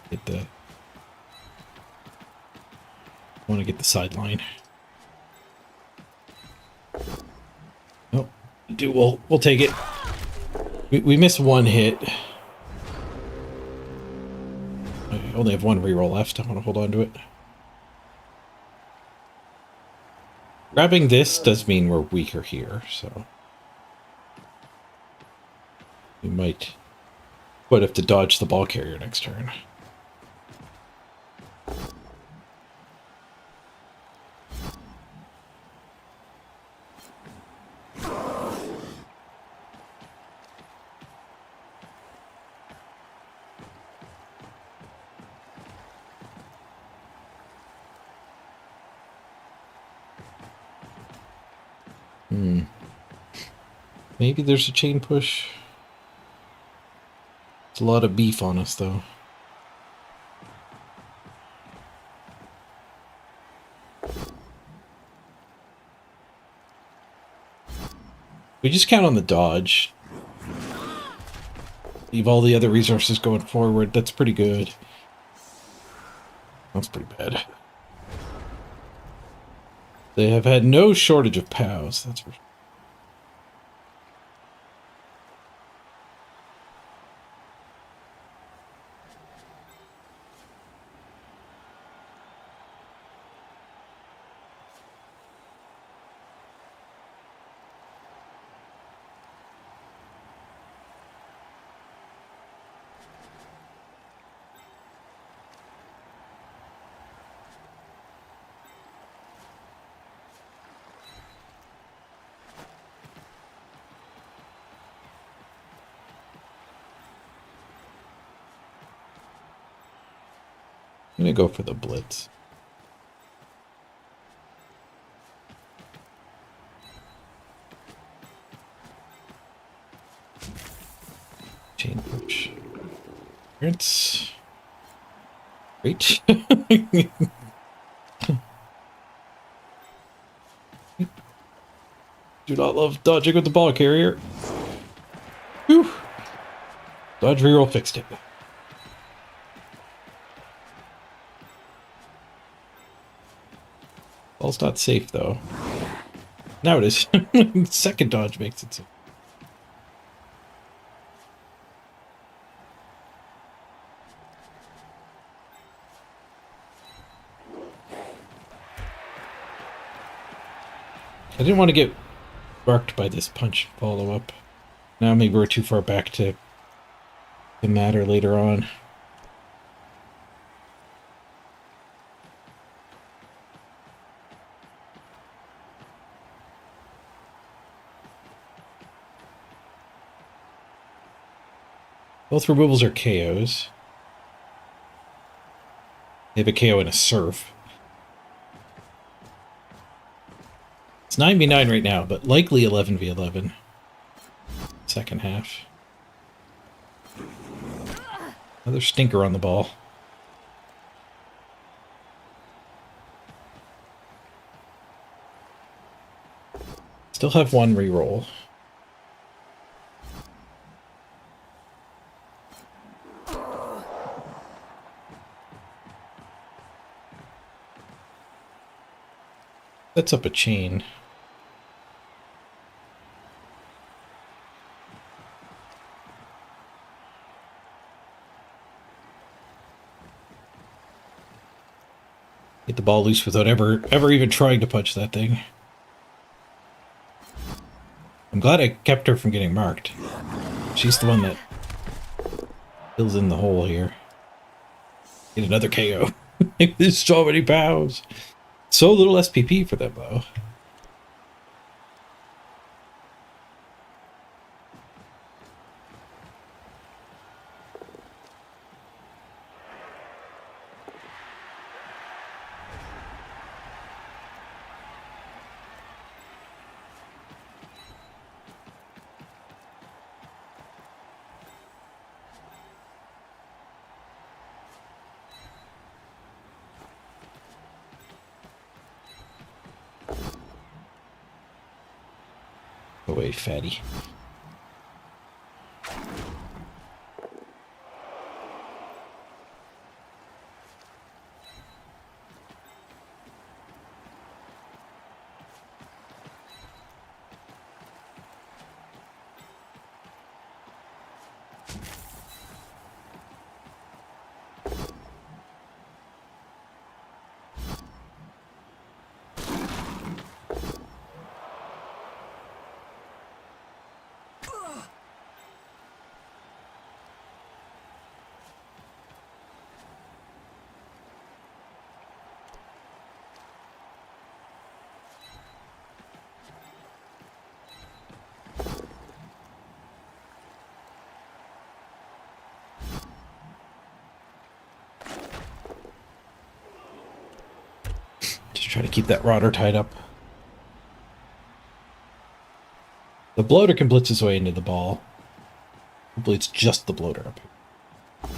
Get the. Want to get the sideline. Oh, do we'll take it. We missed one hit. I only have one reroll left. I want to hold on to it. Grabbing this does mean we're weaker here, so we might have to dodge the ball carrier next turn. Maybe there's a chain push. It's a lot of beef on us, though. We just count on the dodge. Leave all the other resources going forward. That's pretty good. That's pretty bad. They have had no shortage of POWs, that's for sure. I'm gonna go for the blitz. Chain push. It's Great. Do not love dodging with the ball carrier. Whew. Dodge reroll fixed it. Ball's not safe, though. Now it is. Second dodge makes it safe. I didn't want to get marked by this punch follow-up. Now maybe we're too far back to matter later on. Both removals are KOs. They have a KO and a surf. It's 9v9 right now, but likely 11v11. Second half. Another stinker on the ball. Still have one reroll. Sets up a chain. Get the ball loose without ever even trying to punch that thing. I'm glad I kept her from getting marked. She's the one that fills in the hole here. Get another KO. There's so many pows. So little SPP for them, though. Go away, fatty. Just try to keep that rotter tied up. The bloater can blitz his way into the ball. Hopefully it's just the bloater up here.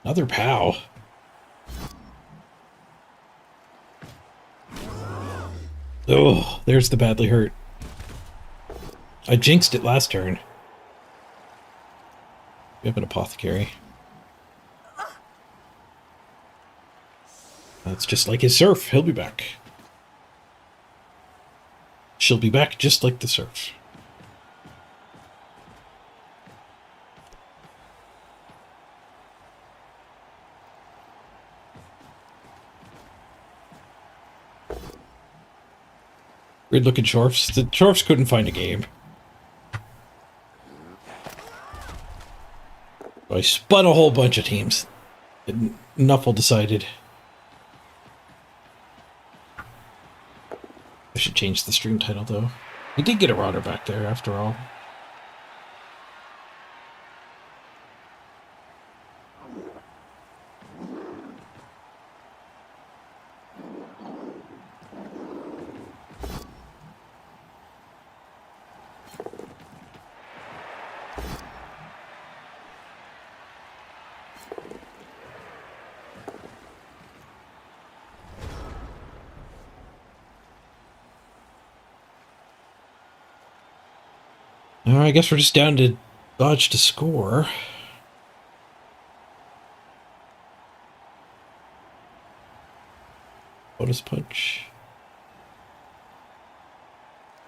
Another pow. Oh, there's the badly hurt. I jinxed it last turn. We have an apothecary. That's just like his surf. He'll be back. She'll be back just like the surf. Weird looking Shorfs. The Shorfs couldn't find a game. I spun a whole bunch of teams. And Nuffle decided I should change the stream title, though. He did get a rotter back there, after all. I guess we're just down to dodge to score. Bonus punch.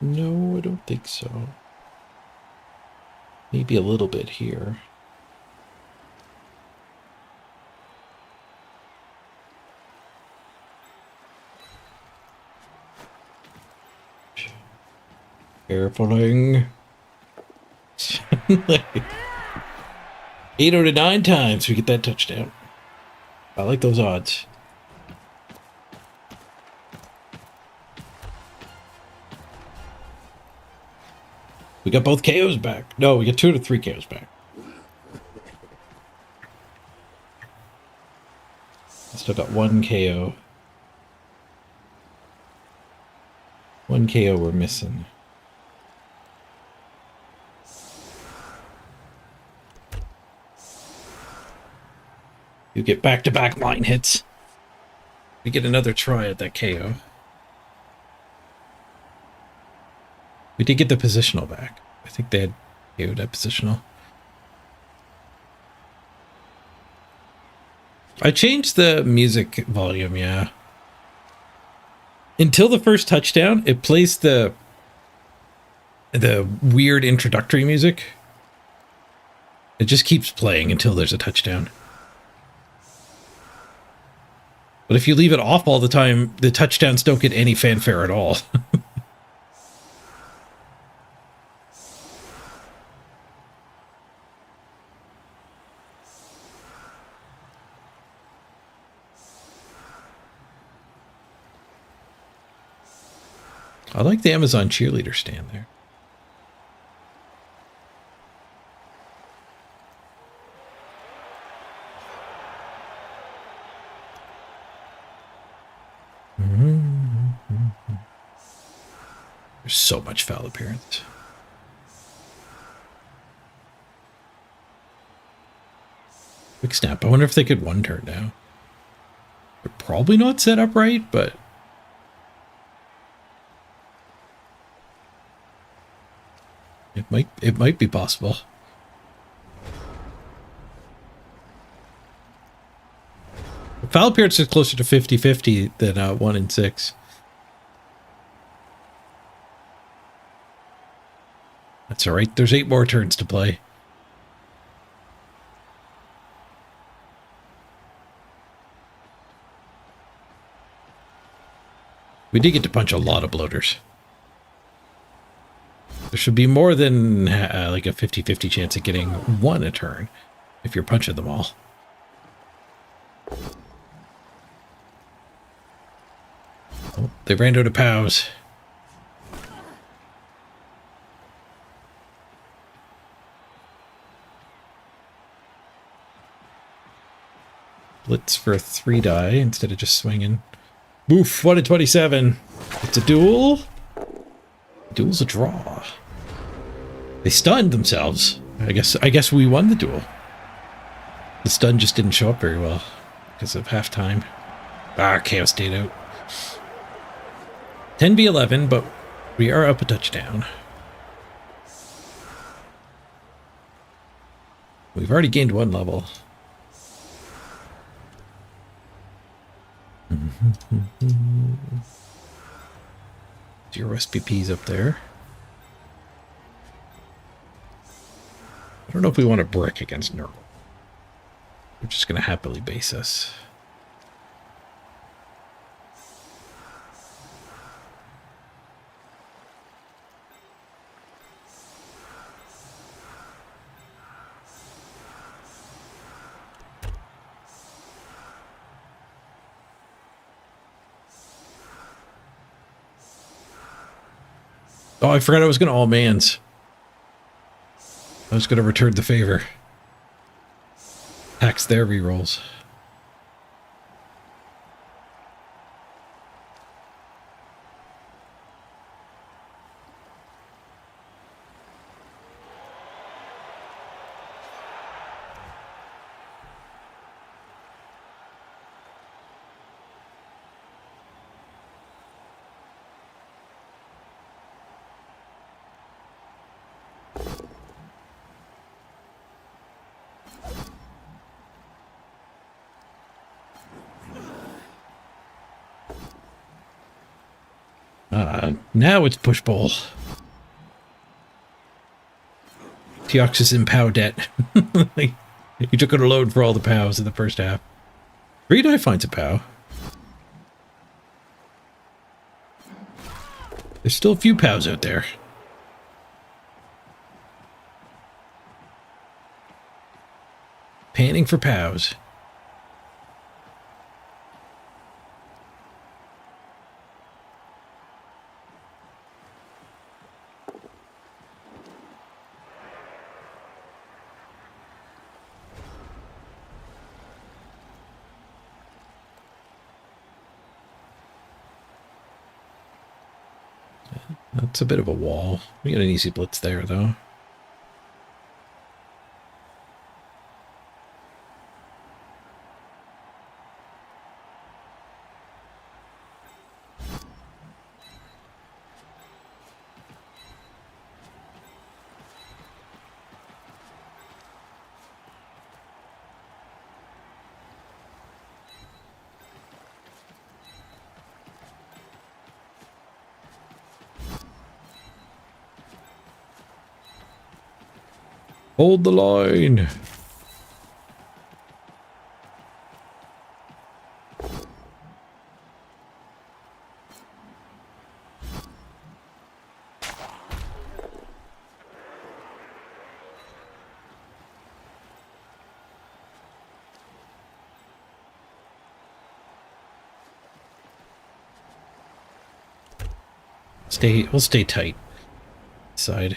No, I don't think so. Maybe a little bit here. Carefulling. 8 out of 9 times we get that touchdown. I like those odds. We got both KOs back. No, we got 2 to 3 KOs back. Still got 1 KO. 1 KO we're missing. You get back-to-back line hits. We get another try at that KO. We did get the positional back. I think they had KO'd that positional. I changed the music volume, yeah. Until the first touchdown, it plays the weird introductory music. It just keeps playing until there's a touchdown. But if you leave it off all the time, the touchdowns don't get any fanfare at all. I like the Amazon cheerleader stand there. There's so much foul appearance. Quick snap. I wonder if they could one turn now. They're probably not set up right, but it might be possible. Foul appearance is closer to 50-50 than 1 in 6. That's all right. There's 8 more turns to play. We did get to punch a lot of bloaters. There should be more than like a 50-50 chance of getting 1 a turn if you're punching them all. Oh, they ran out of POWs. Blitz for a 3 die instead of just swinging. Boof, 1 in 27. It's a duel. Duel's a draw. They stunned themselves. I guess we won the duel. The stun just didn't show up very well because of halftime. Chaos stayed out. 10v11, but we are up a touchdown. We've already gained 1 level. Zero SPPs up there. I don't know if we want to brick against Nurgle. We're just going to happily base us. Oh, I forgot I was going to all mans. I was going to return the favor. Tax their rerolls. Now it's push bowl. Teox is in POW debt. He took out a load for all the POWs in the first half. Green Eye finds a POW. There's still a few POWs out there. Panning for POWs. That's a bit of a wall. We got an easy blitz there, though. Hold the line. We'll stay tight. Side.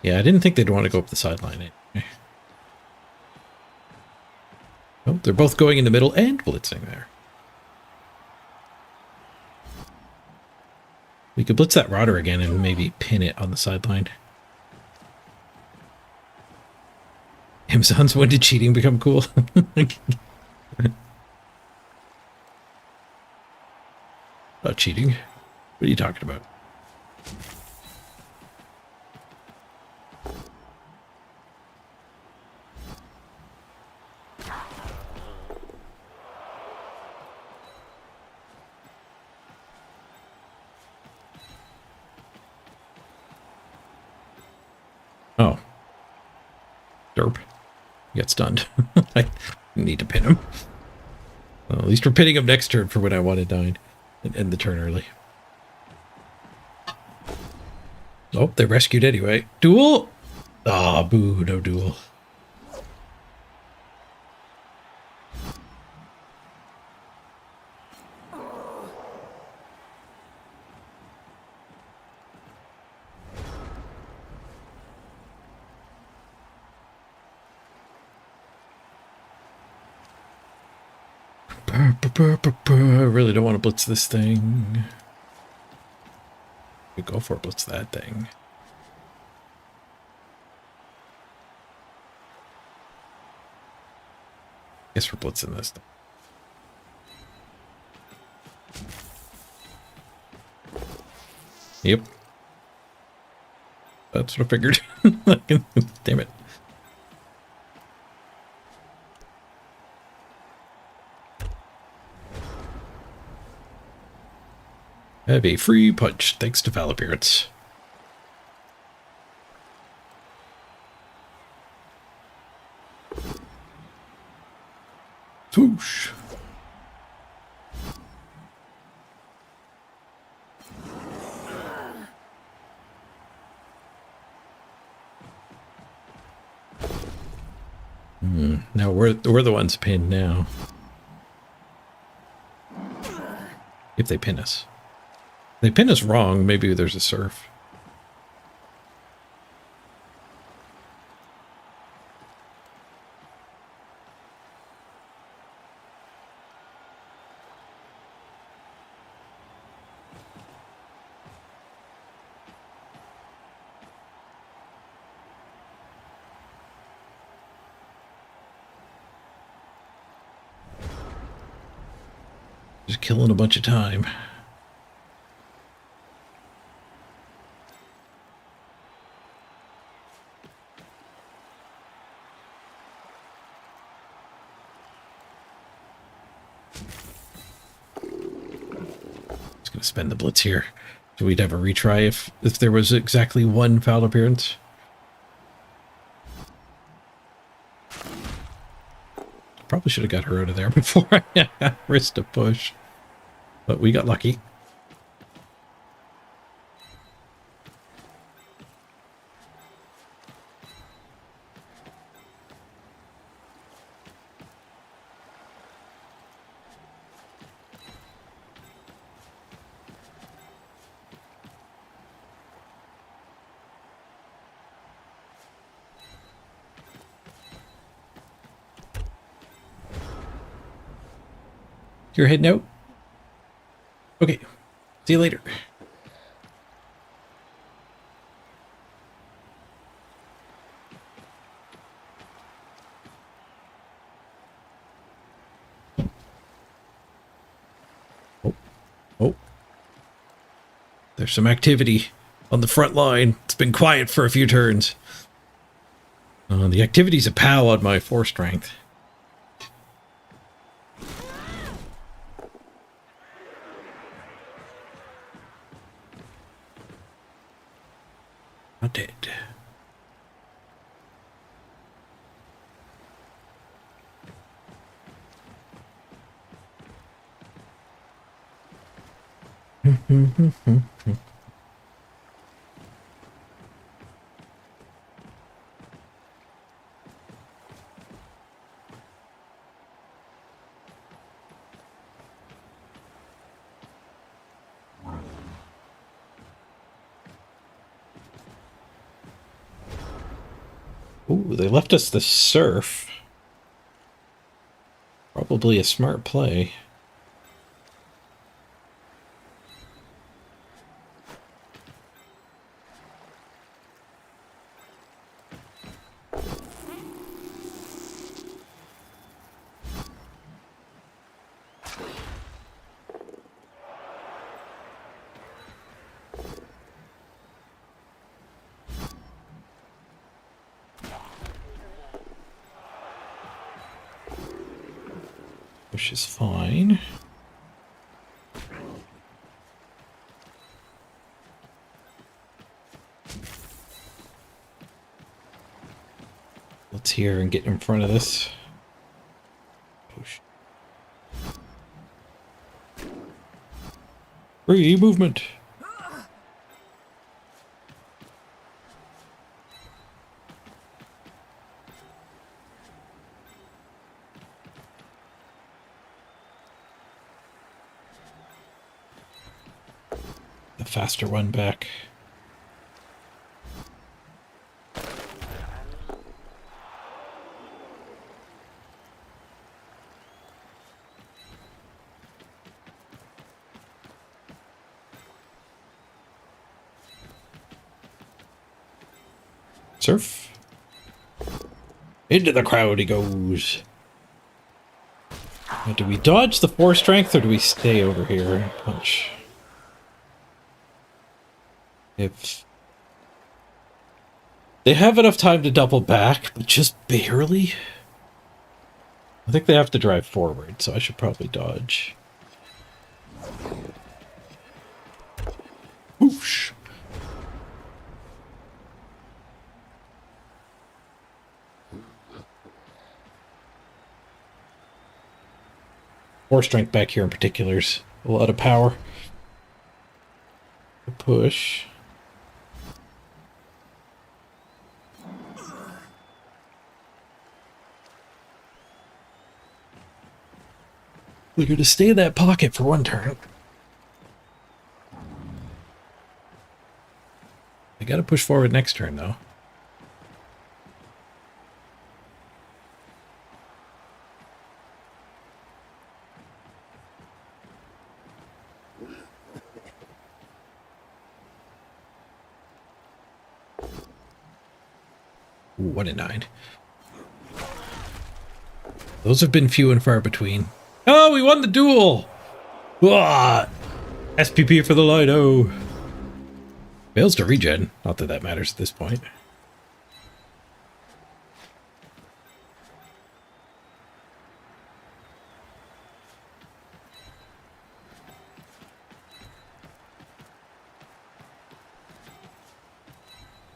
Yeah, I didn't think they'd want to go up the sideline anyway. Oh, they're both going in the middle and blitzing there. We could blitz that Rodder again and maybe pin it on the sideline. Amazons, when did cheating become cool? Not cheating. What are you talking about? Oh. Derp. He got stunned. I need to pin him. Well, at least we're pinning him next turn for when I want to dine and end the turn early. Oh, they rescued anyway. Duel! Ah, boo, no duel. I really don't want to blitz this thing. We go for it, blitz that thing. Guess we're blitzing this thing. Yep. That's what I figured. Damn it. Have a free punch, thanks to Foul Appearance. Swoosh. Now we're the ones pinned now. If they pin us. If they pin us wrong, maybe there's a surf. Just killing a bunch of time. to spend the blitz here. So we'd have a retry if there was exactly one foul appearance. Probably should have got her out of there before I risked a push. But we got lucky. You're heading out? Okay. See you later. Oh. Oh. There's some activity on the front line. It's been quiet for a few turns. The activity's a POW on my 4 strength. Not dead. Ooh, they left us the surf. Probably a smart play. Which is fine. Let's hear and get in front of this. Push. Free movement. The faster one back. Surf. Into the crowd he goes. Now, do we dodge the 4 strength or do we stay over here and punch? If they have enough time to double back, but just barely. I think they have to drive forward, so I should probably dodge. Whoosh. Four strength back here in particular is a lot of power. Push. We're going to stay in that pocket for one turn. I got to push forward next turn, though. Ooh, 1 and 9. Those have been few and far between. Oh, we won the duel! Ah, SPP for the Lido. Fails to regen. Not that that matters at this point.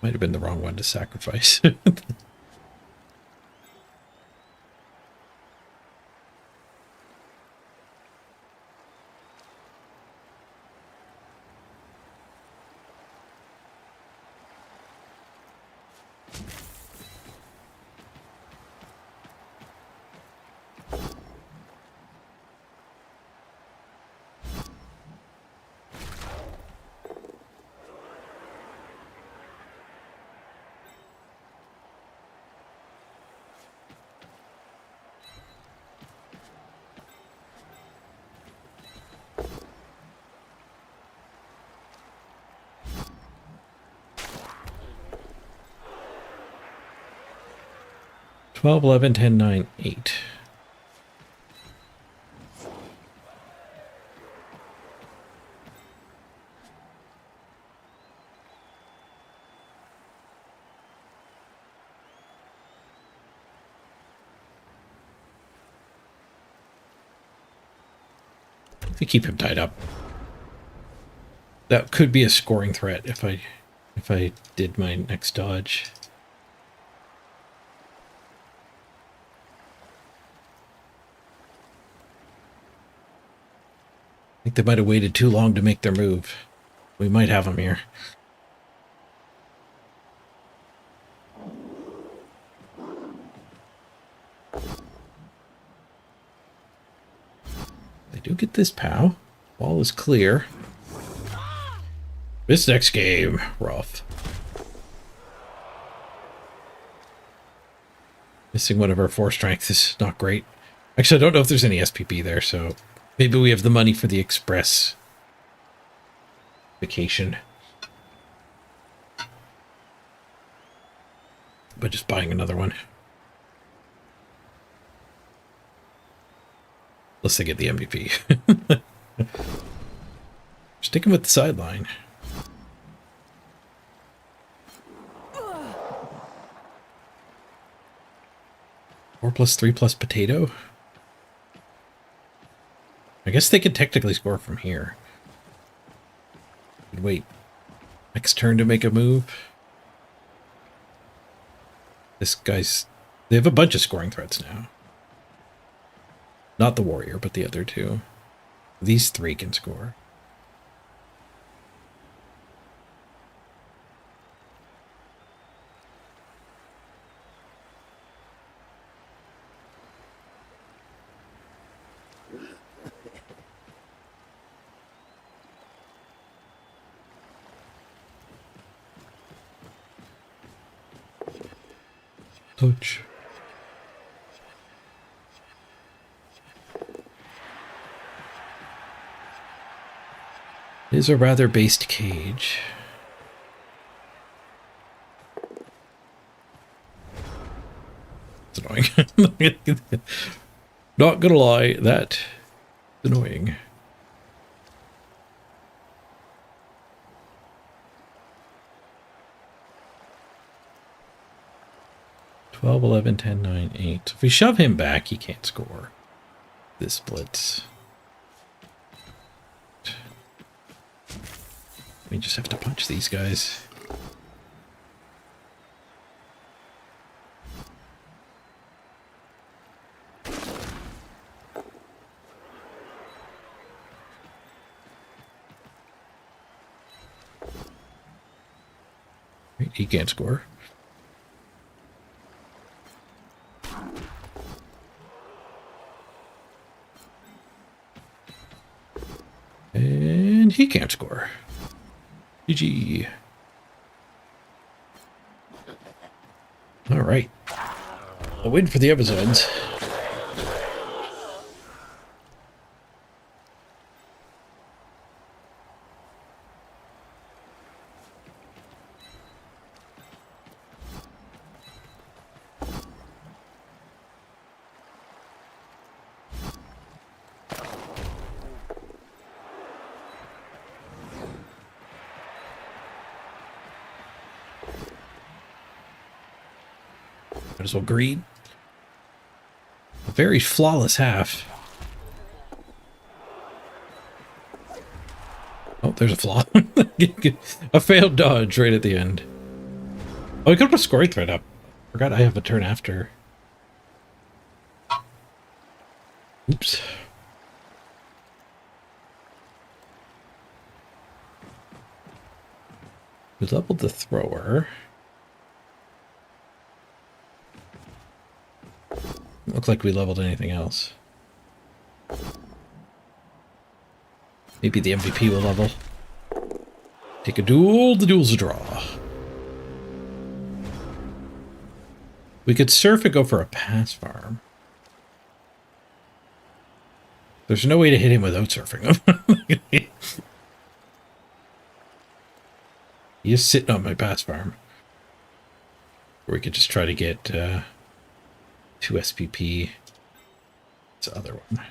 Might have been the wrong one to sacrifice. 12, 11, 10, 9, 8. If we keep him tied up, that could be a scoring threat if I did my next dodge. I think they might have waited too long to make their move. We might have them here. They do get this POW. Wall is clear. This next game, rough. Missing one of our 4 strength is not great. Actually, I don't know if there's any SPP there, so maybe we have the money for the express vacation. But just buying another one. Unless they get the MVP. Sticking with the sideline. Four plus 3 plus potato. I guess they could technically score from here. Wait. Next turn to make a move. This guy's... They have a bunch of scoring threats now. Not the warrior, but the other 2. These 3 can score. Touch. It is a rather based cage. It's annoying. Not gonna lie, that's annoying. Twelve, 11, 10, 9, 8. If we shove him back, he can't score. This splits. We just have to punch these guys. He can't score. And he can't score. GG. All right. I'm waiting for the episodes. Might as well greed. A very flawless half. Oh, there's a flaw. A failed dodge right at the end. Oh, I could put a scoring thread up. Forgot I have a turn after. Oops. We leveled the thrower. Look like we leveled anything else. Maybe the MVP will level. Take a duel, the duel's a draw. We could surf and go for a pass farm. There's no way to hit him without surfing him. He is sitting on my pass farm. Or we could just try to get 2 SPP. It's the other one.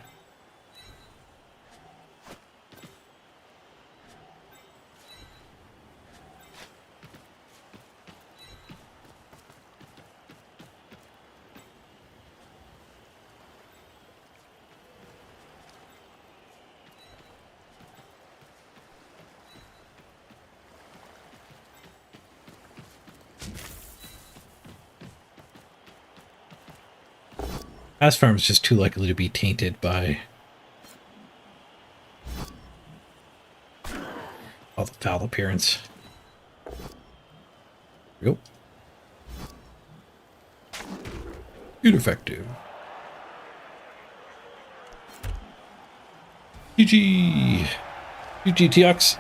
Pass farm is just too likely to be tainted by all the foul appearance. There we go. Ineffective. GG. GG TX.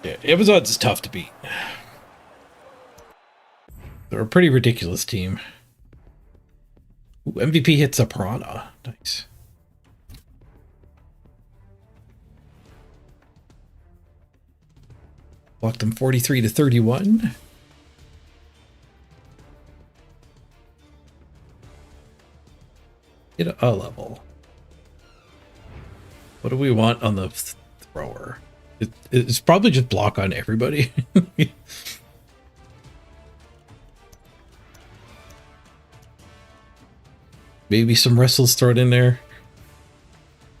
Yeah, Amazon's is tough to beat. They're a pretty ridiculous team. Ooh, MVP hits a piranha. Nice. Blocked them 43 to 31. Hit a level. What do we want on the thrower? It's probably just block on everybody. Maybe some wrestles thrown in there.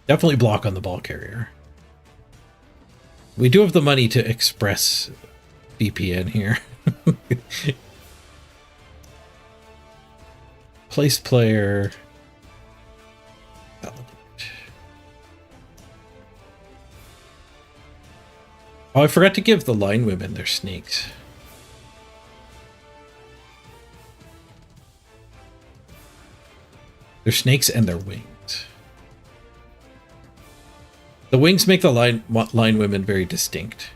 Definitely block on the ball carrier. We do have the money to express VPN here. Place player. Oh, I forgot to give the line women their snakes. Their snakes and their wings. The wings make the line women very distinct.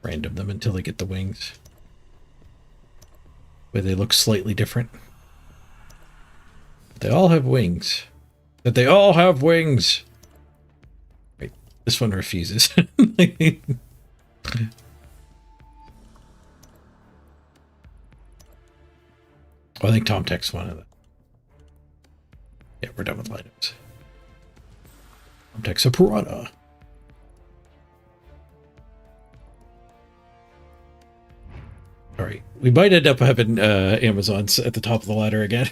Random them until they get the wings. Where they look slightly different. But they all have wings. That they all have wings! Right, this one refuses. I think Tom Tech's one of them. Yeah, we're done with lineups. Tom Tech's a piranha. All right, we might end up having Amazons at the top of the ladder again.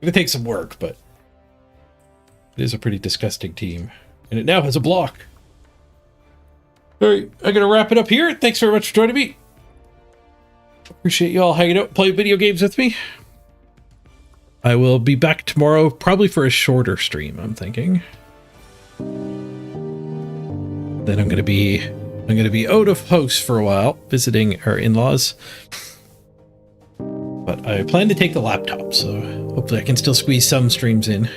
It takes some work, but it is a pretty disgusting team. And it now has a block. All right, I'm going to wrap it up here. Thanks very much for joining me. Appreciate you all hanging out, playing video games with me. I will be back tomorrow, probably for a shorter stream, I'm thinking. Then I'm going to be out of house for a while, visiting our in-laws. But I plan to take the laptop, so hopefully I can still squeeze some streams in.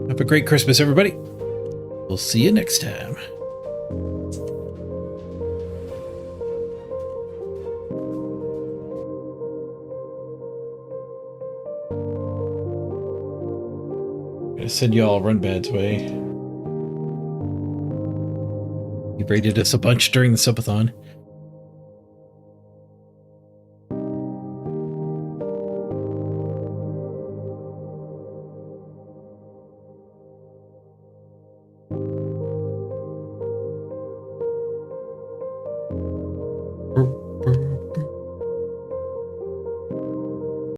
Have a great Christmas, everybody. We'll see you next time. I'm gonna send you all Run Bad's way. He rated us a bunch during the subathon.